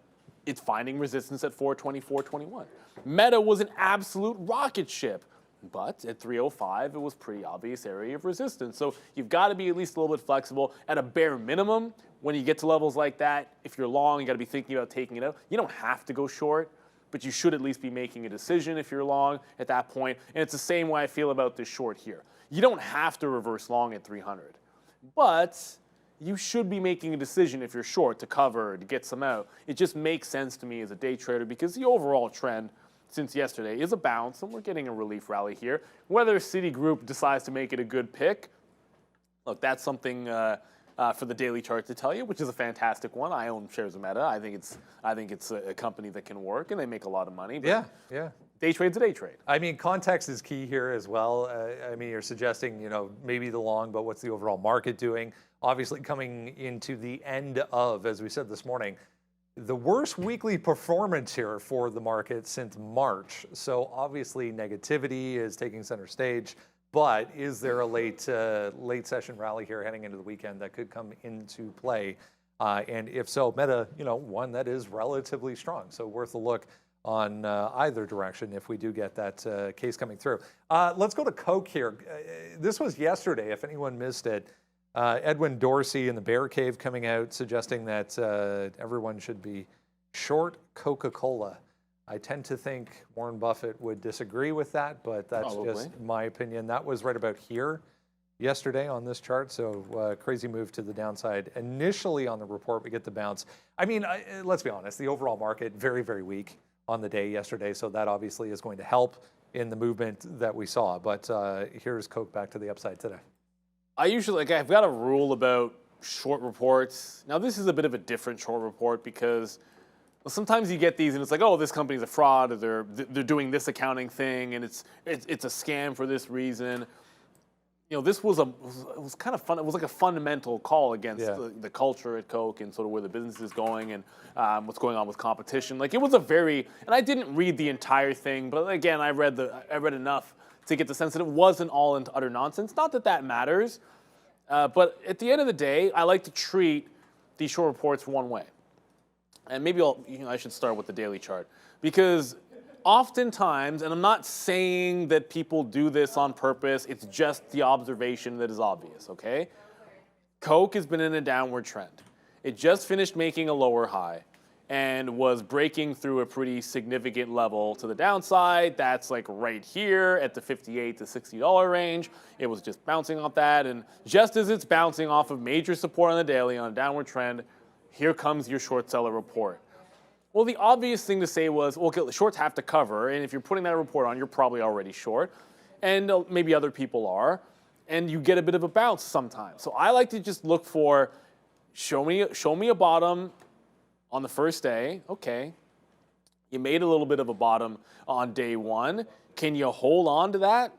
it's finding resistance at 420, 421. Meta was an absolute rocket ship. But at 305, it was pretty obvious area of resistance. So you've got to be at least a little bit flexible. At a bare minimum, when you get to levels like that, if you're long, you got to be thinking about taking it out. You don't have to go short, but you should at least be making a decision if you're long at that point. And it's the same way I feel about this short here. You don't have to reverse long at 300, but you should be making a decision if you're short to cover, to get some out. It just makes sense to me as a day trader because the overall trend since yesterday is a bounce, and we're getting a relief rally here. Whether Citigroup decides to make it a good pick, look, that's something for the daily chart to tell you, which is a fantastic one. I own shares of Meta. I think it's a company that can work, and they make a lot of money. But yeah. Day trade's a day trade. I mean, context is key here as well. I mean, you're suggesting, maybe the long, but what's the overall market doing? Obviously, coming into the end of, as we said this morning, the worst weekly performance here for the market since March. So obviously, negativity is taking center stage. But is there a late session rally here heading into the weekend that could come into play? And if so, Meta, one that is relatively strong. So worth a look on either direction if we do get that case coming through. Let's go to Coke here. This was yesterday, if anyone missed it. Edwin Dorsey in the Bear Cave coming out suggesting that everyone should be short Coca-Cola. I tend to think Warren Buffett would disagree with that, but that's just my opinion. That was right about here yesterday on this chart, so crazy move to the downside. Initially on the report, we get the bounce. I mean, let's be honest, the overall market, very, very weak on the day yesterday, so that obviously is going to help in the movement that we saw. But here's Coke back to the upside today. I usually, I've got a rule about short reports. Now, this is a bit of a different short report because sometimes you get these and it's like, oh, this company's a fraud, or they're doing this accounting thing, and it's a scam for this reason. You know, this was it was kind of fun. It was like a fundamental call against the culture at Coke and sort of where the business is going and what's going on with competition. Like, it was a very, and I didn't read the entire thing, but again, I read enough to get the sense that it wasn't all into utter nonsense. Not that that matters, but at the end of the day, I like to treat these short reports one way. And maybe I should start with the daily chart, because oftentimes, and I'm not saying that people do this on purpose, it's just the observation that is obvious, okay? Coke has been in a downward trend. It just finished making a lower high and was breaking through a pretty significant level to the downside. That's like right here at the $58 to $60 range. It was just bouncing off that, and just as it's bouncing off of major support on the daily on a downward trend, here comes your short seller report. Well, the obvious thing to say was, well, okay, shorts have to cover, and if you're putting that report on, you're probably already short, and maybe other people are, and you get a bit of a bounce sometimes. So I like to just look for, show me a bottom on the first day. Okay, you made a little bit of a bottom on day one. Can you hold on to that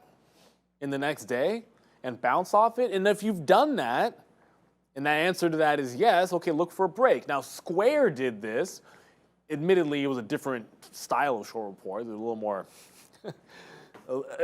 in the next day and bounce off it? And if you've done that, and the answer to that is yes, okay, look for a break. Now, Square did this. Admittedly, it was a different style of short report. It was a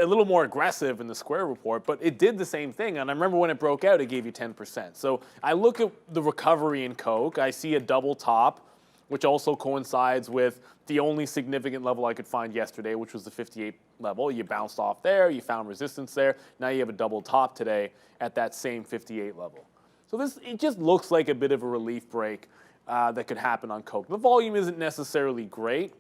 little more aggressive in the Square report, but it did the same thing. And I remember when it broke out, it gave you 10%. So I look at the recovery in Coke. I see a double top, which also coincides with the only significant level I could find yesterday, which was the 58 level. You bounced off there. You found resistance there. Now you have a double top today at that same 58 level. So it just looks like a bit of a relief break that could happen on Coke. The volume isn't necessarily great.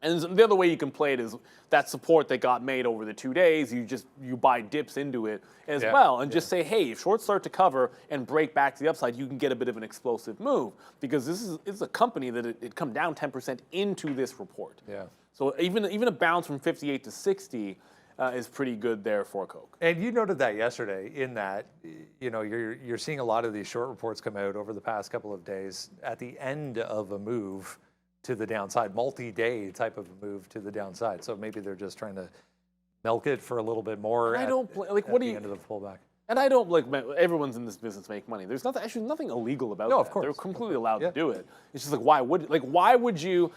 And the other way you can play it is that support that got made over the 2 days, you buy dips into it as well, and just say, hey, if shorts start to cover and break back to the upside, you can get a bit of an explosive move, because it's a company that it come down 10% into this report. Yeah. So even a bounce from 58 to 60 is pretty good there for Coke. And you noted that yesterday, in that, you know, you're seeing a lot of these short reports come out over the past couple of days at the end of a move to the downside, multi-day type of a move to the downside. So maybe they're just trying to milk it for a little bit more at the end of the pullback. And I don't everyone's in this business make money. There's actually nothing illegal about that. Of course. They're completely allowed to do it. It's just why would you,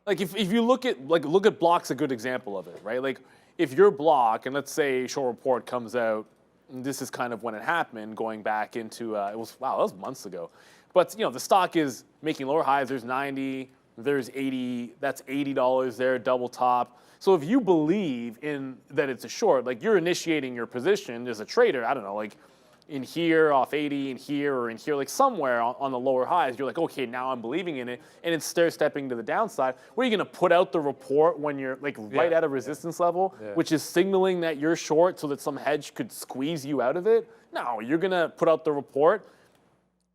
if you look at Block's a good example of it, right? Like, if your Block, and let's say a short report comes out, and this is kind of when it happened, going back into, that was months ago. But, you know, the stock is making lower highs. There's 90, there's 80, that's $80 there, double top. So if you believe in that it's a short, like, you're initiating your position as a trader, I don't know, like in here off 80, in here, or in here, like somewhere on the lower highs, you're like, okay, now I'm believing in it, and it's stair-stepping to the downside. Where are you going to put out the report when you're right at a resistance level, which is signaling that you're short so that some hedge could squeeze you out of it? No, you're going to put out the report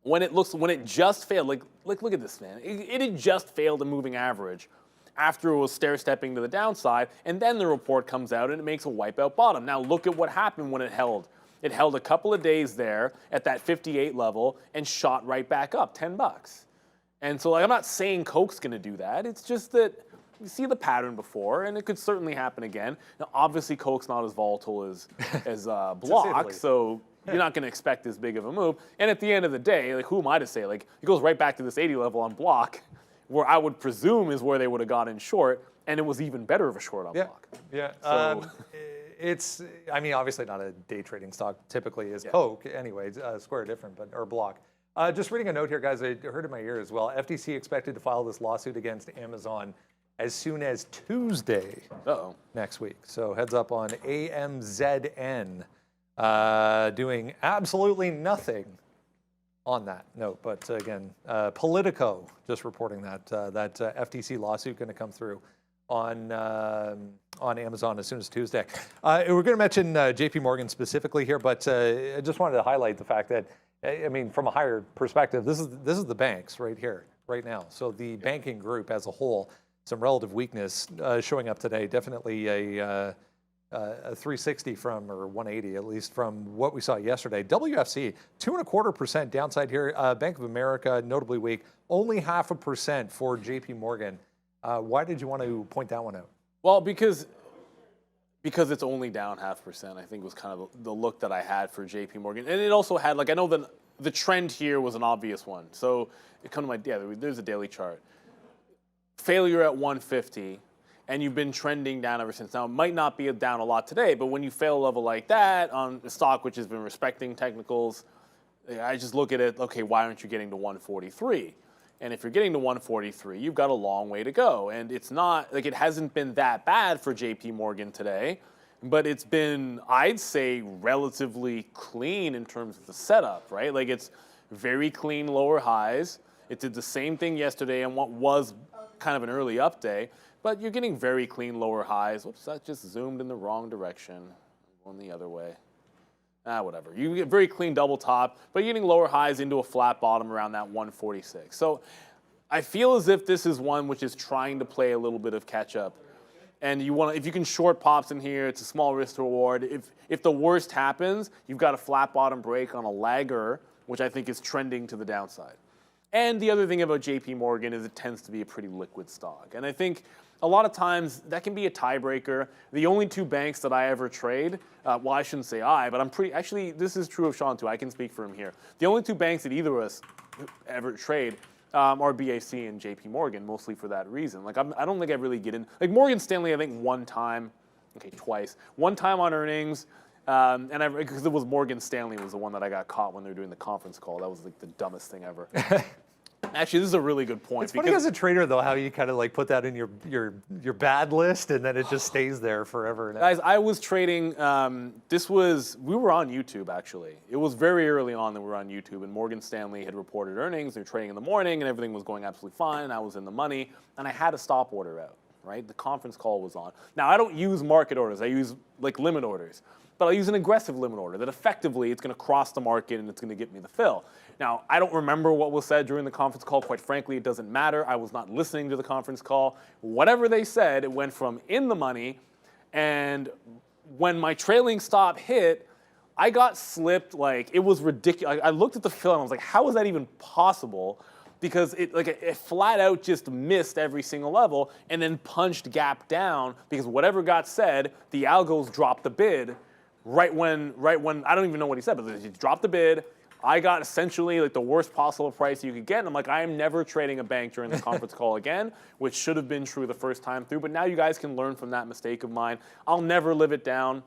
when it just failed. Like look at this, man. It had just failed a moving average after it was stair-stepping to the downside, and then the report comes out and it makes a wipeout bottom. Now look at what happened when it held. It held a couple of days there at that 58 level and shot right back up, $10. And so, I'm not saying Coke's going to do that. It's just that you see the pattern before, and it could certainly happen again. Now, obviously, Coke's not as volatile as Block, so you're not going to expect as big of a move. And at the end of the day, who am I to say? It goes right back to this 80 level on Block, where I would presume is where they would have gone in short, and it was even better of a short on Block. Yeah. So, it's, I mean, obviously not a day trading stock typically is Coke anyway, Square different, or Block. Just reading a note here, guys, I heard in my ear as well. FTC expected to file this lawsuit against Amazon as soon as Tuesday next week. So heads up on AMZN doing absolutely nothing on that note. But again, Politico just reporting that FTC lawsuit going to come through on Amazon as soon as Tuesday. We're going to mention JP Morgan specifically here, but I just wanted to highlight the fact that, I mean, from a higher perspective, this is the banks right here, right now. So the banking group as a whole, some relative weakness showing up today. Definitely a 360 from, or 180 at least, from what we saw yesterday. WFC 2.25% downside here. Bank of America notably weak. Only 0.5% for JP Morgan. Why did you want to point that one out? Well, because it's only down 0.5%, I think was kind of the look that I had for JP Morgan. And it also had, like, I know the trend here was an obvious one. So it come to my, there's a daily chart. Failure at 150, and you've been trending down ever since. Now, it might not be down a lot today, but when you fail a level like that on a stock which has been respecting technicals, I just look at it, okay, why aren't you getting to 143? And if you're getting to 143, you've got a long way to go. And it's not, like, it hasn't been that bad for JP Morgan today, but it's been, I'd say, relatively clean in terms of the setup, right? Like, it's very clean lower highs. It did the same thing yesterday and what was kind of an early up day, but you're getting very clean lower highs. Whoops, that just zoomed in the wrong direction. I'm going the other way. Whatever. You get very clean double top, but you're getting lower highs into a flat bottom around that 146. So I feel as if this is one which is trying to play a little bit of catch up. And you want, if you can short pops in here, it's a small risk to reward. If the worst happens, you've got a flat bottom break on a lagger, which I think is trending to the downside. And the other thing about JP Morgan is it tends to be a pretty liquid stock. And I think a lot of times that can be a tiebreaker. The only two banks that I ever trade, well, I shouldn't say but I'm pretty, actually, this is true of Sean too. I can speak for him here. The only two banks that either of us ever trade are BAC and JP Morgan, mostly for that reason. Like, I don't think I really get in. Like, Morgan Stanley, I think one time, okay, twice. One time on earnings, and because it was Morgan Stanley was the one that I got caught when they were doing the conference call. That was like the dumbest thing ever. Actually, this is a really good point. It's funny as a trader, though, how you kind of like put that in your bad list, and then it just stays there forever. Guys, I was trading. We were on YouTube, actually. It was very early on that we were on YouTube, and Morgan Stanley had reported earnings. They were trading in the morning, and everything was going absolutely fine. I was in the money, and I had a stop order out, right? The conference call was on. Now, I don't use market orders. I use, like, limit orders. But I'll use an aggressive limit order that effectively it's going to cross the market and it's going to get me the fill. Now, I don't remember what was said during the conference call. Quite frankly, it doesn't matter. I was not listening to the conference call. Whatever they said, it went from in the money. And when my trailing stop hit, I got slipped. Like, it was ridiculous. I looked at the fill and I was like, how is that even possible? Because it flat out just missed every single level and then punched gap down because whatever got said, the algos dropped the bid. Right when, I don't even know what he said, but he dropped the bid. I got essentially like the worst possible price you could get. And I'm like, I am never trading a bank during the conference call again, which should have been true the first time through. But now you guys can learn from that mistake of mine. I'll never live it down.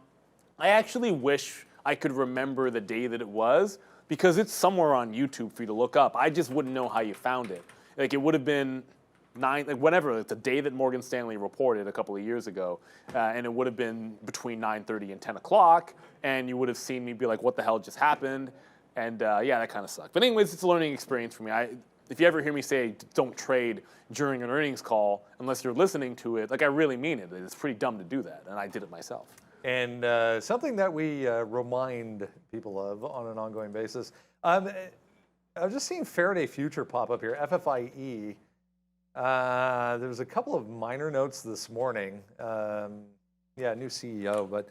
I actually wish I could remember the day that it was because it's somewhere on YouTube for you to look up. I just wouldn't know how you found it. Like, it would have been the day that Morgan Stanley reported a couple of years ago, and it would have been between 9:30 and 10 o'clock, and you would have seen me be like, what the hell just happened? And yeah, that kind of sucked. But anyways, it's a learning experience for me. If you ever hear me say don't trade during an earnings call unless you're listening to it, like, I really mean it. It's pretty dumb to do that, and I did it myself. And something that we remind people of on an ongoing basis. I was just seeing Faraday Future pop up here, FFIE. There was a couple of minor notes this morning. Yeah, new CEO, but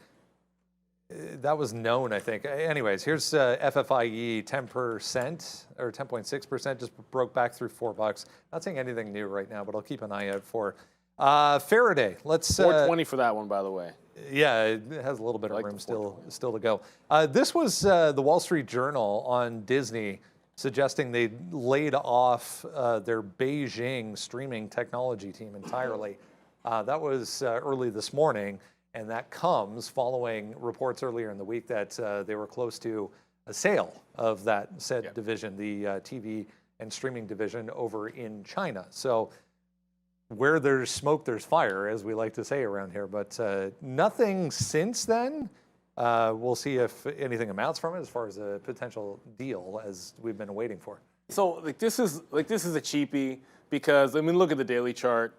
that was known, I think. Anyways, here's FFIE 10% or 10.6%, just broke back through $4. Not saying anything new right now, but I'll keep an eye out for Faraday. Let's 420 for that one, by the way. Yeah, it has a little bit of room still to go. This was the Wall Street Journal on Disney suggesting they laid off their Beijing streaming technology team entirely. That was early this morning, and that comes following reports earlier in the week that they were close to a sale of that said division, the TV and streaming division over in China. So where there's smoke, there's fire, as we like to say around here, but nothing since then. We'll see if anything amounts from it as far as a potential deal as we've been waiting for. So this is a cheapie because, I mean, look at the daily chart.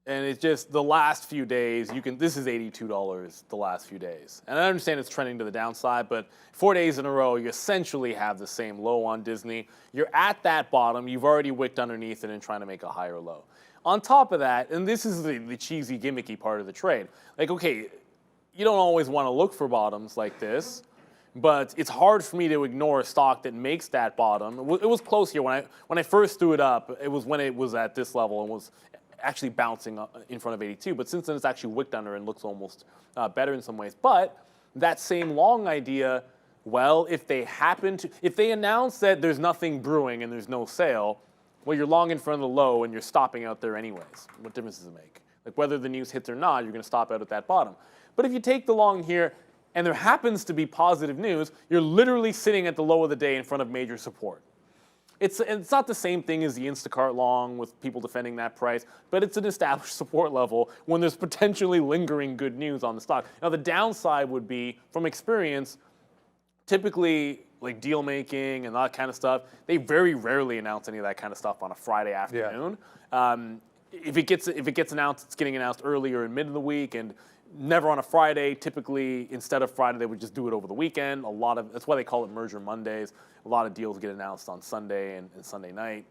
And it's just the last few days, this is $82 the last few days. And I understand it's trending to the downside, but 4 days in a row, you essentially have the same low on Disney. You're at that bottom. You've already wicked underneath it and trying to make a higher low. On top of that, and this is the cheesy, gimmicky part of the trade. Like, okay, you don't always want to look for bottoms like this, but it's hard for me to ignore a stock that makes that bottom. It was close here. When I first threw it up, it was when it was at this level and was actually bouncing in front of 82, but since then it's actually wicked under and looks almost better in some ways. But that same long idea, well, if they announce that there's nothing brewing and there's no sale, well, you're long in front of the low and you're stopping out there anyways. What difference does it make? Like whether the news hits or not, you're going to stop out at that bottom. But if you take the long here and there happens to be positive news, you're literally sitting at the low of the day in front of major support. It's not the same thing as the Instacart long with people defending that price, but it's an established support level when there's potentially lingering good news on the stock. Now, the downside would be, from experience, typically like deal making and that kind of stuff, they very rarely announce any of that kind of stuff on a Friday afternoon. Yeah. If it gets announced, it's getting announced earlier in mid of the week and never on a Friday. Typically, instead of Friday, they would just do it over the weekend. That's why they call it Merger Mondays. A lot of deals get announced on Sunday and Sunday night.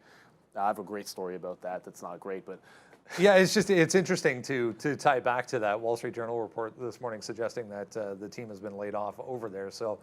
I have a great story about that. That's not great, but yeah, it's interesting to tie back to that Wall Street Journal report this morning suggesting that the team has been laid off over there. So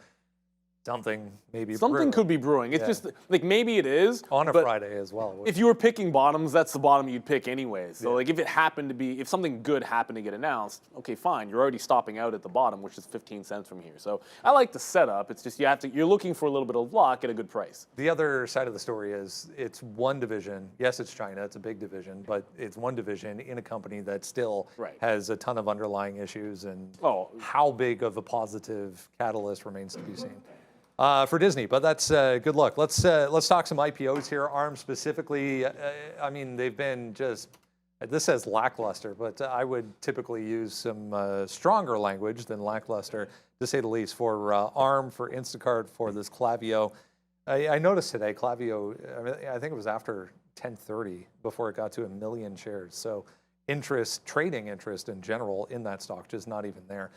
something could be brewing. It's just like maybe it is on a Friday as well. If you were picking bottoms, that's the bottom you'd pick anyways. So like if something good happened to get announced, okay, fine. You're already stopping out at the bottom, which is 15 cents from here. So I like the setup. It's just you're looking for a little bit of luck at a good price. The other side of the story is it's one division. Yes, it's China. It's a big division, but it's one division in a company that still has a ton of underlying issues. And how big of a positive catalyst remains to be seen. For Disney, but that's good luck. Let's talk some IPOs here. ARM specifically, I mean, they've been this says lackluster, but I would typically use some stronger language than lackluster, to say the least, for ARM, for Instacart, for this Klaviyo. I noticed today, Klaviyo, I think it was after 10:30 before it got to 1 million shares. So trading interest in general in that stock, just not even there.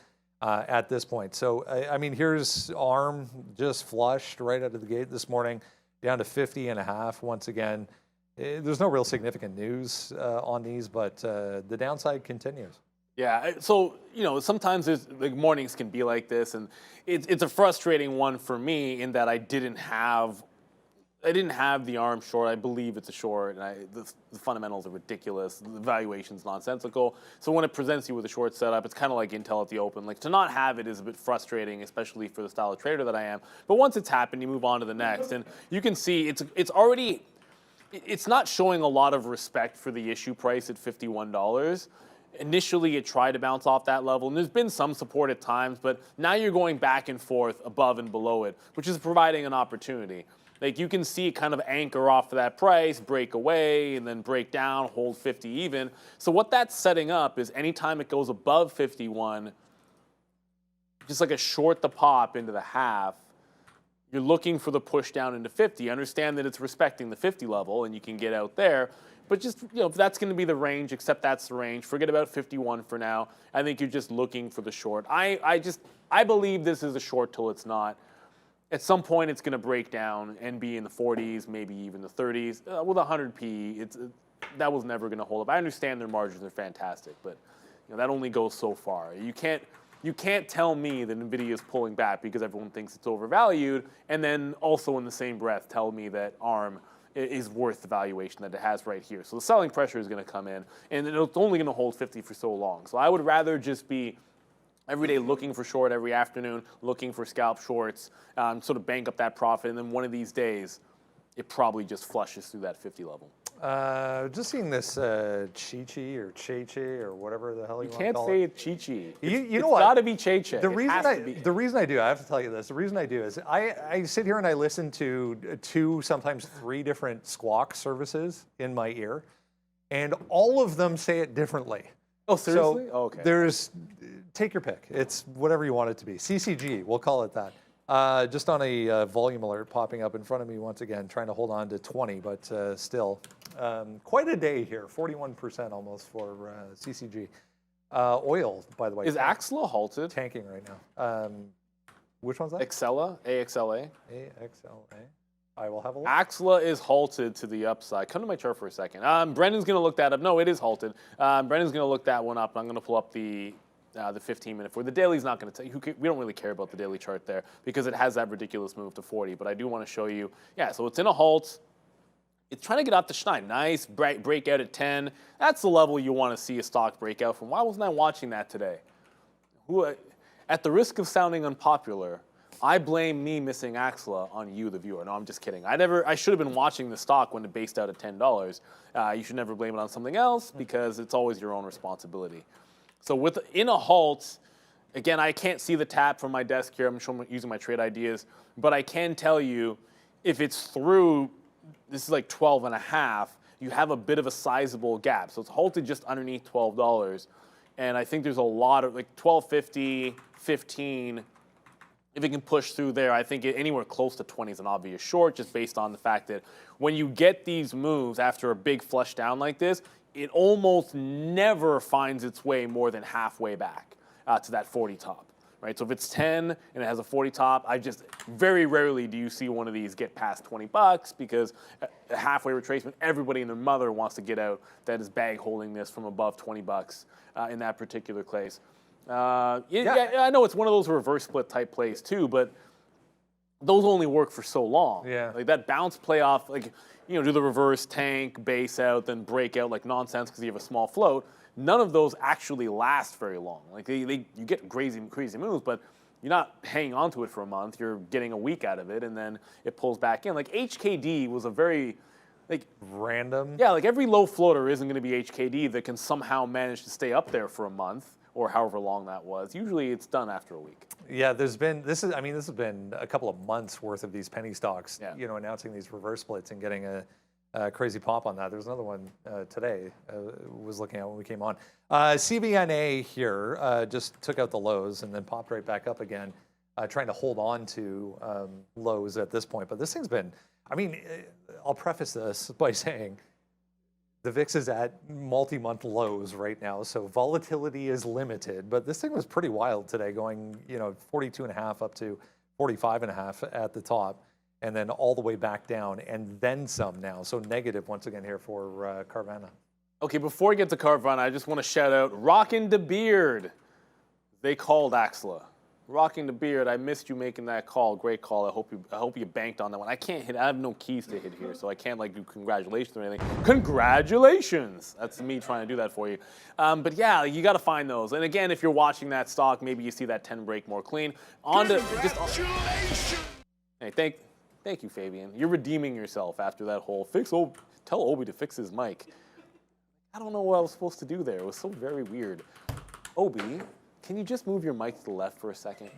At this point. So, I mean, here's ARM just flushed right out of the gate this morning, down to 50.5 once again. There's no real significant news on these, but the downside continues. Yeah, so, sometimes mornings can be like this, and it's a frustrating one for me in that I didn't have the ARM short. I believe it's a short, and the fundamentals are ridiculous. The valuation's nonsensical. So when it presents you with a short setup, it's kind of like Intel at the open. Like, to not have it is a bit frustrating, especially for the style of trader that I am. But once it's happened, you move on to the next, and you can see it's not showing a lot of respect for the issue price at $51. Initially, it tried to bounce off that level, and there's been some support at times, but now you're going back and forth above and below it, which is providing an opportunity. Like, you can see it kind of anchor off of that price, break away, and then break down, hold 50 even. So what that's setting up is anytime it goes above 51, just like a short the pop into the half, you're looking for the push down into 50. Understand that it's respecting the 50 level, and you can get out there. But just, if that's going to be the range, accept that's the range. Forget about 51 for now. I think you're just looking for the short. I believe this is a short till it's not. At some point, it's going to break down and be in the 40s, maybe even the 30s. With 100p, that was never going to hold up. I understand their margins are fantastic, but that only goes so far. You can't tell me that NVIDIA is pulling back because everyone thinks it's overvalued, and then also in the same breath tell me that ARM is worth the valuation that it has right here. So the selling pressure is going to come in, and it's only going to hold 50 for so long. So I would rather just be every day looking for short, every afternoon looking for scalp shorts, sort of bank up that profit, and then one of these days, it probably just flushes through that 50 level. Just seeing this Chi-Chi or Che-Che or whatever the hell you want to call it. You can't say it Chi-Chi. You know what? It's got to be Che-Che. The reason I do, I have to tell you this, the reason I do is I sit here and I listen to 2, sometimes 3 different squawk services in my ear, and all of them say it differently. Oh, seriously? So take your pick. It's whatever you want it to be. CCG, we'll call it that. Just on a volume alert popping up in front of me once again, trying to hold on to 20, but still Quite a day here, 41% almost for CCG. Oil, by the way. Is Axla halted? Tanking right now. Which one's that? Axela, AXLA. AXLA. I will have a look. Axla is halted to the upside. Come to my chart for a second. Brendan's going to look that up. No, it is halted. Brendan's going to look that one up. I'm going to pull up the 15-minute for the daily's not going to tell you. We don't really care about the daily chart there because it has that ridiculous move to 40. But I do want to show you. Yeah, so it's in a halt. It's trying to get out the Schneid. Nice breakout at 10. That's the level you want to see a stock breakout from. Why wasn't I watching that today? At the risk of sounding unpopular, I blame me missing Axla on you, the viewer. No, I'm just kidding. I should have been watching the stock when it based out at $10. You should never blame it on something else because it's always your own responsibility. So in a halt, again, I can't see the tap from my desk here. I'm using my trade ideas, but I can tell you if it's through, this is like 12.5, you have a bit of a sizable gap. So it's halted just underneath $12. And I think there's a lot of like 12.50, 15. If it can push through there, I think anywhere close to 20 is an obvious short, just based on the fact that when you get these moves after a big flush down like this, it almost never finds its way more than halfway back to that 40 top, right? So if it's 10 and it has a 40 top, very rarely do you see one of these get past $20 because a halfway retracement, everybody and their mother wants to get out that is bag holding this from above $20 in that particular case. I know it's one of those reverse split type plays too, but those only work for so long. Yeah. Like that bounce playoff, do the reverse tank, base out, then break out like nonsense because you have a small float. None of those actually last very long. Like you get crazy moves, but you're not hanging on to it for a month. You're getting a week out of it, and then it pulls back in. Like HKD was a very random. Yeah, like every low floater isn't going to be HKD that can somehow manage to stay up there for a month or however long that was. Usually it's done after a week. Yeah, this has been a couple of months worth of these penny stocks, announcing these reverse splits and getting a crazy pop on that. There's another one today, was looking at when we came on. CVNA here just took out the lows and then popped right back up again, trying to hold on to lows at this point. But this thing's been, I'll preface this by saying, the VIX is at multi-month lows right now, so volatility is limited. But this thing was pretty wild today, going 42.5 up to 45.5 at the top, and then all the way back down, and then some now. So negative once again here for Carvana. Okay, before we get to Carvana, I just want to shout out Rockin' the Beard. They called Axla. Rocking the Beard, I missed you making that call. Great call. I hope you banked on that one. I can't hit. I have no keys to hit here, so I can't do congratulations or anything. Congratulations! That's me trying to do that for you. But yeah, you got to find those. And again, if you're watching that stock, maybe you see that 10 break more clean. Hey, thank you, Fabian. You're redeeming yourself after that whole tell Obi to fix his mic. I don't know what I was supposed to do there. It was so very weird. Obi, can you just move your mic to the left for a second?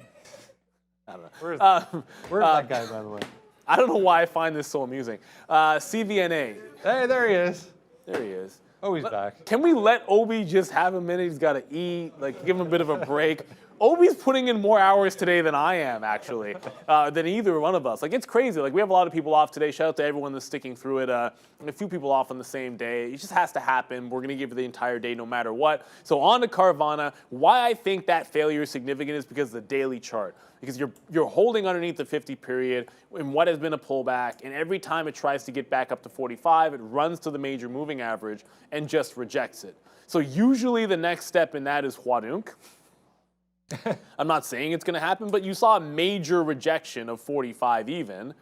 I don't know. Where's that guy, by the way? I don't know why I find this so amusing. CVNA. Hey, there he is. There he is. Oh, he's back. Can we let Obi just have a minute? He's got to eat, give him a bit of a break. Obi's putting in more hours today than I am, actually, than either one of us. It's crazy. We have a lot of people off today. Shout out to everyone that's sticking through it. A few people off on the same day. It just has to happen. We're going to give you the entire day no matter what. So on to Carvana. Why I think that failure is significant is because of the daily chart. Because you're holding underneath the 50 period in what has been a pullback, and every time it tries to get back up to 45, it runs to the major moving average and just rejects it. So usually the next step in that is Huadunk. I'm not saying it's going to happen, but you saw a major rejection of 45 even,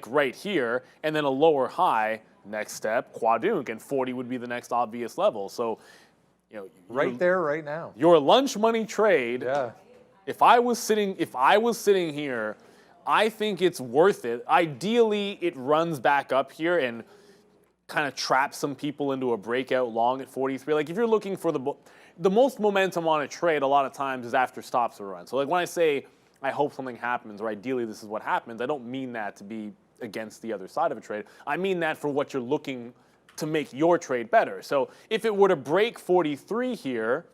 right here, and then a lower high. Next step, Huadunk, and 40 would be the next obvious level. So, right there, right now. Your lunch money trade. Yeah. If I was sitting here, I think it's worth it. Ideally, it runs back up here and kind of traps some people into a breakout long at 43. If you're looking for the most momentum on a trade, a lot of times is after stops are run. So when I say I hope something happens, or ideally this is what happens, I don't mean that to be against the other side of a trade. I mean that for what you're looking to make your trade better. So if it were to break 43 here,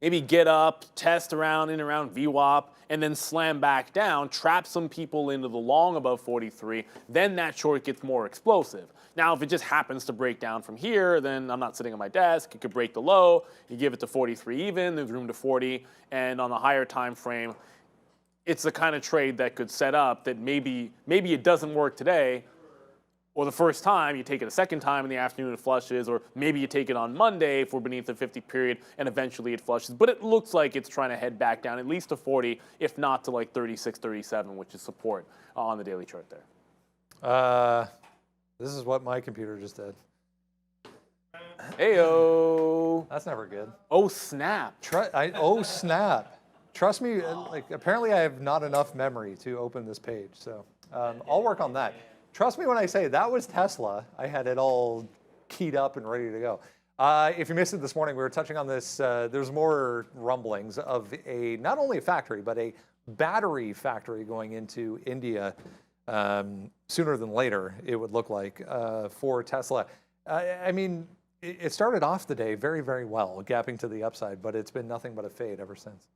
maybe get up, test around in around VWAP, and then slam back down, trap some people into the long above 43, then that short gets more explosive. Now, if it just happens to break down from here, then I'm not sitting on my desk. It could break the low. You give it to 43 even. There's room to 40. And on the higher time frame, it's the kind of trade that could set up that maybe it doesn't work today, or the first time, you take it a second time in the afternoon, it flushes, or maybe you take it on Monday if we're beneath the 50 period, and eventually it flushes. But it looks like it's trying to head back down at least to 40, if not to like 36, 37, which is support on the daily chart there. This is what my computer just did. Heyo. That's never good. Oh, snap. Oh, snap. Trust me, like apparently I have not enough memory to open this page, so I'll work on that. Trust me when I say that was Tesla. I had it all keyed up and ready to go. If you missed it this morning, we were touching on this. There's more rumblings of not only a factory, but a battery factory going into India sooner than later, it would look like, for Tesla. I mean, it started off the day very, very well, gapping to the upside, but it's been nothing but a fade ever since.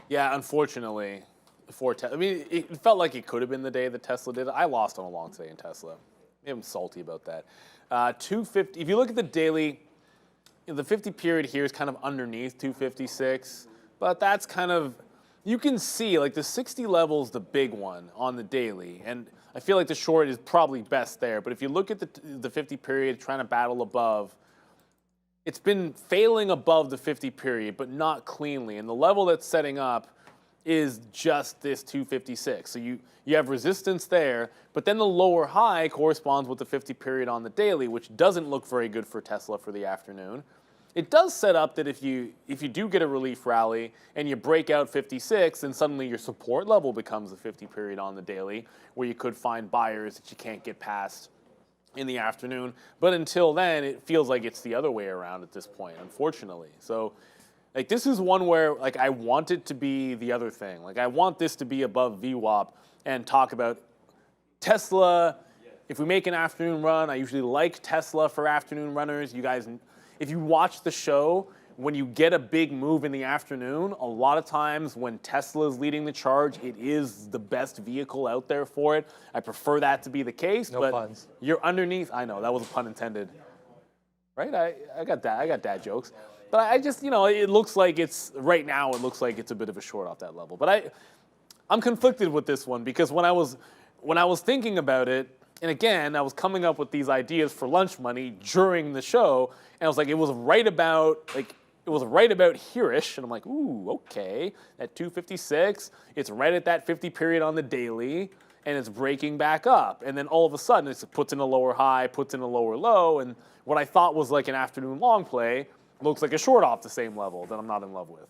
Yeah, unfortunately. I mean, it felt like it could have been the day that Tesla did it. I lost on a long today in Tesla. I'm salty about that. 250. If you look at the daily, the 50 period here is kind of underneath 256, but that's kind of, you can see like the 60 level is the big one on the daily, and I feel like the short is probably best there. But if you look at the 50 period trying to battle above, it's been failing above the 50 period, but not cleanly, and the level that's setting up is just this 256. So you have resistance there, but then the lower high corresponds with the 50 period on the daily, which doesn't look very good for Tesla for the afternoon. It does set up that if you do get a relief rally and you break out 56, then suddenly your support level becomes the 50 period on the daily, where you could find buyers that you can't get past in the afternoon. But until then, it feels like it's the other way around at this point, unfortunately. So like this is one where like I want it to be the other thing. Like I want this to be above VWAP and talk about Tesla. If we make an afternoon run, I usually like Tesla for afternoon runners. You guys, if you watch the show, when you get a big move in the afternoon, a lot of times when Tesla is leading the charge, it is the best vehicle out there for it. I prefer that to be the case, no but puns. You're underneath. I know, that was a pun intended. Right? I got dad jokes. But I just, it looks like it's, right now, it looks like it's a bit of a short off that level. But I'm conflicted with this one because when I was thinking about it, and again, I was coming up with these ideas for lunch money during the show, and I was like, it was right about here-ish, and I'm like, ooh, okay, at 256, it's right at that 50 period on the daily, and it's breaking back up. And then all of a sudden, it puts in a lower high, puts in a lower low, and what I thought was like an afternoon long play looks like a short off the same level that I'm not in love with.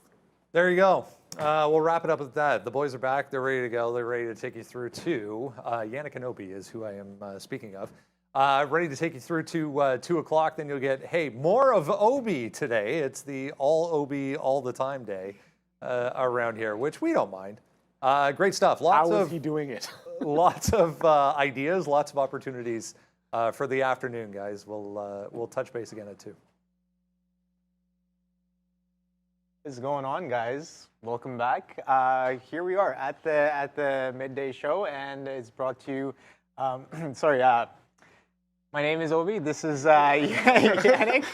There you go. We'll wrap it up with that. The boys are back. They're ready to go. They're ready to take you through to Yannick and Obi is who I am speaking of. Ready to take you through to 2 o'clock. Then you'll get, hey, more of Obi today. It's the all Obi all the time day around here, which we don't mind. Great stuff. How is he doing it? Lots of ideas, lots of opportunities for the afternoon, guys. We'll touch base again at 2. What's going on, guys? Welcome back. Here we are at the midday show, and it's brought to you. My name is Obi. This is Yannick.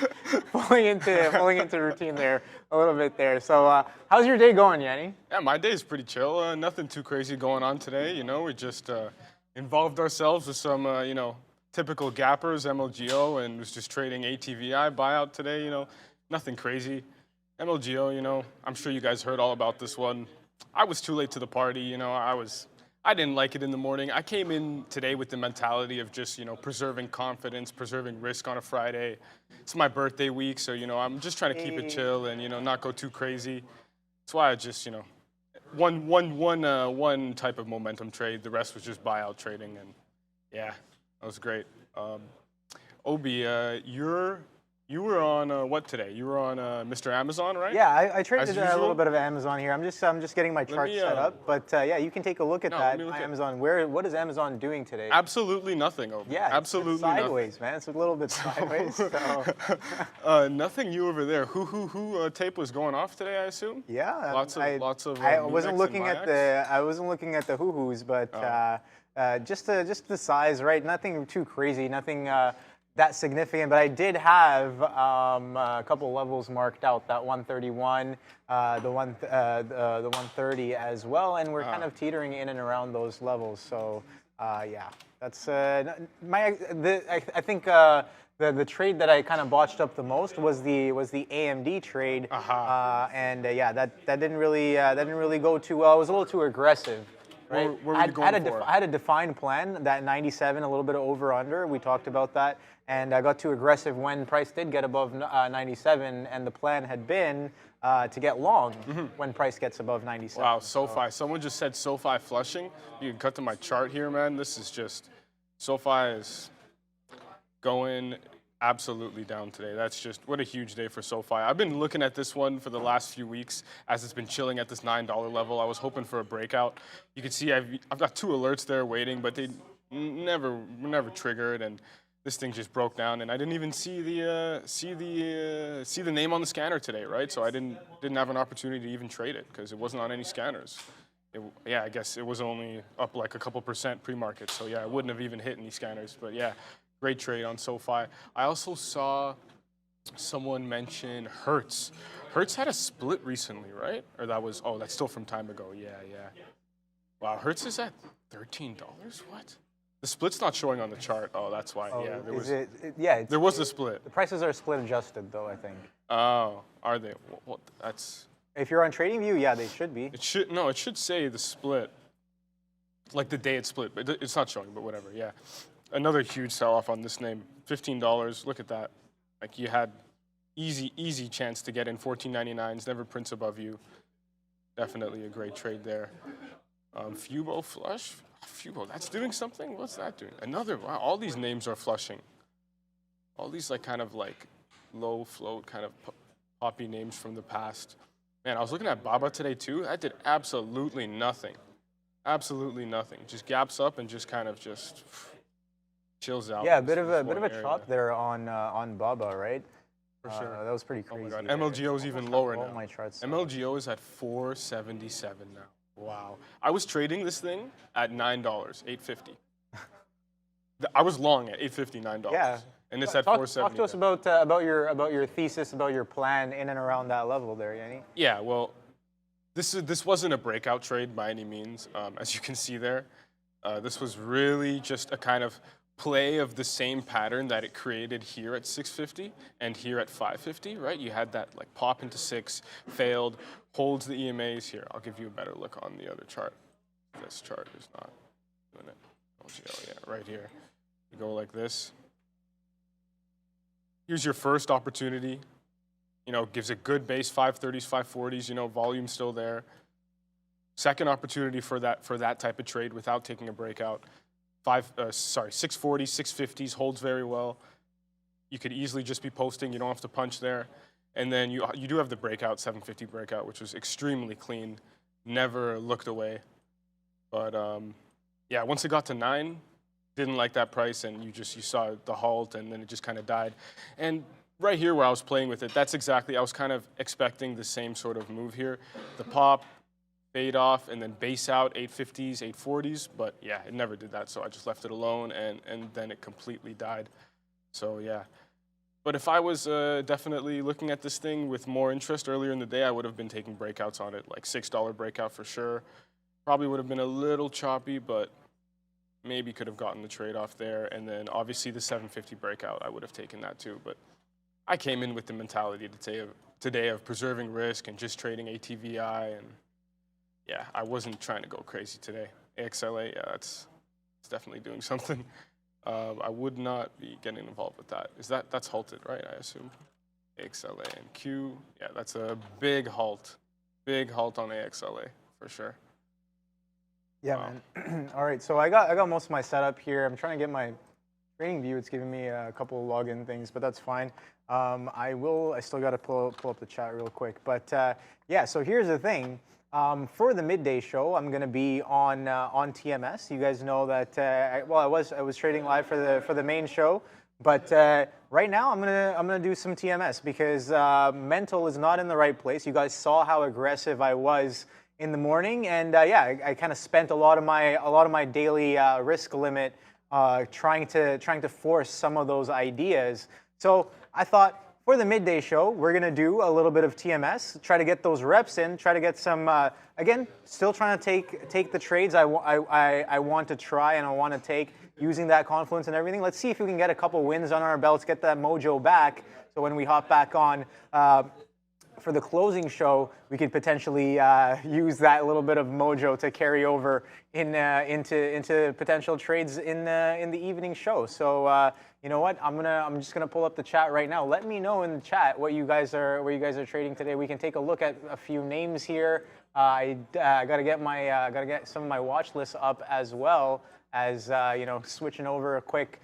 Falling into routine there a little bit there. So, how's your day going, Yanni? Yeah, my day is pretty chill. Nothing too crazy going on today. We just involved ourselves with some typical gappers, MLGO, and was just trading ATVI buyout today. Nothing crazy. MLGO, I'm sure you guys heard all about this one. I was too late to the party, I didn't like it in the morning. I came in today with the mentality of just, preserving confidence, preserving risk on a Friday. It's my birthday week, so, I'm just trying to keep it chill and, not go too crazy. That's why I just, one type of momentum trade. The rest was just buyout trading, and yeah, that was great. Obi, your You were on what today? You were on Mr. Amazon, right? Yeah, I traded a usual? little bit of Amazon here. I'm just getting my chart set up. But yeah, you can take a look at that. Amazon. What is Amazon doing today? Absolutely nothing over. Yeah, absolutely it's sideways, nothing. man. It's a little bit sideways. So. Nothing new over there. Who tape was going off today, I assume? Yeah, lots of. I wasn't looking at the hoo-hoos, but just the size, right? Nothing too crazy. Nothing. That significant, but I did have a couple levels marked out. That 131, the 130 as well, and we're kind of teetering in and around those levels. So yeah, that's I think the trade that I kind of botched up the most was the AMD trade, and yeah, that didn't really go too well. It was a little too aggressive. Right? What were you going for? I had a defined plan, that 97, a little bit of over/under. We talked about that, and I got too aggressive when price did get above 97, and the plan had been to get long when price gets above 97. Wow, SoFi. Someone just said SoFi flushing. You can cut to my chart here, man. This is just, SoFi is going absolutely down today. That's just, what a huge day for SoFi. I've been looking at this one for the last few weeks as it's been chilling at this $9 level. I was hoping for a breakout. You can see I've got 2 alerts there waiting, but they never triggered, and this thing just broke down, and I didn't even see the name on the scanner today, right? So I didn't have an opportunity to even trade it because it wasn't on any scanners. Yeah, I guess it was only up like a couple % pre-market, so yeah, it wouldn't have even hit any scanners, but yeah. Great trade on SoFi. I also saw someone mention Hertz. Hertz had a split recently, right? Or that was, that's still from time ago. Yeah. Wow, Hertz is at $13? What? The split's not showing on the chart. Oh, that's why. Yeah, there was a split. The prices are split adjusted, though, I think. Oh, are they? Well, that's. If you're on TradingView, yeah, they should be. It should say the split, like the day it split, but it's not showing. But whatever. Yeah. Another huge sell-off on this name, $15. Look at that. Like you had easy chance to get in 14.99s, never prints above you. Definitely a great trade there. Fubo flush. Fubo, that's doing something? What's that doing? Another, wow, all these names are flushing. All these kind of low float kind of poppy names from the past. Man, I was looking at Baba today too. That did absolutely nothing. Absolutely nothing. Just gaps up and just kind of chills out. Yeah, a bit of a chop there on Baba, right? For sure. That was pretty crazy. Oh my God. MLGO is even lower now. My charts. MLGO is at 477 now. Wow. I was trading this thing at $9, $8.50. I was long at $8.50, $9. Yeah. And it's at 470. Talk to us about your thesis, about your plan in and around that level there, Yanni. Yeah. Well, this wasn't a breakout trade by any means, as you can see there. This was really just a kind of play of the same pattern that it created here at 650 and here at 550, right? You had that pop into 6, failed, holds the EMAs here. I'll give you a better look on the other chart. This chart is not doing it. LGO, yeah, right here. You go like this. Here's your first opportunity. Gives a good base, 530s, 540s, volume still there. Second opportunity for that type of trade without taking a breakout. 640s, 650s holds very well. You could easily just be posting. You don't have to punch there. And then you do have the breakout, 750 breakout, which was extremely clean. Never looked away. But yeah, once it got to 9, didn't like that price, and you saw the halt, and then it just kind of died. And right here where I was playing with it, that's exactly, I was kind of expecting the same sort of move here. The pop, fade off, and then base out 850s, 840s, but yeah, it never did that, so I just left it alone, and then it completely died. So yeah. But if I was definitely looking at this thing with more interest earlier in the day, I would have been taking breakouts on it, like $6 breakout for sure. Probably would have been a little choppy, but maybe could have gotten the trade off there. And then obviously the 750 breakout, I would have taken that too. But I came in with the mentality today of preserving risk and just trading ATVI, and yeah, I wasn't trying to go crazy today. AXLA, yeah, it's definitely doing something. I would not be getting involved with that. That's halted, right? I assume. AXLA and Q, yeah, that's a big halt. Big halt on AXLA for sure. Yeah, wow. Man. All right, so I got most of my setup here. I'm trying to get my TradingView, it's giving me a couple of login things, but that's fine. I still got to pull up the chat real quick. But yeah, so here's the thing. For the midday show, I'm going to be on TMS. You guys know that. I was trading live for the main show, but right now I'm gonna do some TMS because mental is not in the right place. You guys saw how aggressive I was in the morning, and yeah, I kind of spent a lot of my daily risk limit trying to force some of those ideas. So I thought, for the midday show, we're going to do a little bit of TMS, try to get those reps in, try to get some, again, still trying to take the trades I want to try and I want to take using that confluence and everything. Let's see if we can get a couple wins on our belts, get that mojo back, so when we hop back on for the closing show, we could potentially use that little bit of mojo to carry over into potential trades in the evening show. So you know what? I'm just gonna pull up the chat right now. Let me know in the chat what you guys are trading today. We can take a look at a few names here. I gotta get some of my watch lists up as well as you know, switching over a quick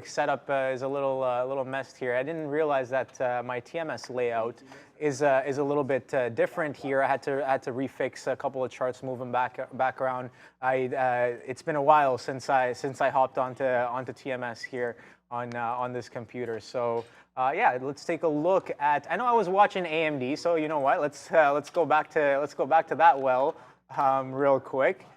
setup is a little messed here. I didn't realize that my TMS layout is a little bit different here. I had to refix a couple of charts, move them back around. It's been a while since I hopped onto TMS here on this computer. So yeah, let's take a look at. I know I was watching AMD, so you know what? Let's go back to that well real quick.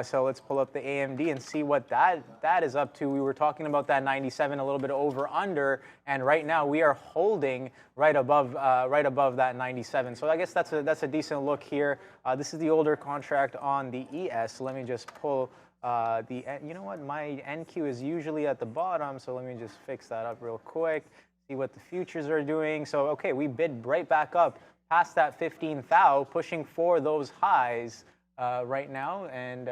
So let's pull up the AMD and see what that is up to. We were talking about that 97, a little bit over under, and right now we are holding right above that 97. So I guess that's a decent look here. This is the older contract on the ES. Let me just pull you know what? My NQ is usually at the bottom, so let me just fix that up real quick. See what the futures are doing. So okay, we bid right back up past that 15,000, pushing for those highs. Right now, and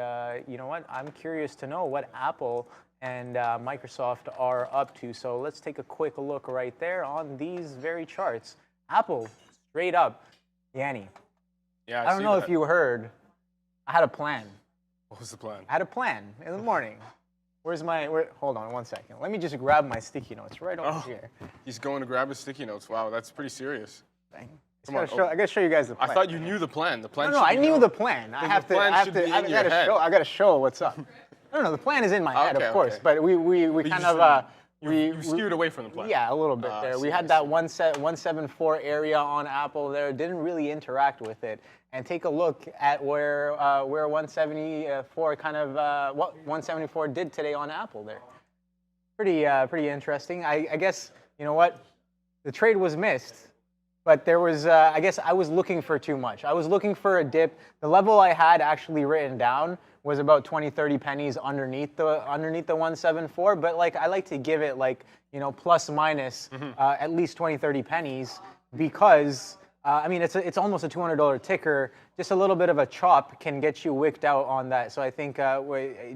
you know what? I'm curious to know what Apple and Microsoft are up to. So let's take a quick look right there on these very charts. Apple, straight up, Yanni. Yeah, I don't know if you heard. I had a plan. What was the plan? I had a plan in the morning. Hold on one second. Let me just grab my sticky notes right over here. He's going to grab his sticky notes. Wow, that's pretty serious. Dang. I gotta show you guys the plan. I thought you knew the plan. The plan. No, I knew the plan. I gotta show what's up. No, the plan is in my head, of course. But we kind of you skewed away from the plan. Yeah, a little bit there. We had that 174 area on Apple there. Didn't really interact with it. And take a look at where 174 kind of what 174 did today on Apple there. Pretty interesting. I guess you know what, the trade was missed. But there was, I guess I was looking for too much. I was looking for a dip. The level I had actually written down was about 20, 30 pennies underneath the 174. But like, I like to give it like, you know, plus minus at least 20, 30 pennies because, I mean, it's almost a $200 ticker. Just a little bit of a chop can get you wicked out on that. So I think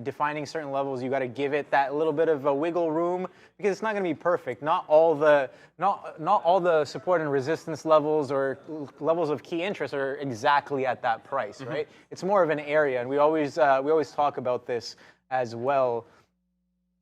defining certain levels, you got to give it that little bit of a wiggle room because it's not going to be perfect. Not all the support and resistance levels or levels of key interest are exactly at that price, right? It's more of an area, and we always talk about this as well.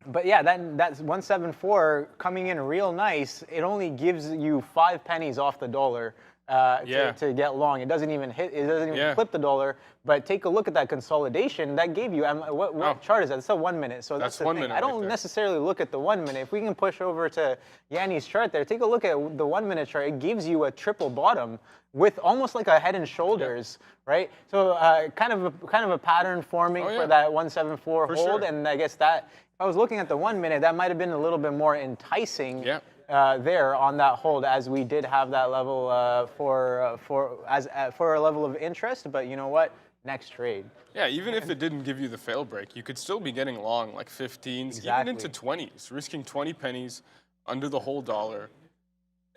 But yeah, that's 174 coming in real nice. It only gives you 5 pennies off the dollar. To get long. It doesn't even flip the dollar. But take a look at that consolidation. That gave you, what chart is that? It's a 1 minute. So that's the 1 thing. minute I don't right necessarily look at the 1 minute. If we can push over to Yanni's chart there, take a look at the 1 minute chart. It gives you a triple bottom with almost like a head and shoulders, right? So kind of a pattern forming for that 174 hold. Sure. And I guess that, if I was looking at the 1 minute, that might have been a little bit more enticing. Yeah. There on that hold, as we did have that level for a level of interest. But you know what? Next trade. Yeah, even if it didn't give you the fail break, you could still be getting long, like 15s, even into 20s, risking 20 pennies under the whole dollar.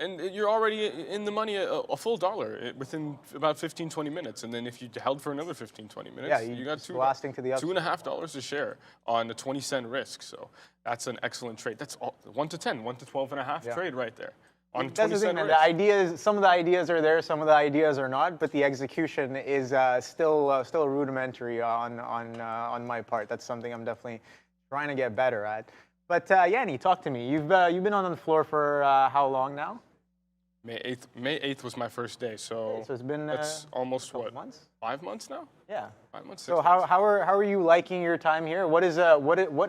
And you're already in the money a full dollar within about 15, 20 minutes. And then if you held for another 15, 20 minutes, you got $2.50 a share on a 20-cent risk. So that's an excellent trade. That's all, 1 to 10, 1 to 12.5 trade right there. On 20-cent risk. The ideas, some of the ideas are there, some of the ideas are not, but the execution is still rudimentary on my part. That's something I'm definitely trying to get better at. But Yanni, talk to me. You've been on the floor for how long now? May 8th was my first day, so it's been that's almost what, what, months? 5 months now? Yeah. 5 months. So 6 how months. are you liking your time here? What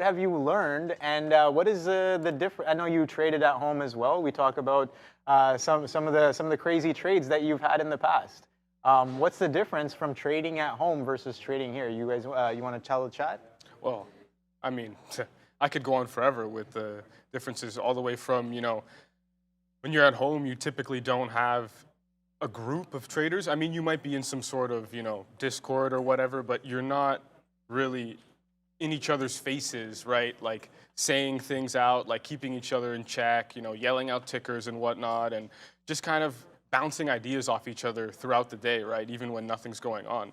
have you learned, and what is the difference? I know you traded at home as well. We talk about some of the crazy trades that you've had in the past. What's the difference from trading at home versus trading here? You guys, you want to tell the chat? Well, I mean, I could go on forever with the differences, all the way from, when you're at home, you typically don't have a group of traders. I mean, you might be in some sort of, Discord or whatever, but you're not really in each other's faces, right? Like saying things out, like keeping each other in check, yelling out tickers and whatnot, and just kind of bouncing ideas off each other throughout the day, right? Even when nothing's going on.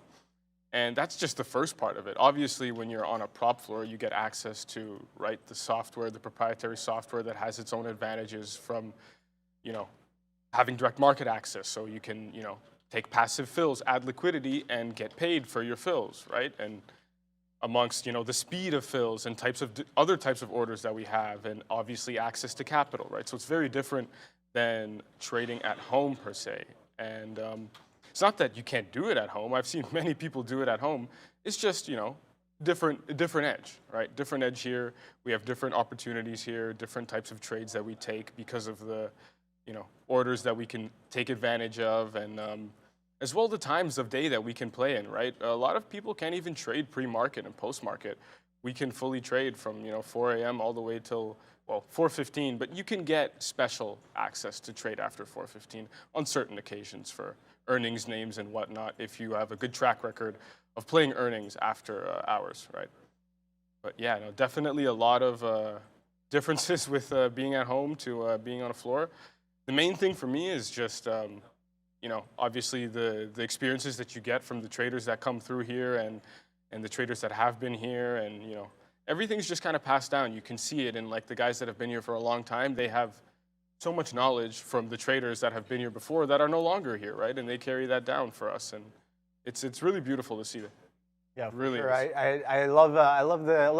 And that's just the first part of it. Obviously, when you're on a prop floor, you get access to, right, the software, the proprietary software that has its own advantages from, having direct market access. So you can, take passive fills, add liquidity, and get paid for your fills, right? And amongst, the speed of fills and other types of orders that we have, and obviously access to capital, right? So it's very different than trading at home per se. And it's not that you can't do it at home. I've seen many people do it at home. It's just, different edge, right? Different edge here. We have different opportunities here, different types of trades that we take because of the, orders that we can take advantage of, and as well the times of day that we can play in, right? A lot of people can't even trade pre-market and post-market. We can fully trade from, 4 a.m. all the way till, 4:15, but you can get special access to trade after 4:15 on certain occasions for earnings names and whatnot, if you have a good track record of playing earnings after hours, right? But yeah, no, definitely a lot of differences with being at home to being on a floor. The main thing for me is just, obviously the experiences that you get from the traders that come through here and the traders that have been here, and, everything's just kind of passed down. You can see it in like the guys that have been here for a long time. They have so much knowledge from the traders that have been here before that are no longer here, right? And they carry that down for us, and it's really beautiful to see that. Yeah, really. Sure. I love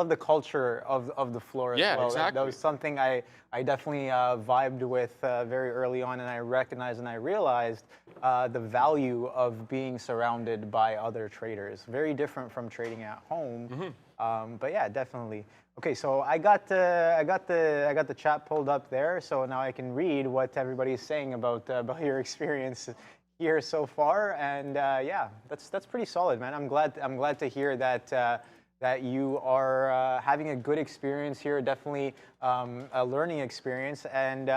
the culture of the floor as well. Yeah, exactly. That was something I definitely vibed with very early on, and I recognized and I realized the value of being surrounded by other traders. Very different from trading at home. Mm-hmm. But yeah, definitely. Okay, so I got the chat pulled up there, so now I can read what everybody is saying about your experience here so far, and yeah, that's pretty solid, man. I'm glad to hear that that you are having a good experience here. Definitely a learning experience, and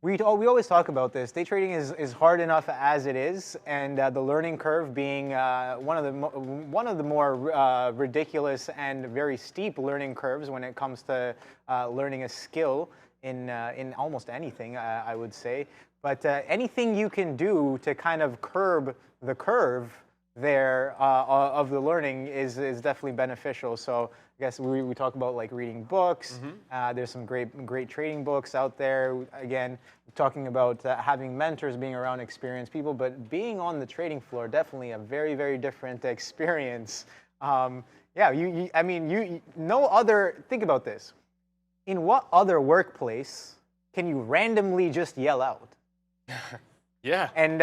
we always talk about this. Day trading is hard enough as it is, and the learning curve being one of the more ridiculous and very steep learning curves when it comes to learning a skill in almost anything, I would say. But anything you can do to kind of curb the curve there of the learning is definitely beneficial. So I guess we talk about like reading books. Mm-hmm. There's some great trading books out there. Again, talking about having mentors, being around experienced people, but being on the trading floor, definitely a very, very different experience. Yeah, I mean, no other, think about this. In what other workplace can you randomly just yell out? Yeah. And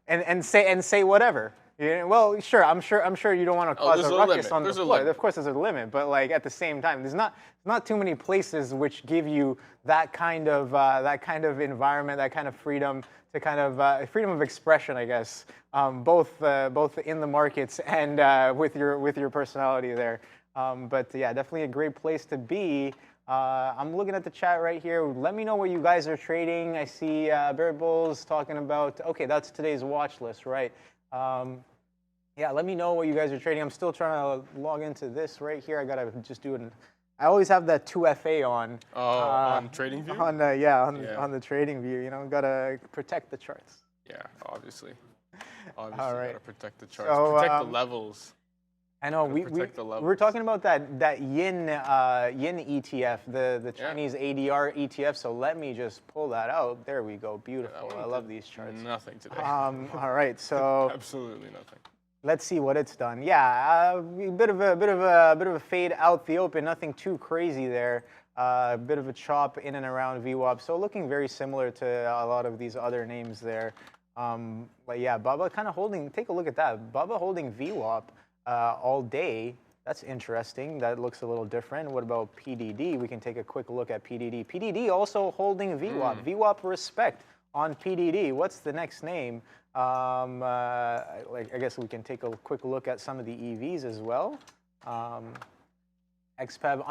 and say whatever. Well, sure. I'm sure you don't want to cause a ruckus on the floor. Of course, there's a limit, but like at the same time, there's not too many places which give you that kind of environment, that kind of freedom to kind of freedom of expression, I guess, both in the markets and with your personality there. But yeah, definitely a great place to be. I'm looking at the chat right here. Let me know what you guys are trading. I see Bear Bulls talking about, okay, that's today's watch list, right? Yeah, let me know what you guys are trading. I'm still trying to log into this right here. I got to just do it. I always have that 2FA on. On TradingView? On the TradingView, got to protect the charts. Yeah, obviously. All right. Got to protect the charts, So, protect the levels. I know we're talking about that yin ETF, the Chinese ADR ETF. So let me just pull that out. There we go. Beautiful. I love these charts. Nothing today. All right. So absolutely nothing. Let's see what it's done. Yeah, a bit of a fade out the open. Nothing too crazy there. A bit of a chop in and around VWAP. So looking very similar to a lot of these other names there. But yeah, Bubba kind of holding, take a look at that. Bubba holding VWAP all day. That's interesting. That looks a little different. What about PDD? We can take a quick look at PDD. PDD also holding VWAP. VWAP respect on PDD. What's the next name? I guess we can take a quick look at some of the EVs as well. XPEV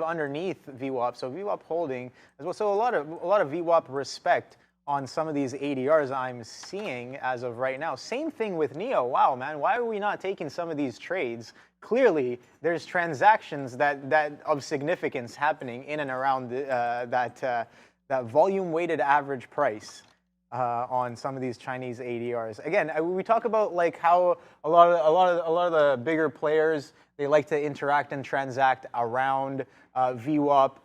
underneath VWAP, so VWAP holding as well. So a lot of VWAP respect on some of these ADRs I'm seeing as of right now. Same thing with NEO. Wow, man, why are we not taking some of these trades? Clearly, there's transactions that of significance happening in and around that volume-weighted average price on some of these Chinese ADRs. Again, we talk about like how a lot of the bigger players, they like to interact and transact around VWAP.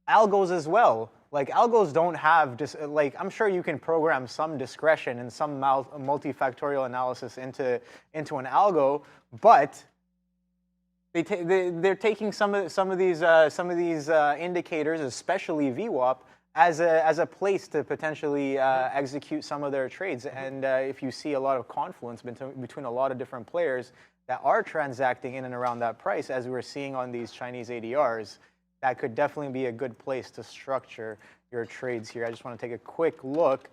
Algos as well. Like algos don't have like I'm sure you can program some discretion and some multifactorial analysis into an algo, but they're taking some of these indicators, especially VWAP, as a place to potentially execute some of their trades. And if you see a lot of confluence between a lot of different players that are transacting in and around that price, as we're seeing on these Chinese ADRs, that could definitely be a good place to structure your trades here. I just want to take a quick look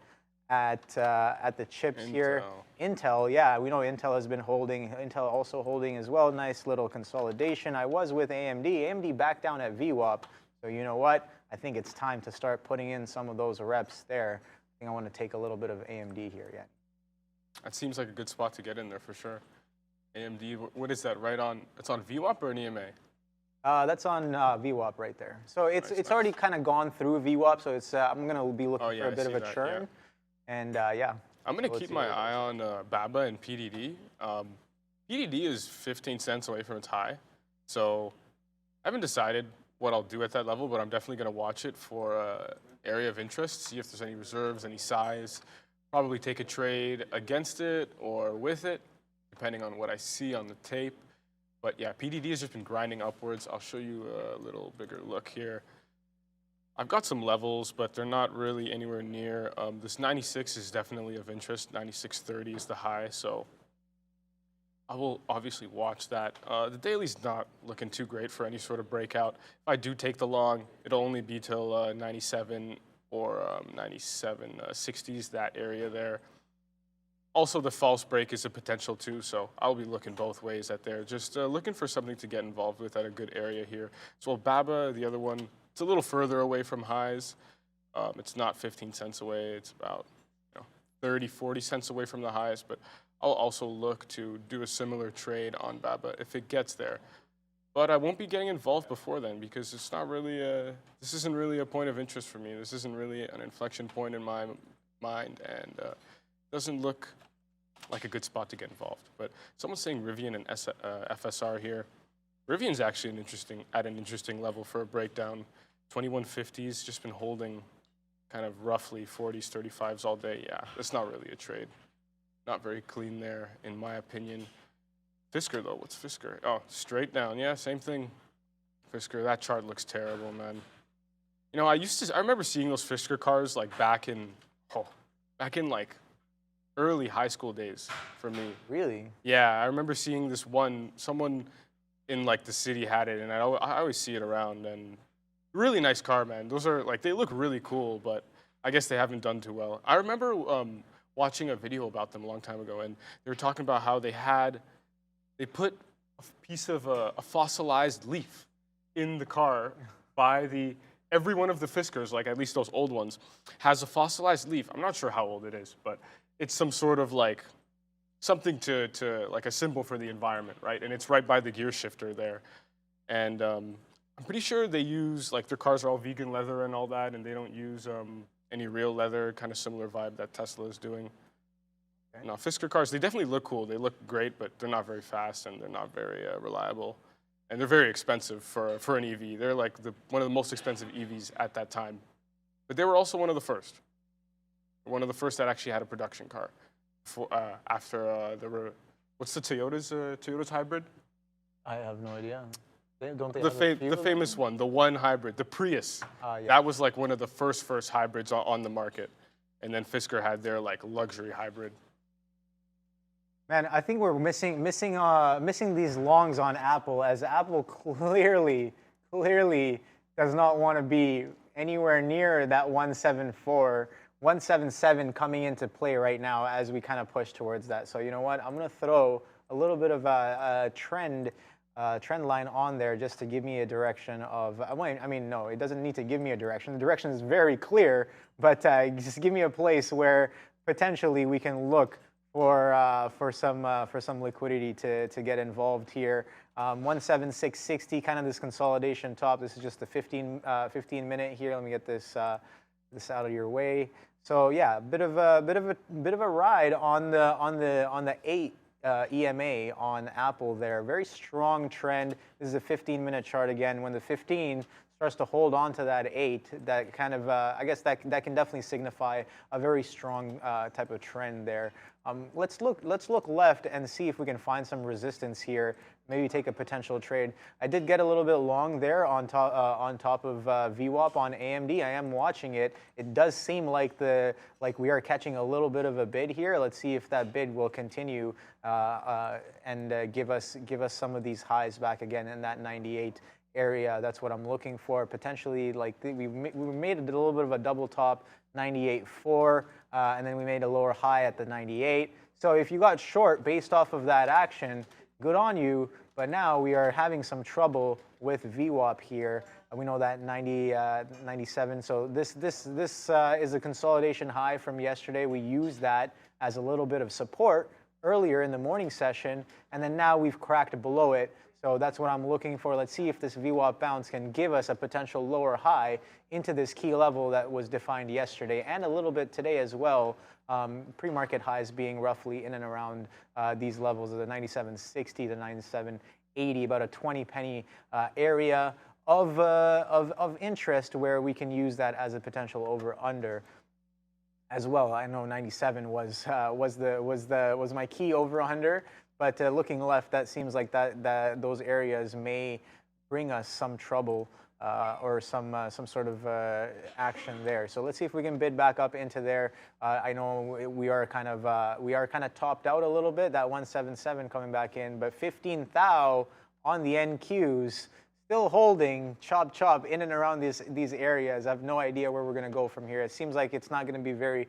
at the chips here. Intel, yeah, we know Intel has been holding. Intel also holding as well. Nice little consolidation. I was with AMD. AMD back down at VWAP. So you know what? I think it's time to start putting in some of those reps there. I think I want to take a little bit of AMD here, yeah. That seems like a good spot to get in there for sure. AMD, what is that, right on? It's on VWAP or an EMA? That's on VWAP right there. So it's already kind of gone through VWAP, so it's I'm going to be looking for a bit of a churn. Yeah. And yeah. I'm going to keep my eye on BABA and PDD. PDD is 15 cents away from its high. So I haven't decided what I'll do at that level, but I'm definitely going to watch it for area of interest, see if there's any reserves, any size. Probably take a trade against it or with it, depending on what I see on the tape. But yeah, PDD has just been grinding upwards. I'll show you a little bigger look here. I've got some levels, but they're not really anywhere near. This 96 is definitely of interest. 96.30 is the high, so I will obviously watch that. The daily's not looking too great for any sort of breakout. If I do take the long, it'll only be till 97 or 97.60s, that area there. Also, the false break is a potential too, so I'll be looking both ways at there. Just looking for something to get involved with at a good area here. So BABA, the other one, it's a little further away from highs. It's not 15 cents away. It's about 30, 40 cents away from the highs, but I'll also look to do a similar trade on BABA if it gets there. But I won't be getting involved before then because it's not really this isn't really a point of interest for me. This isn't really an inflection point in my mind, and doesn't look like a good spot to get involved. But someone's saying Rivian and FSR here. Rivian's actually at an interesting level for a breakdown. 2150s, just been holding kind of roughly 40s, 35s all day. Yeah, that's not really a trade. Not very clean there, in my opinion. Fisker, though, what's Fisker? Oh, straight down. Yeah, same thing. Fisker, that chart looks terrible, man. You know, I remember seeing those Fisker cars like back in like early high school days for me. Really? Yeah, I remember seeing this one, someone in like the city had it, and I always see it around, and really nice car, man. Those are like, they look really cool, but I guess they haven't done too well. I remember watching a video about them a long time ago, and they were talking about how they put a piece of a fossilized leaf in the car by every one of the Fiskers, like at least those old ones, has a fossilized leaf. I'm not sure how old it is, but it's some sort of like something to like a symbol for the environment, right? And it's right by the gear shifter there. And I'm pretty sure they use, like their cars are all vegan leather and all that, and they don't use any real leather, kind of similar vibe that Tesla is doing. Okay. No, Fisker cars, they definitely look cool. They look great, but they're not very fast and they're not very reliable. And they're very expensive for an EV. They're like one of the most expensive EVs at that time. But they were also one of the first. One of the first that actually had a production car. After what's the Toyota's hybrid? I have no idea. Don't they The, have a few the of famous one, the one hybrid, the Prius. Yeah. That was like one of the first hybrids on the market. And then Fisker had their like luxury hybrid. Man, I think we're missing these longs on Apple, as Apple clearly does not want to be anywhere near that 174, 177 coming into play right now as we kind of push towards that. So you know what? I'm going to throw a little bit of a trend line on there just to give me a direction of. I mean, no, it doesn't need to give me a direction. The direction is very clear, but just give me a place where potentially we can look for some liquidity to get involved here. 17660, kind of this consolidation top. This is just the 15 minute here. Let me get this out of your way. So yeah, a bit of a ride on the 8 EMA on Apple there. Very strong trend. This is a 15-minute chart again. When the 15 starts to hold on to that 8, that kind of I guess that can definitely signify a very strong type of trend there. Let's look left and see if we can find some resistance here. Maybe take a potential trade. I did get a little bit long there on top of VWAP on AMD. I am watching it. It does seem like we are catching a little bit of a bid here. Let's see if that bid will continue and give us some of these highs back again in that 98 area. That's what I'm looking for. Potentially, like we made a little bit of a double top, 98.4, and then we made a lower high at the 98. So if you got short based off of that action, good on you. But now we are having some trouble with VWAP here. We know that 97. So this is a consolidation high from yesterday. We used that as a little bit of support earlier in the morning session, and then now we've cracked below it. So that's what I'm looking for. Let's see if this VWAP bounce can give us a potential lower high into this key level that was defined yesterday and a little bit today as well. Pre-market highs being roughly in and around these levels of the 97.60 to 97.80, about a 20 penny area of interest where we can use that as a potential over/under as well. I know 97 was my key over/under. But looking left, that seems like those areas may bring us some trouble or some sort of action there. So let's see if we can bid back up into there. I know we are kind of topped out a little bit. That 177 coming back in, but 15 thou on the NQs still holding chop in and around these areas. I have no idea where we're going to go from here. It seems like it's not going to be very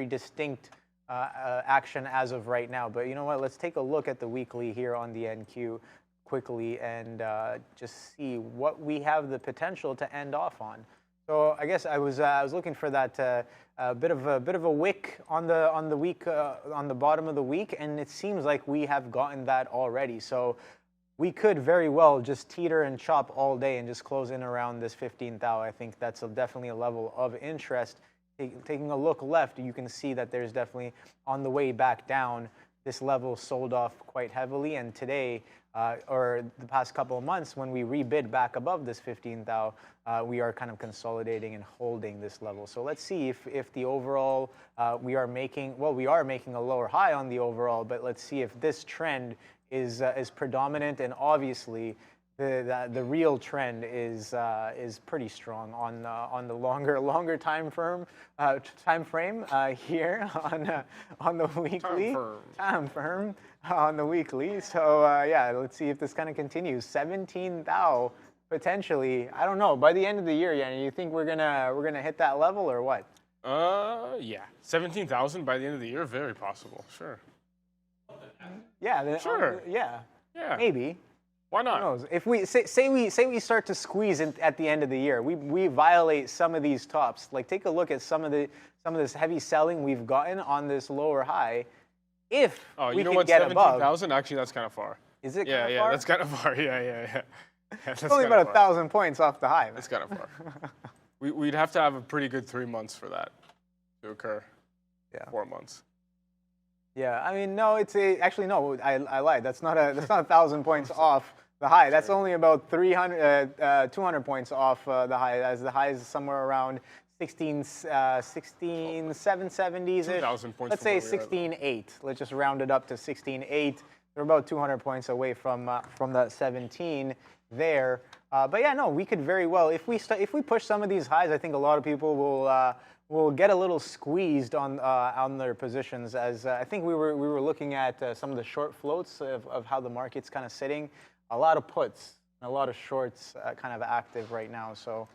distinct action as of right now. But you know what? Let's take a look at the weekly here on the NQ quickly and just see what we have the potential to end off on. So I guess I was looking for that bit of a wick on the week on the bottom of the week, and it seems like we have gotten that already. So we could very well just teeter and chop all day and just close in around this 15 thou. I think that's definitely a level of interest. Taking a look left, you can see that there's definitely on the way back down, this level sold off quite heavily. And today, or the past couple of months, when we rebid back above this 15 thou, we are kind of consolidating and holding this level. So let's see if the overall, we are making a lower high on the overall, but let's see if this trend is predominant. And obviously, the real trend is pretty strong on the longer time frame here on the weekly time firm on the weekly. So yeah, let's see if this kind of continues. 17 thou potentially. I don't know. By the end of the year, Yanni, you think we're gonna hit that level or what? Yeah, 17,000 by the end of the year, very possible. Sure. Yeah. Sure. Yeah. Maybe. Why not? Who knows? If we say we start to squeeze at the end of the year, we violate some of these tops. Like take a look at some of this heavy selling we've gotten on this lower high. If we can get above 17,000, actually that's kind of far. Is it? Yeah, far? that's kind of far. Yeah. It's only about 1,000 points off the high. That's kind of far. We'd have to have a pretty good 3 months for that to occur. Yeah. 4 months. Yeah, I mean, no, actually no, I lied. That's not 1,000 points off the high. That's only about 200 points off the high, as the high is somewhere around 770s-ish. 2,000 points. Let's say 16.8. Let's just round it up to 16.8. They're about 200 points away from that 17 there. But yeah, no, we could very well, if we push some of these highs, I think a lot of people will get a little squeezed on their positions. As I think we were looking at some of the short floats of how the market's kind of sitting. A lot of puts, a lot of shorts kind of active right now. So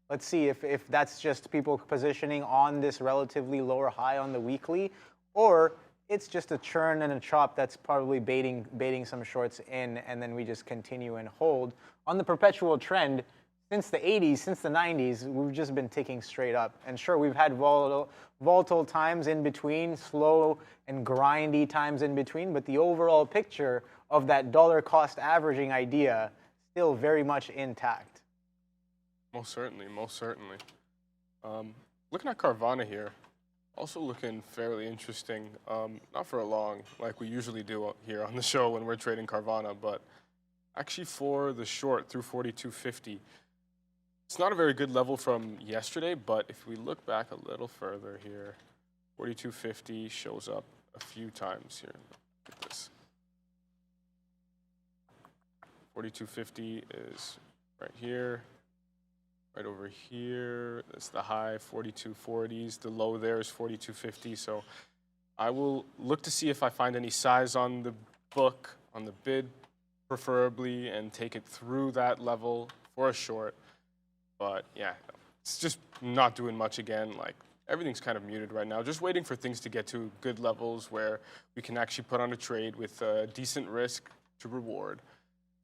let's see if that's just people positioning on this relatively lower high on the weekly, or it's just a churn and a chop that's probably baiting some shorts in, and then we just continue and hold. On the perpetual trend, since the 80s, since the 90s, we've just been ticking straight up. And sure, we've had volatile times in between, slow and grindy times in between, but the overall picture of that dollar cost averaging idea still very much intact. Most certainly, most certainly. Looking at Carvana here, also looking fairly interesting. Not for a long, like we usually do here on the show when we're trading Carvana, but actually for the short through 42.50. It's not a very good level from yesterday, but if we look back a little further here, 42.50 shows up a few times here. Look at this. 42.50 is right here. Right over here, that's the high, 42.40s. The low there is 42.50. So I will look to see if I find any size on the book, on the bid, preferably, and take it through that level for a short. But yeah, it's just not doing much again. Like everything's kind of muted right now. Just waiting for things to get to good levels where we can actually put on a trade with decent risk to reward,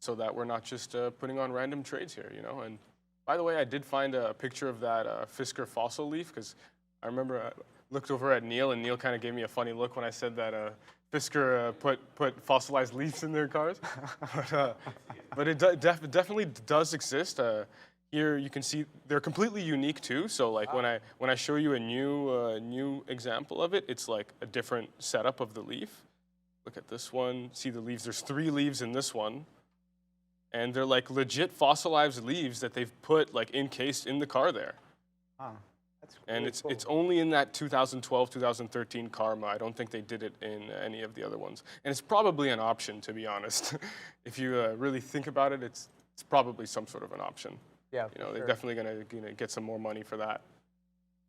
so that we're not just putting on random trades here, you know. And by the way, I did find a picture of that Fisker fossil leaf, because I remember I looked over at Neil, and Neil kind of gave me a funny look when I said that Fisker put fossilized leaves in their cars. But it definitely does exist. Here you can see they're completely unique too. So like when I show you a new example of it, it's like a different setup of the leaf. Look at this one. See the leaves? There's 3 leaves in this one. And they're like legit fossilized leaves that they've put like encased in the car there. Huh. That's And really it's cool. it's only in that 2012, 2013 Karma. I don't think they did it in any of the other ones. And it's probably an option, to be honest. If you really think about it, it's probably some sort of an option. Yeah, You know, for they're sure. definitely gonna get some more money for that.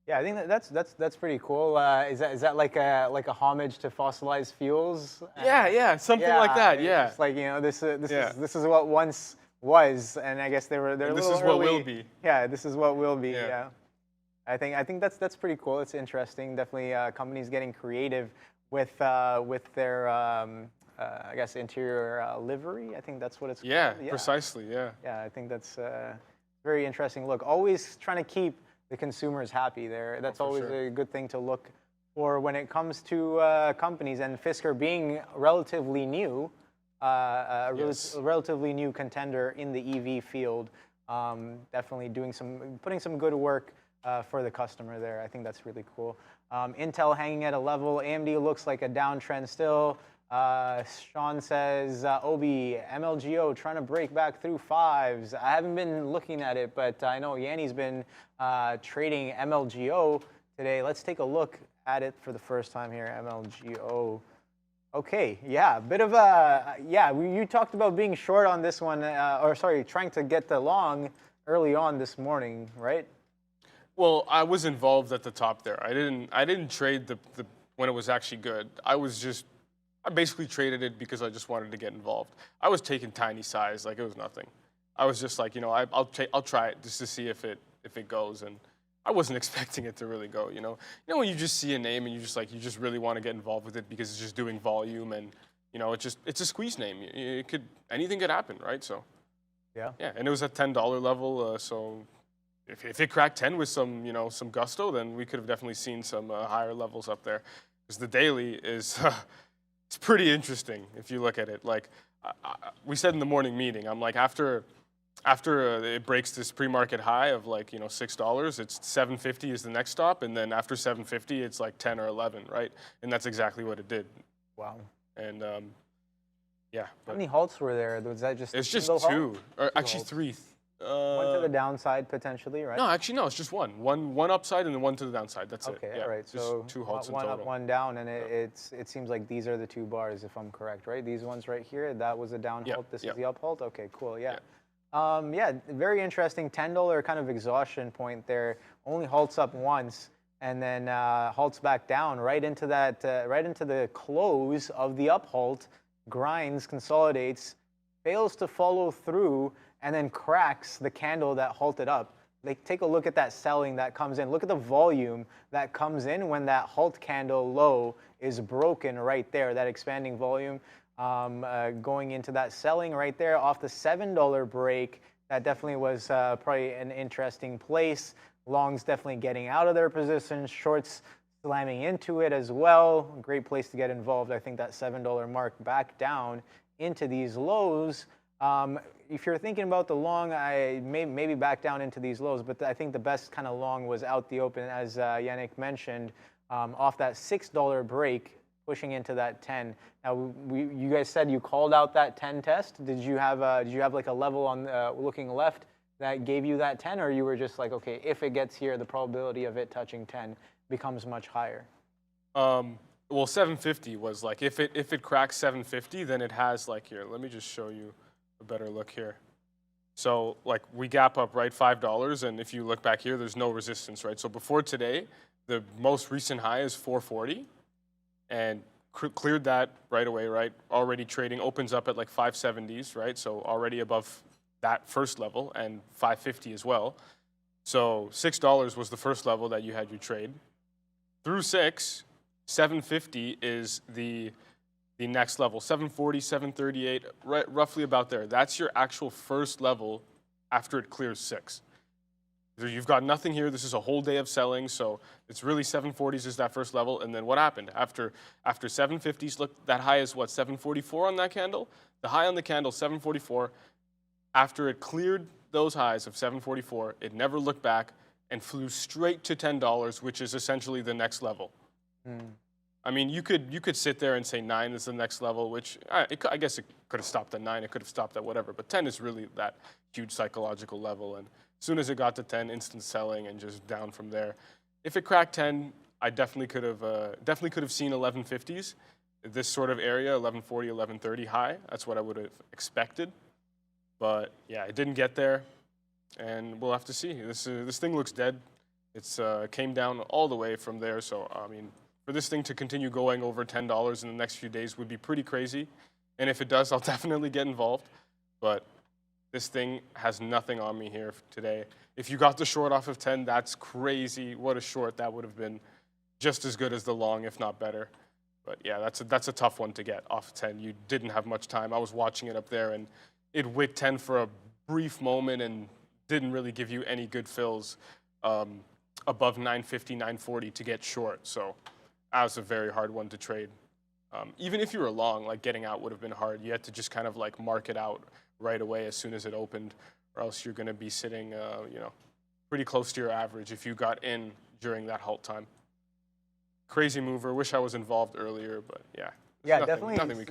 Yeah, I think that's pretty cool. Is that like a homage to fossilized fuels? Yeah, something like that. It's Yeah. just like, you know, this Yeah. is what once was, and I guess they're And a this little is what early. will be. Yeah, this is what will be. Yeah. Yeah. I think that's pretty cool. It's interesting. Definitely, companies getting creative with their I guess interior livery. I think that's what it's Yeah, called. precisely. Yeah. Yeah, I think that's very interesting look. Always trying to keep the consumers happy there. That's for always sure. a good thing to look for when it comes to companies. And Fisker being relatively new, Yes. a relatively new contender in the EV field, definitely putting some good work for the customer there. I think that's really cool. Intel hanging at a level. AMD looks like a downtrend still. Sean says, Obi, MLGO trying to break back through 5s. I haven't been looking at it, but I know Yanni's been trading MLGO today. Let's take a look at it for the first time here, MLGO. Okay, yeah, bit of a, you talked about being short on this one, trying to get the long early on this morning, right? Well, I was involved at the top there. I didn't trade the when it was actually good. I basically traded it because I just wanted to get involved. I was taking tiny size, like it was nothing. I was just like, you know, I'll try it just to see if it goes, and I wasn't expecting it to really go. You know when you just see a name and you just really want to get involved with it because it's just doing volume, and you know it's a squeeze name. Anything could happen, right? So Yeah. yeah, and it was at $10 level, so. If it cracked 10 with some gusto, then we could have definitely seen some higher levels up there. Because the daily is, it's pretty interesting if you look at it. Like we said in the morning meeting, I'm like after it breaks this pre-market high of like $6, it's 750 is the next stop, and then after 750, it's like 10 or 11, right? And that's exactly what it did. Wow. And yeah. How many halts were there? Was that just It's just single halt? 2, or actually halts. 3. One to the downside potentially, right? No, actually, no. It's just one. One upside and then one to the downside. That's it. Okay, Yeah, all right. just So 2 halts in one total. up, one down, and it seems like these are the 2 bars, if I'm correct, right? These ones right here, that was a down halt. This is the up halt. Okay, cool. Yeah. Yeah, very interesting. $10 kind of exhaustion point there. Only halts up once, and then halts back down right into that, right into the close of the up halt. Grinds, consolidates, fails to follow through, and then cracks the candle that halted up. Like, take a look at that selling that comes in. Look at the volume that comes in when that halt candle low is broken right there, that expanding volume going into that selling right there off the $7 break. That definitely was probably an interesting place. Longs definitely getting out of their positions, shorts slamming into it as well. A great place to get involved. I think that $7 mark back down into these lows. If you're thinking about the long, I maybe back down into these lows, but I think the best kind of long was out the open, as Yannick mentioned, off that $6 break, pushing into that 10. Now, you guys said you called out that 10 test. Did you have like a level on looking left that gave you that 10, or you were just like, okay, if it gets here, the probability of it touching 10 becomes much higher? Well, 750 was like, if it cracks 750, then it has like, here, let me just show you a better look here. So like we gap up, right, $5, and if you look back here, there's no resistance, right? So before today, the most recent high is 440, and cleared that right away, right? Already trading, opens up at like 570s, right? So already above that first level, and 550 as well. So $6 was the first level that you had your trade. Through 6, 750 is the next level, 740, 738, right, roughly about there. That's your actual first level after it clears 6. You've got nothing here. This is a whole day of selling, so it's really 740s is that first level. And then what happened? After 750s, look, that high is what, 744 on that candle? The high on the candle, 744. After it cleared those highs of 744, it never looked back and flew straight to $10, which is essentially the next level. I mean, you could sit there and say 9 is the next level, which I guess it could have stopped at 9. It could have stopped at whatever. But 10 is really that huge psychological level. And as soon as it got to 10, instant selling and just down from there. If it cracked 10, I definitely could have seen 1150s. This sort of area, 1140, 1130 high. That's what I would have expected. But yeah, it didn't get there, and we'll have to see. This thing looks dead. It's came down all the way from there. So I mean, for this thing to continue going over $10 in the next few days would be pretty crazy. And if it does, I'll definitely get involved. But this thing has nothing on me here today. If you got the short off of 10, that's crazy. What a short that would have been. Just as good as the long, if not better. But yeah, that's a tough one to get off of 10. You didn't have much time. I was watching it up there, and it wicked 10 for a brief moment and didn't really give you any good fills above 950, 940 to get short. So that was a very hard one to trade. Even if you were long, like getting out would have been hard. You had to just kind of like mark it out right away as soon as it opened, or else you're going to be sitting, pretty close to your average if you got in during that halt time. Crazy mover. Wish I was involved earlier, but yeah. Yeah, definitely.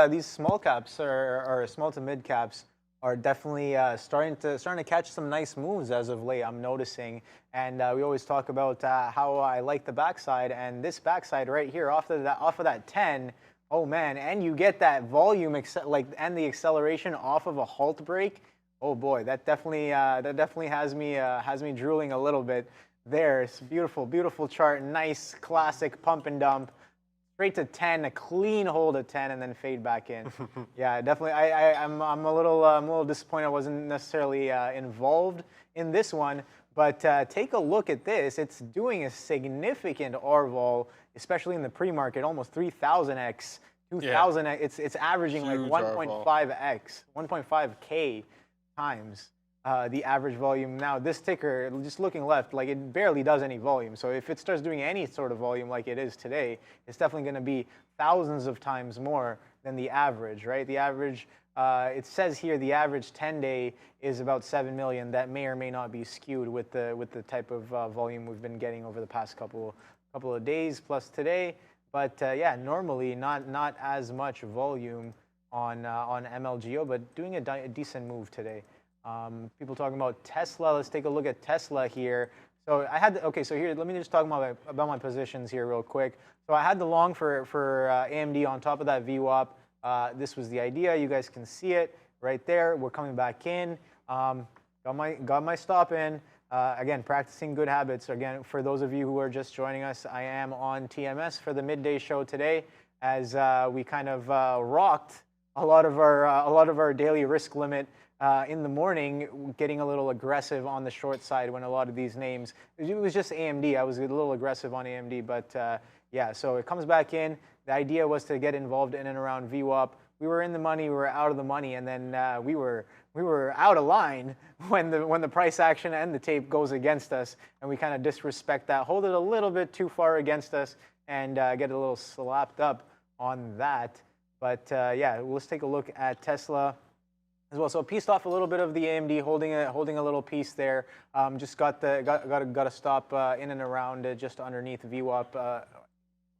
These small caps or small to mid caps are definitely starting to catch some nice moves as of late. I'm noticing, and we always talk about how I like the backside, and this backside right here off of that 10. Oh man, and you get that volume and the acceleration off of a halt break. Oh boy, that definitely has me drooling a little bit. There, it's beautiful, beautiful chart. Nice classic pump and dump. Straight to 10, a clean hold at 10, and then fade back in. Yeah, definitely. I'm a little disappointed I wasn't necessarily involved in this one. But take a look at this. It's doing a significant R-vol, especially in the pre-market, almost 3,000x, 2,000x. It's averaging huge, like 1.5x, 1.5K times the average volume. Now, this ticker, just looking left, like it barely does any volume. So if it starts doing any sort of volume like it is today, it's definitely going to be thousands of times more than the average, right? The average, it says here the average 10-day is about 7 million. That may or may not be skewed with the type of volume we've been getting over the past couple of days plus today. But yeah, normally not as much volume on MLGO, but doing a decent move today. People talking about Tesla. Let's take a look at Tesla here. So I had okay. So here, let me just talk about my positions here real quick. So I had the long for AMD on top of that VWAP. This was the idea. You guys can see it right there. We're coming back in. Got my stop in. Again, practicing good habits. Again, for those of you who are just joining us, I am on TMS for the midday show today, as we kind of rocked a lot of our daily risk limit in the morning, getting a little aggressive on the short side when a lot of these names. It was just AMD. I was a little aggressive on AMD, but yeah. So it comes back in. The idea was to get involved in and around VWAP. We were in the money. We were out of the money, and then we were out of line when the price action and the tape goes against us, and we kind of disrespect that, hold it a little bit too far against us, and get a little slapped up on that. But yeah, let's take a look at Tesla as well. So pieced off a little bit of the AMD, holding a little piece there. Just got a stop in and around just underneath VWAP.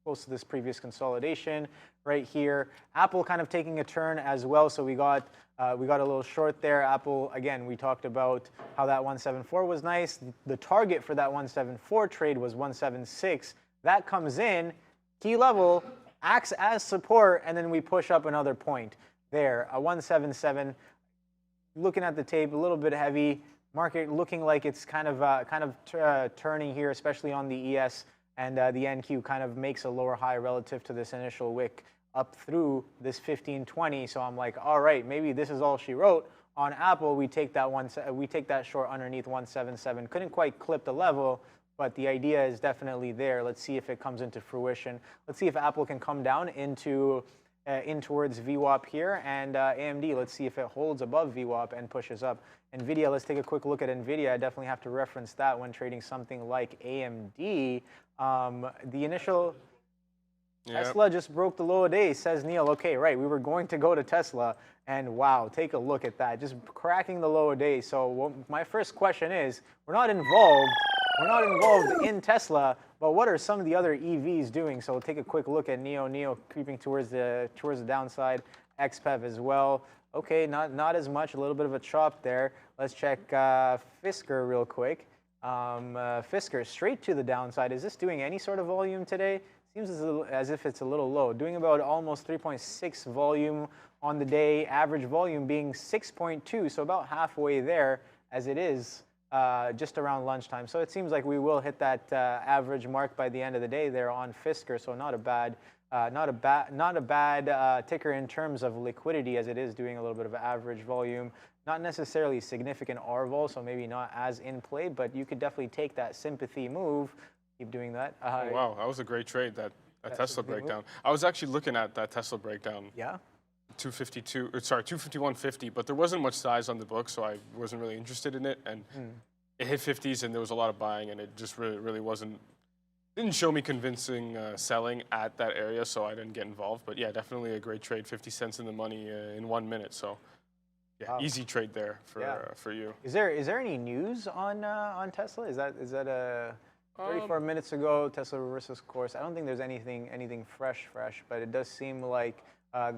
Close to this previous consolidation right here. Apple kind of taking a turn as well, so we got a little short there. Apple, again, we talked about how that 174 was nice. The target for that 174 trade was 176. That comes in, key level, acts as support, and then we push up another point there. A 177. Looking at the tape, a little bit heavy. Market looking like it's kind of turning here, especially on the ES. And the NQ kind of makes a lower high relative to this initial wick up through this 1520. So I'm like, all right, maybe this is all she wrote. On Apple, we take that short underneath 177. Couldn't quite clip the level, but the idea is definitely there. Let's see if it comes into fruition. Let's see if Apple can come down in towards VWAP here, and AMD, let's see if it holds above VWAP and pushes up. NVIDIA, let's take a quick look at NVIDIA. I definitely have to reference that when trading something like AMD. The initial Tesla just broke the low of day, says Neil. Okay, right, we were going to go to Tesla, and wow, take a look at that, just cracking the low of day. So my first question is, we're not involved in Tesla, but what are some of the other EVs doing? So we'll take a quick look at Neo creeping towards the downside, XPEV as well. Okay, not as much, a little bit of a chop there. Let's check Fisker real quick. Fisker straight to the downside. Is this doing any sort of volume today? Seems as if it's a little low. Doing about almost 3.6 volume on the day, average volume being 6.2, so about halfway there as it is just around lunchtime. So it seems like we will hit that average mark by the end of the day there on Fisker, so not a bad ticker in terms of liquidity, as it is doing a little bit of average volume. Not necessarily significant R-vol, so maybe not as in play, but you could definitely take that sympathy move. Keep doing that. Oh, wow, that was a great trade, that Tesla breakdown. I was actually looking at that Tesla breakdown. Yeah. 251.50, but there wasn't much size on the book, so I wasn't really interested in it. And it hit 50s, and there was a lot of buying, and it just really didn't show me convincing selling at that area, so I didn't get involved. But yeah, definitely a great trade, 50 cents in the money in 1 minute. So yeah, wow. Easy trade there for you. Is there any news on Tesla? Is that a 34 minutes ago Tesla reverses course? I don't think there's anything fresh, but it does seem like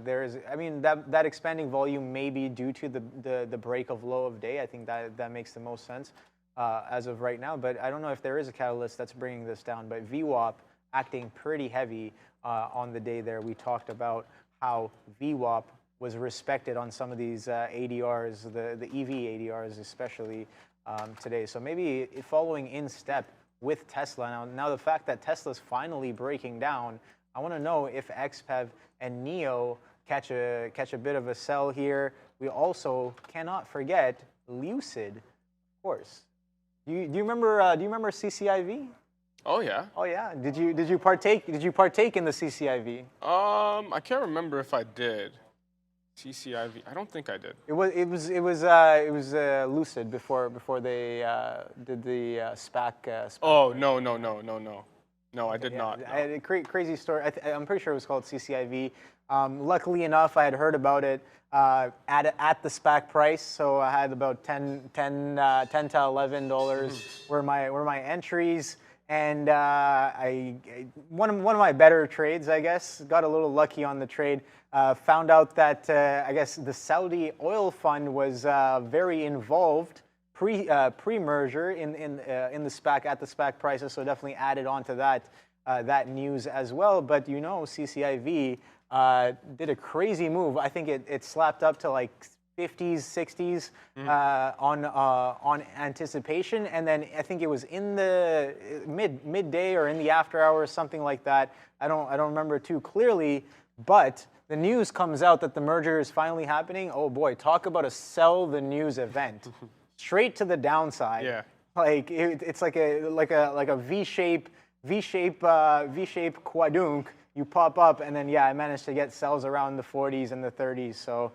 there's. I mean, that expanding volume may be due to the break of low of day. I think that makes the most sense as of right now. But I don't know if there is a catalyst that's bringing this down. But VWAP acting pretty heavy on the day there. We talked about how VWAP was respected on some of these ADRs, the EV ADRs especially today. So maybe following in step with Tesla. Now the fact that Tesla's finally breaking down, I want to know if XPEV and Neo catch a bit of a sell here. We also cannot forget Lucid, of course. Do you remember CCIV? Oh yeah. Oh yeah. Did you partake in the CCIV? I can't remember if I did. CCIV. I don't think I did. It was Lucid before they did the SPAC. Oh no, I did not. No. I had a crazy story. I'm pretty sure it was called CCIV. Luckily enough, I had heard about it at the SPAC price, so I had about $10 to $11 were my entries. And one of my better trades, I guess, got a little lucky on the trade. Found out that I guess the Saudi oil fund was very involved pre-merger in the SPAC at the SPAC prices, so definitely added on to that news as well. But you know, CCIV did a crazy move. I think it slapped up to like 50s, 60s on anticipation, and then I think it was in the midday or in the after hours, something like that. I don't remember too clearly, but the news comes out that the merger is finally happening. Oh boy, talk about a sell the news event, straight to the downside. Yeah, like it's like a V-shape quadunk. You pop up, and then yeah, I managed to get sells around the 40s and the 30s. So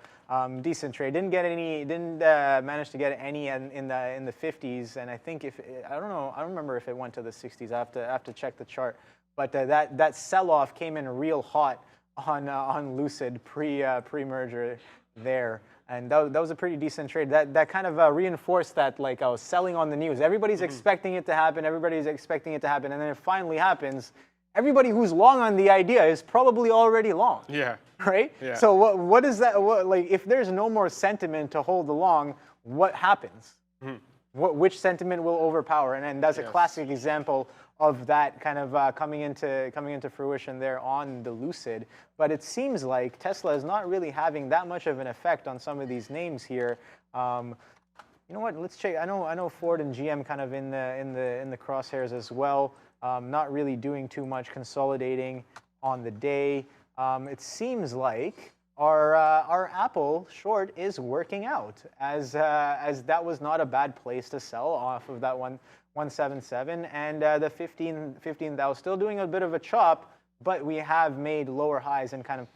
decent trade. Didn't manage to get any in the 50s, and I think I don't remember if it went to the 60s. I have to check the chart. But that sell-off came in real hot on Lucid pre-merger there. And that was a pretty decent trade. That kind of reinforced that, like, I was selling on the news. Everybody's expecting it to happen. Everybody's expecting it to happen. And then it finally happens. Everybody who's long on the idea is probably already long. yeah. Right? Yeah. So what is that? Like, if there's no more sentiment to hold along, what happens? Which sentiment will overpower? And that's a classic example of that kind of coming into fruition there on the Lucid. But it seems like Tesla is not really having that much of an effect on some of these names here. You know what? Let's check. I know Ford and GM kind of in the crosshairs as well. Not really doing too much consolidating on the day. It seems like our Apple short is working out, as that was not a bad place to sell off of that 177, and the 15,000 still doing a bit of a chop, but we have made lower highs and kind of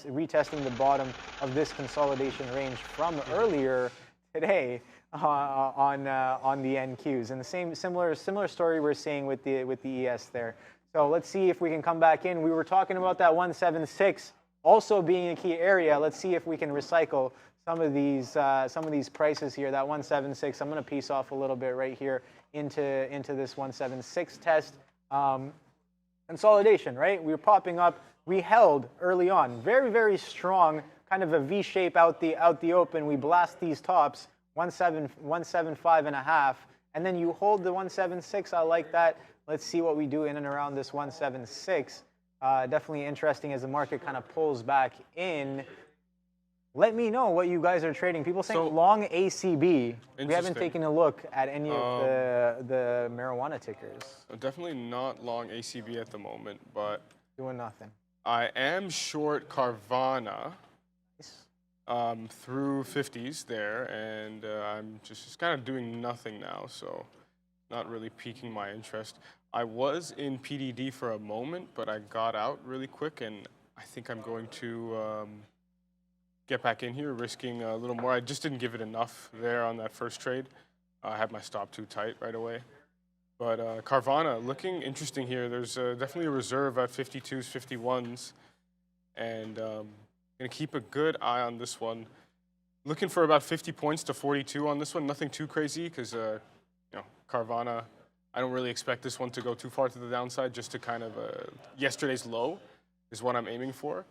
retesting the bottom of this consolidation range from earlier today on the NQs. And the similar story we're seeing with the ES there. So let's see if we can come back in. We were talking about that 176 also being a key area. Let's see if we can recycle some of these prices here. That 176, I'm going to piece off a little bit right here into this 176 test. Consolidation, right? We were popping up. We held early on, very, very strong, kind of a V shape out the open. We blast these tops, 175 and a half, and then you hold the 176. I like that. Let's see what we do in and around this 176. Definitely interesting as the market kind of pulls back in. Let me know what you guys are trading. People saying long ACB. We haven't taken a look at any of the marijuana tickers. Definitely not long ACB at the moment, but doing nothing. I am short Carvana through 50s there, and I'm just kind of doing nothing now, so not really piquing my interest. I was in PDD for a moment, but I got out really quick, and I think I'm going to get back in here, risking a little more. I just didn't give it enough there on that first trade. I had my stop too tight right away. But Carvana, looking interesting here. There's definitely a reserve at 52s, 51s, and going to keep a good eye on this one. Looking for about 50 points to 42 on this one. Nothing too crazy because, Carvana, I don't really expect this one to go too far to the downside, just to kind of yesterday's low is what I'm aiming for.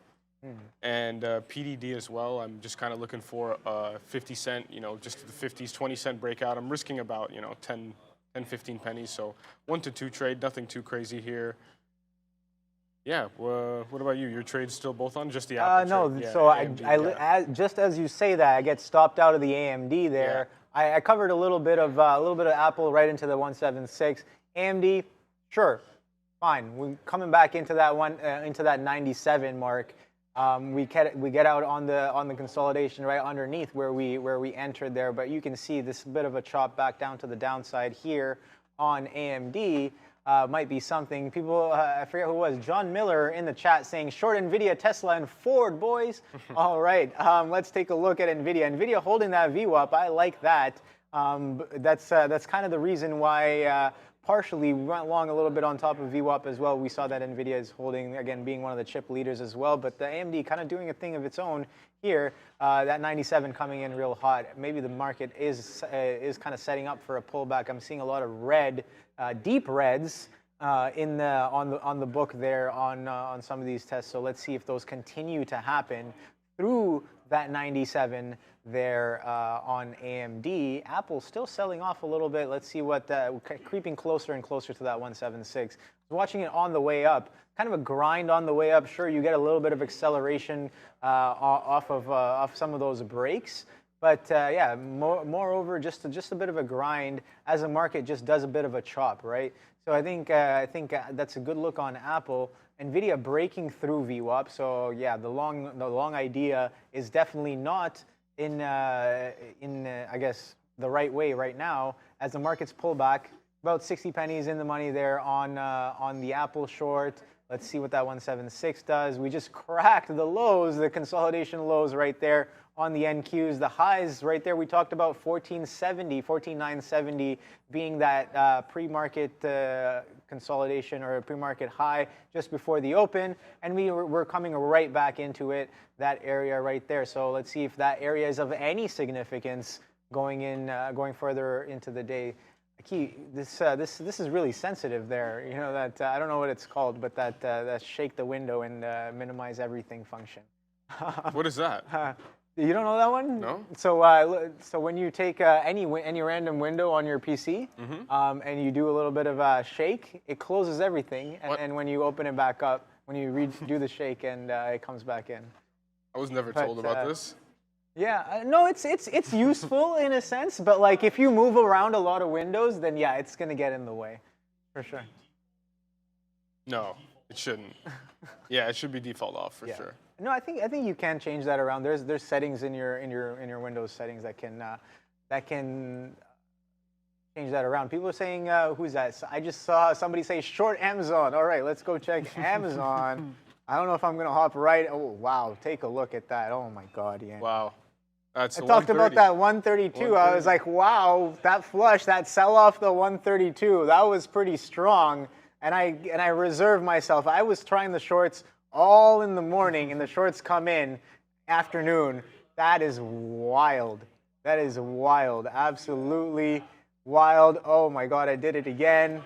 And PDD as well, I'm just kind of looking for 50 cent, just the 50s, 20 cent breakout. I'm risking about, 10, 15 pennies. So 1 to 2 trade, nothing too crazy here. Yeah, what about you? Your trade's still both on? Just the Apple no, trade? Yeah, so AMD, just as you say that, I get stopped out of the AMD there. Yeah. I covered a little bit of Apple right into the 176. AMD, sure, fine. We're coming back into that into that 97 mark. We get out on the consolidation right underneath where we entered there, but you can see this bit of a chop back down to the downside here on AMD. Might be something. People, I forget who it was, John Miller in the chat saying, short NVIDIA, Tesla, and Ford, boys. All right, let's take a look at NVIDIA. NVIDIA holding that VWAP, I like that. That's kind of the reason why partially we went long a little bit on top of VWAP as well. We saw that NVIDIA is holding, again, being one of the chip leaders as well. But the AMD kind of doing a thing of its own here. That 97 coming in real hot. Maybe the market is kind of setting up for a pullback. I'm seeing a lot of red, deep reds on the book there on some of these tests. So let's see if those continue to happen through that 97 there on AMD. Apple's still selling off a little bit. Let's see what creeping closer and closer to that 176. Watching it on the way up, kind of a grind on the way up. Sure, you get a little bit of acceleration off some of those breaks. But yeah, moreover, just a bit of a grind as the market just does a bit of a chop, right? So I think that's a good look on Apple. Nvidia breaking through VWAP. So yeah, the long idea is definitely not in I guess the right way right now as the markets pull back. About 60 pennies in the money there on the Apple short. Let's see what that 176 does. We just cracked the lows, the consolidation lows right there on the NQs. The highs right there, we talked about 14,970 being that pre-market consolidation or a pre-market high just before the open. And we're coming right back into it, that area right there. So let's see if that area is of any significance going further into the day. This is really sensitive there. You know that I don't know what it's called, but that shake the window and minimize everything function. What is that? You don't know that one? No. So so when you take any random window on your PC and you do a little bit of a shake, it closes everything, and when you open it back up, when you redo the shake, and it comes back in. I was never told about this. Yeah, no, it's useful in a sense, but like if you move around a lot of windows, then yeah, it's gonna get in the way, for sure. No, it shouldn't. Yeah, it should be default off for sure. No, I think you can change that around. There's settings in your Windows settings that can change that around. People are saying, who's that? So I just saw somebody say short Amazon. All right, let's go check Amazon. I don't know if I'm gonna hop right. Oh wow, take a look at that. Oh my God, yeah. Wow. I talked about that 132. I was like, wow, that flush, that sell off the 132, that was pretty strong. And I reserved myself. I was trying the shorts all in the morning, and the shorts come in afternoon. That is wild. That is wild. Absolutely wild. Oh my God, I did it again.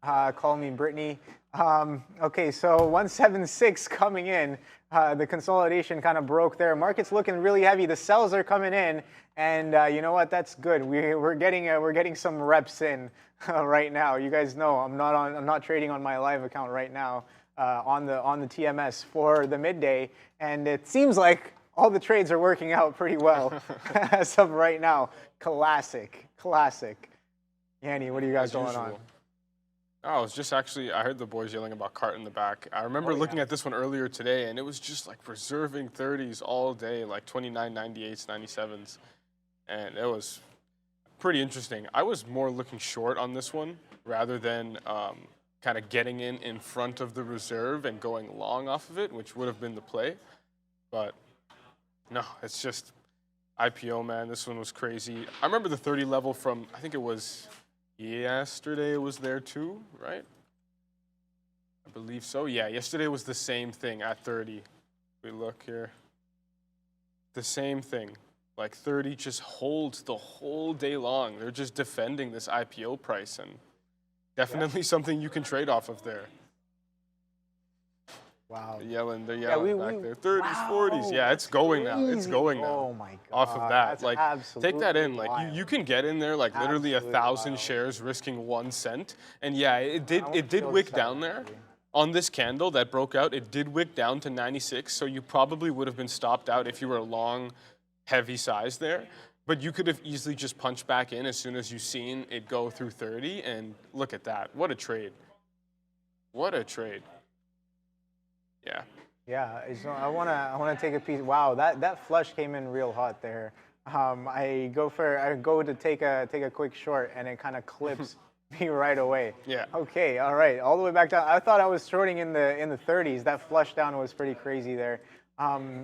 Call me Brittany. Okay, so 176 coming in. The consolidation kind of broke there. Market's looking really heavy. The sells are coming in, and you know what? That's good. We're getting some reps in right now. You guys know I'm not trading on my live account right now on the TMS for the midday, and it seems like all the trades are working out pretty well as of right now. Classic. Yanni, what do you guys going on? Oh, it's just actually, I heard the boys yelling about cart in the back. I remember looking at this one earlier today, and it was just like preserving 30s all day, like 29.98s, 97s. And it was pretty interesting. I was more looking short on this one rather than kind of getting in front of the reserve and going long off of it, which would have been the play. But no, it's just IPO, man. This one was crazy. I remember the 30 level from, I think it was yesterday it was there too, right? I believe so. Yeah, yesterday was the same thing at 30. We look here. The same thing. Like 30 just holds the whole day long. They're just defending this IPO price, and definitely something you can trade off of there. Wow. They're yelling back there. 30s, 40s. Yeah, it's going now. It's going now. Oh my God. Off of that. That's like, take that in. Like, you can get in there like literally 1,000 shares risking 1 cent. And yeah, it did wick down there. On this candle that broke out, it did wick down to 96. So you probably would have been stopped out if you were a long, heavy size there. But you could have easily just punched back in as soon as you seen it go through 30. And look at that. What a trade. What a trade. Yeah. Yeah, so I wanna take a piece. Wow, that flush came in real hot there. I go to take a quick short, and it kind of clips me right away. Yeah. Okay, all right, all the way back down. I thought I was shorting in the 30s. That flush down was pretty crazy there.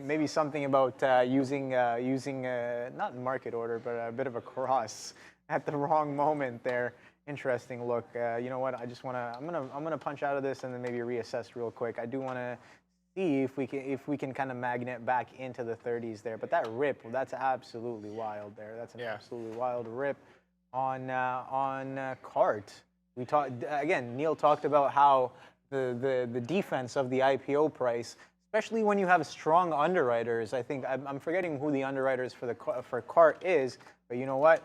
Maybe something about using not market order, but a bit of a cross at the wrong moment there. Interesting look. You know what? I'm gonna punch out of this and then maybe reassess real quick. I do want to see if we can kind of magnet back into the 30s there. But that rip, that's absolutely wild there. That's an absolutely wild rip on cart. We talked again. Neil talked about how the defense of the IPO price, especially when you have strong underwriters. I think I'm forgetting who the underwriters for CART is, but you know what?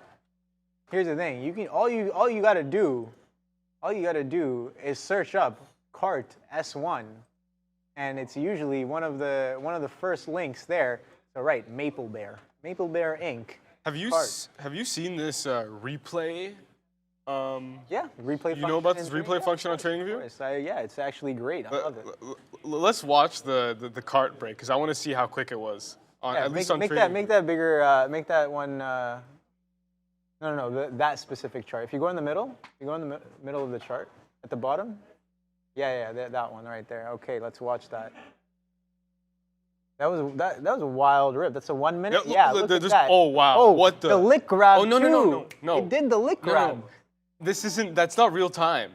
Here's the thing: you can all you got to do is search up CART S1, and it's usually one of the first links there. So right, Maple Bear Inc. Have you seen this replay? Yeah, replay function. You know about this replay function on TradingView? Yeah, it's actually great. I love it. Let's watch the cart break because I want to see how quick it was. At least on TradingView. Make that bigger. Make that one. No, that specific chart. If you go in the middle, middle of the chart at the bottom. Yeah, that one right there. Okay, let's watch that. That was a wild rip. That's a 1 minute. Yeah, look at that. Oh wow! Oh, what the lick grab? Oh no! It did the lick grab. No. That's not real time.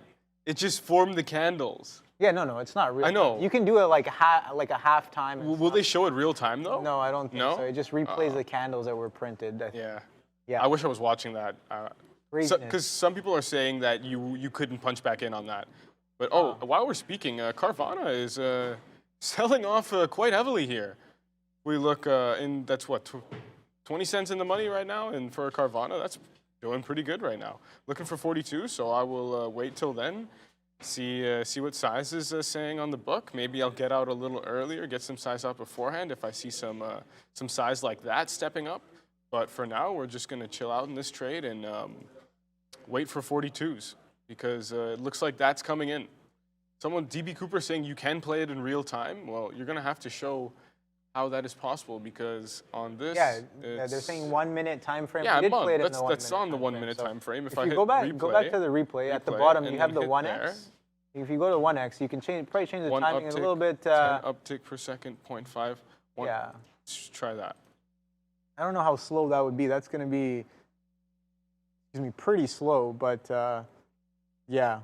It just formed the candles. Yeah, no, it's not real. I know. Time. You can do it like a half time. Will they show it real time though? No, I don't think so. It just replays the candles that were printed. Yeah. I wish I was watching that. Because some people are saying that you couldn't punch back in on that. But while we're speaking, Carvana is selling off quite heavily here. We look that's what 20 cents in the money right now, and for Carvana, that's doing pretty good right now. Looking for 42, so I will wait till then. See what size is saying on the book. Maybe I'll get out a little earlier, get some size out beforehand if I see some size like that stepping up. But for now, we're just going to chill out in this trade and wait for 42s because it looks like that's coming in. Someone, DB Cooper, saying you can play it in real time. Well, you're going to have to show how that is possible because on this, they're saying 1 minute time frame. Yeah, that's on the 1 minute time frame. If you go back to the replay at the bottom, you have the 1x. There. If you go to 1x, you can probably change the timing a little bit. 10 uptick per second, 0.5. Yeah. Let's try that. I don't know how slow that would be. That's going to be, pretty slow. But yeah.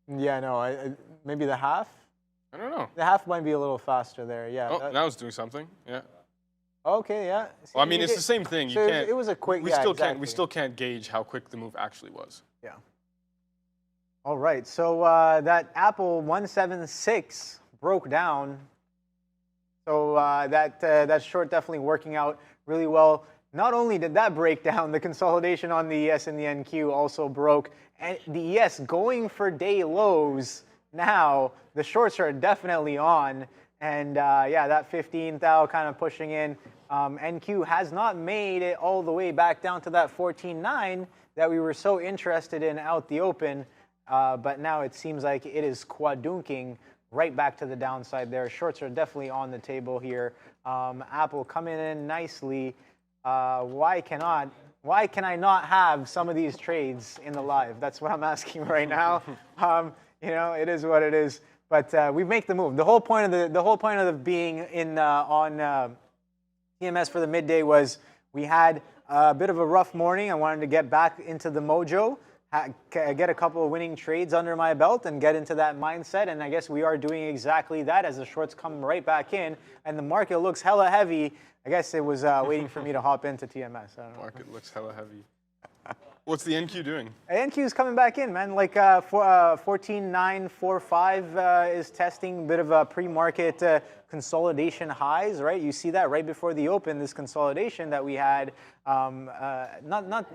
Yeah, no. Maybe the half. I don't know. The half might be a little faster there. Yeah. Oh, now it's doing something. Yeah. Okay. Yeah. See, well, I mean, it's the same thing. You can't. It was a quick. We still can't gauge how quick the move actually was. Yeah. All right. So that Apple 176 broke down. So that short definitely working out really well. Not only did that break down, the consolidation on the ES and the NQ also broke. And the ES going for day lows now. The shorts are definitely on. And that 15 thou kind of pushing in. NQ has not made it all the way back down to that 14.9 that we were so interested in out the open. But now it seems like it is quadunking right back to the downside there. Shorts are definitely on the table here. Apple coming in nicely. Why can I not have some of these trades in the live? That's what I'm asking right now. It is what it is. But we make the move. The whole point of being in on TMS for the midday was we had a bit of a rough morning. I wanted to get back into the mojo. Get a couple of winning trades under my belt and get into that mindset. And I guess we are doing exactly that as the shorts come right back in. And the market looks hella heavy. I guess it was waiting for me to hop into TMS. I don't know. Market looks hella heavy. What's the NQ doing? NQ is coming back in, man. Like 14.945 is testing a bit of a pre-market consolidation highs, right? You see that right before the open, this consolidation that we had. Not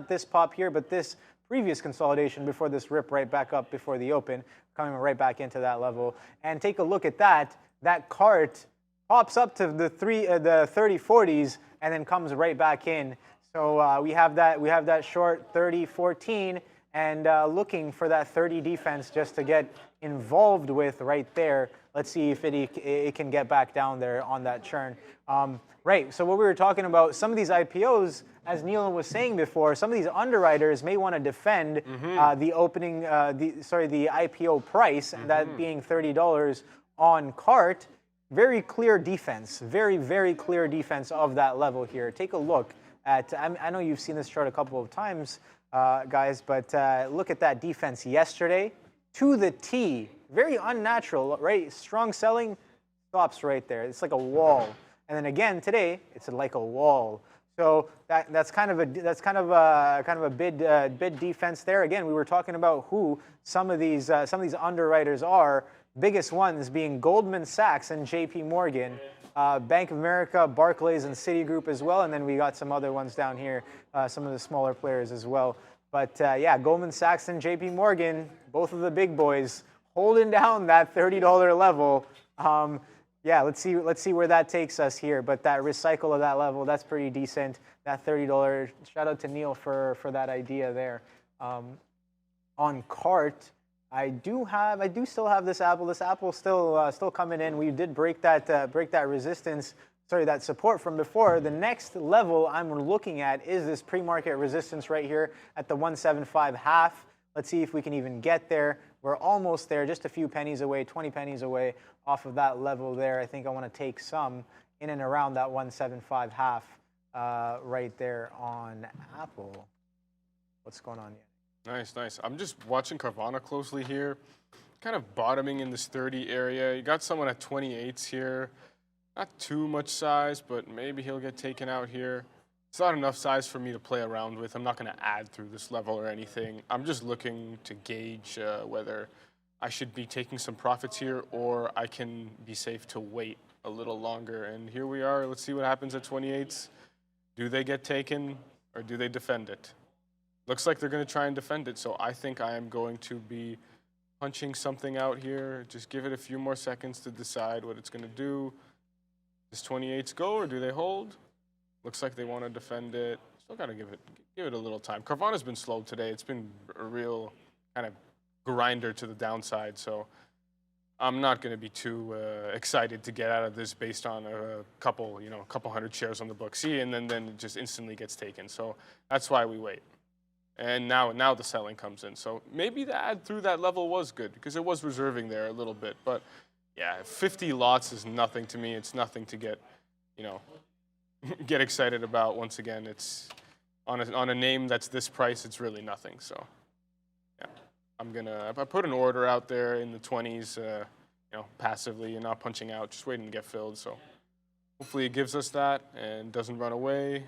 this pop here, but this previous consolidation before this rip right back up before the open, coming right back into that level. And take a look at that. That cart pops up to the 30-40s and then comes right back in. So we have that short 30-14 and looking for that 30 defense just to get involved with right there. Let's see if it can get back down there on that churn. Right, so what we were talking about, some of these IPOs, as Neil was saying before, some of these underwriters may want to defend the IPO price, that being $30 on cart. Very clear defense, very, very clear defense of that level here. Take a look at, I know you've seen this chart a couple of times, guys, but look at that defense yesterday to the T. Very unnatural, right? Strong selling stops right there. It's like a wall. And then again today, it's like a wall. So that's kind of a bid defense there. Again, we were talking about who some of these underwriters are. Biggest ones being Goldman Sachs and J.P. Morgan, Bank of America, Barclays, and Citigroup as well. And then we got some other ones down here, some of the smaller players as well. But yeah, Goldman Sachs and J.P. Morgan, both of the big boys, holding down that $30 level. Yeah, let's see where that takes us here. But that recycle of that level, that's pretty decent. That $30. Shout out to Neil for that idea there. On cart, I do still have this Apple. This Apple's still coming in. We did break that resistance. Sorry, that support from before. The next level I'm looking at is this pre-market resistance right here at the 175.5. Let's see if we can even get there. We're almost there, just a few pennies away, 20 pennies away off of that level there. I think I want to take some in and around that 175.5 right there on Apple. What's going on here? Nice, nice. I'm just watching Carvana closely here, kind of bottoming in this 30 area. You got someone at 28s here. Not too much size, but maybe he'll get taken out here. It's not enough size for me to play around with. I'm not going to add through this level or anything. I'm just looking to gauge whether I should be taking some profits here or I can be safe to wait a little longer. And here we are. Let's see what happens at 28s. Do they get taken or do they defend it? Looks like they're going to try and defend it, so I think I am going to be punching something out here. Just give it a few more seconds to decide what it's going to do. Does 28s go or do they hold? Looks like they want to defend it. Still got to give it a little time. Carvana's been slow today. It's been a real kind of grinder to the downside, so I'm not going to be too excited to get out of this based on a couple hundred shares on the book. See, and then it just instantly gets taken. So that's why we wait. And now the selling comes in. So maybe the add through that level was good because it was reserving there a little bit. But yeah, 50 lots is nothing to me. It's nothing to get, get excited about. Once again, it's on a name that's this price, it's really nothing. So yeah, I put an order out there in the 20s, passively and not punching out, just waiting to get filled. So hopefully it gives us that and doesn't run away.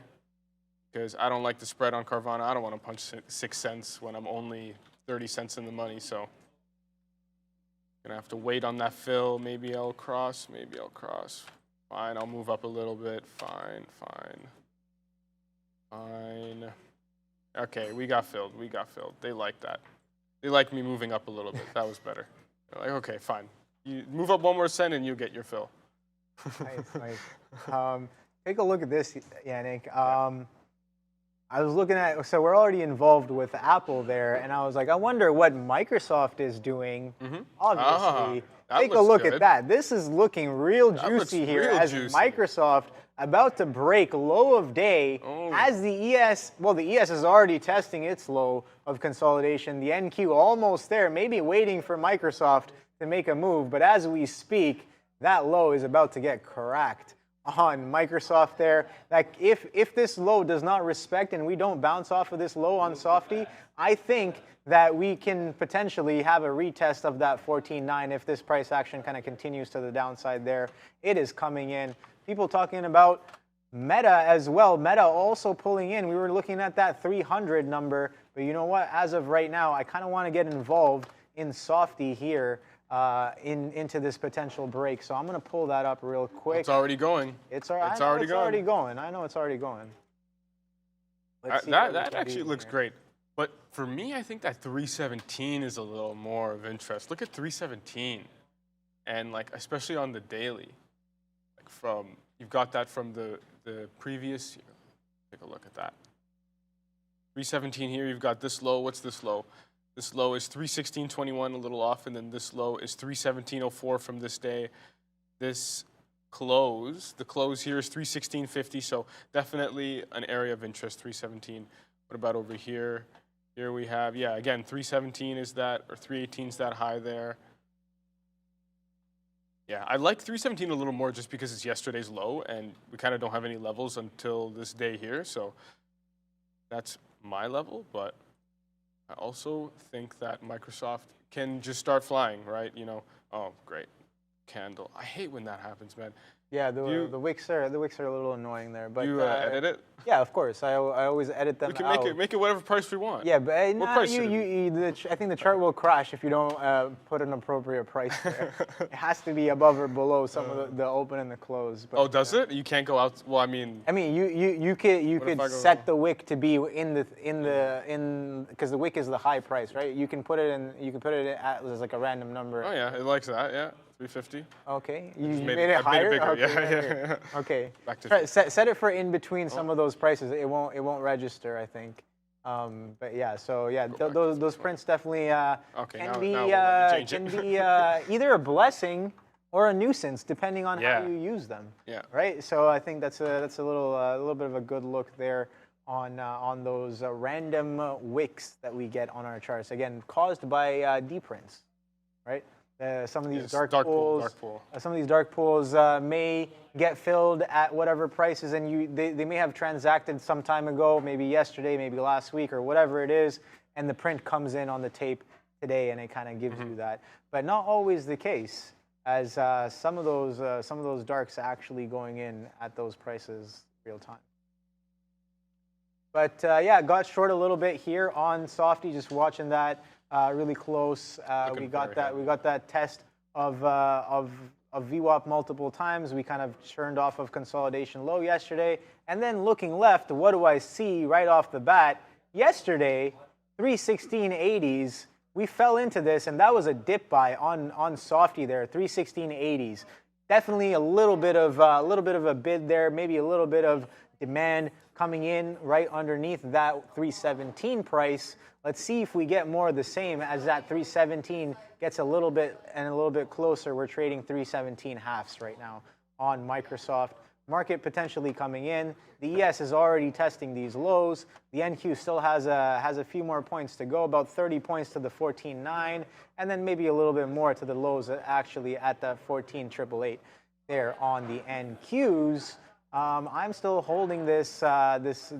Because I don't like the spread on Carvana. I don't want to punch 6 cents when I'm only 30 cents in the money. So gonna have to wait on that fill. Maybe I'll cross. Maybe I'll cross. Fine. I'll move up a little bit. Fine. Okay, we got filled. They like that. They like me moving up a little bit. That was better. They're like, okay, fine. You move up 1 more cent and you get your fill. Nice. Take a look at this, Yannick. I was looking at, so we're already involved with Apple there, and I was like, I wonder what Microsoft is doing. Mm-hmm. Obviously, take a look at that. This is looking real juicy here as Microsoft about to break low of day as the ES, well, the ES is already testing its low of consolidation. The NQ almost there, maybe waiting for Microsoft to make a move, but as we speak, that low is about to get cracked on Microsoft there. Like if this low does not respect and we don't bounce off of this low on Softy, I think that we can potentially have a retest of that 14.9 if this price action kind of continues to the downside there. It is coming in. People talking about Meta as well. Meta also pulling in. We were looking at that 300 number, but you know what? As of right now, I kind of want to get involved in Softy here. Into this potential break. So I'm going to pull that up real quick. It's already going. It's already going. I know it's already going. That actually looks great. But for me, I think that 317 is a little more of interest. Look at 317. And especially on the daily. You've got that from the previous, take a look at that. 317 here, you've got this low. What's this low? This low is 316.21, a little off, and then this low is 317.04 from this day. This close, the close here is 316.50, so definitely an area of interest, 317. What about over here? Here we have, again, 317 is that, or 318 is that high there. Yeah, I like 317 a little more just because it's yesterday's low, and we kind of don't have any levels until this day here, so that's my level, but I also think that Microsoft can just start flying, right? Oh, great. Candle. I hate when that happens, man. Yeah, the wicks are a little annoying there, but You edit it? Yeah, of course. I always edit them. We can out. make it whatever price we want. Yeah, but what price should it be? I think the chart will crash if you don't put an appropriate price there. It has to be above or below some of the open and the close. But, oh, does it? You can't go out. Well, I mean. You could set the wick to be in because the wick is the high price, right? You can put it in. You can put it at as like a random number. Oh yeah, it likes that. Yeah. 350. Okay, you made it higher. Made it bigger. Okay, yeah. Okay. Back to set it for in between some of those prices. It won't register, I think. But yeah, so yeah, those prints definitely can be either a blessing or a nuisance depending on how you use them. Yeah. Right. So I think that's a little bit of a good look there on those random wicks that we get on our charts. Again, caused by deprints, right? Some of these dark pools, some of these dark pools may get filled at whatever prices, and they may have transacted some time ago, maybe yesterday, maybe last week, or whatever it is, and the print comes in on the tape today, and it kind of gives you that. But not always the case, as some of those darks actually going in at those prices real time. But yeah, got short a little bit here on Softy, just watching that. Really close. We got that test of VWAP multiple times. We kind of churned off of consolidation low yesterday, and then looking left, what do I see right off the bat? Yesterday, 316.80s. We fell into this, and that was a dip buy on Softy there. 316.80s. Definitely a little bit of a bid there. Maybe a little bit of demand coming in right underneath that 317 price. Let's see if we get more of the same as that 317 gets a little bit closer. We're trading 317 halves right now on Microsoft. Market potentially coming in. The ES is already testing these lows. The NQ still has a few more points to go, about 30 points to the 14.9, and then maybe a little bit more to the lows actually at the 14.888 there on the NQs. I'm still holding this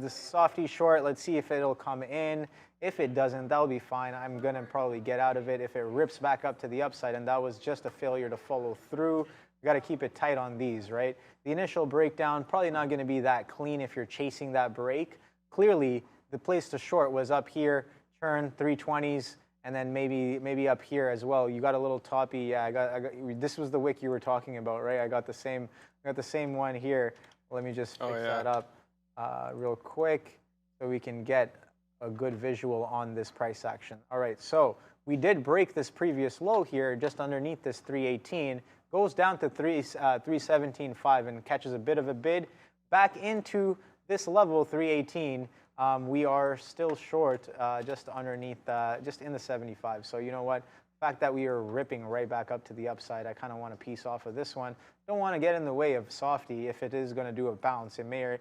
Softy short. Let's see if it'll come in. If it doesn't, that'll be fine. I'm going to probably get out of it if it rips back up to the upside, and that was just a failure to follow through. You got to keep it tight on these, right? The initial breakdown, probably not going to be that clean if you're chasing that break. Clearly, the place to short was up here, turn 320s, and then maybe up here as well. You got a little toppy. Yeah, I got this was the wick you were talking about, right? I got the same one here. Let me just fix that up real quick so we can get a good visual on this price action. All right, so we did break this previous low here just underneath this 318, goes down to 317.5 and catches a bit of a bid back into this level 318. We are still short just underneath, just in the 75. So you know what? The fact that we are ripping right back up to the upside, I kind of want to piece off of this one. Don't want to get in the way of Softy if it is going to do a bounce. It may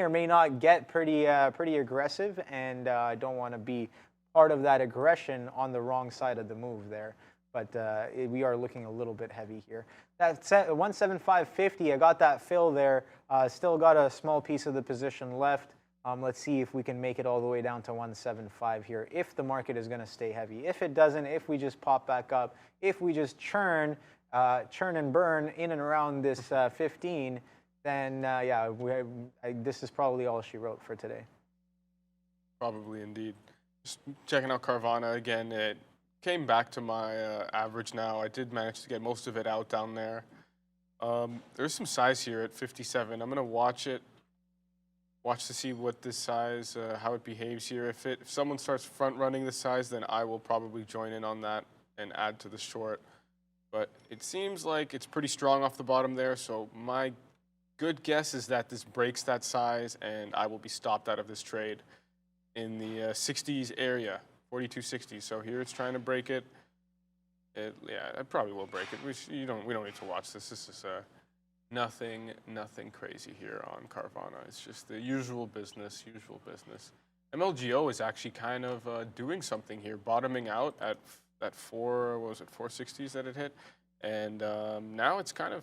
or may not get pretty aggressive, and I don't want to be part of that aggression on the wrong side of the move there. But we are looking a little bit heavy here. That 175.50, I got that fill there. Still got a small piece of the position left. Let's see if we can make it all the way down to 175 here, if the market is going to stay heavy. If it doesn't, if we just pop back up, if we just churn and burn in and around this 15, then yeah, this is probably all she wrote for today. Probably indeed. Just checking out Carvana again. It came back to my average now. I did manage to get most of it out down there. There's some size here at 57. I'm going to watch to see what this size, how it behaves here. If someone starts front running the size, then I will probably join in on that and add to the short. But it seems like it's pretty strong off the bottom there, so my good guess is that this breaks that size and I will be stopped out of this trade in the 60s area, 42.60. So here it's trying to break it. Yeah, it probably will break it. We don't need to watch this. This is nothing crazy here on Carvana. It's just the usual business. MLGO is actually kind of doing something here, bottoming out at that 460s that it hit, and now it's kind of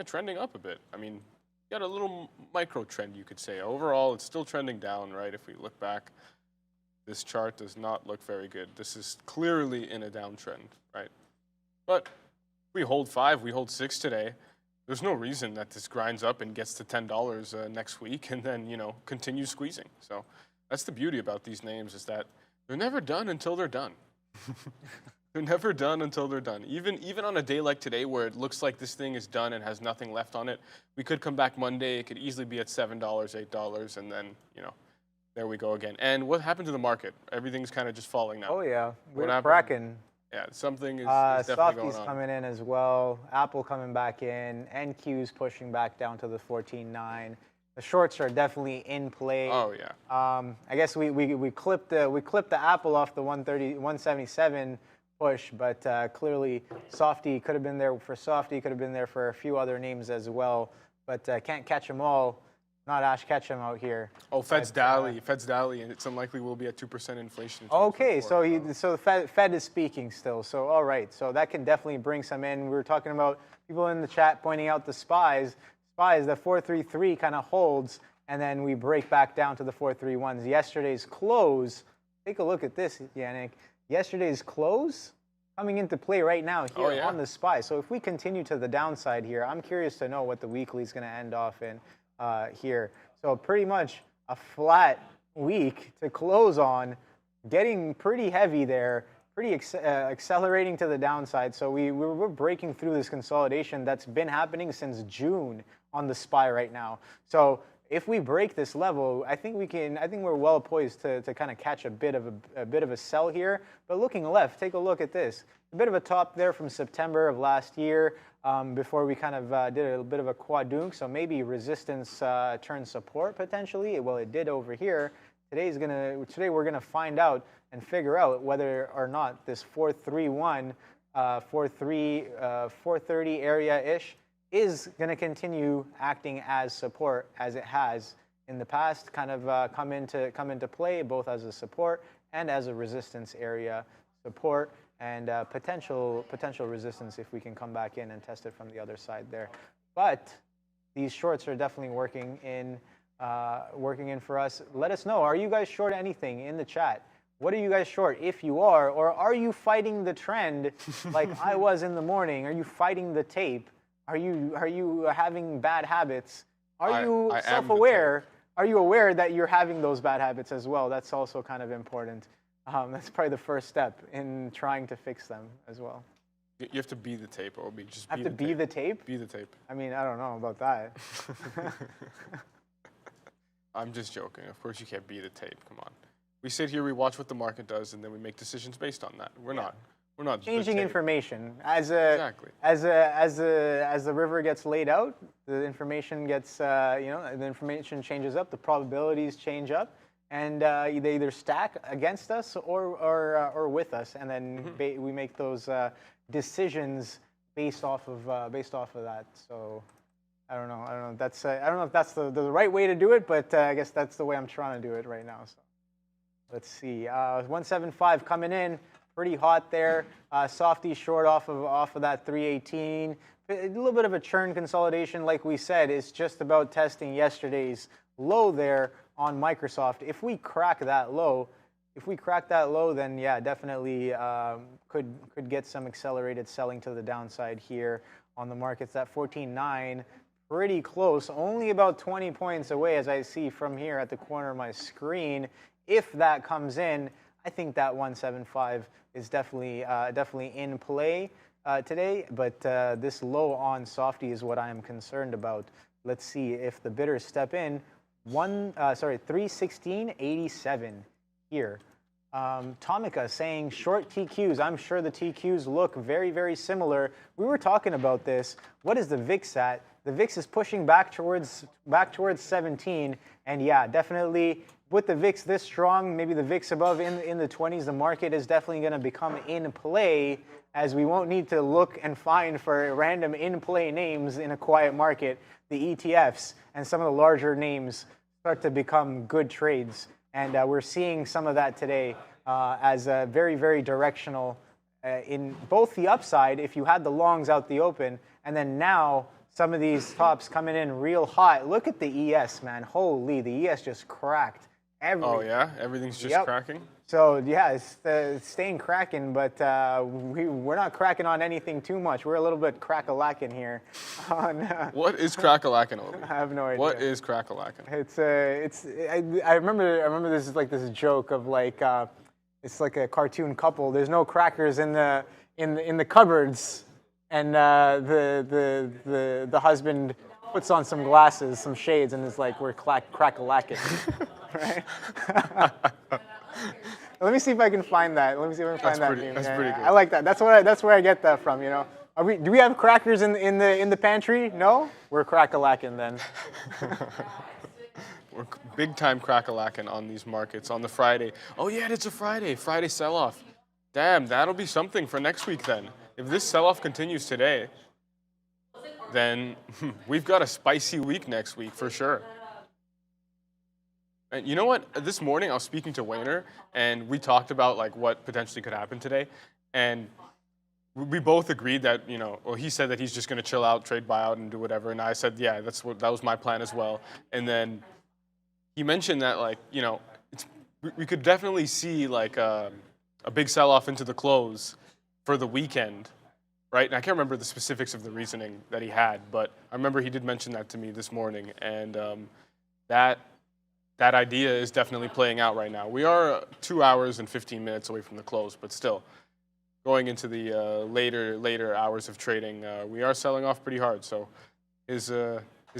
trending up a bit. I mean, got a little micro trend, you could say. Overall, it's still trending down, right? If we look back, this chart does not look very good. This is clearly in a downtrend, right? But we hold 5, we hold 6 today. there's no reason that this grinds up and gets to $10 next week and then, continues squeezing. So that's the beauty about these names, is that they're never done until they're done. They're never done until they're done. Even on a day like today, where it looks like this thing is done and has nothing left on it, we could come back Monday. It could easily be at $7, $8, and then, there we go again. And what happened to the market? Everything's kind of just falling now. Oh, yeah. We're happened? cracking. Yeah, something is definitely going on. Softies coming in as well. Apple coming back in. NQ's pushing back down to the 14.9. The shorts are definitely in play. Oh, yeah. I guess we clipped the Apple off the 177 push, but clearly Softy could have been there for Softy, could have been there for a few other names as well, but can't catch them all. Not Ash Ketchum out here. Oh, Fed's Dally, and it's unlikely we'll be at 2% inflation. Okay, so the Fed is speaking still. So all right, so that can definitely bring some in. We were talking about people in the chat pointing out the SPYs. The 433 kind of holds, and then we break back down to the 431s. Yesterday's close. Take a look at this, Yannick. Yesterday's close coming into play right now here on the SPY. So if we continue to the downside here, I'm curious to know what the weekly is going to end off in. Here. So pretty much a flat week to close on, getting pretty heavy there, pretty accelerating to the downside. So we're breaking through this consolidation that's been happening since June on the SPY right now. So if we break this level, I think we're well poised to kind of catch a bit of a sell here. But looking left, take a look at this. A bit of a top there from September of last year. Before we kind of did a bit of a quadunk, so maybe resistance turns support potentially. Well, it did over here. Today we're gonna find out and figure out whether or not this 431, 430 area-ish is gonna continue acting as support as it has in the past. Kind of come into play both as a support and as a resistance area support. And potential resistance if we can come back in and test it from the other side there. But these shorts are definitely working in for us. Let us know, are you guys short anything in the chat? What are you guys short if you are? Or are you fighting the trend like I was in the morning? Are you fighting the tape? Are you having bad habits? Are you self-aware? Are you aware that you're having those bad habits as well? That's also kind of important. That's probably the first step in trying to fix them as well. You have to be the tape, or just be the tape? Be the tape. I mean, I don't know about that. I'm just joking. Of course you can't be the tape. Come on. We sit here, we watch what the market does, and then we make decisions based on that. We're not changing information as the river gets laid out. The information gets the information changes up. The probabilities change up. And they either stack against us or with us, and then we make those decisions based off of that. So I don't know. I don't know if that's the right way to do it, but I guess that's the way I'm trying to do it right now. So let's see. 175 coming in, pretty hot there. Softy short off of that 318. A little bit of a churn consolidation, like we said. It's just about testing yesterday's low there on Microsoft. If we crack that low, then yeah, definitely could get some accelerated selling to the downside here on the markets. That 14.9, pretty close, only about 20 points away as I see from here at the corner of my screen. If that comes in, I think that 175 is definitely in play today. But this low on Softy is what I am concerned about. Let's see if the bidders step in. 316.87 here. Automaker saying short TQs. I'm sure the TQs look very, very similar. We were talking about this. What is the VIX at? The VIX is pushing back towards 17, and yeah, definitely with the VIX this strong, maybe the VIX above in the 20s, the market is definitely going to become in play, as we won't need to look and find for random in play names in a quiet market. The ETFs and some of the larger names start to become good trades. And we're seeing some of that today as very, very directional in both the upside, if you had the longs out the open, and then now some of these tops coming in real hot. Look at the ES, man. Holy, the ES just cracked everything. Oh, yeah? Everything's just cracking? So yeah, it's staying cracking, but we're not cracking on anything too much. We're a little bit crack-a-lacking here. What is crack-a-lacking, Obi? I have no idea. What is crack-a-lacking? I remember this is like this joke of like it's like a cartoon couple. There's no crackers in the cupboards, and the husband puts on some glasses, some shades, and is like, we're crack-a-lacking, right? Let me see if I can find that. Let me see if I can find that meme. That's pretty good. I like that. That's where I get that from. You know, do we have crackers in the pantry? No, we're crack-a-lacking then. We're big time crack-a-lacking on these markets on the Friday. Oh yeah, it's a Friday sell-off. Damn, that'll be something for next week then. If this sell-off continues today, then we've got a spicy week next week for sure. And you know what? This morning I was speaking to Wayner, and we talked about like what potentially could happen today, and we both agreed that, you know, well, he said that he's just going to chill out, trade buyout, and do whatever, and I said, yeah, that was my plan as well. And then he mentioned that, like, you know, we could definitely see like a big sell-off into the close for the weekend, right? And I can't remember the specifics of the reasoning that he had, but I remember he did mention that to me this morning, and that idea is definitely playing out right now. We are 2 hours and 15 minutes away from the close, but still, going into the later hours of trading, we are selling off pretty hard. So his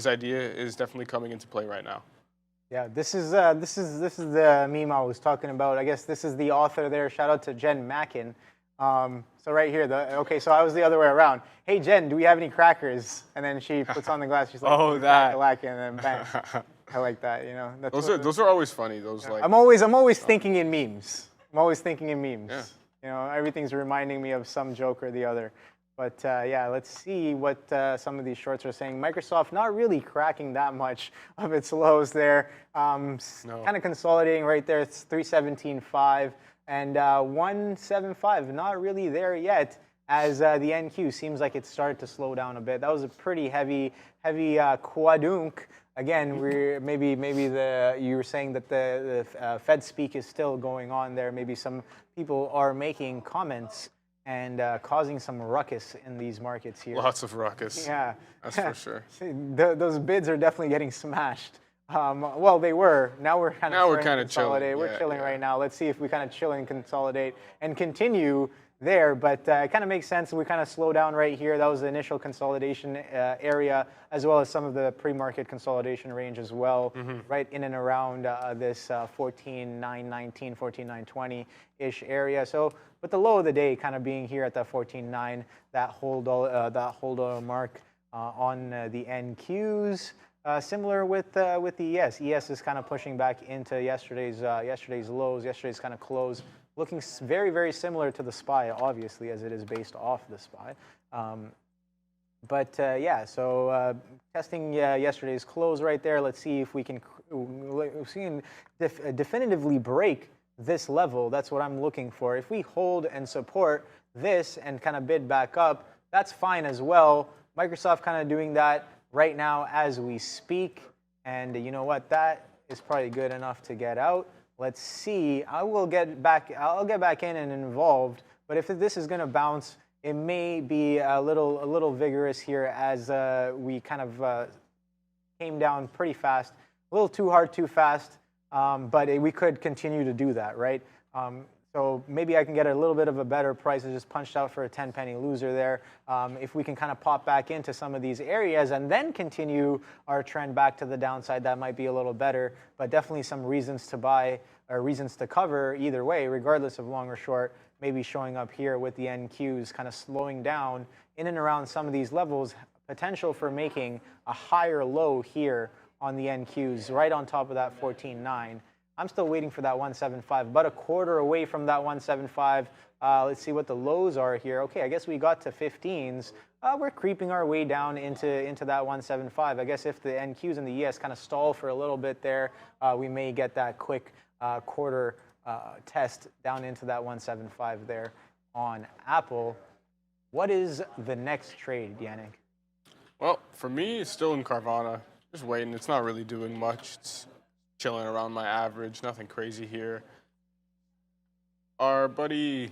idea is definitely coming into play right now. Yeah, this is the meme I was talking about. I guess this is the author there. Shout out to Jen Mackin. So right here, so I was the other way around. Hey Jen, do we have any crackers? And then she puts on the glass. She's like, oh, that. And then bang. I like that. You know, those are always funny. Those like. I'm always thinking in memes. Yeah. You know, everything's reminding me of some joke or the other. But yeah, let's see what some of these shorts are saying. Microsoft not really cracking that much of its lows there. Kind of consolidating right there. It's 317.5 and 175. Not really there yet, as the NQ seems like it started to slow down a bit. That was a pretty heavy quadunk. Again, you were saying that the Fed speak is still going on there. Maybe some people are making comments and causing some ruckus in these markets here. Lots of ruckus. Yeah. That's for sure. Those bids are definitely getting smashed. Well, they were. Now we're kind of chilling. We're chilling right now. Let's see if we kind of chill and consolidate and continue there, but it kind of makes sense. We kind of slow down right here. That was the initial consolidation area, as well as some of the pre-market consolidation range as well, right in and around this 14,919, 14,920-ish area. So with the low of the day kind of being here at that 14.9, that hold mark on the NQs. Similar with the ES. ES is kind of pushing back into yesterday's lows, yesterday's kind of close. Looking very, very similar to the SPY, obviously, as it is based off the SPY. Yeah, so testing yesterday's close right there. Let's see if we can definitively break this level. That's what I'm looking for. If we hold and support this and kind of bid back up, that's fine as well. Microsoft kind of doing that right now as we speak. And you know what? That is probably good enough to get out. Let's see. I'll get back in and involved. But if this is going to bounce, it may be a little vigorous here as we kind of came down pretty fast, a little too hard, too fast. But we could continue to do that, right? So maybe I can get a little bit of a better price. I just punched out for a 10-penny loser there. If we can kind of pop back into some of these areas and then continue our trend back to the downside, that might be a little better. But definitely some reasons to buy or reasons to cover either way, regardless of long or short, maybe showing up here with the NQs kind of slowing down in and around some of these levels, potential for making a higher low here on the NQs, right on top of that 14.9. I'm still waiting for that 175, about a quarter away from that 175. Let's see what the lows are here. Okay, I guess we got to 15s. We're creeping our way down into that 175. I guess if the NQs and the ES kind of stall for a little bit there, we may get that quick quarter test down into that 175 there on Apple. What is the next trade, Yannick? Well, for me, it's still in Carvana. Just waiting. It's not really doing much. It's chilling around my average. Nothing crazy here. our buddy,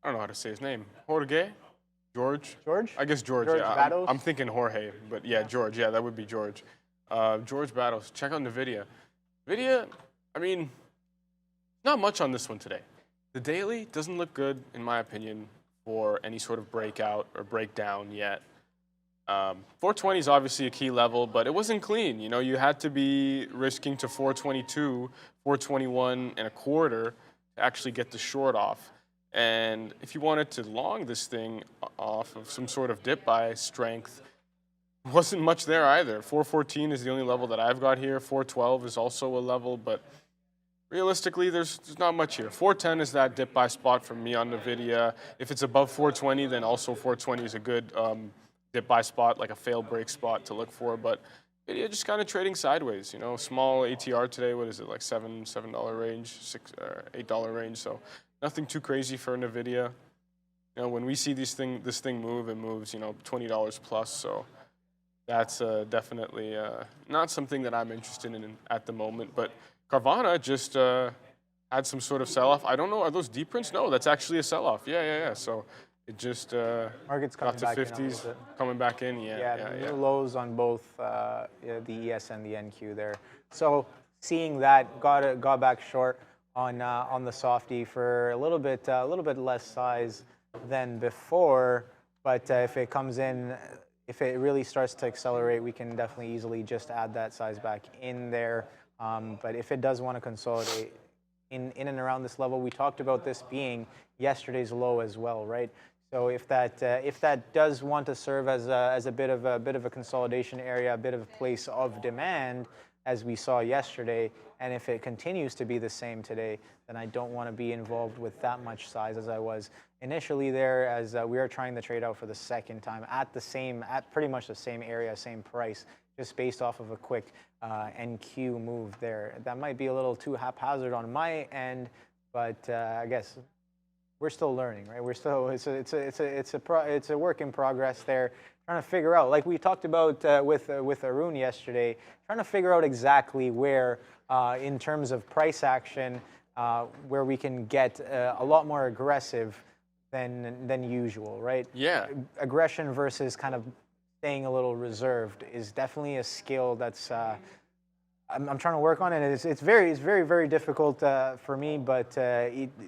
I don't know how to say his name, George? I guess George, George yeah. Battles? I'm thinking Jorge, but yeah, George, yeah, that would be George. George Battles, check out NVIDIA. NVIDIA, I mean, not much on this one today. The daily doesn't look good, in my opinion, for any sort of breakout or breakdown yet. 420 is obviously a key level, but it wasn't clean. You know, you had to be risking to 422, 421 and a quarter to actually get the short off. And if you wanted to long this thing off of some sort of dip by strength, wasn't much there either. 414 is the only level that I've got here. 412 is also a level, but realistically, there's not much here. 410 is that dip buy spot for me on NVIDIA. If it's above 420, then also 420 is a good dip buy spot, like a fail break spot to look for. But NVIDIA just kind of trading sideways. You know, small ATR today. What is it, like $7 range, $8 range? So nothing too crazy for NVIDIA. You know, when we see this thing move, it moves, you know, $20 plus. So that's definitely not something that I'm interested in at the moment. But Carvana just had some sort of sell-off. I don't know, are those deep prints? No, that's actually a sell-off. Yeah. So it just market's coming got to back 50s, coming back in. Yeah. New lows on both the ES and the NQ there. So seeing that, got back short on the softie for a little bit less size than before. But if it comes in, if it really starts to accelerate, we can definitely easily just add that size back in there. But if it does want to consolidate in and around this level, we talked about this being yesterday's low as well, right? So if that does want to serve as a bit of a consolidation area, a bit of a place of demand, as we saw yesterday, and if it continues to be the same today, then I don't want to be involved with that much size as I was initially there, as we are trying to trade out for the second time at pretty much the same area, same price, just based off of a quick NQ move there. That might be a little too haphazard on my end, but I guess we're still learning, right? We're still it's a work in progress there. Trying to figure out, like we talked about with Arun yesterday, trying to figure out exactly where, in terms of price action, where we can get a lot more aggressive than usual, right? Yeah. Aggression versus kind of staying a little reserved is definitely a skill that's I'm trying to work on it. It's very difficult for me, but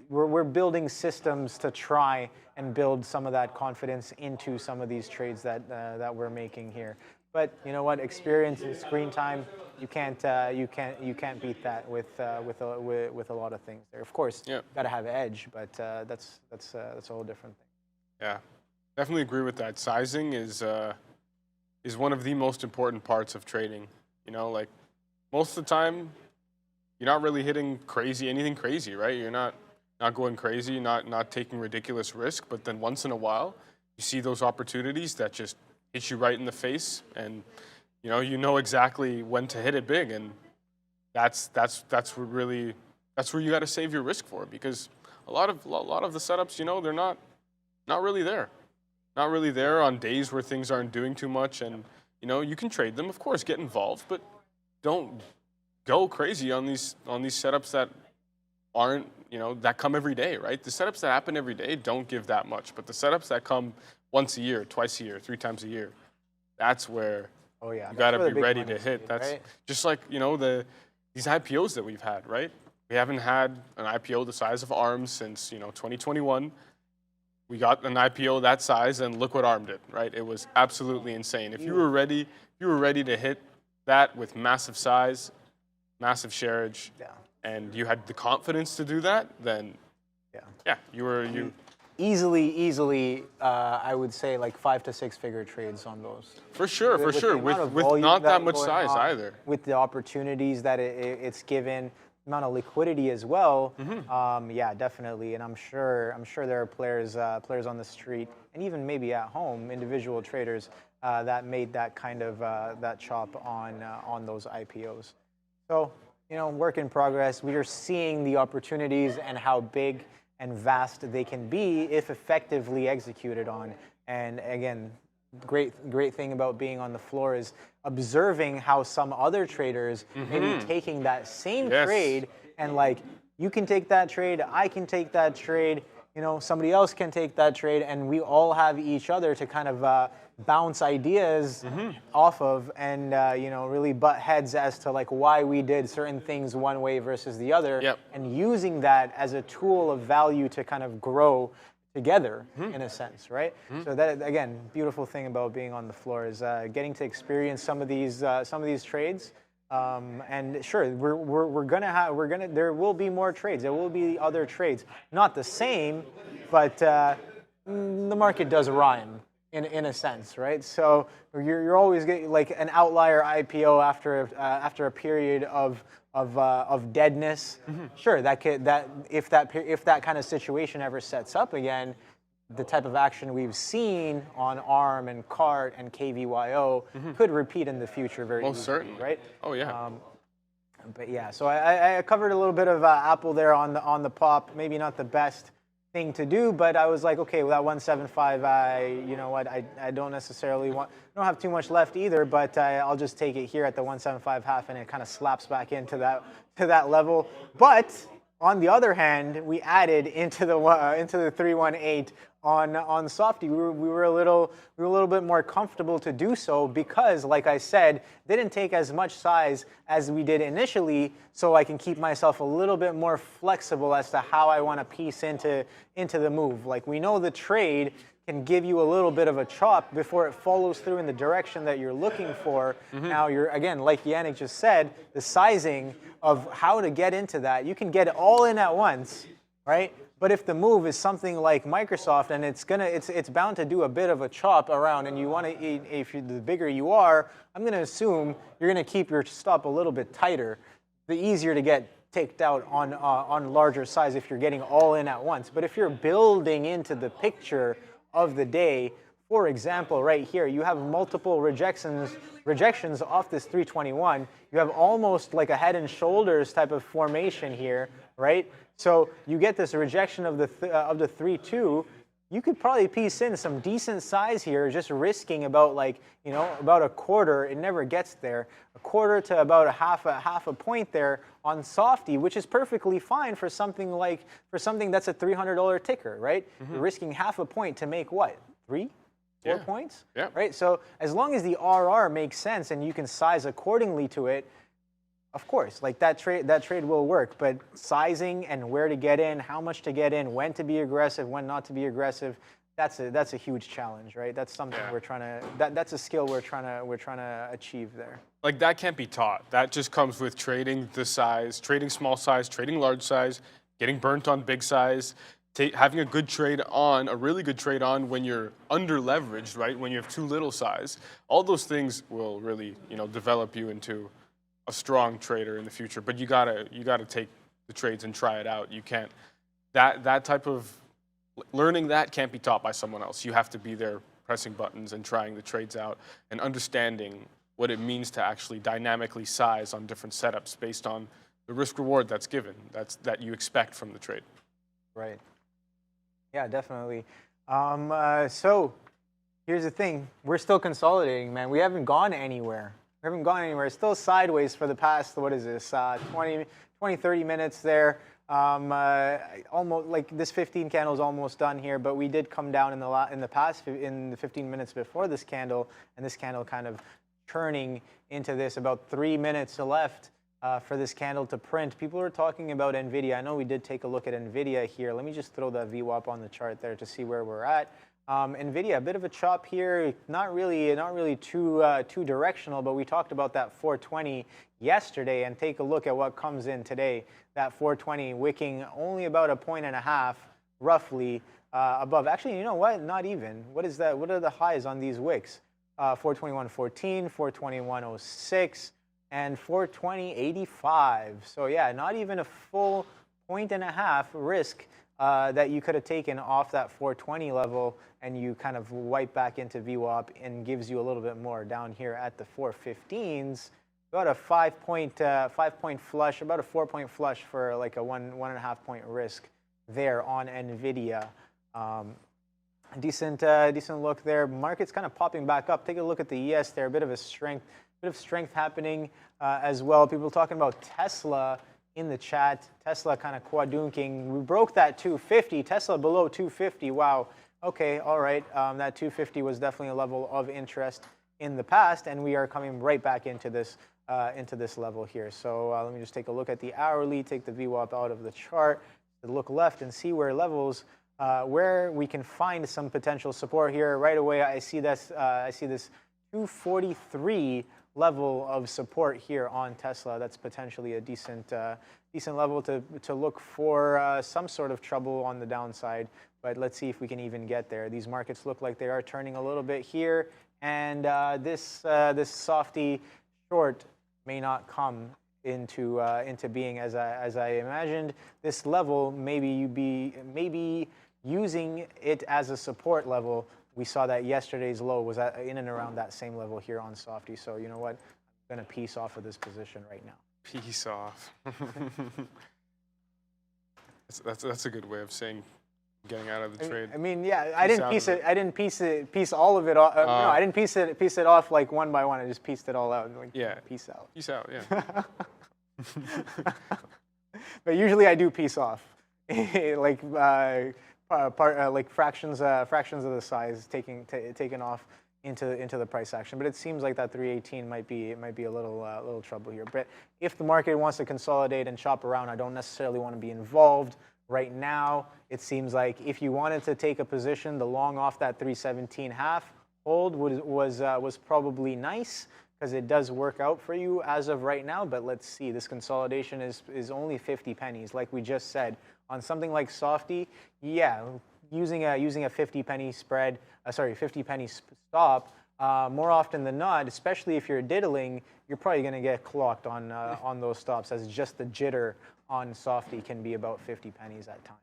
we're building systems to try and build some of that confidence into some of these trades that we're making here. But you know what? Experience and screen time, you can't beat that with a lot of things there. Of course, got to have edge, but that's a whole different thing. Yeah, definitely agree with that. Sizing is one of the most important parts of trading. You know, like most of the time, you're not really hitting anything crazy, right? You're not going crazy, not taking ridiculous risk. But then once in a while, you see those opportunities that just hit you right in the face, and you know exactly when to hit it big, and that's where you got to save your risk for, because a lot of the setups, they're not really there. Not really there on days where things aren't doing too much, and you can trade them, of course, get involved, but don't go crazy on these setups that aren't, that come every day, right? The setups that happen every day don't give that much, but the setups that come once a year, twice a year, 3 times a year, that's where you got to be ready to hit. That's right? Just like, these IPOs that we've had, right? We haven't had an IPO the size of ARM since, 2021. We got an IPO that size, and look what ARM did, right? It was absolutely insane. If you were ready to hit that with massive size, massive shareage, and you had the confidence to do that, then you easily, I would say like 5 to 6 figure trades on those. For sure. With not that much size either. With the opportunities that it's given, amount of liquidity as well. Yeah, definitely. And I'm sure there are players on the street, and even maybe at home, individual traders that made that kind of that chop on those IPOs. So, work in progress. We are seeing the opportunities and how big and vast they can be if effectively executed on. And again, great thing about being on the floor is observing how some other traders may be taking that same trade and like you can take that trade, I can take that trade, you know, somebody else can take that trade, and we all have each other to kind of bounce ideas off of, and you know, really butt heads as to like why we did certain things one way versus the other, and using that as a tool of value to kind of grow together in a sense, right? So that, again, beautiful thing about being on the floor is getting to experience some of these trades. And sure, there will be more trades. There will be other trades, not the same, but the market does rhyme in a sense, right? So you're always getting like an outlier IPO after a period of deadness. Sure, if that kind of situation ever sets up again, the type of action we've seen on ARM and CART and KVYO could repeat in the future very easily, certainly, right? Oh yeah. But yeah, so I covered a little bit of Apple there on the pop. Maybe not the best thing to do, but I was like, okay, well, that 175, you know what, I don't necessarily I don't have too much left either, but I'll just take it here at the 175 half, and it kind of slaps back into that level. But on the other hand, we added into the 318 on Softy. We were a little bit more comfortable to do so because, like I said, they didn't take as much size as we did initially, so I can keep myself a little bit more flexible as to how I want to piece into the move. Like, we know the trade can give you a little bit of a chop before it follows through in the direction that you're looking for. Now, you're, again, like Yannick just said, the sizing of how to get into that. You can get it all in at once, right? But if the move is something like Microsoft, and it's bound to do a bit of a chop around, and you want to, the bigger you are, I'm going to assume you're going to keep your stop a little bit tighter. The easier to get taked out on larger size if you're getting all in at once. But if you're building into the picture of the day, for example, right here, you have multiple rejections off this 321. You have almost like a head and shoulders type of formation here, right? So you get this rejection of the 3-2. You could probably piece in some decent size here, just risking about about a quarter. It never gets there. A quarter to about a half a point there on Softy, which is perfectly fine for something that's a $300 ticker, right? You're risking half a point to make what? 3? 4 points? Yeah. Right? So as long as the RR makes sense and you can size accordingly to it, of course, like that trade will work. But sizing and where to get in, how much to get in, when to be aggressive, when not to be aggressive, that's a huge challenge, right? That's something we're trying to that's a skill we're trying to achieve there. Like, that can't be taught. That just comes with trading the size, trading small size, trading large size, getting burnt on big size. Having a good trade on, a really good trade on when you're under leveraged, right? When you have too little size, all those things will really, develop you into a strong trader in the future. But you gotta take the trades and try it out. You can't, that type of learning that can't be taught by someone else. You have to be there pressing buttons and trying the trades out and understanding what it means to actually dynamically size on different setups based on the risk reward that's given, that you expect from the trade. Right. Yeah, definitely. So here's the thing. We're still consolidating, man. We haven't gone anywhere. It's still sideways for the past, 20, 30 minutes there. Almost like this 15 candle is almost done here, but we did come down in the 15 minutes before this candle, and this candle kind of turning into this. About 3 minutes left for this candle to print. People are talking about NVIDIA. I know we did take a look at NVIDIA here. Let me just throw the VWAP on the chart there to see where we're at. NVIDIA, a bit of a chop here, not really too directional, but we talked about that 420 yesterday, and take a look at what comes in today. That 420 wicking only about 1.5 points, roughly, above. Actually, you know what? Not even. What is that? What are the highs on these wicks? 421.14, 421.06, and 420.85. So yeah, not even a full 1.5 point risk that you could have taken off that 420 level, and you kind of wipe back into VWAP and gives you a little bit more down here at the 415s. About a 5 point flush, about a 4 point flush for like a 1.5 point risk there on NVIDIA. Decent look there. Market's kind of popping back up. Take a look at the ES there. A bit of strength happening as well. People talking about Tesla in the chat. Tesla kind of quadunking. We broke that 250. Tesla below 250. Wow. Okay, all right. That 250 was definitely a level of interest in the past, and we are coming right back into this level here. So let me just take a look at the hourly, take the VWAP out of the chart, look left and see where levels, where we can find some potential support here. Right away, I see this 243 level of support here on Tesla. That's potentially a decent level to look for some sort of trouble on the downside. But let's see if we can even get there. These markets look like they are turning a little bit here, and this softy short may not come into being as I imagined. This level, maybe using it as a support level. We saw that yesterday's low was in and around that same level here on Softy. So you know what? I'm going to piece off of this position right now. Piece off. that's a good way of saying getting out of the trade. I mean, yeah, I didn't piece all of it off. No, I didn't piece it off like one by one. I just pieced it all out. Like, yeah. Peace out. Peace out. Yeah. But usually I do piece off, like like fractions of the size taken off into the price action. But it seems like that 318 might be a little trouble here. But if the market wants to consolidate and chop around, I don't necessarily want to be involved right now. It seems like if you wanted to take a position, the long off that 317.5 hold was probably nice, because it does work out for you as of right now. But let's see, this consolidation is only 50 pennies, like we just said. On something like Softy, yeah, using a 50 penny spread, 50 penny stop, more often than not, especially if you're diddling, you're probably going to get clocked on those stops, as just the jitter on Softy can be about 50 pennies at times.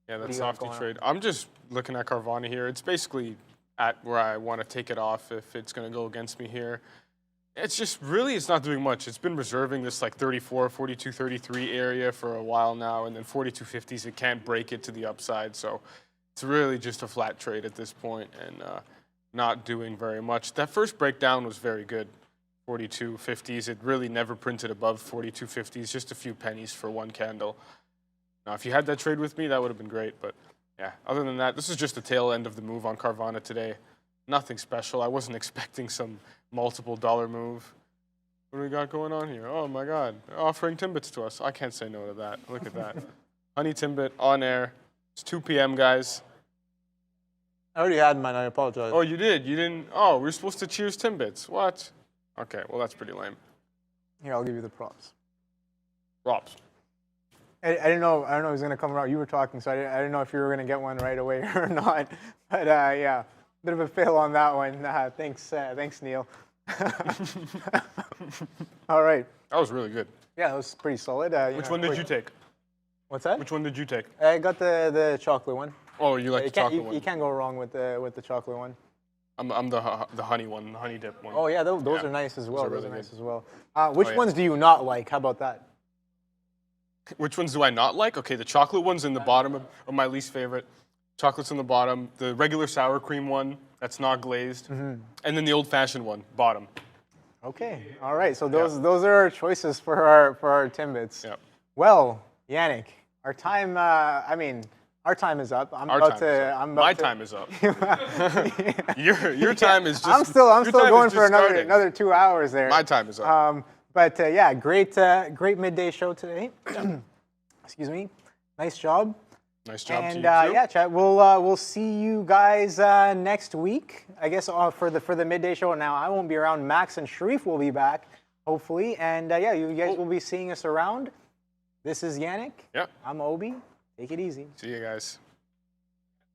Yeah, that Softy trade. I'm just looking at Carvana here. It's basically at where I want to take it off if it's going to go against me here. It's just really, it's not doing much. It's been reserving this like 34, 42, 33 area for a while now, and then 42.50s, it can't break it to the upside. So it's really just a flat trade at this point and not doing very much. That first breakdown was very good, 42.50s. It really never printed above 42.50s, just a few pennies for one candle. Now, if you had that trade with me, that would have been great. But yeah, other than that, this is just the tail end of the move on Carvana today. Nothing special. I wasn't expecting some multiple dollar move. What do we got going on here? Oh my God, they're offering Timbits to us. I can't say no to that. Look at that. Honey Timbit on air. It's 2 p.m., guys. I already had mine, I apologize. Oh, you did? You didn't? Oh, we're supposed to cheers Timbits. What? Okay, well, that's pretty lame. Here, I'll give you the props. Props. I didn't know it was going to come around. You were talking, so I didn't know if you were going to get one right away or not. But yeah, bit of a fail on that one. Thanks, Neil. All right. That was really good. Yeah, that was pretty solid. Which one did you take? What's that? Which one did you take? I got the chocolate one. Oh, you like the chocolate one? You can't go wrong with the chocolate one. I'm the honey one, the honey dip one. Oh yeah, those are nice as well. Those are nice as well. Which ones do you not like? How about that? Which ones do I not like? Okay, the chocolate one's in the bottom of my least favorite. Chocolate's in the bottom. The regular sour cream one, that's not glazed. Mm-hmm. And then the old-fashioned one, bottom. Okay, all right. So those are our choices for our Timbits. Yep. Well, Yannick, our time. Our time is up. My time is up. Your time is just. I'm still going for another 2 hours there. My time is up. But yeah, great midday show today. Excuse me. Nice job. Nice job and, to you too. Yeah, chat. We'll see you guys next week. I guess for the midday show. Now I won't be around. Max and Sharif will be back, hopefully. And yeah, you guys will be seeing us around. This is Yannick. Yeah. I'm Obi. Take it easy. See you guys.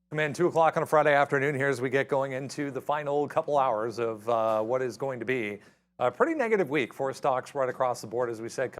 Come in 2 o'clock on a Friday afternoon here as we get going into the final couple hours of what is going to be a pretty negative week for stocks right across the board, as we said.